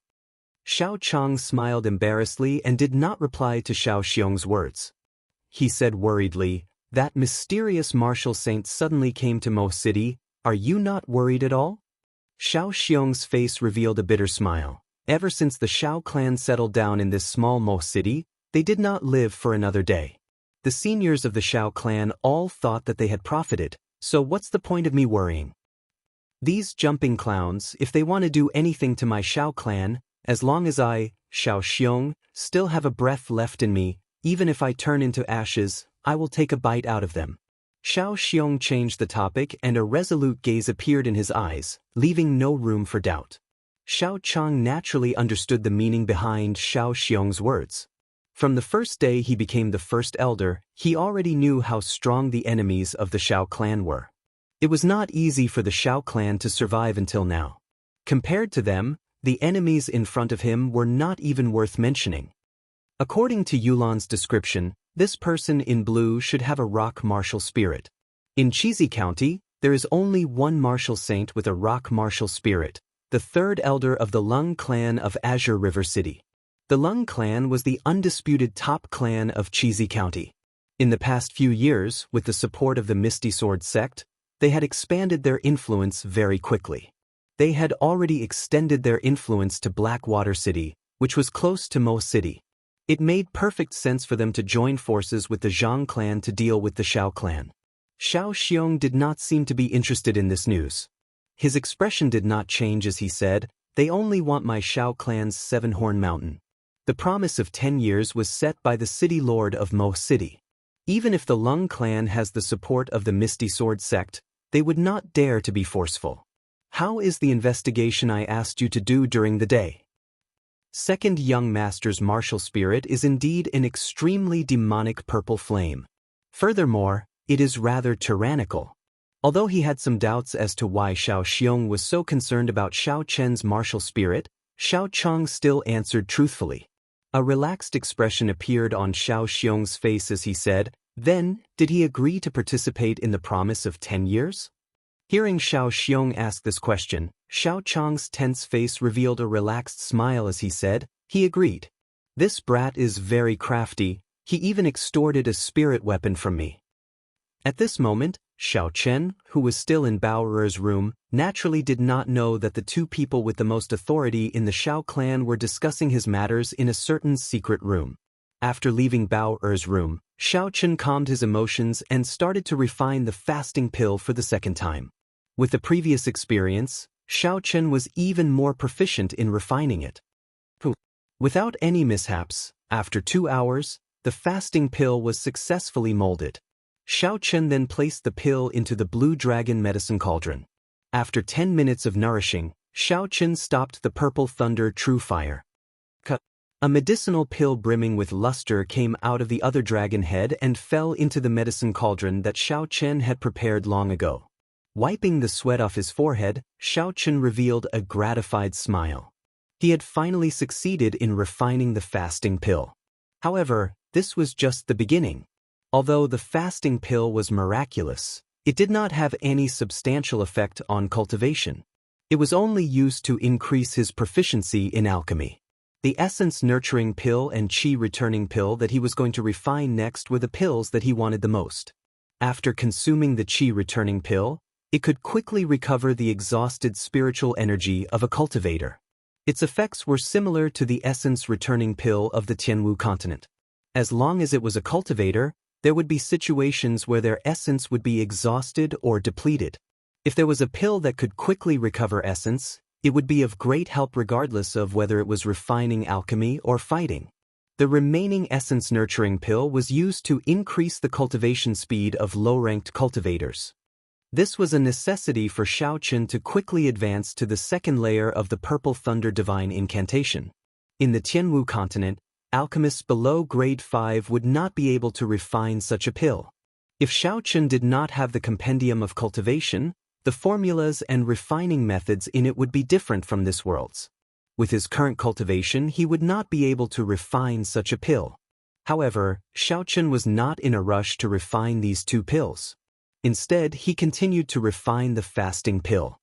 Xiao Chang smiled embarrassedly and did not reply to Xiao Xiong's words. He said worriedly, "That mysterious martial saint suddenly came to Mo City. Are you not worried at all?" Xiao Xiong's face revealed a bitter smile. Ever since the Xiao clan settled down in this small Mo City, they did not live for another day. The seniors of the Xiao clan all thought that they had profited, so what's the point of me worrying? These jumping clowns, if they want to do anything to my Xiao clan, as long as I, Xiao Xiong, still have a breath left in me, even if I turn into ashes, I will take a bite out of them. Xiao Xiong changed the topic and a resolute gaze appeared in his eyes, leaving no room for doubt. Xiao Chang naturally understood the meaning behind Xiao Xiong's words. From the first day he became the first elder, he already knew how strong the enemies of the Xiao clan were. It was not easy for the Xiao clan to survive until now. Compared to them, the enemies in front of him were not even worth mentioning. According to Yulan's description, this person in blue should have a rock martial spirit. In Xianxia County, there is only one martial saint with a rock martial spirit, the third elder of the Lung clan of Azure River City. The Lung clan was the undisputed top clan of Xianxia County. In the past few years, with the support of the Misty Sword sect, they had expanded their influence very quickly. They had already extended their influence to Blackwater City, which was close to Mo City. It made perfect sense for them to join forces with the Zhang clan to deal with the Xiao clan. Xiao Xiong did not seem to be interested in this news. His expression did not change as he said, "They only want my Xiao clan's Seven-Horn Mountain." The promise of 10 years was set by the city lord of Mo City. Even if the Lung clan has the support of the Misty Sword sect, they would not dare to be forceful. How is the investigation I asked you to do during the day? Second young master's martial spirit is indeed an extremely demonic purple flame. Furthermore, it is rather tyrannical. Although he had some doubts as to why Xiao Xiong was so concerned about Xiao Chen's martial spirit, Xiao Chang still answered truthfully. A relaxed expression appeared on Xiao Xiong's face as he said, "Then, did he agree to participate in the promise of 10 years? Hearing Xiao Xiong ask this question, Xiao Chang's tense face revealed a relaxed smile as he said, "He agreed. This brat is very crafty, he even extorted a spirit weapon from me." At this moment, Xiao Chen, who was still in Bao Er's room, naturally did not know that the two people with the most authority in the Xiao clan were discussing his matters in a certain secret room. After leaving Bao Er's room, Xiao Chen calmed his emotions and started to refine the fasting pill for the second time. With the previous experience, Xiao Chen was even more proficient in refining it. Without any mishaps, after 2 hours, the fasting pill was successfully molded. Xiao Chen then placed the pill into the blue dragon medicine cauldron. After 10 minutes of nourishing, Xiao Chen stopped the purple thunder true fire. A medicinal pill brimming with luster came out of the other dragon head and fell into the medicine cauldron that Xiao Chen had prepared long ago. Wiping the sweat off his forehead, Xiao Chen revealed a gratified smile. He had finally succeeded in refining the fasting pill. However, this was just the beginning. Although the fasting pill was miraculous, it did not have any substantial effect on cultivation. It was only used to increase his proficiency in alchemy. The essence nurturing pill and qi returning pill that he was going to refine next were the pills that he wanted the most. After consuming the qi returning pill, it could quickly recover the exhausted spiritual energy of a cultivator. Its effects were similar to the essence returning pill of the Tianwu continent. As long as it was a cultivator, there would be situations where their essence would be exhausted or depleted. If there was a pill that could quickly recover essence, it would be of great help regardless of whether it was refining alchemy or fighting. The remaining essence nurturing pill was used to increase the cultivation speed of low-ranked cultivators. This was a necessity for Xiao Chen to quickly advance to the second layer of the Purple Thunder Divine Incantation. In the Tianwu continent, alchemists below grade 5 would not be able to refine such a pill. If Xiao Chen did not have the compendium of cultivation, the formulas and refining methods in it would be different from this world's. With his current cultivation, he would not be able to refine such a pill. However, Xiao Chen was not in a rush to refine these two pills. Instead, he continued to refine the fasting pill.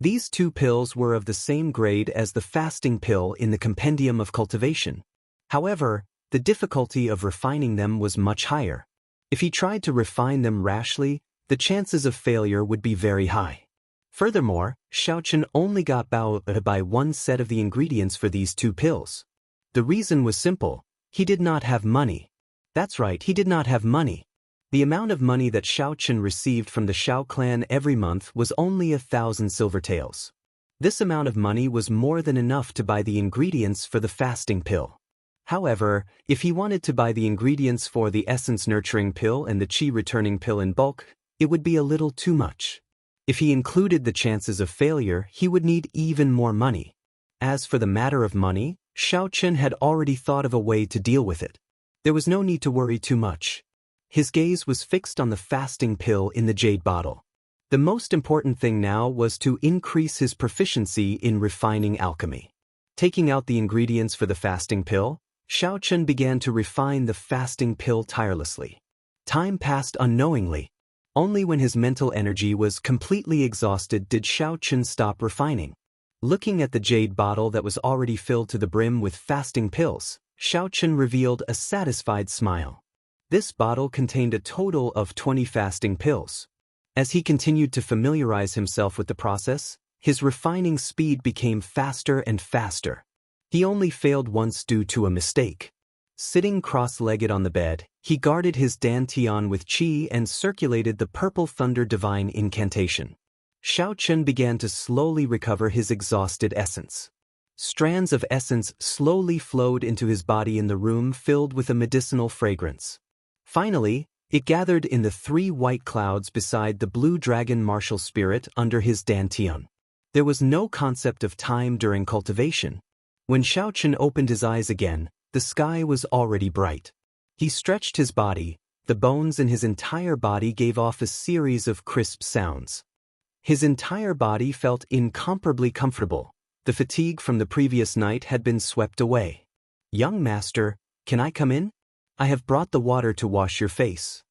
These 2 pills were of the same grade as the fasting pill in the Compendium of Cultivation. However, the difficulty of refining them was much higher. If he tried to refine them rashly, the chances of failure would be very high. Furthermore, Xiaochen only got Bao by 1 set of the ingredients for these 2 pills. The reason was simple: he did not have money. That's right, he did not have money. The amount of money that Xiaochen received from the Xiao clan every month was only 1,000 silver taels. This amount of money was more than enough to buy the ingredients for the fasting pill. However, if he wanted to buy the ingredients for the essence nurturing pill and the qi returning pill in bulk, it would be a little too much. If he included the chances of failure, he would need even more money. As for the matter of money, Xiaochen had already thought of a way to deal with it. There was no need to worry too much. His gaze was fixed on the fasting pill in the jade bottle. The most important thing now was to increase his proficiency in refining alchemy. Taking out the ingredients for the fasting pill, Xiaochen began to refine the fasting pill tirelessly. Time passed unknowingly. Only when his mental energy was completely exhausted did Xiaochen stop refining. Looking at the jade bottle that was already filled to the brim with fasting pills, Xiaochen revealed a satisfied smile. This bottle contained a total of 20 fasting pills. As he continued to familiarize himself with the process, his refining speed became faster and faster. He only failed once due to a mistake. Sitting cross-legged on the bed, he guarded his dantian with qi and circulated the purple thunder divine incantation. Xiaochen began to slowly recover his exhausted essence. Strands of essence slowly flowed into his body in the room filled with a medicinal fragrance. Finally, it gathered in the 3 white clouds beside the blue dragon martial spirit under his dantian. There was no concept of time during cultivation. When Xiaochen opened his eyes again, the sky was already bright. He stretched his body. The bones in his entire body gave off a series of crisp sounds. His entire body felt incomparably comfortable. The fatigue from the previous night had been swept away. "Young master, can I come in? I have brought the water to wash your face."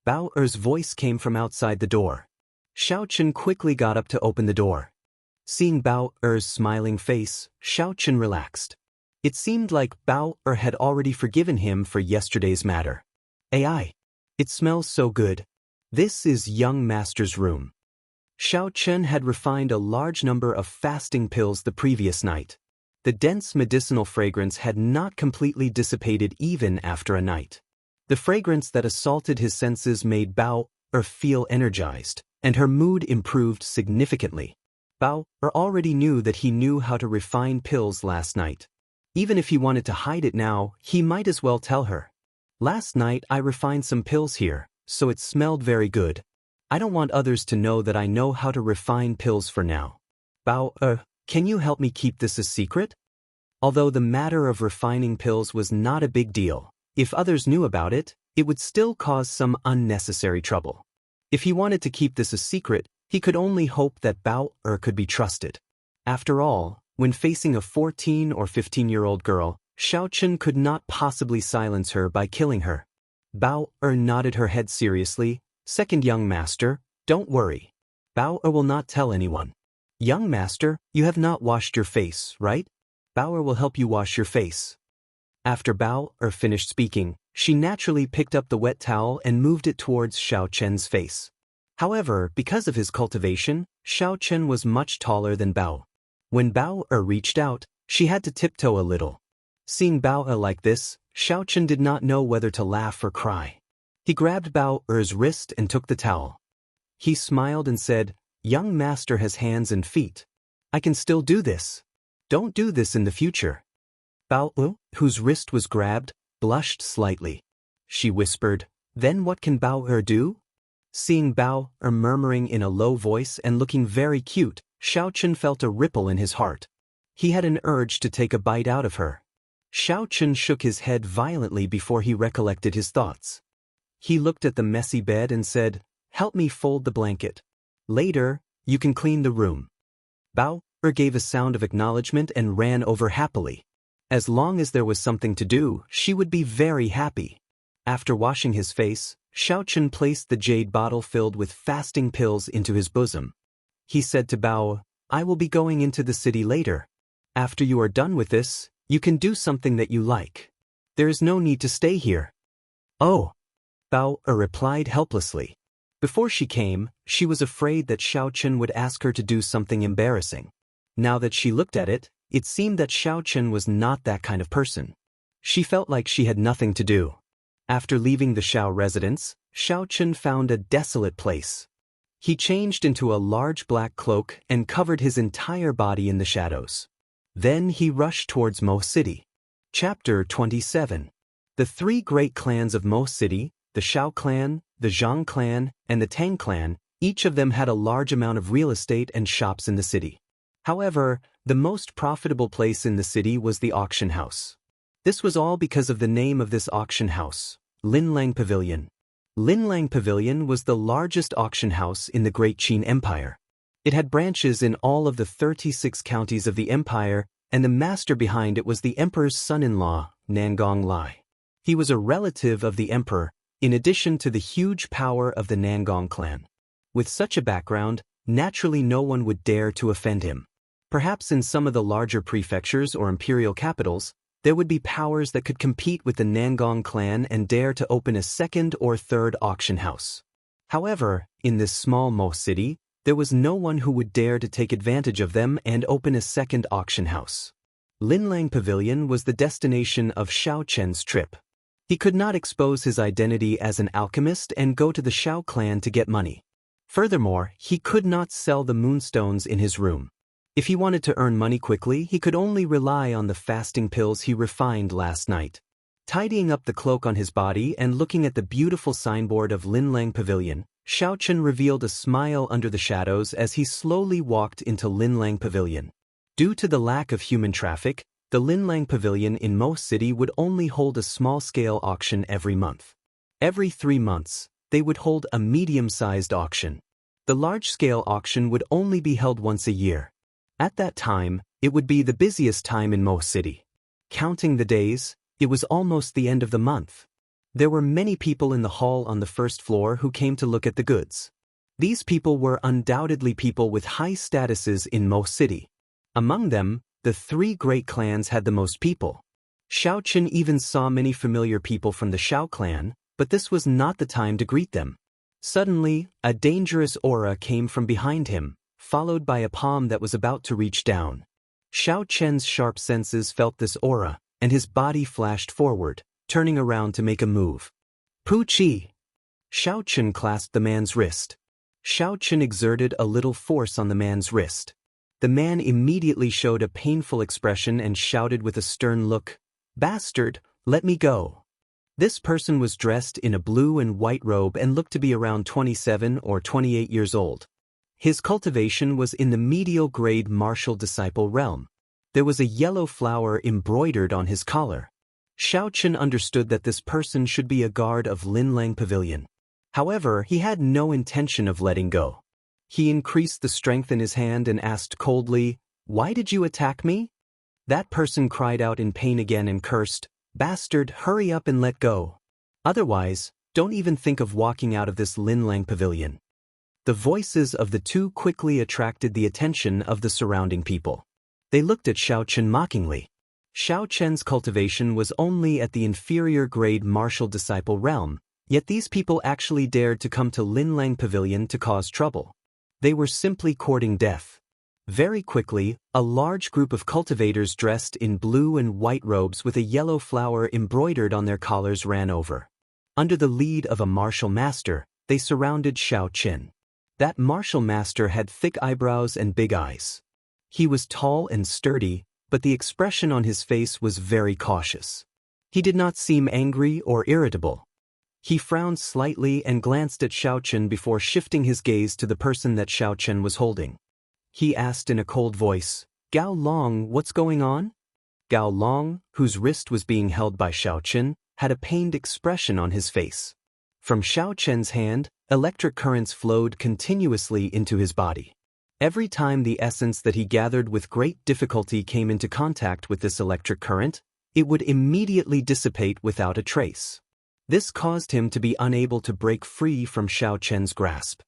Bao Er's voice came from outside the door. Xiaochen quickly got up to open the door. Seeing Bao Er's smiling face, Xiaochen relaxed. It seemed like Bao Er had already forgiven him for yesterday's matter. "AI. It smells so good. This is young master's room." Xiaochen had refined a large number of fasting pills the previous night. The dense medicinal fragrance had not completely dissipated even after a night. The fragrance that assaulted his senses made Bao Er feel energized, and her mood improved significantly. Bao Er already knew that he knew how to refine pills last night. Even if he wanted to hide it now, he might as well tell her. "Last night I refined some pills here, so it smelled very good. I don't want others to know that I know how to refine pills for now. Bao, can you help me keep this a secret?" Although the matter of refining pills was not a big deal, if others knew about it, it would still cause some unnecessary trouble. If he wanted to keep this a secret, he could only hope that Bao could be trusted. After all, when facing a 14 or 15-year-old girl, Xiaochen could not possibly silence her by killing her. Bao nodded her head seriously. "Second young master, don't worry. Bao will not tell anyone." "Young master, you have not washed your face, right? Bao will help you wash your face." After Bao finished speaking, she naturally picked up the wet towel and moved it towards Xiaochen's face. However, because of his cultivation, Xiaochen was much taller than Bao. When Bao reached out, she had to tiptoe a little. Seeing Bao like this, Xiaochen did not know whether to laugh or cry. He grabbed Bao Er's wrist and took the towel. He smiled and said, "Young master has hands and feet. I can still do this. Don't do this in the future." Bao, whose wrist was grabbed, blushed slightly. She whispered, "Then what can Bao do?" Seeing Bao murmuring in a low voice and looking very cute, Xiaochen felt a ripple in his heart. He had an urge to take a bite out of her. Xiaochen shook his head violently before he recollected his thoughts. He looked at the messy bed and said, "Help me fold the blanket. Later, you can clean the room." Bao gave a sound of acknowledgement and ran over happily. As long as there was something to do, she would be very happy. After washing his face, Xiaochen placed the jade bottle filled with fasting pills into his bosom. He said to Bao, I will be going into the city later. After you are done with this, you can do something that you like. There is no need to stay here. Oh, Bao replied helplessly. Before she came, she was afraid that Xiao Chen would ask her to do something embarrassing. Now that she looked at it, it seemed that Xiao Chen was not that kind of person. She felt like she had nothing to do. After leaving the Xiao residence, Xiao Chen found a desolate place. He changed into a large black cloak and covered his entire body in the shadows. Then he rushed towards Mo City. Chapter 27. The three great clans of Mo City, the Xiao clan, the Zhang clan, and the Tang clan, each of them had a large amount of real estate and shops in the city. However, the most profitable place in the city was the auction house. This was all because of the name of this auction house, Linlang Pavilion. Linlang Pavilion was the largest auction house in the Great Qin Empire. It had branches in all of the 36 counties of the empire, and the master behind it was the emperor's son-in-law, Nangong Lai. He was a relative of the emperor, in addition to the huge power of the Nangong clan. With such a background, naturally no one would dare to offend him. Perhaps in some of the larger prefectures or imperial capitals, there would be powers that could compete with the Nangong clan and dare to open a second or third auction house. However, in this small Mo city, there was no one who would dare to take advantage of them and open a second auction house. Linlang Pavilion was the destination of Xiao Chen's trip. He could not expose his identity as an alchemist and go to the Xiao clan to get money. Furthermore, he could not sell the moonstones in his room. If he wanted to earn money quickly, he could only rely on the fasting pills he refined last night. Tidying up the cloak on his body and looking at the beautiful signboard of Linlang Pavilion, Xiao Chen revealed a smile under the shadows as he slowly walked into Linlang Pavilion. Due to the lack of human traffic, the Linlang Pavilion in Mo City would only hold a small-scale auction every month. Every 3 months, they would hold a medium-sized auction. The large-scale auction would only be held once a year. At that time, it would be the busiest time in Mo City. Counting the days, it was almost the end of the month. There were many people in the hall on the first floor who came to look at the goods. These people were undoubtedly people with high statuses in Mo City. Among them, the three great clans had the most people. Xiao Chen even saw many familiar people from the Xiao clan, but this was not the time to greet them. Suddenly, a dangerous aura came from behind him, followed by a palm that was about to reach down. Xiao Chen's sharp senses felt this aura, and his body flashed forward, turning around to make a move. Pu Qi! Xiao Chen clasped the man's wrist. Xiao Chen exerted a little force on the man's wrist. The man immediately showed a painful expression and shouted with a stern look, "Bastard, let me go." This person was dressed in a blue and white robe and looked to be around 27 or 28 years old. His cultivation was in the medial grade martial disciple realm. There was a yellow flower embroidered on his collar. Xiao Chen understood that this person should be a guard of Linlang Pavilion. However, he had no intention of letting go. He increased the strength in his hand and asked coldly, "Why did you attack me?" That person cried out in pain again and cursed, "Bastard, hurry up and let go. Otherwise, don't even think of walking out of this Linlang Pavilion." The voices of the two quickly attracted the attention of the surrounding people. They looked at Xiao Chen mockingly. Xiao Chen's cultivation was only at the inferior grade martial disciple realm, yet these people actually dared to come to Linlang Pavilion to cause trouble. They were simply courting death. Very quickly, a large group of cultivators dressed in blue and white robes with a yellow flower embroidered on their collars ran over. Under the lead of a martial master, they surrounded Xiao Chen. That martial master had thick eyebrows and big eyes. He was tall and sturdy, but the expression on his face was very cautious. He did not seem angry or irritable. He frowned slightly and glanced at Xiao Chen before shifting his gaze to the person that Xiao Chen was holding. He asked in a cold voice, "Gao Long, what's going on?" Gao Long, whose wrist was being held by Xiao Chen, had a pained expression on his face. From Xiao Chen's hand, electric currents flowed continuously into his body. Every time the essence that he gathered with great difficulty came into contact with this electric current, it would immediately dissipate without a trace. This caused him to be unable to break free from Xiao Chen's grasp.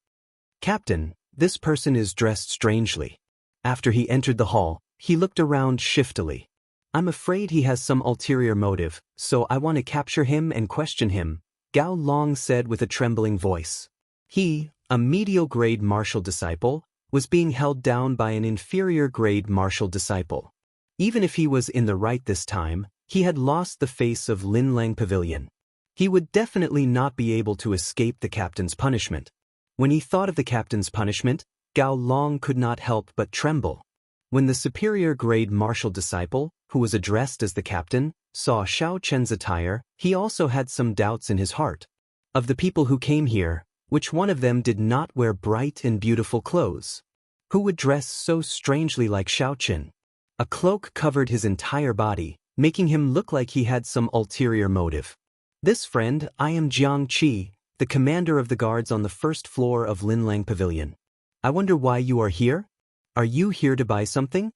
"Captain, this person is dressed strangely." After he entered the hall, he looked around shiftily. I'm afraid he has some ulterior motive, so I want to capture him and question him, Gao Long said with a trembling voice. He, a medial-grade martial disciple, was being held down by an inferior-grade martial disciple. Even if he was in the right this time, he had lost the face of Linlang Pavilion. He would definitely not be able to escape the captain's punishment. When he thought of the captain's punishment, Gao Long could not help but tremble. When the superior-grade martial disciple, who was addressed as the captain, saw Xiao Chen's attire, he also had some doubts in his heart. Of the people who came here, which one of them did not wear bright and beautiful clothes? Who would dress so strangely like Xiao Chen? A cloak covered his entire body, making him look like he had some ulterior motive. This friend, I am Jiang Qi, the commander of the guards on the first floor of Linlang Pavilion. I wonder why you are here? Are you here to buy something?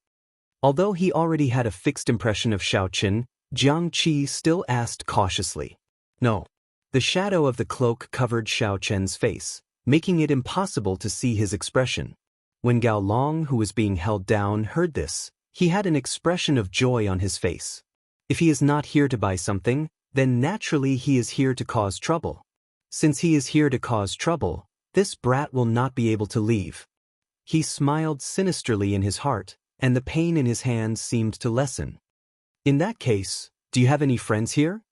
Although he already had a fixed impression of Xiao Chen, Jiang Qi still asked cautiously. No. The shadow of the cloak covered Xiao Chen's face, making it impossible to see his expression. When Gao Long, who was being held down, heard this, he had an expression of joy on his face. If he is not here to buy something, then naturally he is here to cause trouble. Since he is here to cause trouble, this brat will not be able to leave. He smiled sinisterly in his heart, and the pain in his hands seemed to lessen. In that case, do you have any friends here?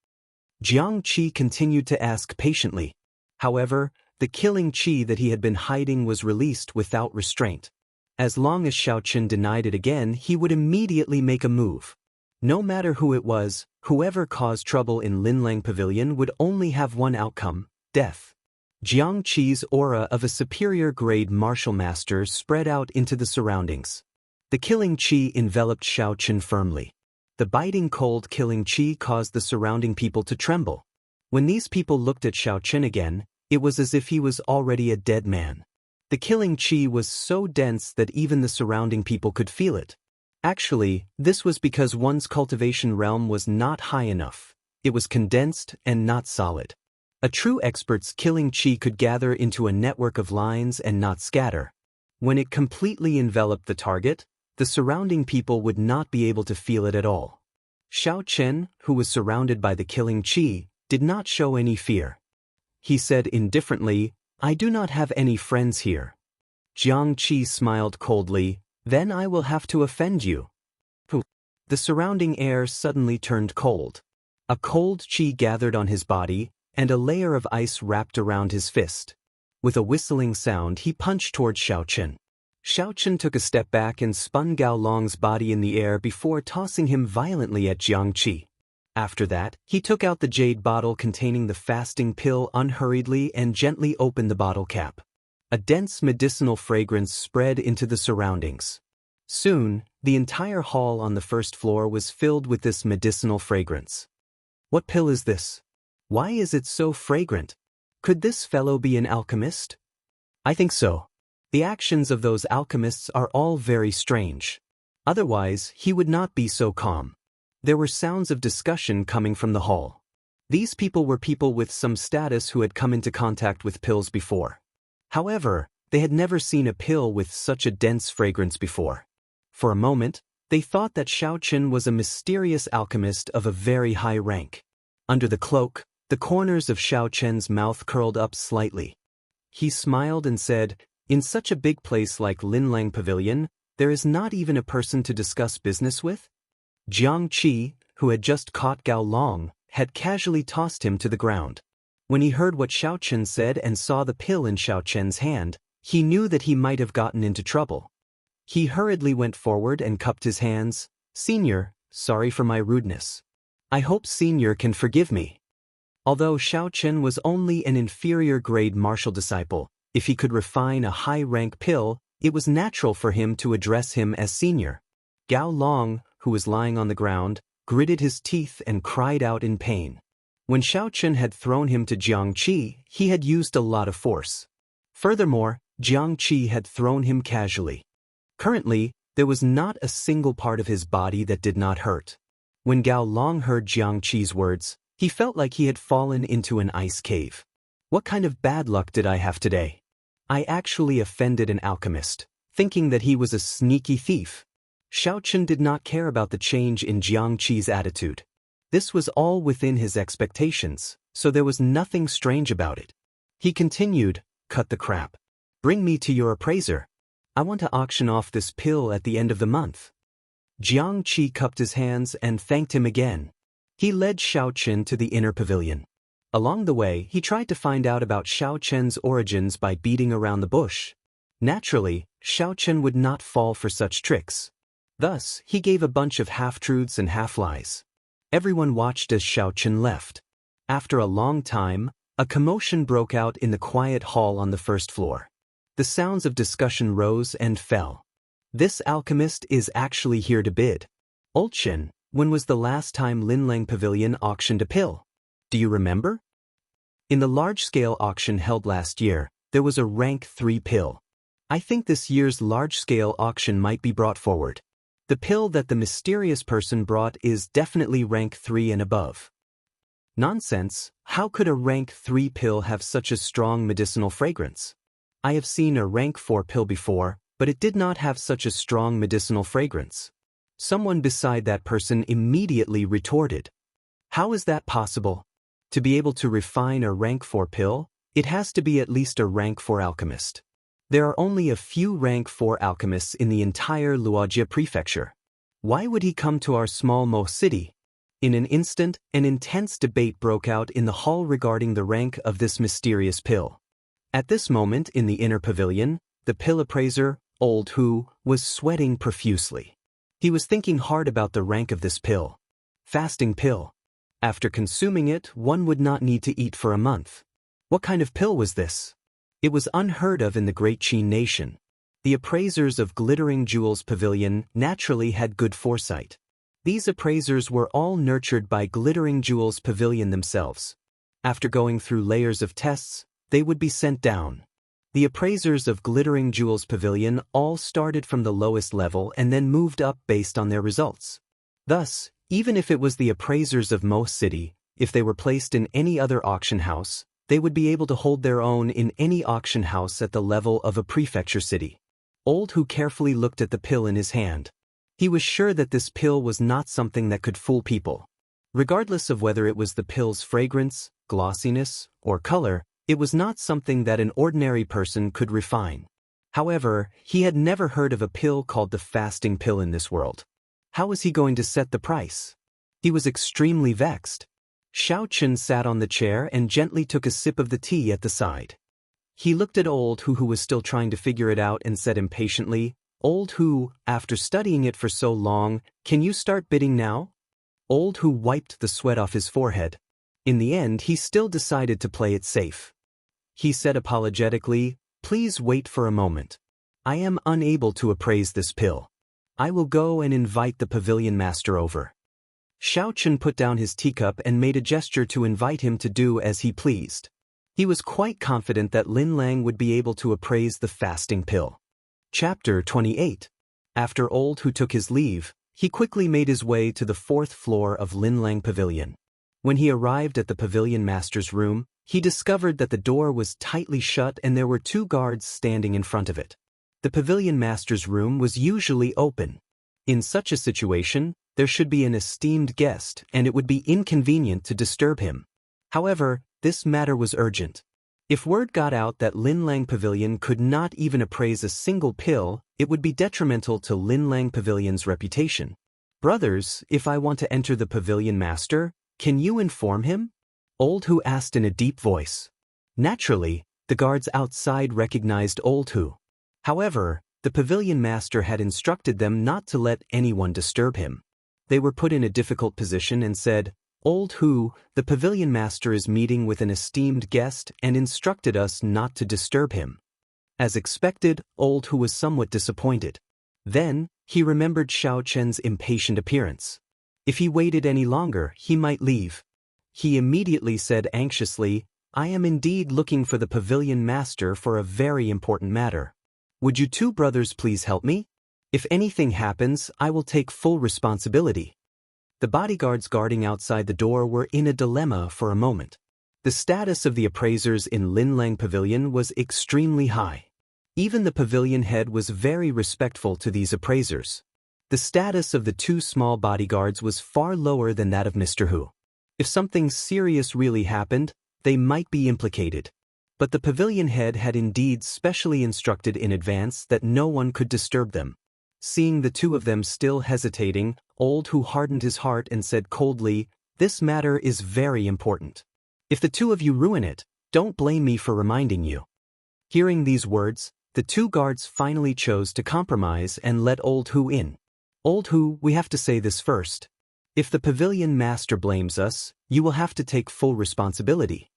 Jiang Qi continued to ask patiently. However, the killing Qi that he had been hiding was released without restraint. As long as Xiao Chen denied it again, he would immediately make a move. No matter who it was, whoever caused trouble in Linlang Pavilion would only have one outcome, death. Jiang Qi's aura of a superior-grade martial master spread out into the surroundings. The killing Qi enveloped Xiao Chen firmly. The biting cold killing Qi caused the surrounding people to tremble. When these people looked at Xiao Chen again, it was as if he was already a dead man. The killing Qi was so dense that even the surrounding people could feel it. Actually, this was because one's cultivation realm was not high enough. It was condensed and not solid. A true expert's killing Qi could gather into a network of lines and not scatter. When it completely enveloped the target, the surrounding people would not be able to feel it at all. Xiao Chen, who was surrounded by the killing Qi, did not show any fear. He said indifferently, I do not have any friends here. Jiang Qi smiled coldly, then I will have to offend you. The surrounding air suddenly turned cold. A cold Qi gathered on his body, and a layer of ice wrapped around his fist. With a whistling sound, he punched toward Xiao Chen. Xiao Chen took a step back and spun Gao Long's body in the air before tossing him violently at Jiang Qi. After that, he took out the jade bottle containing the fasting pill unhurriedly and gently opened the bottle cap. A dense medicinal fragrance spread into the surroundings. Soon, the entire hall on the first floor was filled with this medicinal fragrance. What pill is this? Why is it so fragrant? Could this fellow be an alchemist? I think so. The actions of those alchemists are all very strange. Otherwise, he would not be so calm. There were sounds of discussion coming from the hall. These people were people with some status who had come into contact with pills before. However, they had never seen a pill with such a dense fragrance before. For a moment, they thought that Xiao Chen was a mysterious alchemist of a very high rank. Under the cloak, the corners of Xiao Chen's mouth curled up slightly. He smiled and said, in such a big place like Linlang Pavilion, there is not even a person to discuss business with? Jiang Qi, who had just caught Gao Long, had casually tossed him to the ground. When he heard what Xiao Chen said and saw the pill in Xiao Chen's hand, he knew that he might have gotten into trouble. He hurriedly went forward and cupped his hands. Senior, sorry for my rudeness. I hope Senior can forgive me. Although Xiao Chen was only an inferior-grade martial disciple, if he could refine a high-rank pill, it was natural for him to address him as Senior. Gao Long, who was lying on the ground, gritted his teeth and cried out in pain. When Xiao Chen had thrown him to Jiang Qi, he had used a lot of force. Furthermore, Jiang Qi had thrown him casually. Currently, there was not a single part of his body that did not hurt. When Gao Long heard Jiang Qi's words, he felt like he had fallen into an ice cave. What kind of bad luck did I have today? I actually offended an alchemist. thinking that he was a sneaky thief. Xiaochen did not care about the change in Xianxi's attitude. This was all within his expectations, so there was nothing strange about it. He continued, "Cut the crap. Bring me to your appraiser. I want to auction off this pill at the end of the month." Xianxi cupped his hands and thanked him again. He led Xiaochen to the inner pavilion. Along the way, he tried to find out about Xiaochen's origins by beating around the bush. Naturally, Xiaochen would not fall for such tricks. Thus, he gave a bunch of half-truths and half-lies. Everyone watched as Xiaochen left. After a long time, a commotion broke out in the quiet hall on the first floor. The sounds of discussion rose and fell. "This alchemist is actually here to bid. Old Shen, when was the last time Linlang Pavilion auctioned a pill? Do you remember? In the large-scale auction held last year, there was a rank 3 pill. I think this year's large-scale auction might be brought forward. The pill that the mysterious person brought is definitely rank 3 and above." "Nonsense, how could a rank 3 pill have such a strong medicinal fragrance? I have seen a rank 4 pill before, but it did not have such a strong medicinal fragrance." Someone beside that person immediately retorted. "How is that possible? To be able to refine a rank 4 pill, it has to be at least a rank 4 alchemist. There are only a few rank 4 alchemists in the entire Wuxia prefecture. Why would he come to our small Mo city?" In an instant, an intense debate broke out in the hall regarding the rank of this mysterious pill. At this moment in the inner pavilion, the pill appraiser, Old Hu, was sweating profusely. He was thinking hard about the rank of this pill. Fasting pill. After consuming it, one would not need to eat for a month. What kind of pill was this? It was unheard of in the Great Qin nation. The appraisers of Glittering Jewels Pavilion naturally had good foresight. These appraisers were all nurtured by Glittering Jewels Pavilion themselves. After going through layers of tests, they would be sent down. The appraisers of Glittering Jewels Pavilion all started from the lowest level and then moved up based on their results. Thus, even if it was the appraisers of Mo City, if they were placed in any other auction house, they would be able to hold their own in any auction house at the level of a prefecture city. Old Hu carefully looked at the pill in his hand. He was sure that this pill was not something that could fool people. Regardless of whether it was the pill's fragrance, glossiness, or color, it was not something that an ordinary person could refine. However, he had never heard of a pill called the fasting pill in this world. How was he going to set the price? He was extremely vexed. Xiaochen sat on the chair and gently took a sip of the tea at the side. He looked at Old Hu, who was still trying to figure it out, and said impatiently, "Old Hu, after studying it for so long, can you start bidding now?" Old Hu wiped the sweat off his forehead. In the end, he still decided to play it safe. He said apologetically, "Please wait for a moment. I am unable to appraise this pill. I will go and invite the pavilion master over." Xiaochen put down his teacup and made a gesture to invite him to do as he pleased. He was quite confident that Lin Lang would be able to appraise the fasting pill. Chapter 28. After Old Hu took his leave, he quickly made his way to the 4th floor of Lin Lang Pavilion. When he arrived at the pavilion master's room, he discovered that the door was tightly shut and there were 2 guards standing in front of it. The pavilion master's room was usually open. In such a situation, there should be an esteemed guest, and it would be inconvenient to disturb him. However, this matter was urgent. If word got out that Lin Lang Pavilion could not even appraise a single pill, it would be detrimental to Lin Lang Pavilion's reputation. "Brothers, if I want to enter the pavilion master, can you inform him?" Old Hu asked in a deep voice. Naturally, the guards outside recognized Old Hu. However, the pavilion master had instructed them not to let anyone disturb him. They were put in a difficult position and said, "Old Hu, the pavilion master is meeting with an esteemed guest and instructed us not to disturb him." As expected, Old Hu was somewhat disappointed. Then, he remembered Xiaochen's impatient appearance. If he waited any longer, he might leave. He immediately said anxiously, "I am indeed looking for the pavilion master for a very important matter. Would you 2 brothers please help me? If anything happens, I will take full responsibility." The bodyguards guarding outside the door were in a dilemma for a moment. The status of the appraisers in Lin Lang Pavilion was extremely high. Even the pavilion head was very respectful to these appraisers. The status of the two small bodyguards was far lower than that of Mr. Hu. If something serious really happened, they might be implicated. But the pavilion head had indeed specially instructed in advance that no one could disturb them. Seeing the two of them still hesitating, Old Hu hardened his heart and said coldly, "This matter is very important. If the two of you ruin it, don't blame me for reminding you." Hearing these words, the two guards finally chose to compromise and let Old Hu in. "Old Hu, we have to say this first. If the pavilion master blames us, you will have to take full responsibility."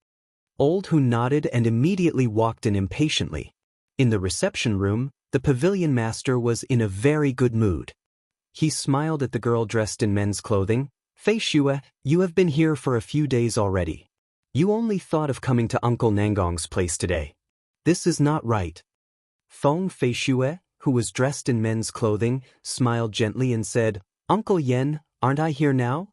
Old Hu nodded and immediately walked in impatiently. In the reception room, the pavilion master was in a very good mood. He smiled at the girl dressed in men's clothing. "Fei Xue, you have been here for a few days already. You only thought of coming to Uncle Nangong's place today. This is not right." Fei Xue, who was dressed in men's clothing, smiled gently and said, "Uncle Yen, aren't I here now?"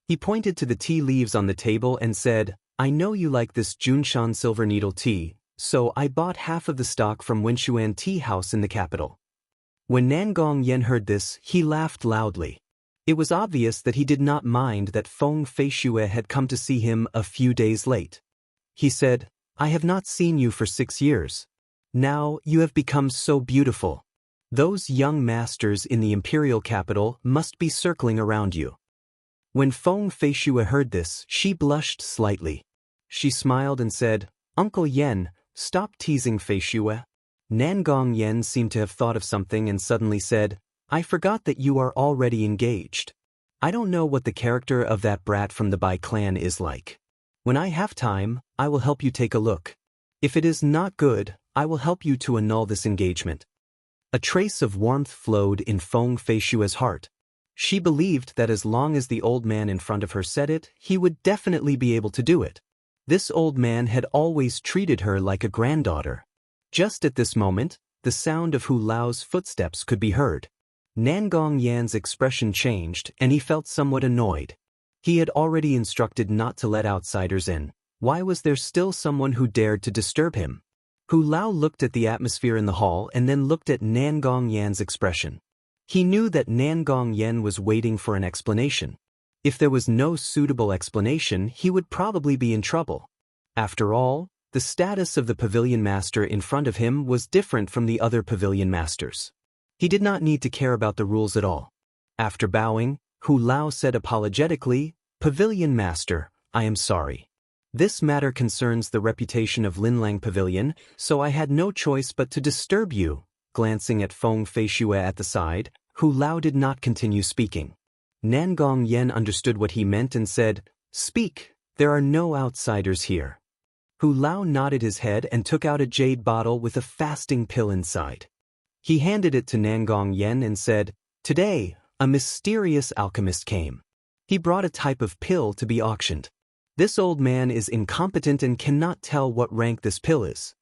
He pointed to the tea leaves on the table and said, "I know you like this Junshan silver needle tea, so I bought half of the stock from Wenshuan Tea House in the capital." When Nangong Yen heard this, he laughed loudly. It was obvious that he did not mind that Fei Xue had come to see him a few days late. He said, "I have not seen you for 6 years. Now you have become so beautiful. Those young masters in the imperial capital must be circling around you." When Fei Xue heard this, she blushed slightly. She smiled and said, "Uncle Yen, stop teasing Fei Xue." Nangong Yen seemed to have thought of something and suddenly said, "I forgot that you are already engaged. I don't know what the character of that brat from the Bai clan is like. When I have time, I will help you take a look. If it is not good, I will help you to annul this engagement." A trace of warmth flowed in Fei Xue's heart. She believed that as long as the old man in front of her said it, he would definitely be able to do it. This old man had always treated her like a granddaughter. Just at this moment, the sound of Hu Lao's footsteps could be heard. Nangong Yan's expression changed and he felt somewhat annoyed. He had already instructed not to let outsiders in. Why was there still someone who dared to disturb him? Hu Lao looked at the atmosphere in the hall and then looked at Nangong Yan's expression. He knew that Nangong Yan was waiting for an explanation. If there was no suitable explanation, he would probably be in trouble. After all, the status of the pavilion master in front of him was different from the other pavilion masters. He did not need to care about the rules at all. After bowing, Hu Lao said apologetically, "Pavilion master, I am sorry. This matter concerns the reputation of Linlang Pavilion, so I had no choice but to disturb you." Glancing at Fei Xue at the side, Hu Lao did not continue speaking. Nangong Yen understood what he meant and said, "Speak, there are no outsiders here." Hu Lao nodded his head and took out a jade bottle with a fasting pill inside. He handed it to Nangong Yen and said, "Today, a mysterious alchemist came. He brought a type of pill to be auctioned. This old man is incompetent and cannot tell what rank this pill is."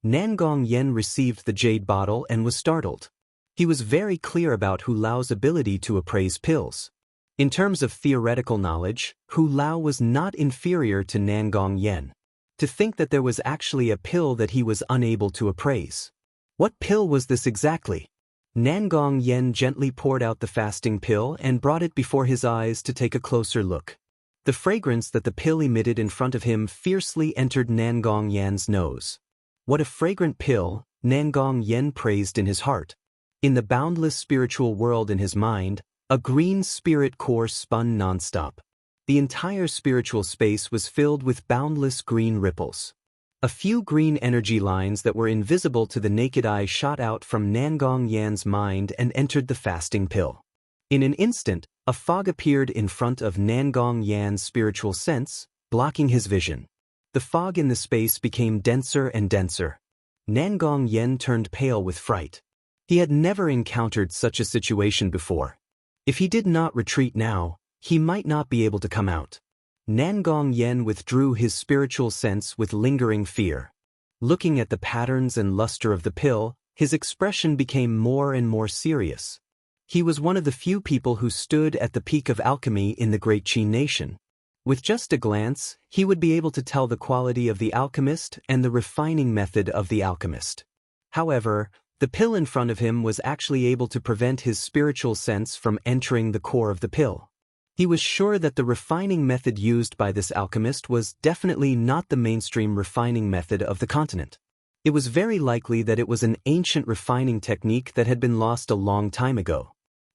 Nangong Yen received the jade bottle and was startled. He was very clear about Hu Lao's ability to appraise pills. In terms of theoretical knowledge, Hu Lao was not inferior to Nangong Yen. To think that there was actually a pill that he was unable to appraise. What pill was this exactly? Nangong Yen gently poured out the fasting pill and brought it before his eyes to take a closer look. The fragrance that the pill emitted in front of him fiercely entered Nangong Yan's nose. What a fragrant pill, Nangong Yen praised in his heart. In the boundless spiritual world in his mind, a green spirit core spun nonstop. The entire spiritual space was filled with boundless green ripples. A few green energy lines that were invisible to the naked eye shot out from Nangong Yan's mind and entered the fasting pill. In an instant, a fog appeared in front of Nangong Yan's spiritual sense, blocking his vision. The fog in the space became denser and denser. Nangong Yen turned pale with fright. He had never encountered such a situation before. If he did not retreat now, he might not be able to come out. Nangong Yen withdrew his spiritual sense with lingering fear. Looking at the patterns and luster of the pill, his expression became more and more serious. He was one of the few people who stood at the peak of alchemy in the Great Qin nation. With just a glance, he would be able to tell the quality of the alchemist and the refining method of the alchemist. However, the pill in front of him was actually able to prevent his spiritual sense from entering the core of the pill. He was sure that the refining method used by this alchemist was definitely not the mainstream refining method of the continent. It was very likely that it was an ancient refining technique that had been lost a long time ago.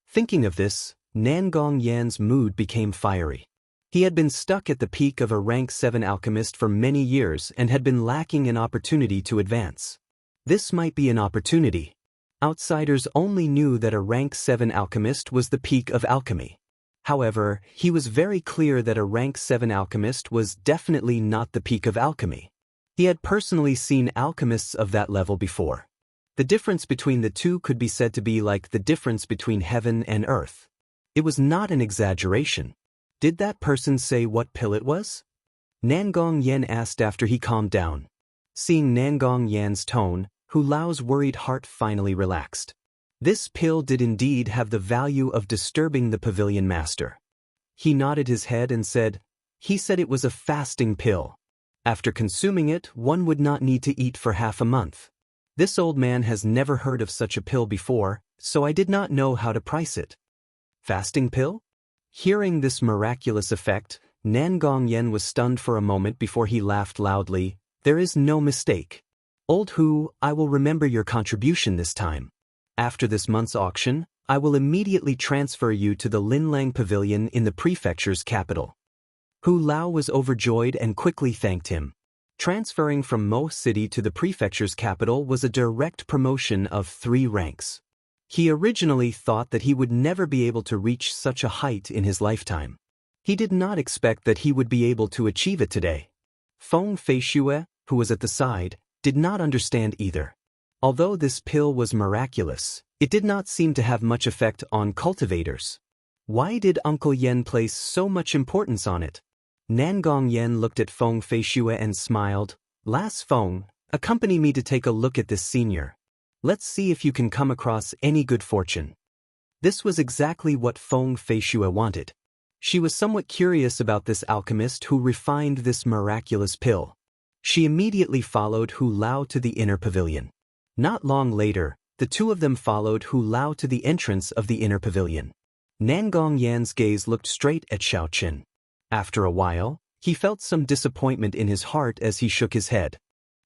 Thinking of this, Nangong Yan's mood became fiery. He had been stuck at the peak of a rank 7 alchemist for many years and had been lacking an opportunity to advance. This might be an opportunity. Outsiders only knew that a rank 7 alchemist was the peak of alchemy. However, he was very clear that a rank 7 alchemist was definitely not the peak of alchemy. He had personally seen alchemists of that level before. The difference between the two could be said to be like the difference between heaven and earth. It was not an exaggeration. Did that person say what pill it was? Nangong Yan asked after he calmed down. Seeing Nangong Yan's tone, Hu Lao's worried heart finally relaxed. This pill did indeed have the value of disturbing the pavilion master. He nodded his head and said, "He said it was a fasting pill. After consuming it, one would not need to eat for half a month. This old man has never heard of such a pill before, so I did not know how to price it." Fasting pill? Hearing this miraculous effect, Nangong Yan was stunned for a moment before he laughed loudly. "There is no mistake. Old Hu, I will remember your contribution this time. After this month's auction, I will immediately transfer you to the Linlang Pavilion in the prefecture's capital." Hu Lao was overjoyed and quickly thanked him. Transferring from Mo City to the prefecture's capital was a direct promotion of 3 ranks. He originally thought that he would never be able to reach such a height in his lifetime. He did not expect that he would be able to achieve it today. Feng Feishue, who was at the side, did not understand either. Although this pill was miraculous, it did not seem to have much effect on cultivators. Why did Uncle Yen place so much importance on it? Nangong Yen looked at Feng Feishue and smiled. "Last Feng, accompany me to take a look at this senior. Let's see if you can come across any good fortune." This was exactly what Feng Feishue wanted. She was somewhat curious about this alchemist who refined this miraculous pill. She immediately followed Hu Lao to the inner pavilion. Not long later, the two of them followed Hu Lao to the entrance of the inner pavilion. Nangong Yan's gaze looked straight at Xiaoqin. After a while, he felt some disappointment in his heart as he shook his head.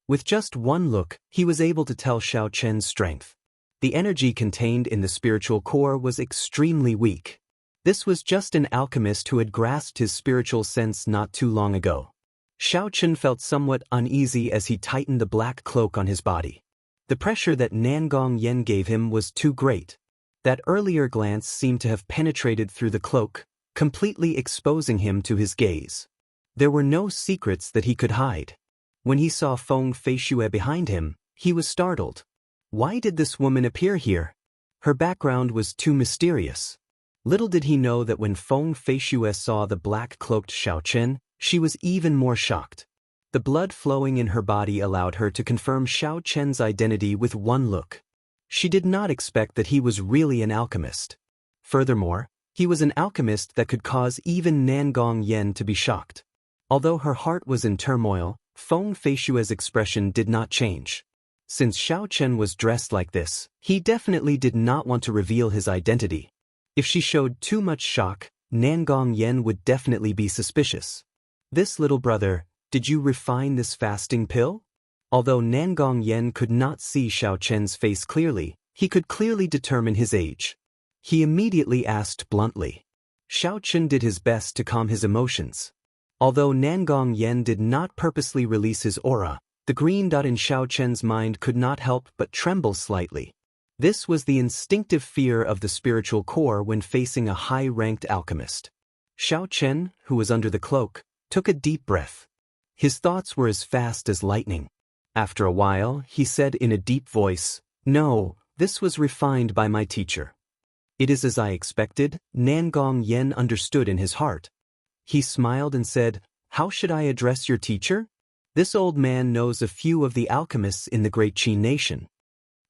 With just one look, he was able to tell Xiaoqin's strength. The energy contained in the spiritual core was extremely weak. This was just an alchemist who had grasped his spiritual sense not too long ago. Xiaoqin felt somewhat uneasy as he tightened the black cloak on his body. The pressure that Nangong Yan gave him was too great. That earlier glance seemed to have penetrated through the cloak, completely exposing him to his gaze. There were no secrets that he could hide. When he saw Feng Feishue behind him, he was startled. Why did this woman appear here? Her background was too mysterious. Little did he know that when Feng Feishue saw the black-cloaked Xiaoqin, she was even more shocked. The blood flowing in her body allowed her to confirm Xiaoqin's identity with one look. She did not expect that he was really an alchemist. Furthermore, he was an alchemist that could cause even Nangong Yan to be shocked. Although her heart was in turmoil, Feng Feishue's expression did not change. Since Xiaoqin was dressed like this, he definitely did not want to reveal his identity. If she showed too much shock, Nangong Yan would definitely be suspicious. "This little brother, did you refine this fasting pill?" Although Nangong Yan could not see Xiaoqin's face clearly, he could clearly determine his age. He immediately asked bluntly. Xiaoqin did his best to calm his emotions. Although Nangong Yan did not purposely release his aura, the green dot in Xiaoqin's mind could not help but tremble slightly. This was the instinctive fear of the spiritual core when facing a high-ranked alchemist. Xiaoqin, who was under the cloak, took a deep breath. His thoughts were as fast as lightning. After a while, he said in a deep voice, "No, this was refined by my teacher." "It is as I expected," Nangong Yan understood in his heart. He smiled and said, "How should I address your teacher? This old man knows a few of the alchemists in the great Qi nation.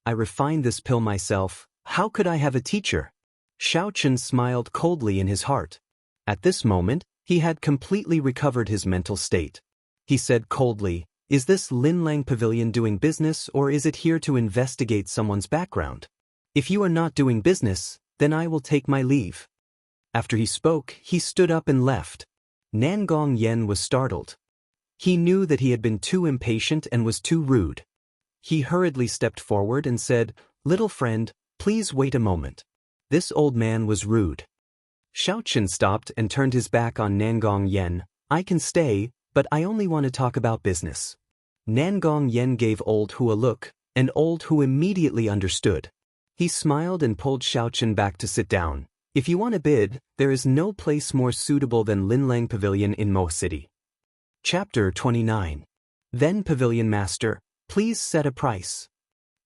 I refined this pill myself. How could I have a teacher?" Xiaoqin smiled coldly in his heart. At this moment, he had completely recovered his mental state. He said coldly, Is this Linlang Pavilion doing business or is it here to investigate someone's background? If you are not doing business, then I will take my leave. After he spoke, he stood up and left. Nangong Yen was startled. He knew that he had been too impatient and was too rude. He hurriedly stepped forward and said, "Little friend, please wait a moment." This old man was rude. Xiaoqun stopped and turned his back on Nangong Yen. "I can stay, but I only want to talk about business." Nangong Yen gave Old Hu a look, and Old Hu immediately understood. He smiled and pulled Xiaoqun back to sit down. "If you want to bid, there is no place more suitable than Linlang Pavilion in Mo City. Chapter 29. Then Pavilion Master, please set a price.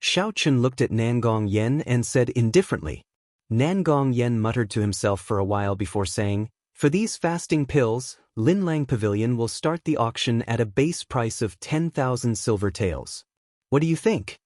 Xiaoqun looked at Nangong Yen and said indifferently. Nangong Yen muttered to himself for a while before saying, "For these fasting pills, Linlang Pavilion will start the auction at a base price of 10,000 silver taels. What do you think?"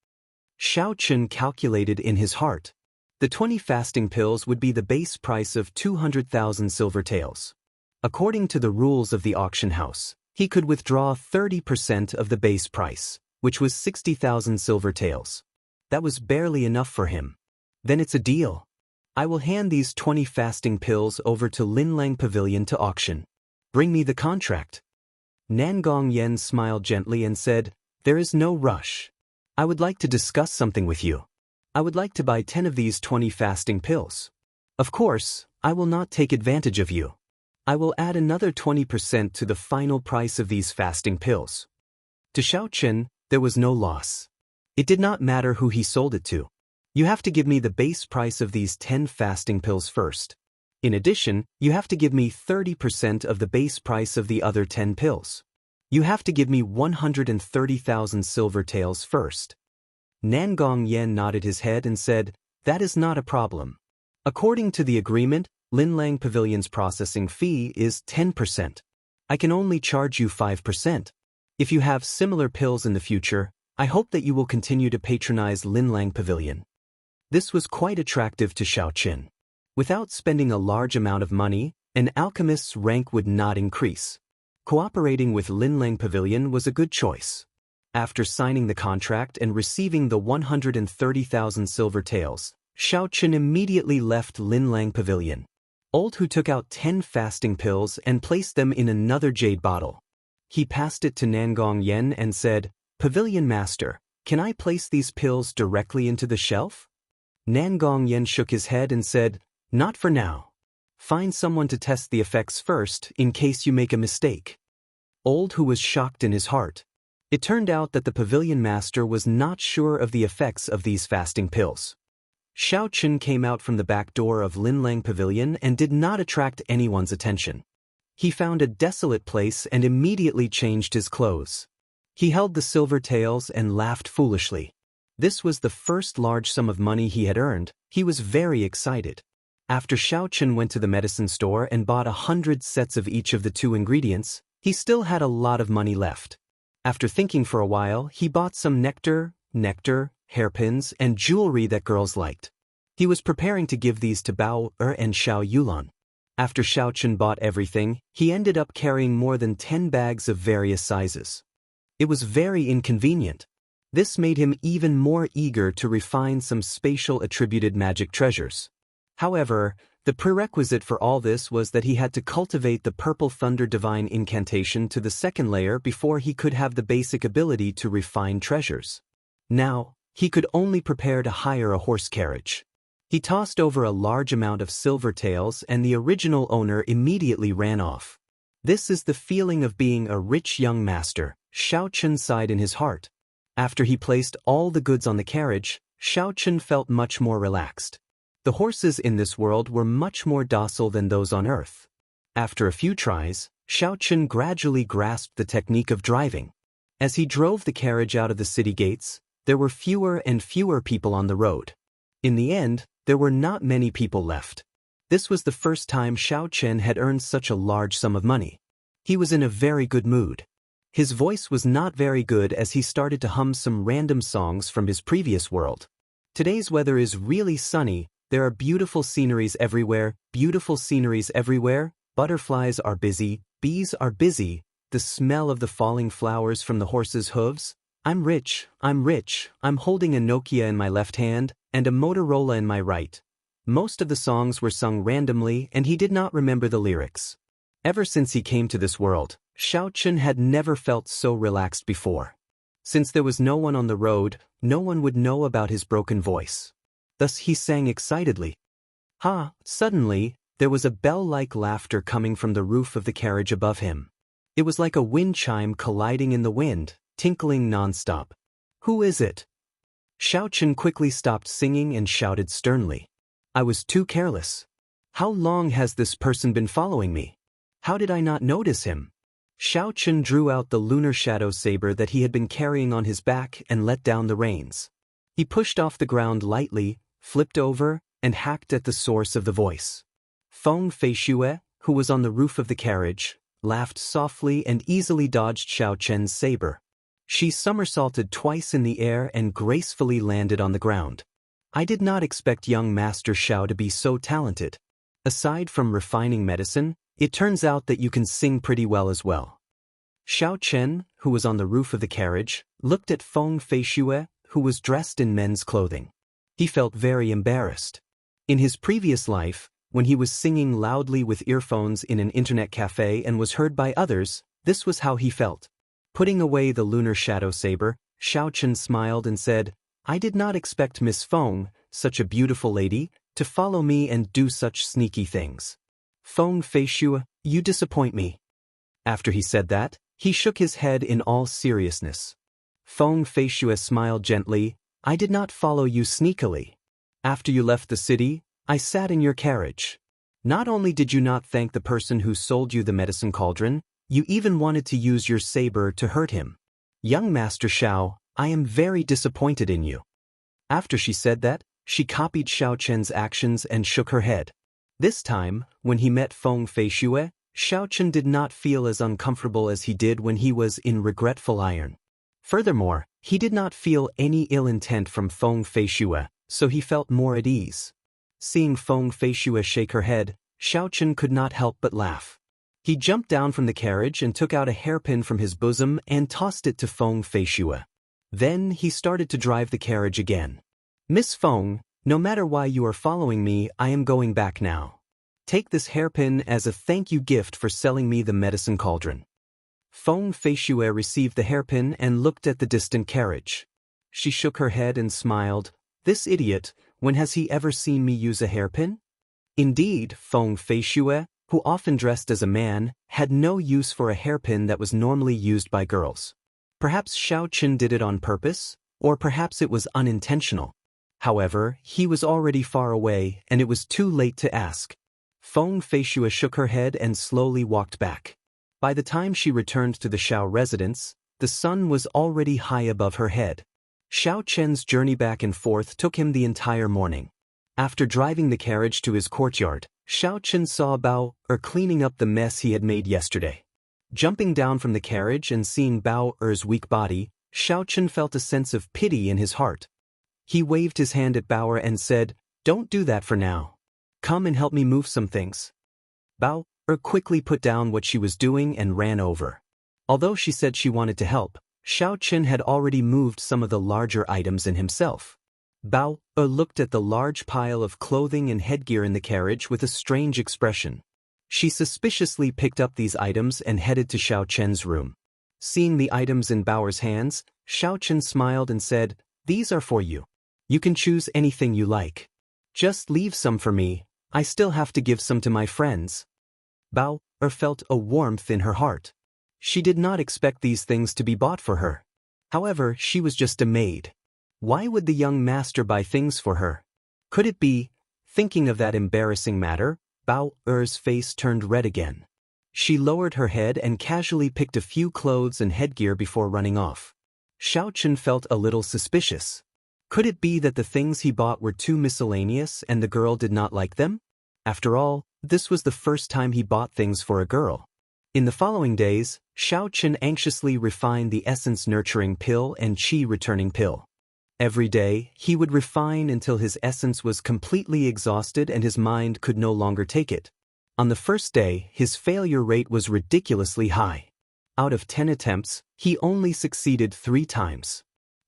Xiaoqun calculated in his heart. The 20 fasting pills would be the base price of 200,000 silver taels. According to the rules of the auction house, he could withdraw 30% of the base price, which was 60,000 silver taels. That was barely enough for him. "Then it's a deal. I will hand these 20 fasting pills over to Linlang Pavilion to auction. Bring me the contract." Nangong Yen smiled gently and said, "There is no rush. I would like to discuss something with you. I would like to buy 10 of these 20 fasting pills. Of course, I will not take advantage of you. I will add another 20% to the final price of these fasting pills." To Xiaoqun, there was no loss. It did not matter who he sold it to. "You have to give me the base price of these 10 fasting pills first. In addition, you have to give me 30% of the base price of the other 10 pills. You have to give me 130,000 silver taels first." Nangong Yen nodded his head and said, "That is not a problem. According to the agreement, Linlang Pavilion's processing fee is 10%. I can only charge you 5%. If you have similar pills in the future, I hope that you will continue to patronize Linlang Pavilion." This was quite attractive to Xiaoqun. Without spending a large amount of money, an alchemist's rank would not increase. Cooperating with Linlang Pavilion was a good choice. After signing the contract and receiving the 130,000 silver taels, Xiaoqun immediately left Linlang Pavilion. Old Hu took out 10 fasting pills and placed them in another jade bottle. He passed it to Nangong Yen and said, "Pavilion Master, can I place these pills directly into the shelf?" Nangong Yen shook his head and said, "Not for now. Find someone to test the effects first in case you make a mistake." Old Hu was shocked in his heart. It turned out that the Pavilion Master was not sure of the effects of these fasting pills. Xiaoqun came out from the back door of Linlang Pavilion and did not attract anyone's attention. He found a desolate place and immediately changed his clothes. He held the silver taels and laughed foolishly. This was the first large sum of money he had earned. He was very excited. After Xiaoqun went to the medicine store and bought 100 sets of each of the 2 ingredients, he still had a lot of money left. After thinking for a while, he bought some nectar, hairpins, and jewelry that girls liked. He was preparing to give these to Bao and Xiao Yulan. After Xiaoqun bought everything, he ended up carrying more than 10 bags of various sizes. It was very inconvenient. This made him even more eager to refine some spatial attributed magic treasures. However, the prerequisite for all this was that he had to cultivate the Purple Thunder Divine Incantation to the 2nd layer before he could have the basic ability to refine treasures. Now, he could only prepare to hire a horse carriage. He tossed over a large amount of silver taels and the original owner immediately ran off. "This is the feeling of being a rich young master," Xiaoqun sighed in his heart. After he placed all the goods on the carriage, Xiaoqun felt much more relaxed. The horses in this world were much more docile than those on Earth. After a few tries, Xiaoqun gradually grasped the technique of driving. As he drove the carriage out of the city gates, there were fewer and fewer people on the road. In the end, there were not many people left. This was the first time Xiaoqun had earned such a large sum of money. He was in a very good mood. His voice was not very good as he started to hum some random songs from his previous world. "Today's weather is really sunny, there are beautiful sceneries everywhere, butterflies are busy, bees are busy, the smell of the falling flowers from the horse's hooves. I'm rich, I'm holding a Nokia in my left hand and a Motorola in my right. Most of the songs were sung randomly and he did not remember the lyrics. Ever since he came to this world, Xiaochen had never felt so relaxed before. Since there was no one on the road, no one would know about his broken voice. Thus he sang excitedly. Ha! Suddenly, there was a bell-like laughter coming from the roof of the carriage above him. It was like a wind chime colliding in the wind, tinkling non-stop. Who is it? Xiaochen quickly stopped singing and shouted sternly. I was too careless. How long has this person been following me? How did I not notice him? Xiaochen drew out the lunar shadow saber that he had been carrying on his back and let down the reins. He pushed off the ground lightly, flipped over, and hacked at the source of the voice. Feng Feishue, who was on the roof of the carriage, laughed softly and easily dodged Xiaochen's saber. She somersaulted twice in the air and gracefully landed on the ground. I did not expect young Master Xiao to be so talented. Aside from refining medicine, it turns out that you can sing pretty well as well. Xiaochen, who was on the roof of the carriage, looked at Feng Feishue, who was dressed in men's clothing. He felt very embarrassed. In his previous life, when he was singing loudly with earphones in an internet cafe and was heard by others, this was how he felt. Putting away the lunar shadow saber, Xiaochen smiled and said, I did not expect Miss Feng, such a beautiful lady, to follow me and do such sneaky things. Feng Feishue, you disappoint me. After he said that, he shook his head in all seriousness. Feng Feishue smiled gently, I did not follow you sneakily. After you left the city, I sat in your carriage. Not only did you not thank the person who sold you the medicine cauldron, you even wanted to use your saber to hurt him. Young Master Xiao, I am very disappointed in you. After she said that, she copied Xiaochen's actions and shook her head. This time, when he met Feng Feishue, Xiaochen did not feel as uncomfortable as he did when he was in Regretful Iron. Furthermore, he did not feel any ill intent from Feng Feishue, so he felt more at ease. Seeing Feng Feishue shake her head, Xiaochen could not help but laugh. He jumped down from the carriage and took out a hairpin from his bosom and tossed it to Feng Feishue. Then he started to drive the carriage again. Miss Feng, no matter why you are following me, I am going back now. Take this hairpin as a thank you gift for selling me the medicine cauldron. Feng Feishue received the hairpin and looked at the distant carriage. She shook her head and smiled. This idiot, when has he ever seen me use a hairpin? Indeed, Feng Feishue, who often dressed as a man, had no use for a hairpin that was normally used by girls. Perhaps Xiaochen did it on purpose, or perhaps it was unintentional. However, he was already far away and it was too late to ask. Feng Feishue shook her head and slowly walked back. By the time she returned to the Xiao residence, the sun was already high above her head. Xiaochen's journey back and forth took him the entire morning. After driving the carriage to his courtyard, Xiaochen saw Bao cleaning up the mess he had made yesterday. Jumping down from the carriage and seeing Bao weak body, Xiaochen felt a sense of pity in his heart. He waved his hand at Bao and said, Don't do that for now. Come and help me move some things. Bao quickly put down what she was doing and ran over. Although she said she wanted to help, Xiaochen had already moved some of the larger items in himself. Bao looked at the large pile of clothing and headgear in the carriage with a strange expression. She suspiciously picked up these items and headed to Xiaochen's room. Seeing the items in Bao's hands, Xiaochen smiled and said, These are for you. You can choose anything you like. Just leave some for me, I still have to give some to my friends. Bao felt a warmth in her heart. She did not expect these things to be bought for her. However, she was just a maid. Why would the young master buy things for her? Could it be, thinking of that embarrassing matter, Bao's face turned red again. She lowered her head and casually picked a few clothes and headgear before running off. Xiaochen felt a little suspicious. Could it be that the things he bought were too miscellaneous and the girl did not like them? After all, this was the first time he bought things for a girl. In the following days, Xiaochen anxiously refined the essence nurturing pill and qi returning pill. Every day, he would refine until his essence was completely exhausted and his mind could no longer take it. On the first day, his failure rate was ridiculously high. Out of 10 attempts, he only succeeded 3 times.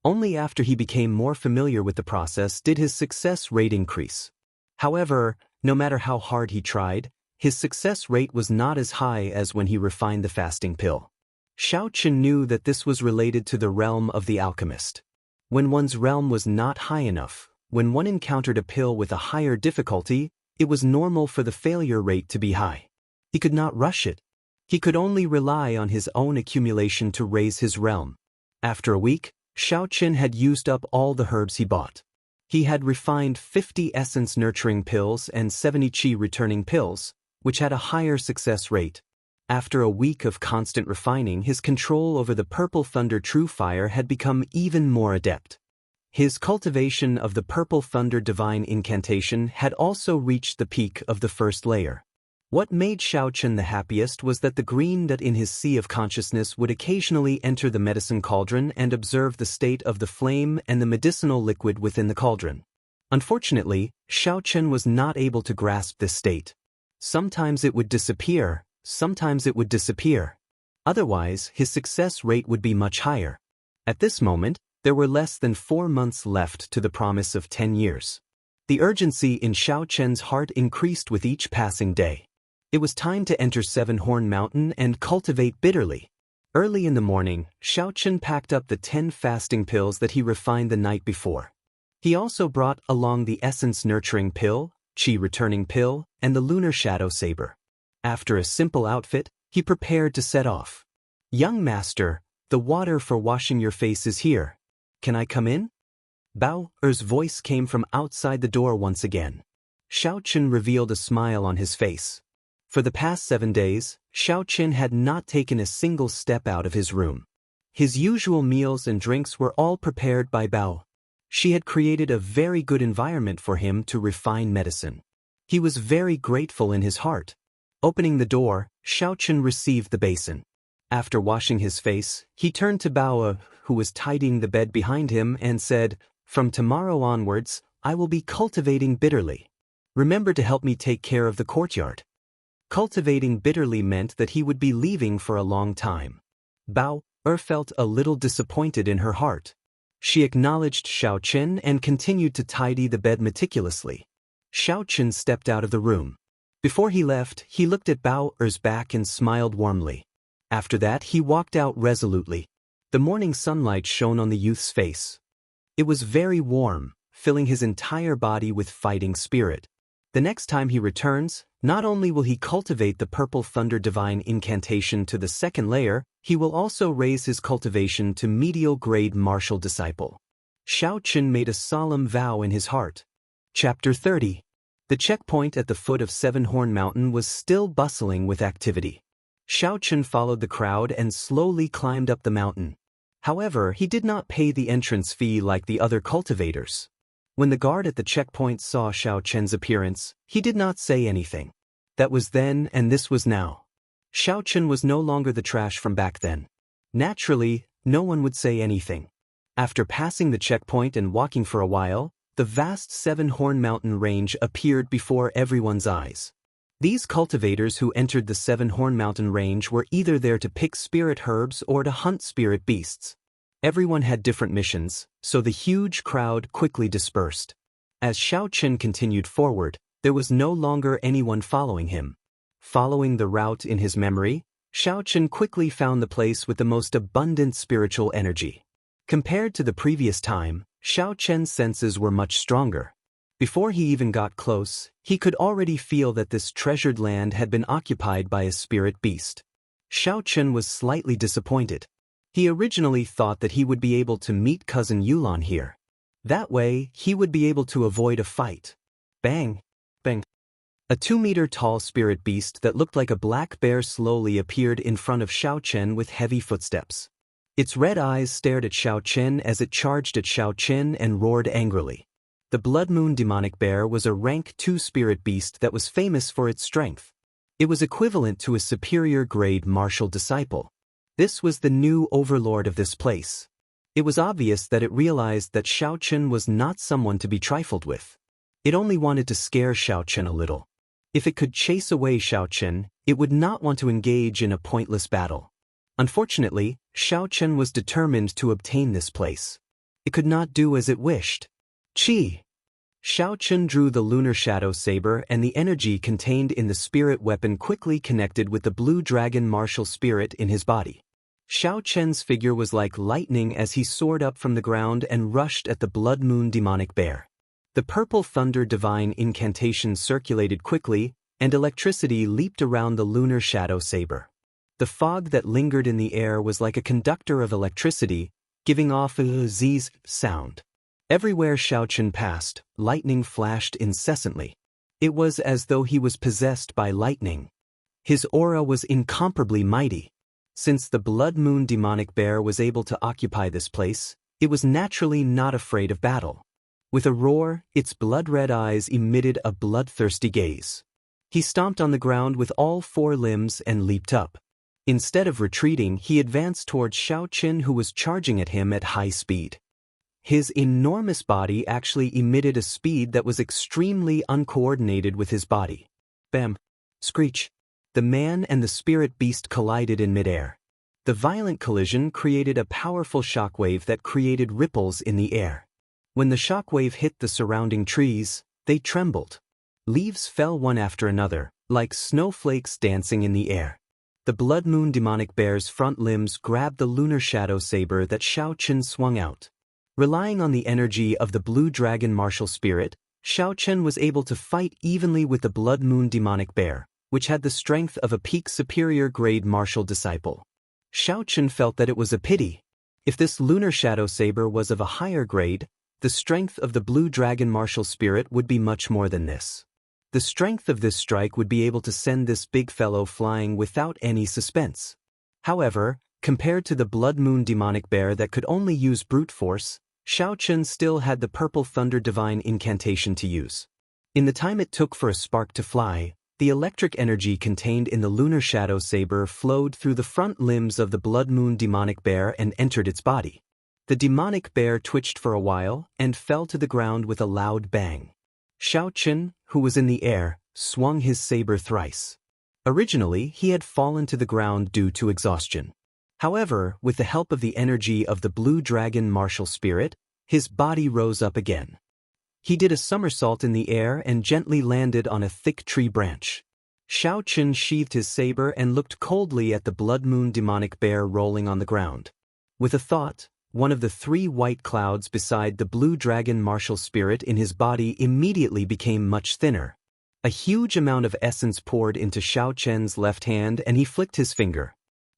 Only after he became more familiar with the process did his success rate increase. However, no matter how hard he tried, his success rate was not as high as when he refined the fasting pill. Xianxia knew that this was related to the realm of the alchemist. When one's realm was not high enough, when one encountered a pill with a higher difficulty, it was normal for the failure rate to be high. He could not rush it. He could only rely on his own accumulation to raise his realm. After a week, Xianxia had used up all the herbs he bought. He had refined 50 essence-nurturing pills and 70 qi-returning pills, which had a higher success rate. After a week of constant refining, his control over the Purple Thunder True Fire had become even more adept. His cultivation of the Purple Thunder Divine Incantation had also reached the peak of the first layer. What made Xianxia the happiest was that the green dot in his sea of consciousness would occasionally enter the medicine cauldron and observe the state of the flame and the medicinal liquid within the cauldron. Unfortunately, Xianxia was not able to grasp this state. Sometimes it would disappear, sometimes it would disappear. Otherwise, his success rate would be much higher. At this moment, there were less than 4 months left to the promise of 10 years. The urgency in Xianxia's heart increased with each passing day. It was time to enter Seven-Horn Mountain and cultivate bitterly. Early in the morning, Xianxia packed up the 10 fasting pills that he refined the night before. He also brought along the essence-nurturing pill, qi-returning pill, and the lunar shadow saber. After a simple outfit, he prepared to set off. "Young master, the water for washing your face is here. Can I come in?" Bao Er's voice came from outside the door once again. Xianxia revealed a smile on his face. For the past 7 days, Xianxia had not taken a single step out of his room. His usual meals and drinks were all prepared by Bao. She had created a very good environment for him to refine medicine. He was very grateful in his heart. Opening the door, Xianxia received the basin. After washing his face, he turned to Bao, who was tidying the bed behind him, and said, "From tomorrow onwards, I will be cultivating bitterly. Remember to help me take care of the courtyard." Cultivating bitterly meant that he would be leaving for a long time. Bao felt a little disappointed in her heart. She acknowledged Xianxia and continued to tidy the bed meticulously. Xianxia stepped out of the room. Before he left, he looked at Bao Er's back and smiled warmly. After that, he walked out resolutely. The morning sunlight shone on the youth's face. It was very warm, filling his entire body with fighting spirit. The next time he returns, not only will he cultivate the Purple Thunder Divine Incantation to the 2nd layer, he will also raise his cultivation to medial grade martial disciple. Xianxia made a solemn vow in his heart. Chapter 30. The checkpoint at the foot of Seven-Horn Mountain was still bustling with activity. Xianxia followed the crowd and slowly climbed up the mountain. However, he did not pay the entrance fee like the other cultivators. When the guard at the checkpoint saw Xianxia's appearance, he did not say anything. That was then and this was now. Xianxia was no longer the trash from back then. Naturally, no one would say anything. After passing the checkpoint and walking for a while, the vast Seven-Horn Mountain range appeared before everyone's eyes. These cultivators who entered the Seven-Horn Mountain range were either there to pick spirit herbs or to hunt spirit beasts. Everyone had different missions, so the huge crowd quickly dispersed. As Xianxia continued forward, there was no longer anyone following him. Following the route in his memory, Xianxia quickly found the place with the most abundant spiritual energy. Compared to the previous time, Xianxia's senses were much stronger. Before he even got close, he could already feel that this treasured land had been occupied by a spirit beast. Xianxia was slightly disappointed. He originally thought that he would be able to meet cousin Yulan here. That way, he would be able to avoid a fight. Bang! Bang! A 2-meter-tall spirit beast that looked like a black bear slowly appeared in front of Xianxia with heavy footsteps. Its red eyes stared at Xianxia as it charged at Xianxia and roared angrily. The Blood Moon demonic bear was a rank 2 spirit beast that was famous for its strength. It was equivalent to a superior grade martial disciple. This was the new overlord of this place. It was obvious that it realized that Xianxia was not someone to be trifled with. It only wanted to scare Xianxia a little. If it could chase away Xianxia, it would not want to engage in a pointless battle. Unfortunately, Xiaochen was determined to obtain this place. It could not do as it wished. Chi! Xiaochen drew the lunar shadow saber, and the energy contained in the spirit weapon quickly connected with the blue dragon martial spirit in his body. Xiaochen's figure was like lightning as he soared up from the ground and rushed at the blood moon demonic bear. The purple thunder divine incantation circulated quickly, and electricity leaped around the lunar shadow saber. The fog that lingered in the air was like a conductor of electricity, giving off a zzz sound. Everywhere Xiaochen passed, lightning flashed incessantly. It was as though he was possessed by lightning. His aura was incomparably mighty. Since the blood moon demonic bear was able to occupy this place, it was naturally not afraid of battle. With a roar, its blood-red eyes emitted a bloodthirsty gaze. He stomped on the ground with all four limbs and leaped up. Instead of retreating, he advanced towards Xiaochen, who was charging at him at high speed. His enormous body actually emitted a speed that was extremely uncoordinated with his body. Bam! Screech! The man and the spirit beast collided in midair. The violent collision created a powerful shockwave that created ripples in the air. When the shockwave hit the surrounding trees, they trembled. Leaves fell one after another, like snowflakes dancing in the air. The blood moon demonic bear's front limbs grabbed the lunar shadow saber that Xiaochen swung out. Relying on the energy of the blue dragon martial spirit, Xiaochen was able to fight evenly with the blood moon demonic bear, which had the strength of a peak superior grade martial disciple. Xiaochen felt that it was a pity. If this lunar shadow saber was of a higher grade, the strength of the blue dragon martial spirit would be much more than this. The strength of this strike would be able to send this big fellow flying without any suspense. However, compared to the blood moon demonic bear that could only use brute force, Xiaochen still had the purple thunder divine incantation to use. In the time it took for a spark to fly, the electric energy contained in the lunar shadow saber flowed through the front limbs of the blood moon demonic bear and entered its body. The demonic bear twitched for a while and fell to the ground with a loud bang. Xiaochen, who was in the air, swung his saber thrice. Originally, he had fallen to the ground due to exhaustion. However, with the help of the energy of the blue dragon martial spirit, his body rose up again. He did a somersault in the air and gently landed on a thick tree branch. Xiaochen sheathed his saber and looked coldly at the blood moon demonic bear rolling on the ground. With a thought, one of the three white clouds beside the blue dragon martial spirit in his body immediately became much thinner. A huge amount of essence poured into Xiaochen's left hand and he flicked his finger.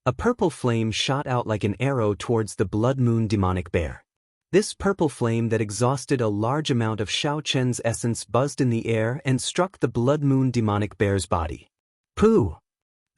A purple flame shot out like an arrow towards the blood moon demonic bear. This purple flame that exhausted a large amount of Xiaochen's essence buzzed in the air and struck the blood moon demonic bear's body. Pooh!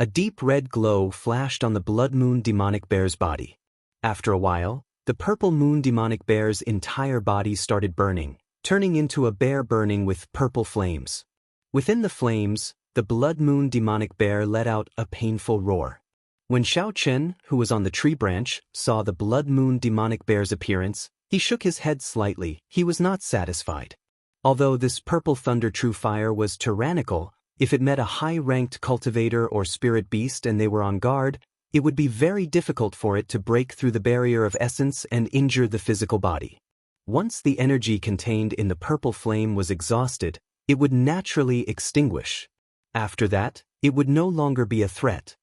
A deep red glow flashed on the blood moon demonic bear's body. After a while, the purple moon demonic bear's entire body started burning, turning into a bear burning with purple flames. Within the flames, the blood moon demonic bear let out a painful roar. When Xiaochen, who was on the tree branch, saw the blood moon demonic bear's appearance, he shook his head slightly. He was not satisfied. Although this purple thunder true fire was tyrannical, if it met a high-ranked cultivator or spirit beast and they were on guard, it would be very difficult for it to break through the barrier of essence and injure the physical body. Once the energy contained in the purple flame was exhausted, it would naturally extinguish. After that, it would no longer be a threat.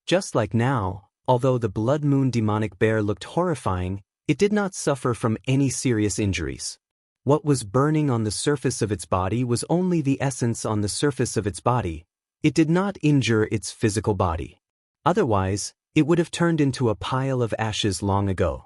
Just like now, although the blood moon demonic bear looked horrifying, it did not suffer from any serious injuries. What was burning on the surface of its body was only the essence on the surface of its body. It did not injure its physical body. Otherwise, it would have turned into a pile of ashes long ago.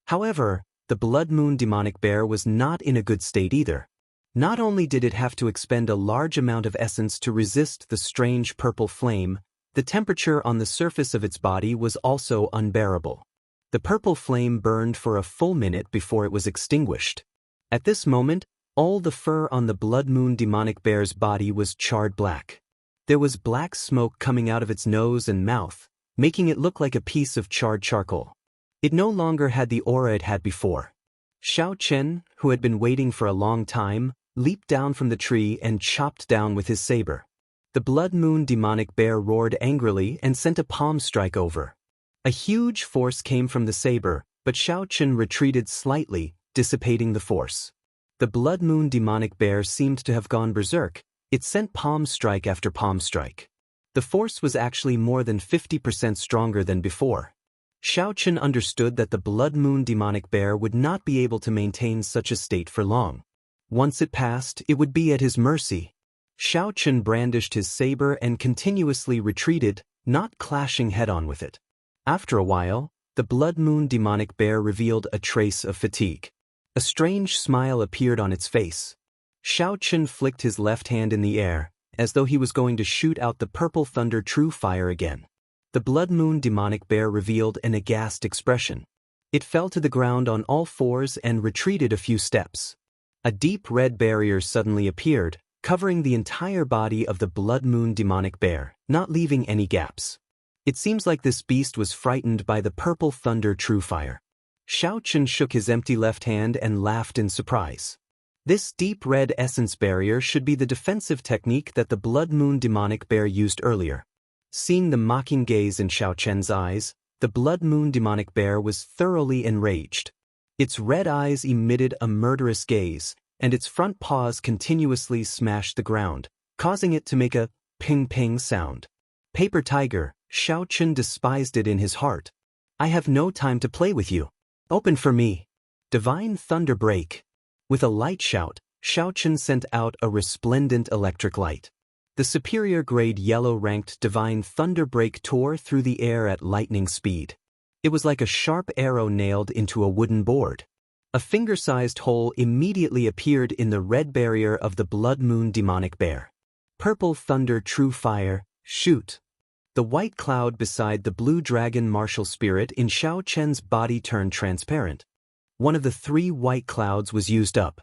However, the blood moon demonic bear was not in a good state either. Not only did it have to expend a large amount of essence to resist the strange purple flame, the temperature on the surface of its body was also unbearable. The purple flame burned for a full minute before it was extinguished. At this moment, all the fur on the blood moon demonic bear's body was charred black. There was black smoke coming out of its nose and mouth, making it look like a piece of charred charcoal. It no longer had the aura it had before. Xiaochen, who had been waiting for a long time, leaped down from the tree and chopped down with his saber. The blood moon demonic bear roared angrily and sent a palm strike over. A huge force came from the saber, but Xiaochen retreated slightly, dissipating the force. The Blood Moon demonic bear seemed to have gone berserk. It sent palm strike after palm strike. The force was actually more than 50% stronger than before. Xiaochen understood that the Blood Moon demonic bear would not be able to maintain such a state for long. Once it passed, it would be at his mercy. Xiaochen brandished his saber and continuously retreated, not clashing head-on with it. After a while, the Blood Moon demonic bear revealed a trace of fatigue. A strange smile appeared on its face. Xiaochen flicked his left hand in the air, as though he was going to shoot out the purple thunder true fire again. The Blood Moon demonic bear revealed an aghast expression. It fell to the ground on all fours and retreated a few steps. A deep red barrier suddenly appeared, covering the entire body of the Blood Moon demonic bear, not leaving any gaps. It seems like this beast was frightened by the purple thunder true fire. Xiaochen shook his empty left hand and laughed in surprise. This deep red essence barrier should be the defensive technique that the Blood Moon demonic bear used earlier. Seeing the mocking gaze in Xiaochen's eyes, the Blood Moon demonic bear was thoroughly enraged. Its red eyes emitted a murderous gaze, and its front paws continuously smashed the ground, causing it to make a ping-ping sound. Paper tiger, Xiaochen despised it in his heart. I have no time to play with you. Open for me. Divine Thunder Break. With a light shout, Xiaochen sent out a resplendent electric light. The superior-grade yellow-ranked Divine Thunder Break tore through the air at lightning speed. It was like a sharp arrow nailed into a wooden board. A finger-sized hole immediately appeared in the red barrier of the Blood Moon demonic bear. Purple Thunder True Fire, shoot. The white cloud beside the blue dragon martial spirit in Xiaochen's body turned transparent. One of the 3 white clouds was used up.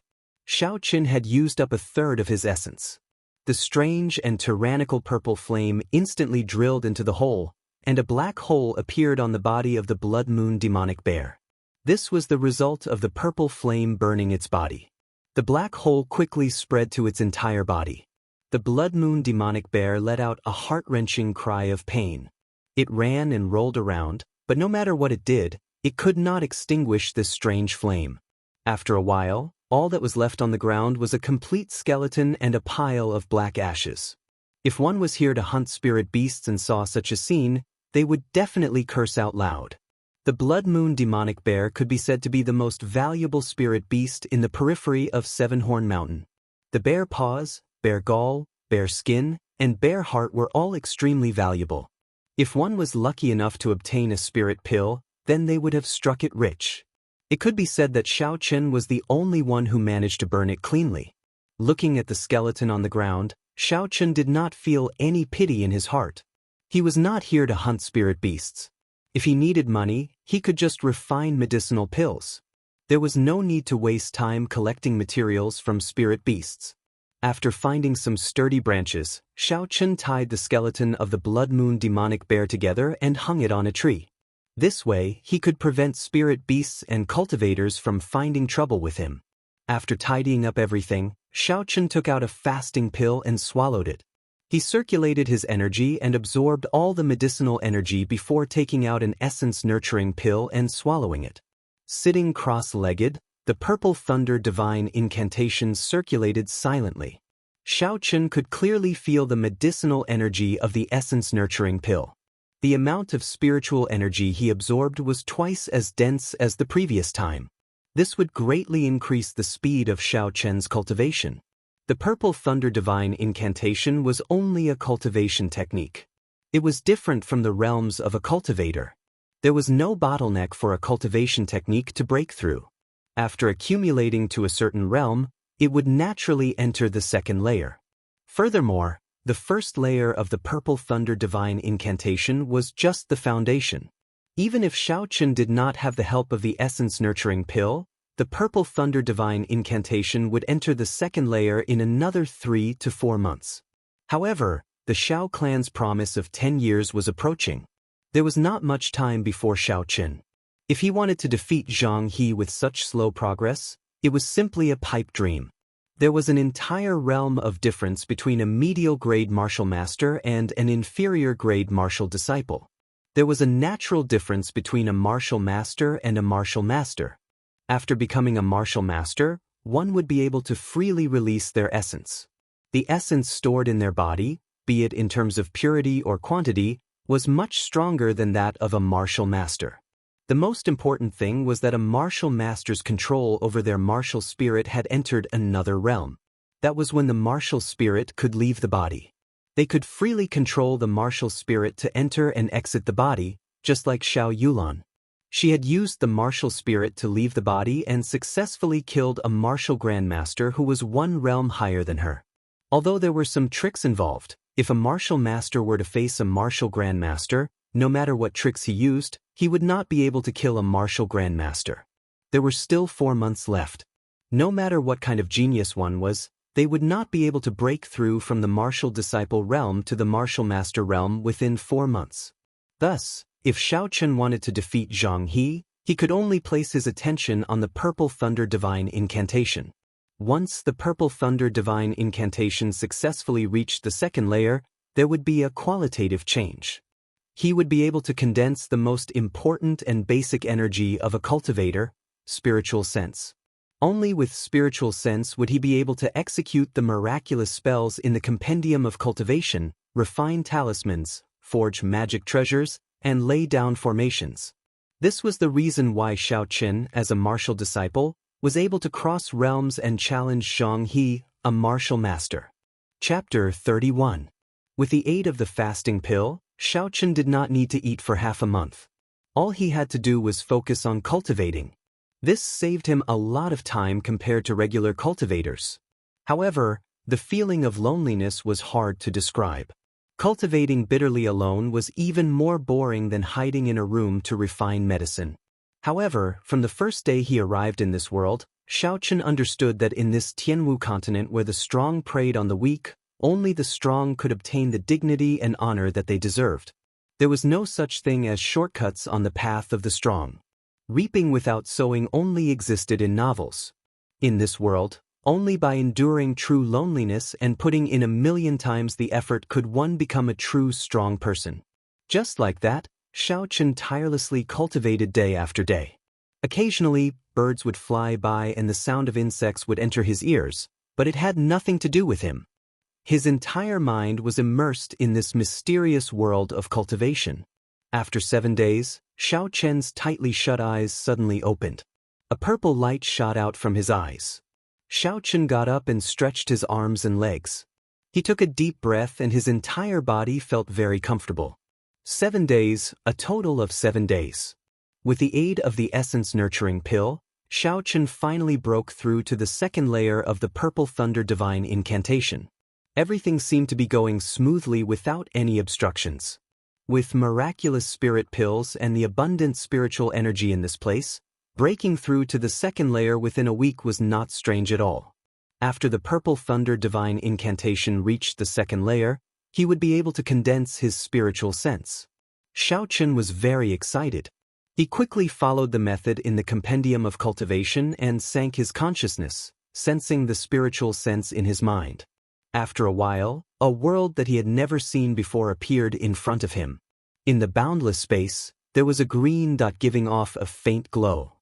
Xiaochen had used up a third of his essence. The strange and tyrannical purple flame instantly drilled into the hole, and a black hole appeared on the body of the Blood Moon demonic bear. This was the result of the purple flame burning its body. The black hole quickly spread to its entire body. The Blood Moon demonic bear let out a heart-wrenching cry of pain. It ran and rolled around, but no matter what it did, it could not extinguish this strange flame. After a while, all that was left on the ground was a complete skeleton and a pile of black ashes. If one was here to hunt spirit beasts and saw such a scene, they would definitely curse out loud. The Blood Moon demonic bear could be said to be the most valuable spirit beast in the periphery of Sevenhorn Mountain. The bear paws, bear gall, bear skin, and bear heart were all extremely valuable. If one was lucky enough to obtain a spirit pill, then they would have struck it rich. It could be said that Xiaochen was the only one who managed to burn it cleanly. Looking at the skeleton on the ground, Xiaochen did not feel any pity in his heart. He was not here to hunt spirit beasts. If he needed money, he could just refine medicinal pills. There was no need to waste time collecting materials from spirit beasts. After finding some sturdy branches, Xiaochen tied the skeleton of the Blood Moon demonic bear together and hung it on a tree. This way, he could prevent spirit beasts and cultivators from finding trouble with him. After tidying up everything, Xiaochen took out a fasting pill and swallowed it. He circulated his energy and absorbed all the medicinal energy before taking out an essence-nurturing pill and swallowing it. Sitting cross-legged, the Purple Thunder divine incantations circulated silently. Xiaochen could clearly feel the medicinal energy of the essence-nurturing pill. The amount of spiritual energy he absorbed was twice as dense as the previous time. This would greatly increase the speed of Xiaochen's cultivation. The Purple Thunder divine incantation was only a cultivation technique. It was different from the realms of a cultivator. There was no bottleneck for a cultivation technique to break through. After accumulating to a certain realm, it would naturally enter the second layer. Furthermore, the first layer of the Purple Thunder divine incantation was just the foundation. Even if Xiaochen did not have the help of the essence-nurturing pill, the Purple Thunder divine incantation would enter the second layer in another 3 to 4 months. However, the Xiao clan's promise of 10 years was approaching. There was not much time before Xiaochen. If he wanted to defeat Zhang He with such slow progress, it was simply a pipe dream. There was an entire realm of difference between a medial-grade martial master and an inferior-grade martial disciple. There was a natural difference between a martial master and a martial master. After becoming a martial master, one would be able to freely release their essence. The essence stored in their body, be it in terms of purity or quantity, was much stronger than that of a martial master. The most important thing was that a martial master's control over their martial spirit had entered another realm. That was when the martial spirit could leave the body. They could freely control the martial spirit to enter and exit the body, just like Xiao Yulan. She had used the martial spirit to leave the body and successfully killed a martial grandmaster who was one realm higher than her. Although there were some tricks involved, if a martial master were to face a martial grandmaster, no matter what tricks he used, he would not be able to kill a martial grandmaster. There were still 4 months left. No matter what kind of genius one was, they would not be able to break through from the martial disciple realm to the martial master realm within 4 months. Thus, if Xiaochen wanted to defeat Zhang He, he could only place his attention on the Purple Thunder Divine Incantation. Once the Purple Thunder Divine Incantation successfully reached the second layer, there would be a qualitative change. He would be able to condense the most important and basic energy of a cultivator, spiritual sense. Only with spiritual sense would he be able to execute the miraculous spells in the Compendium of Cultivation, refine talismans, forge magic treasures, and lay down formations. This was the reason why Xiaochen, as a martial disciple, was able to cross realms and challenge Zhang He, a martial master. Chapter 31. With the aid of the fasting pill, Xiaochen did not need to eat for half a month. All he had to do was focus on cultivating. This saved him a lot of time compared to regular cultivators. However, the feeling of loneliness was hard to describe. Cultivating bitterly alone was even more boring than hiding in a room to refine medicine. However, from the first day he arrived in this world, Xiaochen understood that in this Tianwu continent where the strong preyed on the weak, only the strong could obtain the dignity and honor that they deserved. There was no such thing as shortcuts on the path of the strong. Reaping without sowing only existed in novels. In this world, only by enduring true loneliness and putting in 1,000,000 times the effort could one become a true strong person. Just like that, Xiaochen tirelessly cultivated day after day. Occasionally, birds would fly by and the sound of insects would enter his ears, but it had nothing to do with him. His entire mind was immersed in this mysterious world of cultivation. After 7 days, Xiaochen's tightly shut eyes suddenly opened. A purple light shot out from his eyes. Xiaochen got up and stretched his arms and legs. He took a deep breath and his entire body felt very comfortable. 7 days, a total of 7 days. With the aid of the essence nurturing pill, Xiaochen finally broke through to the second layer of the Purple Thunder Divine Incantation. Everything seemed to be going smoothly without any obstructions. With miraculous spirit pills and the abundant spiritual energy in this place, breaking through to the second layer within a week was not strange at all. After the Purple Thunder Divine Incantation reached the second layer, he would be able to condense his spiritual sense. Xiaochen was very excited. He quickly followed the method in the Compendium of Cultivation and sank his consciousness, sensing the spiritual sense in his mind. After a while, a world that he had never seen before appeared in front of him. In the boundless space, there was a green dot giving off a faint glow.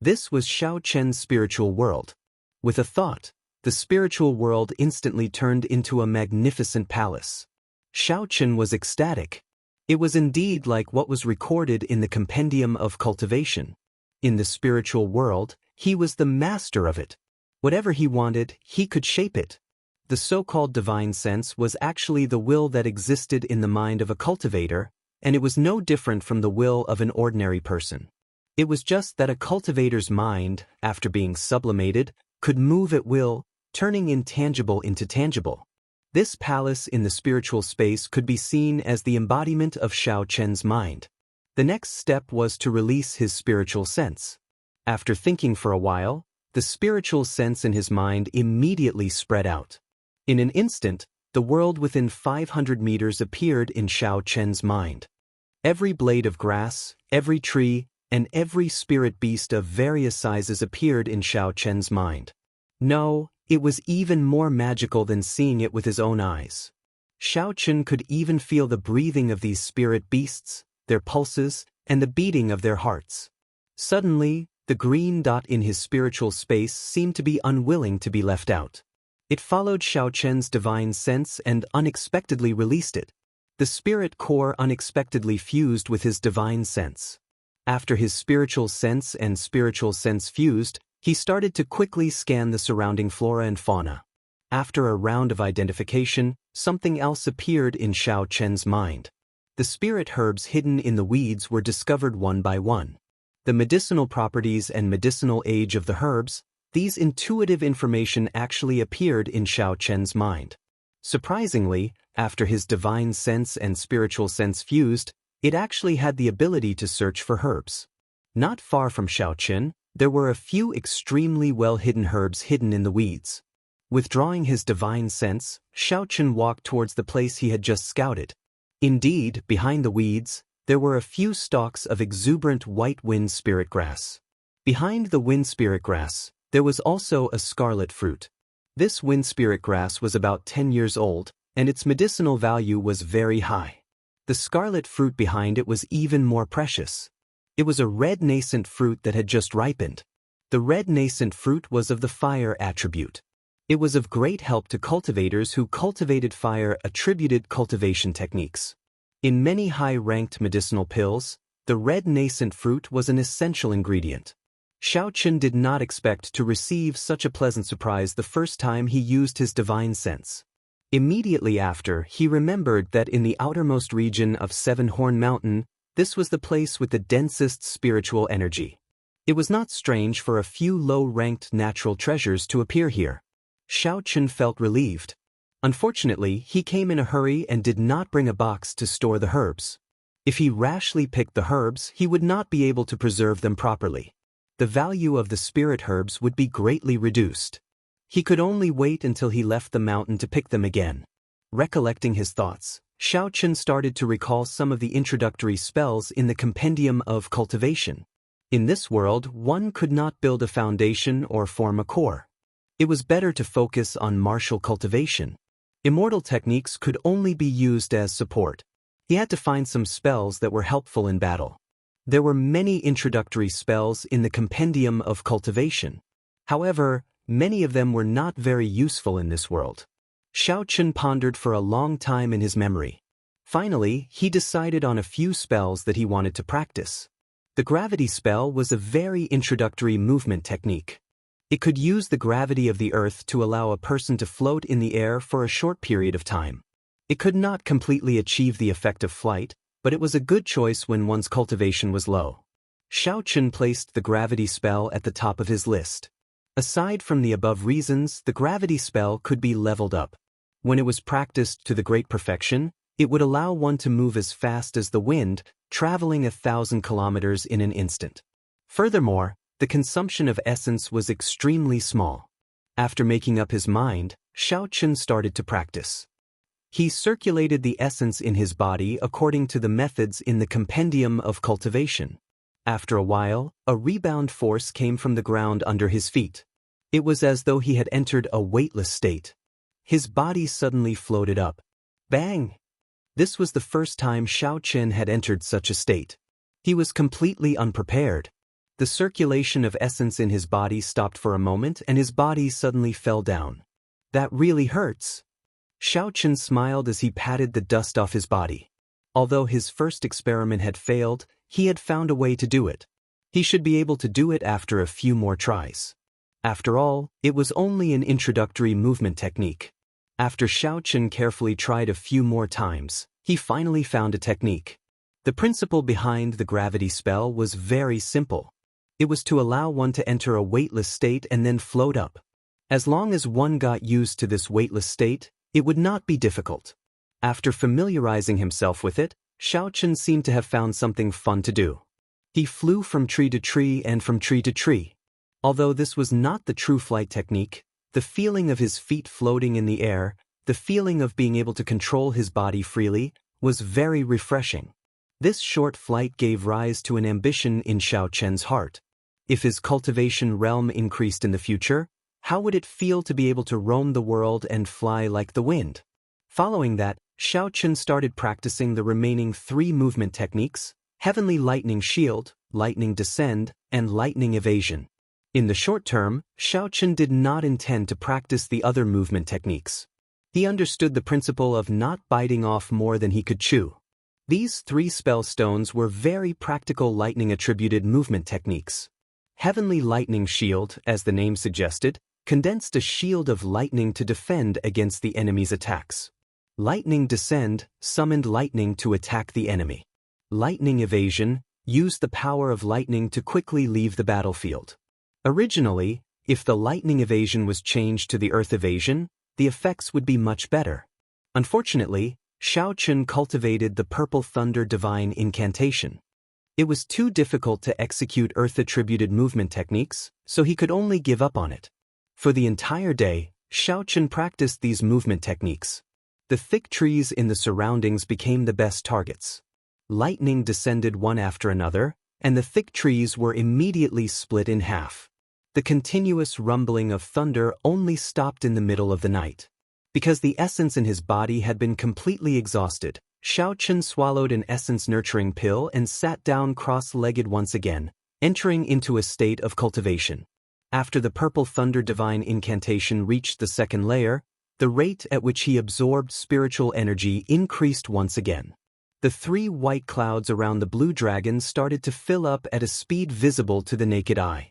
This was Xiaochen's spiritual world. With a thought, the spiritual world instantly turned into a magnificent palace. Xiaochen was ecstatic. It was indeed like what was recorded in the Compendium of Cultivation. In the spiritual world, he was the master of it. Whatever he wanted, he could shape it. The so-called divine sense was actually the will that existed in the mind of a cultivator, and it was no different from the will of an ordinary person. It was just that a cultivator's mind, after being sublimated, could move at will, turning intangible into tangible. This palace in the spiritual space could be seen as the embodiment of Xiaochen's mind. The next step was to release his spiritual sense. After thinking for a while, the spiritual sense in his mind immediately spread out. In an instant, the world within 500 meters appeared in Xiaochen's mind. Every blade of grass, every tree, and every spirit beast of various sizes appeared in Xiaochen's mind. No, it was even more magical than seeing it with his own eyes. Xiaochen could even feel the breathing of these spirit beasts, their pulses, and the beating of their hearts. Suddenly, the green dot in his spiritual space seemed to be unwilling to be left out. It followed Xiaochen's divine sense and unexpectedly released it. The spirit core unexpectedly fused with his divine sense. After his spiritual sense and spiritual sense fused, he started to quickly scan the surrounding flora and fauna. After a round of identification, something else appeared in Xiaochen's mind. The spirit herbs hidden in the weeds were discovered one by one. The medicinal properties and medicinal age of the herbs, these intuitive information actually appeared in Xiaochen's mind. Surprisingly, after his divine sense and spiritual sense fused, it actually had the ability to search for herbs. Not far from Xiaochen, there were a few extremely well-hidden herbs hidden in the weeds. Withdrawing his divine sense, Xiaochen walked towards the place he had just scouted. Indeed, behind the weeds, there were a few stalks of exuberant white wind spirit grass. Behind the wind spirit grass, there was also a scarlet fruit. This wind spirit grass was about 10 years old, and its medicinal value was very high. The scarlet fruit behind it was even more precious. It was a red nascent fruit that had just ripened. The red nascent fruit was of the fire attribute. It was of great help to cultivators who cultivated fire-attributed cultivation techniques. In many high-ranked medicinal pills, the red nascent fruit was an essential ingredient. Xiaochen did not expect to receive such a pleasant surprise the first time he used his divine sense. Immediately after, he remembered that in the outermost region of Seven Horn Mountain, this was the place with the densest spiritual energy. It was not strange for a few low-ranked natural treasures to appear here. Xiaochen felt relieved. Unfortunately, he came in a hurry and did not bring a box to store the herbs. If he rashly picked the herbs, he would not be able to preserve them properly. The value of the spirit herbs would be greatly reduced. He could only wait until he left the mountain to pick them again. Recollecting his thoughts, Xiaochen started to recall some of the introductory spells in the Compendium of Cultivation. In this world, one could not build a foundation or form a core. It was better to focus on martial cultivation. Immortal techniques could only be used as support. He had to find some spells that were helpful in battle. There were many introductory spells in the Compendium of Cultivation. However, many of them were not very useful in this world. Xiaochen pondered for a long time in his memory. Finally, he decided on a few spells that he wanted to practice. The gravity spell was a very introductory movement technique. It could use the gravity of the earth to allow a person to float in the air for a short period of time. It could not completely achieve the effect of flight, but it was a good choice when one's cultivation was low. Xiaochen placed the gravity spell at the top of his list. Aside from the above reasons, the gravity spell could be leveled up. When it was practiced to the great perfection, it would allow one to move as fast as the wind, traveling 1,000 kilometers in an instant. Furthermore, the consumption of essence was extremely small. After making up his mind, Xiaochen started to practice. He circulated the essence in his body according to the methods in the Compendium of Cultivation. After a while, a rebound force came from the ground under his feet. It was as though he had entered a weightless state. His body suddenly floated up. Bang! This was the first time Xiaochen had entered such a state. He was completely unprepared. The circulation of essence in his body stopped for a moment and his body suddenly fell down. That really hurts. Xiaochen smiled as he patted the dust off his body. Although his first experiment had failed, he had found a way to do it. He should be able to do it after a few more tries. After all, it was only an introductory movement technique. After Xiaochen carefully tried a few more times, he finally found a technique. The principle behind the gravity spell was very simple. It was to allow one to enter a weightless state and then float up. As long as one got used to this weightless state, it would not be difficult. After familiarizing himself with it, Xiaochen seemed to have found something fun to do. He flew from tree to tree and from tree to tree. Although this was not the true flight technique, the feeling of his feet floating in the air, the feeling of being able to control his body freely, was very refreshing. This short flight gave rise to an ambition in Xiaochen's heart. If his cultivation realm increased in the future, how would it feel to be able to roam the world and fly like the wind? Following that, Xianxia started practicing the remaining 3 movement techniques: Heavenly Lightning Shield, Lightning Descend, and Lightning Evasion. In the short term, Xianxia did not intend to practice the other movement techniques. He understood the principle of not biting off more than he could chew. These 3 spell stones were very practical lightning-attributed movement techniques. Heavenly Lightning Shield, as the name suggested, condensed a shield of lightning to defend against the enemy's attacks. Lightning Descend summoned lightning to attack the enemy. Lightning Evasion used the power of lightning to quickly leave the battlefield. Originally, if the lightning evasion was changed to the earth evasion, the effects would be much better. Unfortunately, Xianxia cultivated the Purple Thunder Divine Incantation. It was too difficult to execute earth-attributed movement techniques, so he could only give up on it. For the entire day, Xianxia practiced these movement techniques. The thick trees in the surroundings became the best targets. Lightning descended one after another, and the thick trees were immediately split in half. The continuous rumbling of thunder only stopped in the middle of the night. Because the essence in his body had been completely exhausted, Xianxia swallowed an essence-nurturing pill and sat down cross-legged once again, entering into a state of cultivation. After the Purple Thunder Divine Incantation reached the second layer, the rate at which he absorbed spiritual energy increased once again. The 3 white clouds around the blue dragon started to fill up at a speed visible to the naked eye.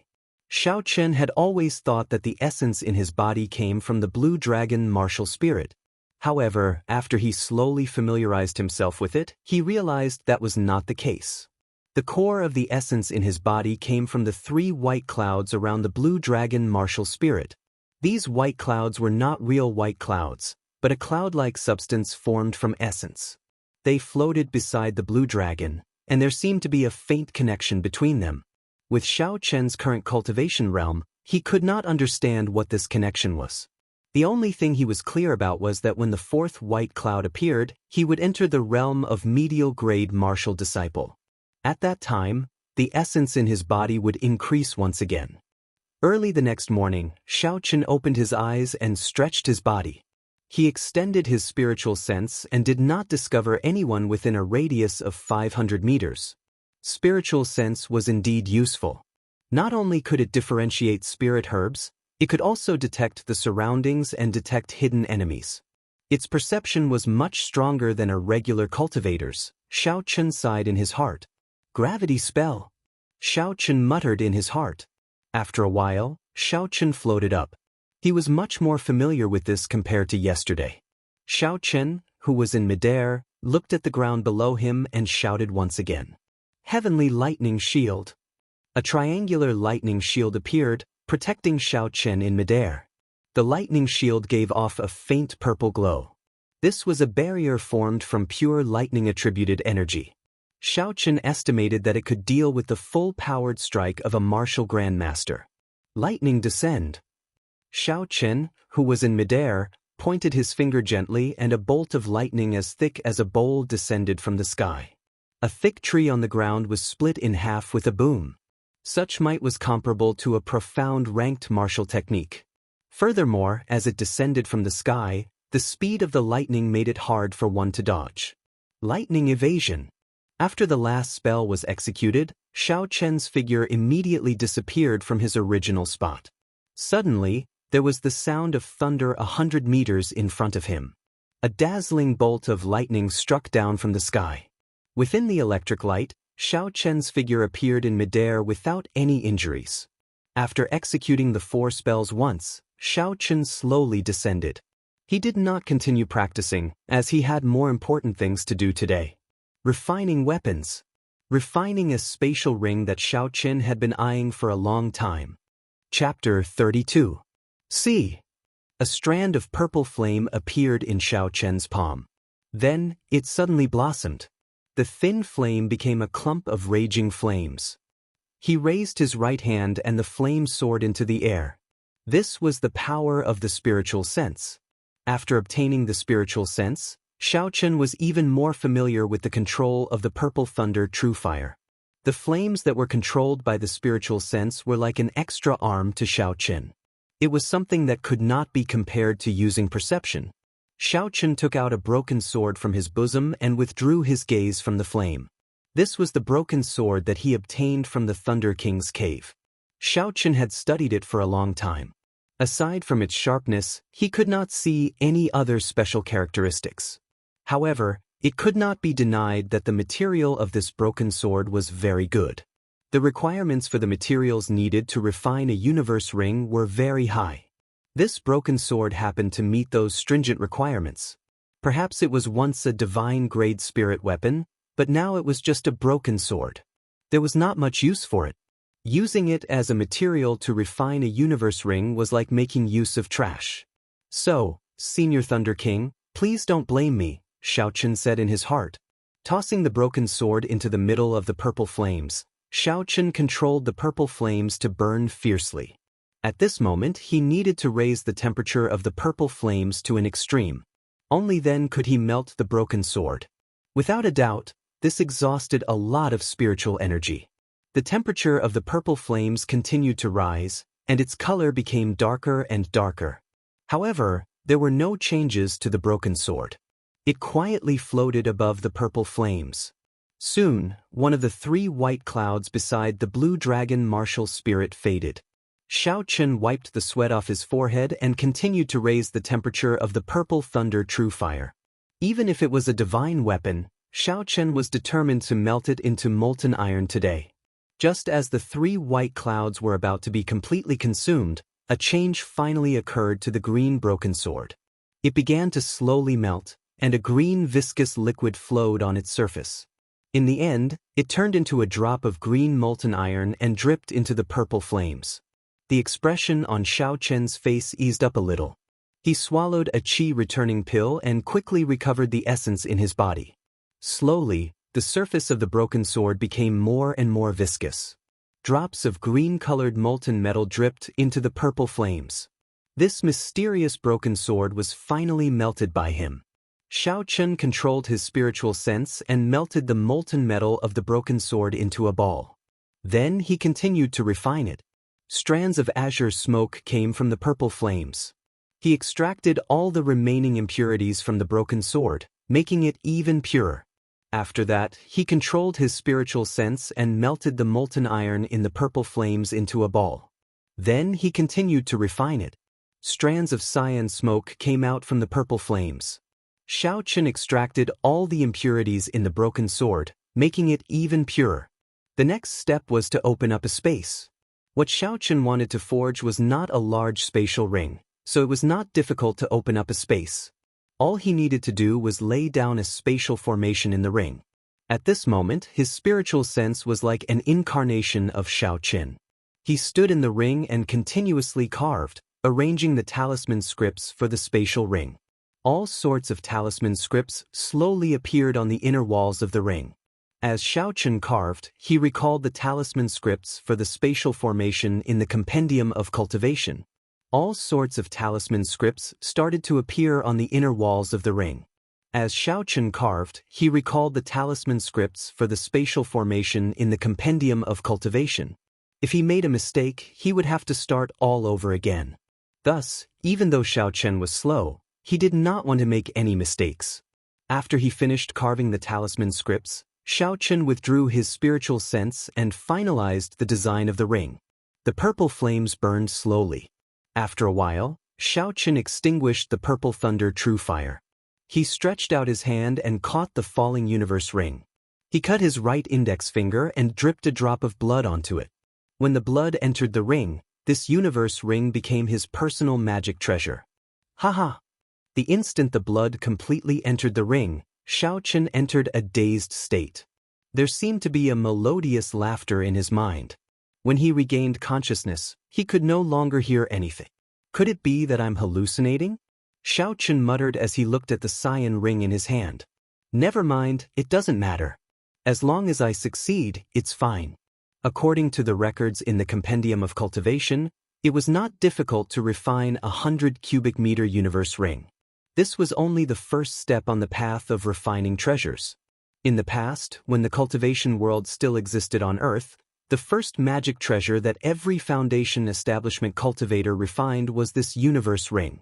Xianxia had always thought that the essence in his body came from the blue dragon martial spirit. However, after he slowly familiarized himself with it, he realized that was not the case. The core of the essence in his body came from the 3 white clouds around the blue dragon martial spirit. These white clouds were not real white clouds, but a cloud-like substance formed from essence. They floated beside the blue dragon, and there seemed to be a faint connection between them. With Xianxia's current cultivation realm, he could not understand what this connection was. The only thing he was clear about was that when the 4th white cloud appeared, he would enter the realm of medial-grade martial disciple. At that time, the essence in his body would increase once again. Early the next morning, Xianxia opened his eyes and stretched his body. He extended his spiritual sense and did not discover anyone within a radius of 500 meters. Spiritual sense was indeed useful. Not only could it differentiate spirit herbs, it could also detect the surroundings and detect hidden enemies. Its perception was much stronger than a regular cultivator's. Xianxia sighed in his heart. Gravity spell. Xianxia muttered in his heart. After a while, Xianxia floated up. He was much more familiar with this compared to yesterday. Xianxia, who was in midair, looked at the ground below him and shouted once again. Heavenly Lightning Shield. A triangular lightning shield appeared, protecting Xianxia in midair. The lightning shield gave off a faint purple glow. This was a barrier formed from pure lightning-attributed energy. Xianxia estimated that it could deal with the full-powered strike of a martial grandmaster. Lightning Descend. Xianxia, who was in midair, pointed his finger gently and a bolt of lightning as thick as a bowl descended from the sky. A thick tree on the ground was split in half with a boom. Such might was comparable to a profound ranked martial technique. Furthermore, as it descended from the sky, the speed of the lightning made it hard for one to dodge. Lightning Evasion. After the last spell was executed, Xianxia's figure immediately disappeared from his original spot. Suddenly, there was the sound of thunder 100 meters in front of him. A dazzling bolt of lightning struck down from the sky. Within the electric light, Xianxia's figure appeared in midair without any injuries. After executing the 4 spells once, Xianxia slowly descended. He did not continue practicing, as he had more important things to do today. Refining weapons. Refining a spatial ring that Xianxia had been eyeing for a long time. Chapter 32. See. A strand of purple flame appeared in Xianxia's palm. Then, it suddenly blossomed. The thin flame became a clump of raging flames. He raised his right hand and the flame soared into the air. This was the power of the spiritual sense. After obtaining the spiritual sense, Xianxia was even more familiar with the control of the Purple Thunder True Fire. The flames that were controlled by the spiritual sense were like an extra arm to Xianxia. It was something that could not be compared to using perception. Xiaochen took out a broken sword from his bosom and withdrew his gaze from the flame. This was the broken sword that he obtained from the Thunder King's cave. Xiaochen had studied it for a long time. Aside from its sharpness, he could not see any other special characteristics. However, it could not be denied that the material of this broken sword was very good. The requirements for the materials needed to refine a universe ring were very high. This broken sword happened to meet those stringent requirements. Perhaps it was once a divine-grade spirit weapon, but now it was just a broken sword. There was not much use for it. Using it as a material to refine a universe ring was like making use of trash. So, Senior Thunder King, please don't blame me, Xiaochen said in his heart. Tossing the broken sword into the middle of the purple flames, Xiaochen controlled the purple flames to burn fiercely. At this moment he needed to raise the temperature of the purple flames to an extreme. Only then could he melt the broken sword. Without a doubt, this exhausted a lot of spiritual energy. The temperature of the purple flames continued to rise, and its color became darker and darker. However, there were no changes to the broken sword. It quietly floated above the purple flames. Soon, one of the 3 white clouds beside the blue dragon martial spirit faded. Xiaochen wiped the sweat off his forehead and continued to raise the temperature of the purple thunder true fire. Even if it was a divine weapon, Xiaochen was determined to melt it into molten iron today. Just as the 3 white clouds were about to be completely consumed, a change finally occurred to the green broken sword. It began to slowly melt, and a green viscous liquid flowed on its surface. In the end, it turned into a drop of green molten iron and dripped into the purple flames. The expression on Xiaochen's face eased up a little. He swallowed a qi-returning pill and quickly recovered the essence in his body. Slowly, the surface of the broken sword became more and more viscous. Drops of green-colored molten metal dripped into the purple flames. This mysterious broken sword was finally melted by him. Xiaochen controlled his spiritual sense and melted the molten metal of the broken sword into a ball. Then he continued to refine it. Strands of azure smoke came from the purple flames. He extracted all the remaining impurities from the broken sword, making it even purer. After that, he controlled his spiritual sense and melted the molten iron in the purple flames into a ball. Then he continued to refine it. Strands of cyan smoke came out from the purple flames. Xiaochen extracted all the impurities in the broken sword, making it even purer. The next step was to open up a space. What Xiaochen wanted to forge was not a large spatial ring, so it was not difficult to open up a space. All he needed to do was lay down a spatial formation in the ring. At this moment, his spiritual sense was like an incarnation of Xiaochen. He stood in the ring and continuously carved, arranging the talisman scripts for the spatial ring. All sorts of talisman scripts slowly appeared on the inner walls of the ring. As Xiaochen carved, he recalled the talisman scripts for the spatial formation in the Compendium of Cultivation. All sorts of talisman scripts started to appear on the inner walls of the ring. As Xiaochen carved, he recalled the talisman scripts for the spatial formation in the Compendium of Cultivation. If he made a mistake, he would have to start all over again. Thus, even though Xiaochen was slow, he did not want to make any mistakes. After he finished carving the talisman scripts, Xiaochen withdrew his spiritual sense and finalized the design of the ring. The purple flames burned slowly. After a while, Xiaochen extinguished the purple thunder true fire. He stretched out his hand and caught the falling universe ring. He cut his right index finger and dripped a drop of blood onto it. When the blood entered the ring, this universe ring became his personal magic treasure. Haha! The instant the blood completely entered the ring, Xiaochen entered a dazed state. There seemed to be a melodious laughter in his mind. When he regained consciousness, he could no longer hear anything. Could it be that I'm hallucinating? Xiaochen muttered as he looked at the cyan ring in his hand. Never mind, it doesn't matter. As long as I succeed, it's fine. According to the records in the Compendium of Cultivation, it was not difficult to refine a 100 cubic meter universe ring. This was only the first step on the path of refining treasures. In the past, when the cultivation world still existed on Earth, the first magic treasure that every Foundation establishment cultivator refined was this universe ring.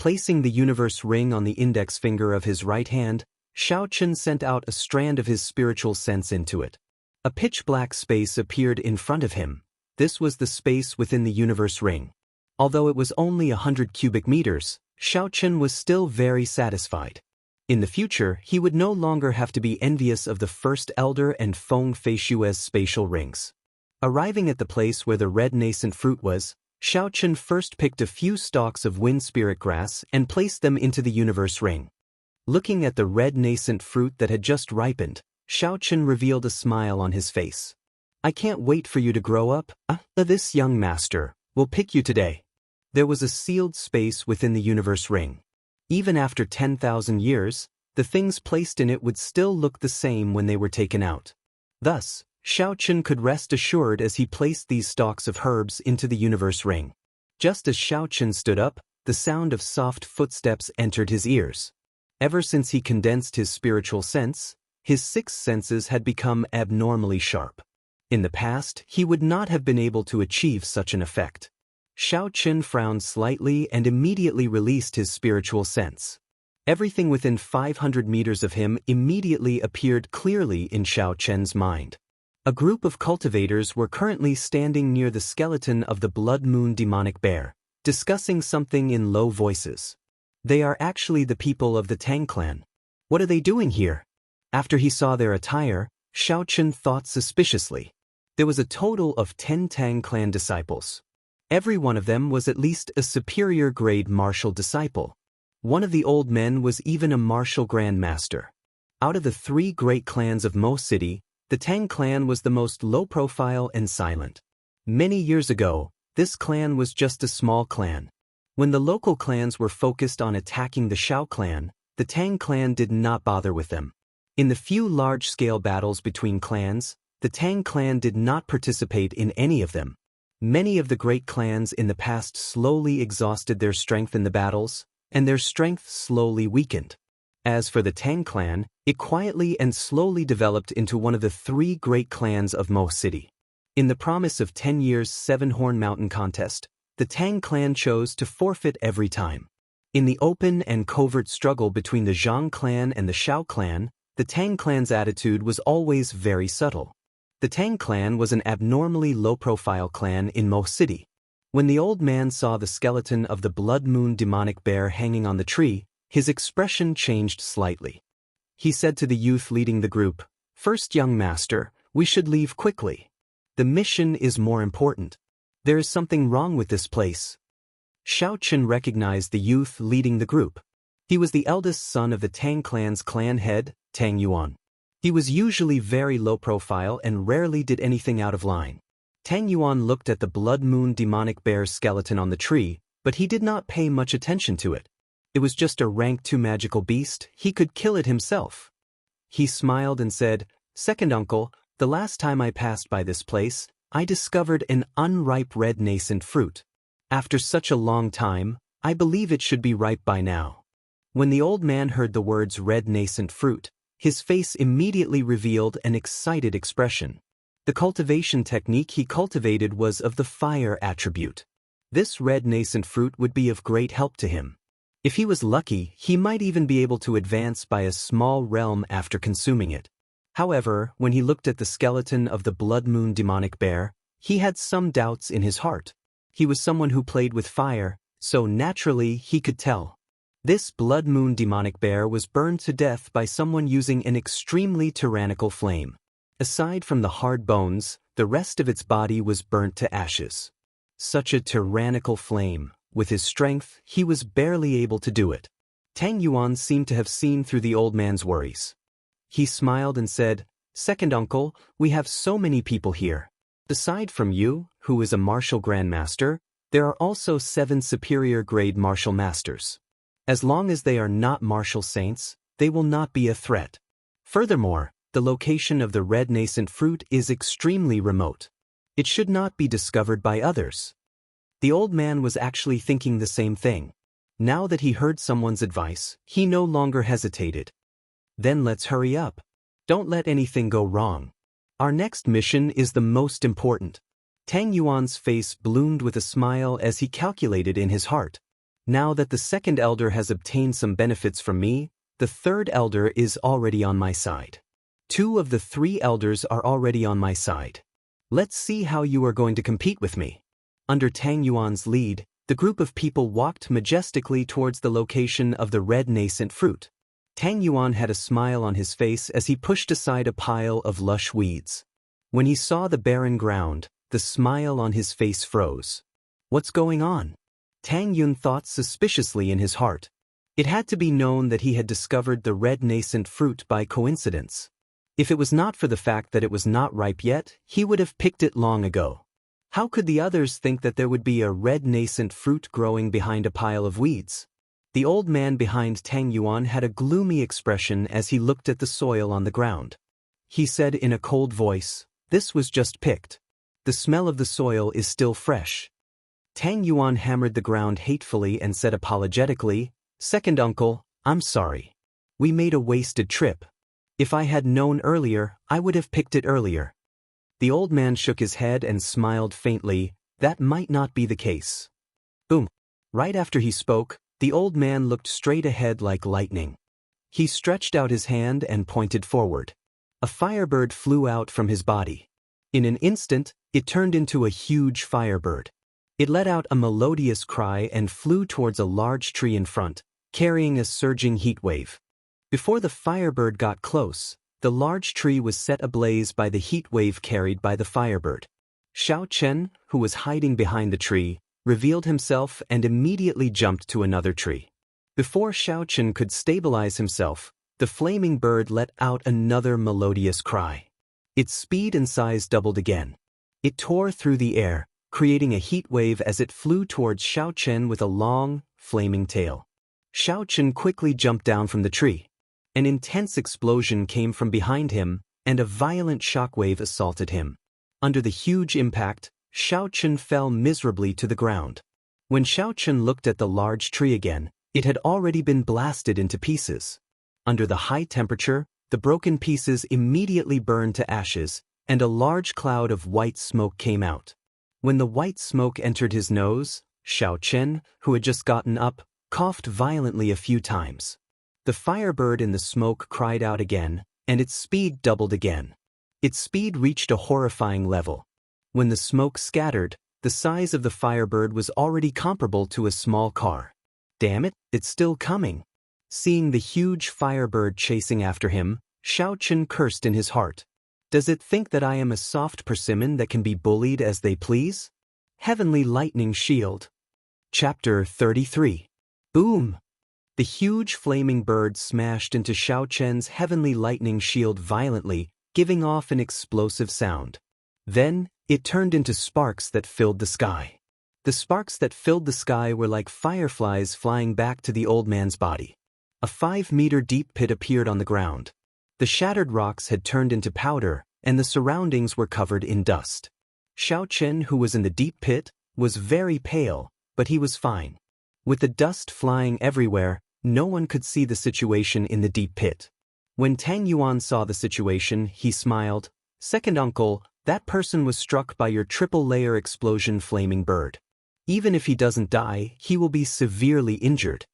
Placing the universe ring on the index finger of his right hand, Xiaochen sent out a strand of his spiritual sense into it. A pitch-black space appeared in front of him. This was the space within the universe ring. Although it was only 100 cubic meters, Xiaochen was still very satisfied. In the future, he would no longer have to be envious of the First Elder and Feng Feishue's spatial rings. Arriving at the place where the red nascent fruit was, Xiaochen first picked a few stalks of wind spirit grass and placed them into the universe ring. Looking at the red nascent fruit that had just ripened, Xiaochen revealed a smile on his face. "I can't wait for you to grow up. This young master will pick you today." There was a sealed space within the universe ring. Even after 10,000 years, the things placed in it would still look the same when they were taken out. Thus, Xiaochen could rest assured as he placed these stalks of herbs into the universe ring. Just as Xiaochen stood up, the sound of soft footsteps entered his ears. Ever since he condensed his spiritual sense, his six senses had become abnormally sharp. In the past, he would not have been able to achieve such an effect. Xiaochen frowned slightly and immediately released his spiritual sense. Everything within 500 meters of him immediately appeared clearly in Xiaochen's mind. A group of cultivators were currently standing near the skeleton of the Blood Moon demonic bear, discussing something in low voices. They are actually the people of the Tang clan. What are they doing here? After he saw their attire, Xiaochen thought suspiciously. There was a total of 10 Tang clan disciples. Every one of them was at least a superior grade martial disciple. One of the old men was even a martial grandmaster. Out of the 3 great clans of Mo City, the Tang clan was the most low-profile and silent. Many years ago, this clan was just a small clan. When the local clans were focused on attacking the Xiao clan, the Tang clan did not bother with them. In the few large-scale battles between clans, the Tang clan did not participate in any of them. Many of the great clans in the past slowly exhausted their strength in the battles, and their strength slowly weakened. As for the Tang clan, it quietly and slowly developed into one of the 3 great clans of Mo City. In the promise of 10 years' 7-Horn Mountain contest, the Tang clan chose to forfeit every time. In the open and covert struggle between the Zhang clan and the Xiao clan, the Tang clan's attitude was always very subtle. The Tang clan was an abnormally low-profile clan in Mo City. When the old man saw the skeleton of the Blood Moon demonic bear hanging on the tree, his expression changed slightly. He said to the youth leading the group, "First, young master, we should leave quickly. The mission is more important. There is something wrong with this place." Xiaochen recognized the youth leading the group. He was the eldest son of the Tang clan's clan head, Tang Yuan. He was usually very low profile and rarely did anything out of line. Tang Yuan looked at the Blood Moon demonic bear's skeleton on the tree, but he did not pay much attention to it. It was just a rank 2 magical beast, he could kill it himself. He smiled and said, "Second uncle, the last time I passed by this place, I discovered an unripe red nascent fruit. After such a long time, I believe it should be ripe by now." When the old man heard the words red nascent fruit, his face immediately revealed an excited expression. The cultivation technique he cultivated was of the fire attribute. This red nascent fruit would be of great help to him. If he was lucky, he might even be able to advance by a small realm after consuming it. However, when he looked at the skeleton of the Blood Moon demonic bear, he had some doubts in his heart. He was someone who played with fire, so naturally he could tell. This Blood Moon demonic bear was burned to death by someone using an extremely tyrannical flame. Aside from the hard bones, the rest of its body was burnt to ashes. Such a tyrannical flame. With his strength, he was barely able to do it. Tang Yuan seemed to have seen through the old man's worries. He smiled and said, "Second uncle, we have so many people here. Aside from you, who is a martial grandmaster, there are also 7 superior grade martial masters. As long as they are not martial saints, they will not be a threat. Furthermore, the location of the red nascent fruit is extremely remote. It should not be discovered by others." The old man was actually thinking the same thing. Now that he heard someone's advice, he no longer hesitated. "Then let's hurry up. Don't let anything go wrong. Our next mission is the most important." Tang Yuan's face bloomed with a smile as he calculated in his heart. Now that the second elder has obtained some benefits from me, the third elder is already on my side. 2 of the 3 elders are already on my side. Let's see how you are going to compete with me. Under Tang Yuan's lead, the group of people walked majestically towards the location of the red nascent fruit. Tang Yuan had a smile on his face as he pushed aside a pile of lush weeds. When he saw the barren ground, the smile on his face froze. What's going on? Tang Yun thought suspiciously in his heart. It had to be known that he had discovered the red nascent fruit by coincidence. If it was not for the fact that it was not ripe yet, he would have picked it long ago. How could the others think that there would be a red nascent fruit growing behind a pile of weeds? The old man behind Tang Yuan had a gloomy expression as he looked at the soil on the ground. He said in a cold voice, "This was just picked. The smell of the soil is still fresh." Tang Yuan hammered the ground hatefully and said apologetically, "Second uncle, I'm sorry. We made a wasted trip. If I had known earlier, I would have picked it earlier." The old man shook his head and smiled faintly. That might not be the case. Boom. Right after he spoke, the old man looked straight ahead like lightning. He stretched out his hand and pointed forward. A firebird flew out from his body. In an instant, it turned into a huge firebird. It let out a melodious cry and flew towards a large tree in front, carrying a surging heat wave. Before the firebird got close, the large tree was set ablaze by the heat wave carried by the firebird. Xiao Chen, who was hiding behind the tree, revealed himself and immediately jumped to another tree. Before Xiao Chen could stabilize himself, the flaming bird let out another melodious cry. Its speed and size doubled again. It tore through the air, creating a heat wave as it flew towards Xiao Chen with a long, flaming tail. Xiao Chen quickly jumped down from the tree. An intense explosion came from behind him, and a violent shockwave assaulted him. Under the huge impact, Xiao Chen fell miserably to the ground. When Xiao Chen looked at the large tree again, it had already been blasted into pieces. Under the high temperature, the broken pieces immediately burned to ashes, and a large cloud of white smoke came out. When the white smoke entered his nose, Xiao Chen, who had just gotten up, coughed violently a few times. The firebird in the smoke cried out again, and its speed doubled again. Its speed reached a horrifying level. When the smoke scattered, the size of the firebird was already comparable to a small car. Damn it, it's still coming. Seeing the huge firebird chasing after him, Xiao Chen cursed in his heart. Does it think that I am a soft persimmon that can be bullied as they please? Heavenly Lightning Shield. Chapter 33. Boom! The huge flaming bird smashed into Xiao Chen's heavenly lightning shield violently, giving off an explosive sound. Then, it turned into sparks that filled the sky. The sparks that filled the sky were like fireflies flying back to the old man's body. A 5-meter deep pit appeared on the ground. The shattered rocks had turned into powder, and the surroundings were covered in dust. Xiao Chen, who was in the deep pit, was very pale, but he was fine. With the dust flying everywhere, no one could see the situation in the deep pit. When Tang Yuan saw the situation, he smiled. "Second uncle, that person was struck by your triple-layer explosion flaming bird. Even if he doesn't die, he will be severely injured."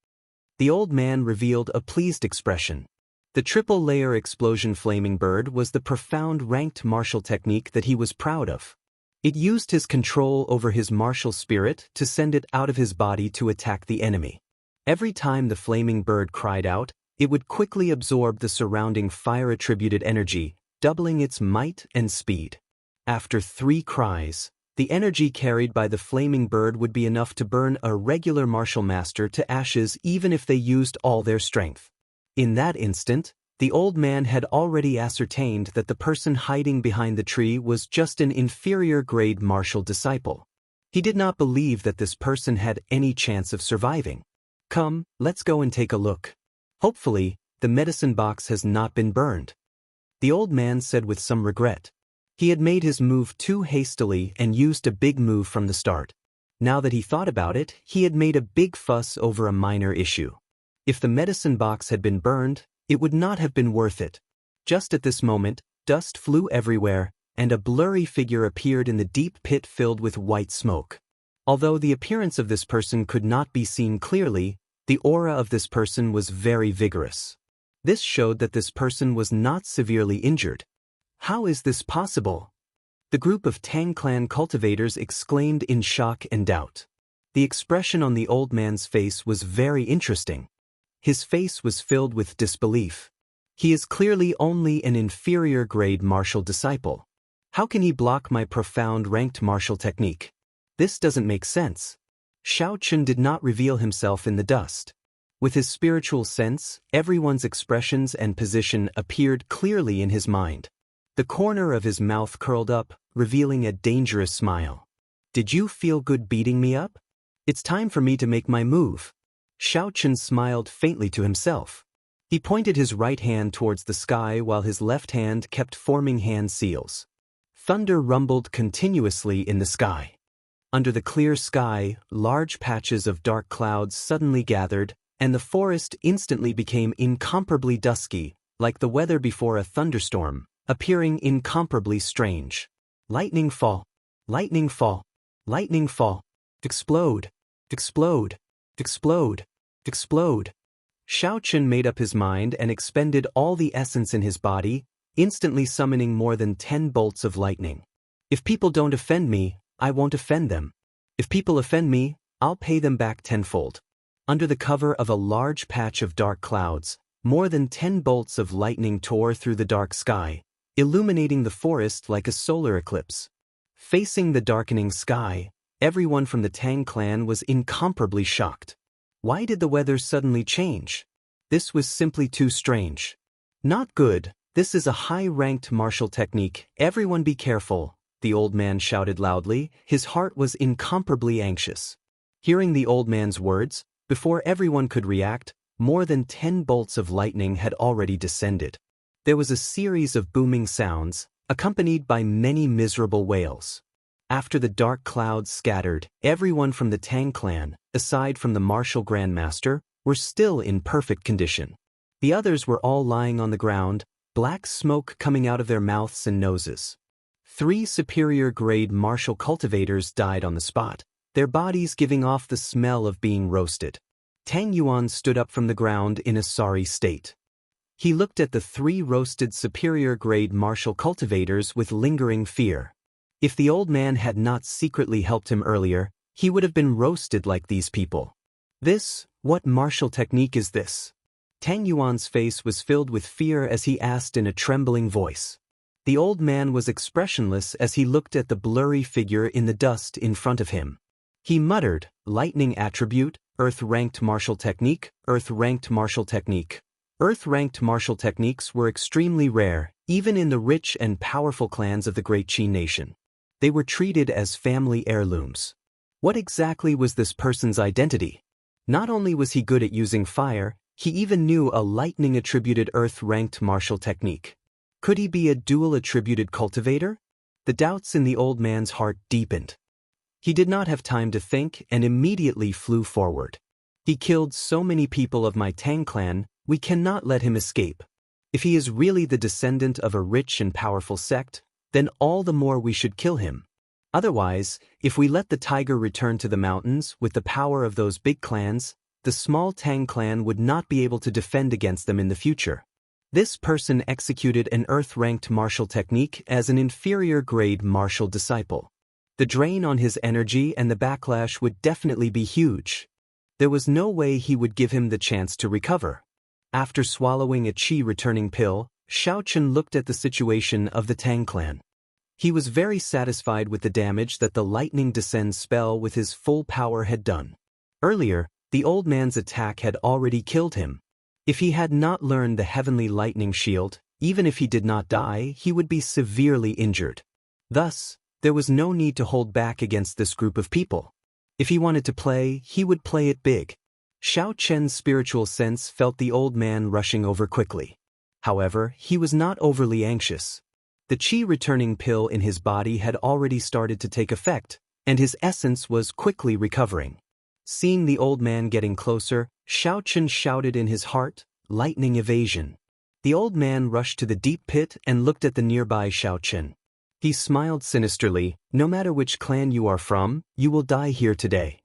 The old man revealed a pleased expression. The triple-layer explosion flaming bird was the profound ranked martial technique that he was proud of. It used his control over his martial spirit to send it out of his body to attack the enemy. Every time the flaming bird cried out, it would quickly absorb the surrounding fire-attributed energy, doubling its might and speed. After 3 cries, the energy carried by the flaming bird would be enough to burn a regular martial master to ashes even if they used all their strength. In that instant, the old man had already ascertained that the person hiding behind the tree was just an inferior-grade martial disciple. He did not believe that this person had any chance of surviving. "Come, let's go and take a look. Hopefully, the medicine box has not been burned," the old man said with some regret. He had made his move too hastily and used a big move from the start. Now that he thought about it, he had made a big fuss over a minor issue. If the medicine box had been burned, it would not have been worth it. Just at this moment, dust flew everywhere, and a blurry figure appeared in the deep pit filled with white smoke. Although the appearance of this person could not be seen clearly, the aura of this person was very vigorous. This showed that this person was not severely injured. How is this possible? The group of Tang clan cultivators exclaimed in shock and doubt. The expression on the old man's face was very interesting. His face was filled with disbelief. He is clearly only an inferior grade martial disciple. How can he block my profound ranked martial technique? This doesn't make sense. Xianxia did not reveal himself in the dust. With his spiritual sense, everyone's expressions and position appeared clearly in his mind. The corner of his mouth curled up, revealing a dangerous smile. Did you feel good beating me up? It's time for me to make my move. Xianxia smiled faintly to himself. He pointed his right hand towards the sky while his left hand kept forming hand seals. Thunder rumbled continuously in the sky. Under the clear sky, large patches of dark clouds suddenly gathered, and the forest instantly became incomparably dusky, like the weather before a thunderstorm, appearing incomparably strange. Lightning fall. Lightning fall. Lightning fall. Explode. Explode. Explode. Explode. Xianxia made up his mind and expended all the essence in his body, instantly summoning more than 10 bolts of lightning. If people don't offend me, I won't offend them. If people offend me, I'll pay them back tenfold. Under the cover of a large patch of dark clouds, more than 10 bolts of lightning tore through the dark sky, illuminating the forest like a solar eclipse. Facing the darkening sky, everyone from the Tang clan was incomparably shocked. Why did the weather suddenly change? This was simply too strange. Not good. This is a high-ranked martial technique. Everyone be careful, the old man shouted loudly. His heart was incomparably anxious. Hearing the old man's words, before everyone could react, more than 10 bolts of lightning had already descended. There was a series of booming sounds, accompanied by many miserable wails. After the dark clouds scattered, everyone from the Tang clan, aside from the martial grandmaster, were still in perfect condition. The others were all lying on the ground, black smoke coming out of their mouths and noses. 3 superior-grade martial cultivators died on the spot, their bodies giving off the smell of being roasted. Tang Yuan stood up from the ground in a sorry state. He looked at the 3 roasted superior-grade martial cultivators with lingering fear. If the old man had not secretly helped him earlier, he would have been roasted like these people. What martial technique is this? Tang Yuan's face was filled with fear as he asked in a trembling voice. The old man was expressionless as he looked at the blurry figure in the dust in front of him. He muttered, lightning attribute, earth-ranked martial technique, earth-ranked martial technique. Earth-ranked martial techniques were extremely rare, even in the rich and powerful clans of the Great Qi nation. They were treated as family heirlooms. What exactly was this person's identity? Not only was he good at using fire, he even knew a lightning-attributed earth-ranked martial technique. Could he be a dual-attributed cultivator? The doubts in the old man's heart deepened. He did not have time to think and immediately flew forward. He killed so many people of my Tang clan, we cannot let him escape. If he is really the descendant of a rich and powerful sect, then all the more we should kill him. Otherwise, if we let the tiger return to the mountains with the power of those big clans, the small Tang clan would not be able to defend against them in the future. This person executed an earth-ranked martial technique as an inferior-grade martial disciple. The drain on his energy and the backlash would definitely be huge. There was no way he would give him the chance to recover. After swallowing a qi-returning pill, Xianxia looked at the situation of the Tang clan. He was very satisfied with the damage that the lightning descend spell with his full power had done. Earlier, the old man's attack had already killed him. If he had not learned the heavenly lightning shield, even if he did not die, he would be severely injured. Thus, there was no need to hold back against this group of people. If he wanted to play, he would play it big. Xianxia's spiritual sense felt the old man rushing over quickly. However, he was not overly anxious. The qi-returning pill in his body had already started to take effect, and his essence was quickly recovering. Seeing the old man getting closer, Xianxia shouted in his heart, lightning evasion. The old man rushed to the deep pit and looked at the nearby Xianxia. He smiled sinisterly. "No matter which clan you are from, you will die here today."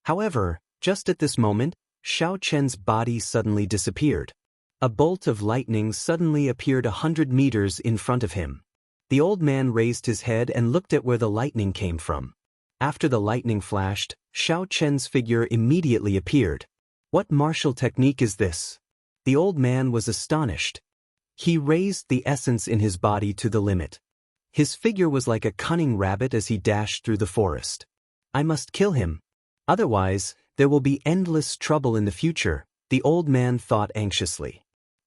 However, just at this moment, Xiao Chen's body suddenly disappeared. A bolt of lightning suddenly appeared 100 meters in front of him. The old man raised his head and looked at where the lightning came from. After the lightning flashed, Xiao Chen's figure immediately appeared. "What martial technique is this?" The old man was astonished. He raised the essence in his body to the limit. His figure was like a cunning rabbit as he dashed through the forest. "I must kill him. Otherwise, there will be endless trouble in the future," the old man thought anxiously.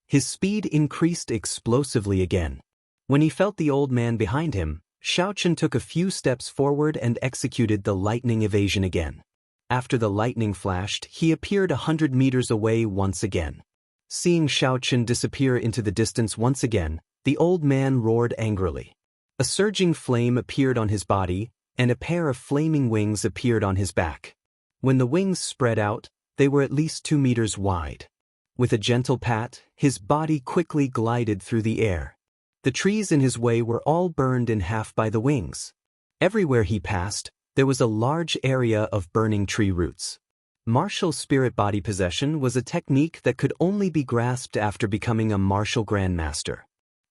His speed increased explosively again. When he felt the old man behind him, Xiaochen took a few steps forward and executed the lightning evasion again. After the lightning flashed, he appeared 100 meters away once again. Seeing Xiaochen disappear into the distance once again, the old man roared angrily. A surging flame appeared on his body, and a pair of flaming wings appeared on his back. When the wings spread out, they were at least 2 meters wide. With a gentle pat, his body quickly glided through the air. The trees in his way were all burned in half by the wings. Everywhere he passed, there was a large area of burning tree roots. Martial spirit body possession was a technique that could only be grasped after becoming a martial grandmaster.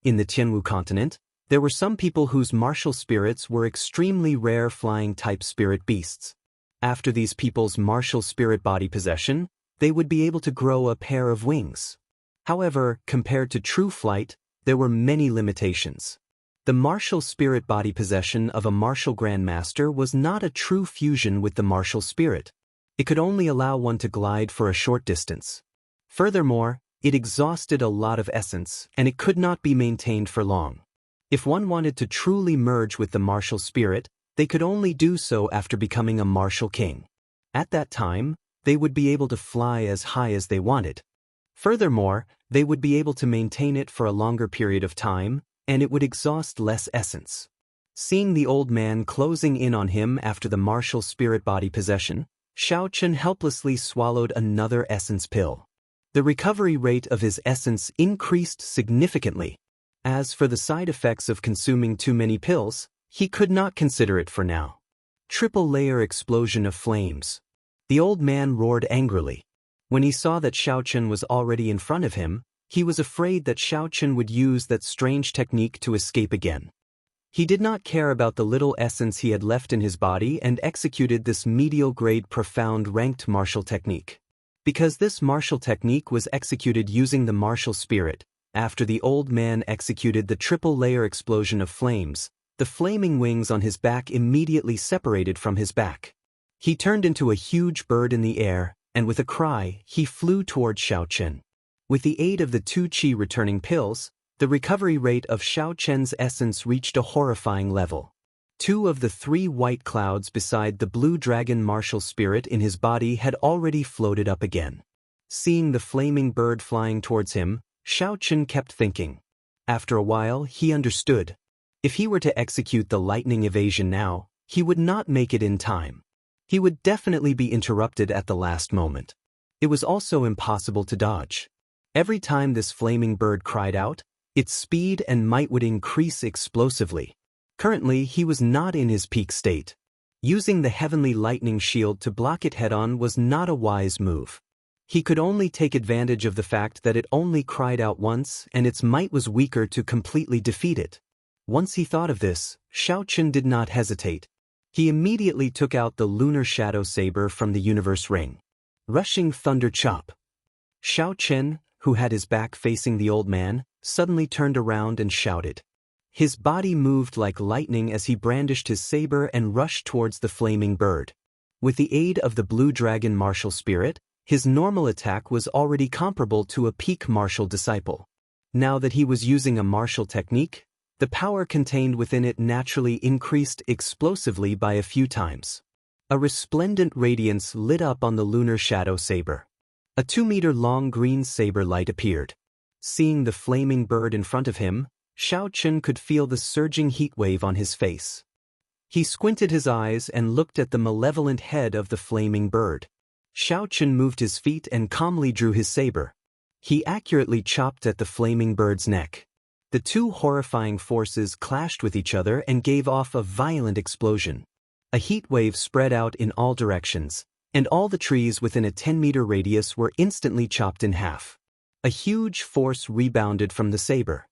In the Tianwu continent, there were some people whose martial spirits were extremely rare flying-type spirit beasts. After these people's martial spirit body possession, they would be able to grow a pair of wings. However, compared to true flight, there were many limitations. The martial spirit body possession of a martial grandmaster was not a true fusion with the martial spirit. It could only allow one to glide for a short distance. Furthermore, it exhausted a lot of essence, and it could not be maintained for long. If one wanted to truly merge with the martial spirit, they could only do so after becoming a martial king. At that time, they would be able to fly as high as they wanted. Furthermore, they would be able to maintain it for a longer period of time, and it would exhaust less essence. Seeing the old man closing in on him after the martial spirit body possession, Xiaochen helplessly swallowed another essence pill. The recovery rate of his essence increased significantly. As for the side effects of consuming too many pills, he could not consider it for now. Triple-layer explosion of flames. The old man roared angrily. When he saw that Xiaochen was already in front of him, he was afraid that Xiaochen would use that strange technique to escape again. He did not care about the little essence he had left in his body and executed this medial-grade profound ranked martial technique. Because this martial technique was executed using the martial spirit, after the old man executed the triple-layer explosion of flames, the flaming wings on his back immediately separated from his back. He turned into a huge bird in the air, and with a cry, he flew toward Xiaochen. With the aid of the 2 qi returning pills, the recovery rate of Xiaochen's essence reached a horrifying level. 2 of the 3 white clouds beside the blue dragon martial spirit in his body had already floated up again. Seeing the flaming bird flying towards him, Xiaochen kept thinking. After a while, he understood. If he were to execute the lightning evasion now, he would not make it in time. He would definitely be interrupted at the last moment. It was also impossible to dodge. Every time this flaming bird cried out, its speed and might would increase explosively. Currently, he was not in his peak state. Using the heavenly lightning shield to block it head-on was not a wise move. He could only take advantage of the fact that it only cried out once and its might was weaker to completely defeat it. Once he thought of this, Xiaochen did not hesitate. He immediately took out the lunar shadow saber from the universe ring. Rushing thunder chop. Xiaochen, who had his back facing the old man, suddenly turned around and shouted. His body moved like lightning as he brandished his saber and rushed towards the flaming bird. With the aid of the blue dragon martial spirit, his normal attack was already comparable to a peak martial disciple. Now that he was using a martial technique, the power contained within it naturally increased explosively by a few times. A resplendent radiance lit up on the lunar shadow saber. A 2-meter-long green saber light appeared. Seeing the flaming bird in front of him, Xiaochen could feel the surging heat wave on his face. He squinted his eyes and looked at the malevolent head of the flaming bird. Xiaochen moved his feet and calmly drew his saber. He accurately chopped at the flaming bird's neck. The two horrifying forces clashed with each other and gave off a violent explosion. A heat wave spread out in all directions, and all the trees within a 10-meter radius were instantly chopped in half. A huge force rebounded from the saber.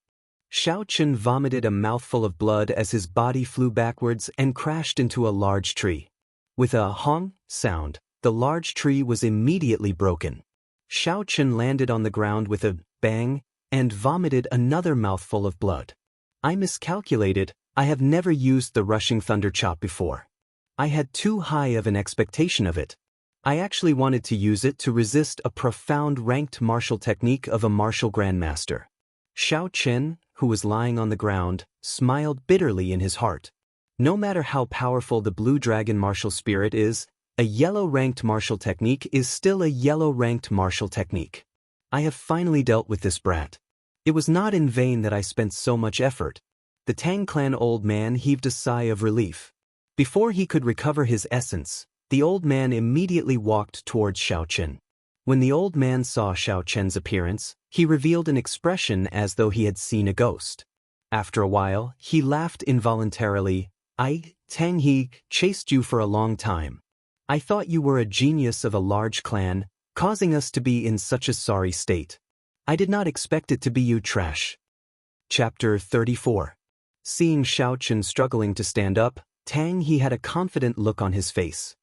Xianxia vomited a mouthful of blood as his body flew backwards and crashed into a large tree. With a hong sound, the large tree was immediately broken. Xianxia landed on the ground with a bang and vomited another mouthful of blood. I miscalculated. I have never used the rushing thunder chop before. I had too high of an expectation of it. I actually wanted to use it to resist a profound ranked martial technique of a martial grandmaster. Xianxia, who was lying on the ground, smiled bitterly in his heart. No matter how powerful the blue dragon martial spirit is, a yellow-ranked martial technique is still a yellow-ranked martial technique. I have finally dealt with this brat. It was not in vain that I spent so much effort. The Tang clan old man heaved a sigh of relief. Before he could recover his essence, the old man immediately walked towards Xianxia. When the old man saw Xianxia's appearance, he revealed an expression as though he had seen a ghost. After a while, he laughed involuntarily. Tang He, chased you for a long time. I thought you were a genius of a large clan, causing us to be in such a sorry state. I did not expect it to be you, trash. Chapter 34. Seeing Xianxia struggling to stand up, Tang He had a confident look on his face.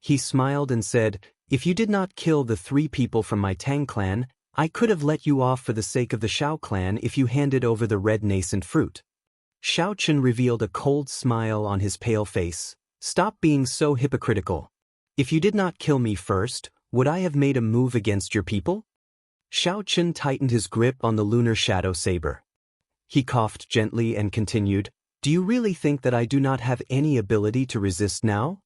He smiled and said, "If you did not kill the 3 people from my Tang clan, I could have let you off for the sake of the Xiao clan if you handed over the red nascent fruit." Xianxia revealed a cold smile on his pale face. "Stop being so hypocritical. If you did not kill me first, would I have made a move against your people?" Xianxia tightened his grip on the lunar shadow saber. He coughed gently and continued, "Do you really think that I do not have any ability to resist now?"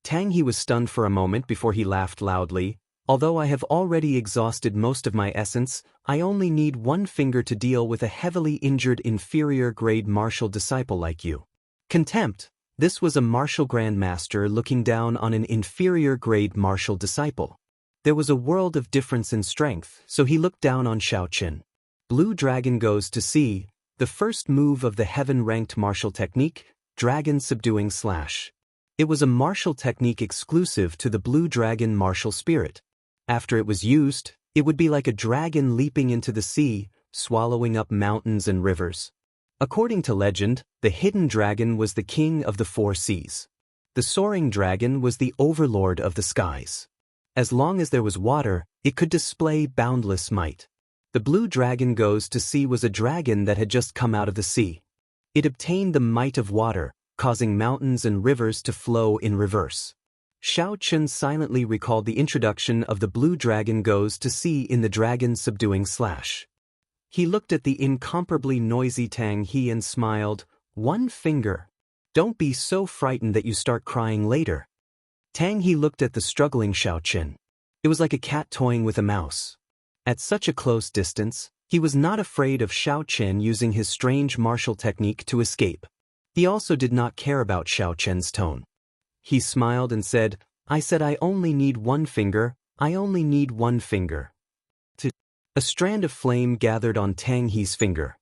Tang He was stunned for a moment before he laughed loudly. "Although I have already exhausted most of my essence, I only need 1 finger to deal with a heavily injured inferior-grade martial disciple like you." Contempt. This was a martial grandmaster looking down on an inferior-grade martial disciple. There was a world of difference in strength, so he looked down on Xianxia. Blue Dragon goes to sea. The first move of the heaven-ranked martial technique, Dragon Subduing Slash. It was a martial technique exclusive to the Blue Dragon martial spirit. After it was used, it would be like a dragon leaping into the sea, swallowing up mountains and rivers. According to legend, the hidden dragon was the king of the 4 seas. The soaring dragon was the overlord of the skies. As long as there was water, it could display boundless might. The blue dragon goes to sea was a dragon that had just come out of the sea. It obtained the might of water, causing mountains and rivers to flow in reverse. Xianxia silently recalled the introduction of the blue dragon goes to sea in the Dragon Subduing Slash. He looked at the incomparably noisy Tang He and smiled. 1 finger. Don't be so frightened that you start crying later. Tang He looked at the struggling Xianxia. It was like a cat toying with a mouse. At such a close distance, he was not afraid of Xianxia using his strange martial technique to escape. He also did not care about Xiaoqian's tone. He smiled and said, I said I only need 1 finger, I only need 1 finger. A strand of flame gathered on Tang He's finger.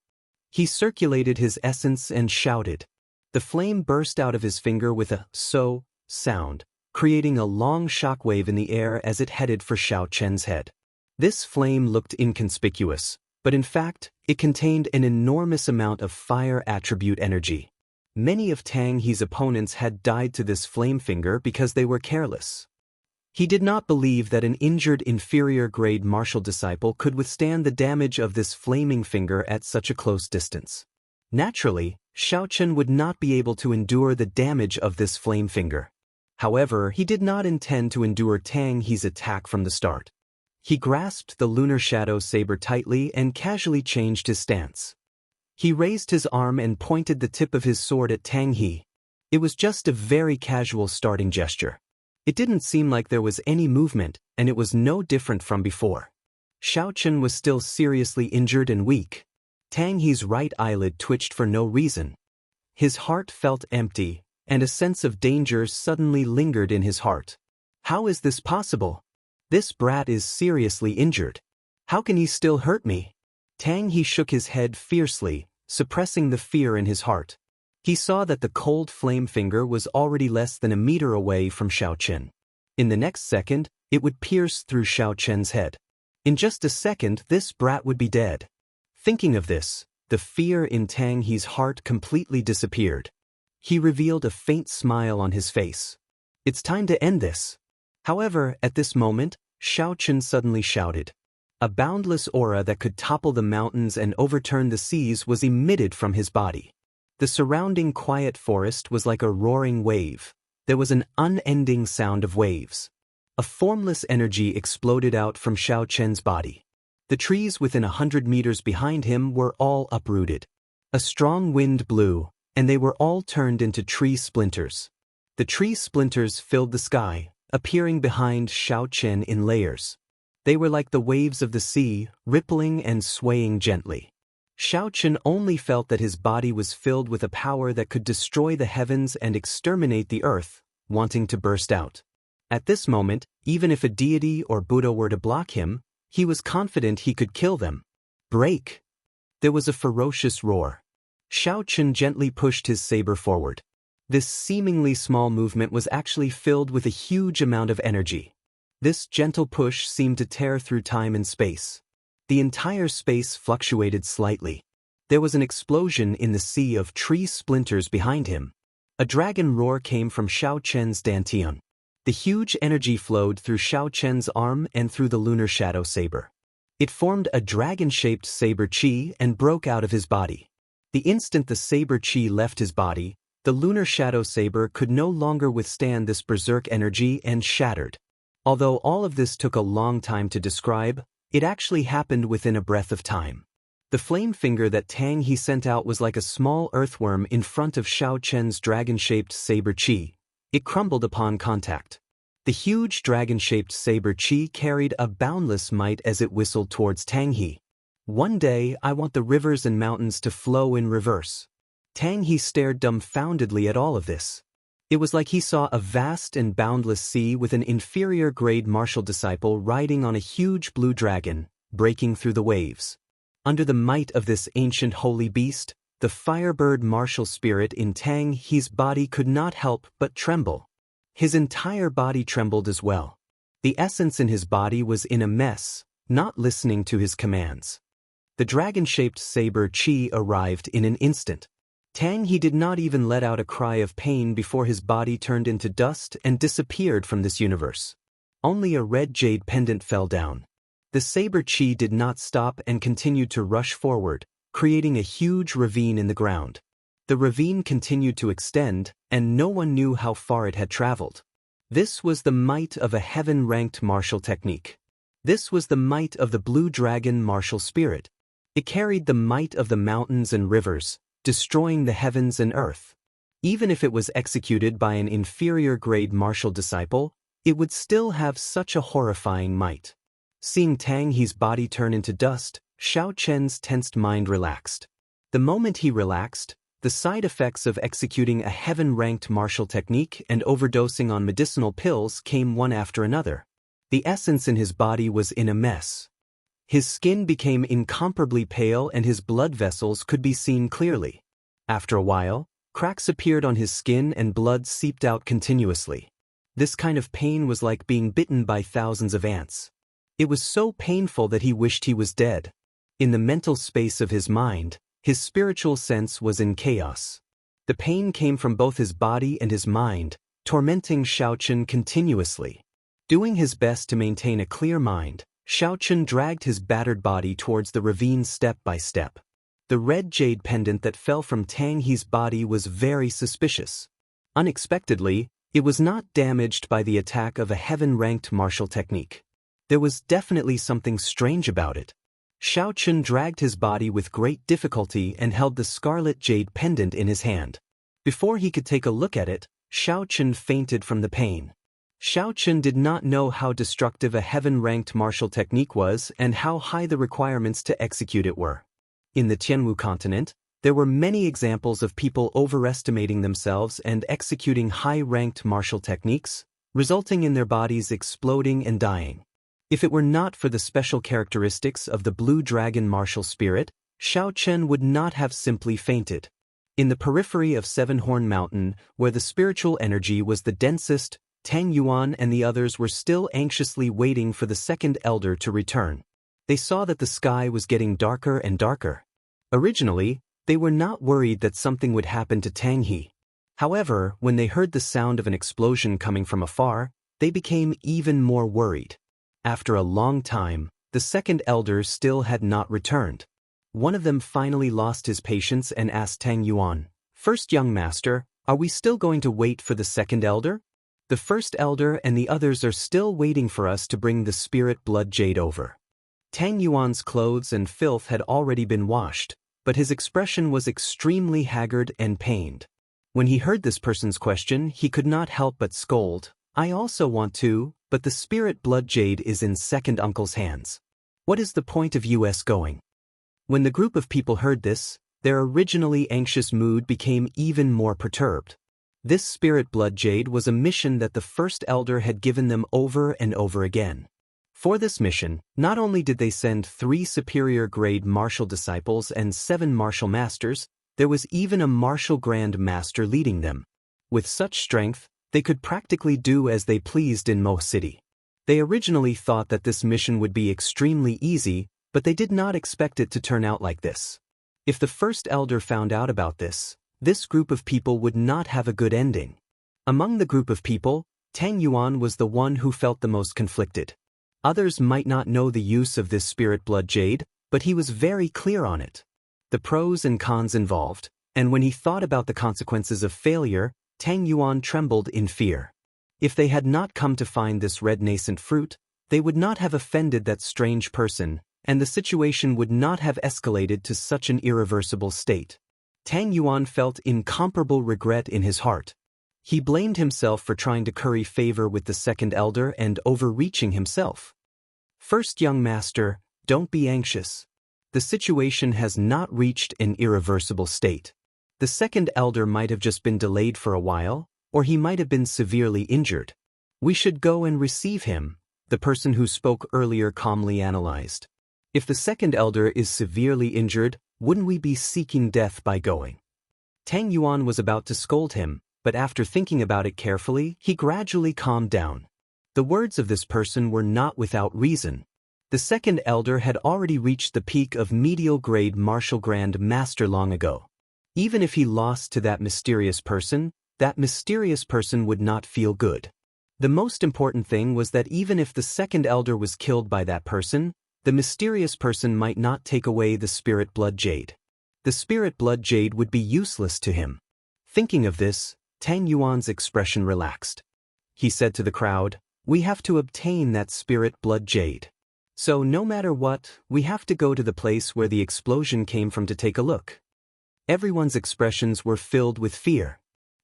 He circulated his essence and shouted. The flame burst out of his finger with a so sound, creating a long shockwave in the air as it headed for Xiaoqian's head. This flame looked inconspicuous, but in fact, it contained an enormous amount of fire attribute energy. Many of Tang He's opponents had died to this flame finger because they were careless. He did not believe that an injured inferior-grade martial disciple could withstand the damage of this flaming finger at such a close distance. Naturally, Xiaoqian would not be able to endure the damage of this flame finger. However, he did not intend to endure Tang He's attack from the start. He grasped the lunar shadow saber tightly and casually changed his stance. He raised his arm and pointed the tip of his sword at Tang He. It was just a very casual starting gesture. It didn't seem like there was any movement, and it was no different from before. Xiaoqian was still seriously injured and weak. Tang He's right eyelid twitched for no reason. His heart felt empty, and a sense of danger suddenly lingered in his heart. How is this possible? This brat is seriously injured. How can he still hurt me? Tang He shook his head fiercely. suppressing the fear in his heart. He saw that the cold flame finger was already less than a meter away from Xiaochen. In the next second, it would pierce through Xiaochen's head. In just a second, this brat would be dead. Thinking of this, the fear in Tang He's heart completely disappeared. He revealed a faint smile on his face. It's time to end this. However, at this moment, Xiaochen suddenly shouted. A boundless aura that could topple the mountains and overturn the seas was emitted from his body. The surrounding quiet forest was like a roaring wave. There was an unending sound of waves. A formless energy exploded out from Xiaochen's body. The trees within 100 meters behind him were all uprooted. A strong wind blew, and they were all turned into tree splinters. The tree splinters filled the sky, appearing behind Xiaochen in layers. They were like the waves of the sea, rippling and swaying gently. Xiaochen only felt that his body was filled with a power that could destroy the heavens and exterminate the earth, wanting to burst out. At this moment, even if a deity or Buddha were to block him, he was confident he could kill them. Break! There was a ferocious roar. Xiaochen gently pushed his saber forward. This seemingly small movement was actually filled with a huge amount of energy. This gentle push seemed to tear through time and space. The entire space fluctuated slightly. There was an explosion in the sea of tree splinters behind him. A dragon roar came from Xiaochen's dantian. The huge energy flowed through Xiaochen's arm and through the lunar shadow saber. It formed a dragon-shaped saber chi and broke out of his body. The instant the saber chi left his body, the lunar shadow saber could no longer withstand this berserk energy and shattered. Although all of this took a long time to describe, it actually happened within a breath of time. The flame finger that Tang He sent out was like a small earthworm in front of Xiaochen's dragon-shaped saber chi. It crumbled upon contact. The huge dragon-shaped saber chi carried a boundless might as it whistled towards Tang He. One day I want the rivers and mountains to flow in reverse. Tang He stared dumbfoundedly at all of this. It was like he saw a vast and boundless sea with an inferior-grade martial disciple riding on a huge blue dragon, breaking through the waves. Under the might of this ancient holy beast, the firebird martial spirit in Tang He's body could not help but tremble. His entire body trembled as well. The essence in his body was in a mess, not listening to his commands. The dragon-shaped saber chi arrived in an instant. Tang He did not even let out a cry of pain before his body turned into dust and disappeared from this universe. Only a red jade pendant fell down. The saber chi did not stop and continued to rush forward, creating a huge ravine in the ground. The ravine continued to extend, and no one knew how far it had traveled. This was the might of a heaven-ranked martial technique. This was the might of the blue dragon martial spirit. It carried the might of the mountains and rivers, destroying the heavens and earth. Even if it was executed by an inferior-grade martial disciple, it would still have such a horrifying might. Seeing Tang He's body turn into dust, Xiaochen's tensed mind relaxed. The moment he relaxed, the side effects of executing a heaven-ranked martial technique and overdosing on medicinal pills came one after another. The essence in his body was in a mess. His skin became incomparably pale and his blood vessels could be seen clearly. After a while, cracks appeared on his skin and blood seeped out continuously. This kind of pain was like being bitten by thousands of ants. It was so painful that he wished he was dead. In the mental space of his mind, his spiritual sense was in chaos. The pain came from both his body and his mind, tormenting Xiaochen continuously. Doing his best to maintain a clear mind, Xiaochen dragged his battered body towards the ravine step by step. The red jade pendant that fell from Tang He's body was very suspicious. Unexpectedly, it was not damaged by the attack of a heaven-ranked martial technique. There was definitely something strange about it. Xiaochen dragged his body with great difficulty and held the scarlet jade pendant in his hand. Before he could take a look at it, Xiaochen fainted from the pain. Xiaochen did not know how destructive a heaven-ranked martial technique was and how high the requirements to execute it were. In the Tianwu continent, there were many examples of people overestimating themselves and executing high-ranked martial techniques, resulting in their bodies exploding and dying. If it were not for the special characteristics of the blue dragon martial spirit, Xiao Chen would not have simply fainted. In the periphery of Seven-Horn Mountain, where the spiritual energy was the densest, Tang Yuan and the others were still anxiously waiting for the second elder to return. They saw that the sky was getting darker and darker. Originally, they were not worried that something would happen to Tang He. However, when they heard the sound of an explosion coming from afar, they became even more worried. After a long time, the second elder still had not returned. One of them finally lost his patience and asked Tang Yuan, "First young master, are we still going to wait for the second elder? The first elder and the others are still waiting for us to bring the spirit blood jade over." Tang Yuan's clothes and filth had already been washed, but his expression was extremely haggard and pained. When he heard this person's question, he could not help but scold, "I also want to, but the spirit blood jade is in second uncle's hands. What is the point of us going?" When the group of people heard this, their originally anxious mood became even more perturbed. This spirit blood jade was a mission that the first elder had given them over and over again. For this mission, not only did they send 3 superior-grade martial disciples and 7 martial masters, there was even a martial grand master leading them. With such strength, they could practically do as they pleased in Mo City. They originally thought that this mission would be extremely easy, but they did not expect it to turn out like this. If the first elder found out about this group of people would not have a good ending. Among the group of people, Tang Yuan was the one who felt the most conflicted. Others might not know the use of this spirit blood jade, but he was very clear on it. The pros and cons involved, and when he thought about the consequences of failure, Tang Yuan trembled in fear. If they had not come to find this red nascent fruit, they would not have offended that strange person, and the situation would not have escalated to such an irreversible state. Tang Yuan felt incomparable regret in his heart. He blamed himself for trying to curry favor with the second elder and overreaching himself. "First young master, don't be anxious. The situation has not reached an irreversible state. The second elder might have just been delayed for a while, or he might have been severely injured. We should go and receive him," the person who spoke earlier calmly analyzed. "If the second elder is severely injured, wouldn't we be seeking death by going?" Tang Yuan was about to scold him, but after thinking about it carefully, he gradually calmed down. The words of this person were not without reason. The second elder had already reached the peak of medial-grade martial grand master long ago. Even if he lost to that mysterious person would not feel good. The most important thing was that even if the second elder was killed by that person, the mysterious person might not take away the spirit blood jade. The spirit blood jade would be useless to him. Thinking of this, Tang Yuan's expression relaxed. He said to the crowd, "We have to obtain that spirit blood jade. So no matter what, we have to go to the place where the explosion came from to take a look." Everyone's expressions were filled with fear.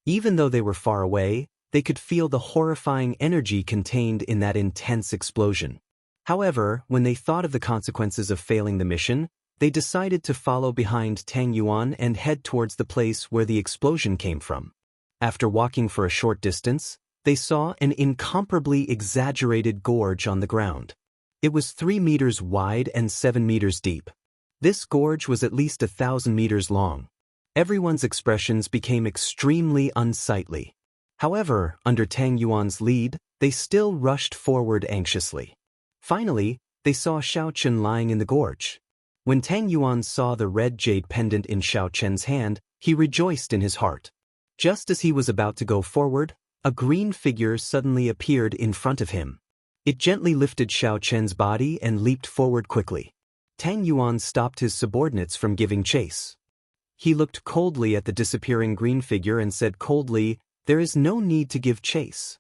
Even though they were far away, they could feel the horrifying energy contained in that intense explosion. However, when they thought of the consequences of failing the mission, they decided to follow behind Tang Yuan and head towards the place where the explosion came from. After walking for a short distance, they saw an incomparably exaggerated gorge on the ground. It was 3 meters wide and 7 meters deep. This gorge was at least 1,000 meters long. Everyone's expressions became extremely unsightly. However, under Tang Yuan's lead, they still rushed forward anxiously. Finally, they saw Xiao Chen lying in the gorge. When Tang Yuan saw the red jade pendant in Xiao Chen's hand, he rejoiced in his heart. Just as he was about to go forward, a green figure suddenly appeared in front of him. It gently lifted Xiao Chen's body and leaped forward quickly. Tang Yuan stopped his subordinates from giving chase. He looked coldly at the disappearing green figure and said coldly, "There is no need to give chase.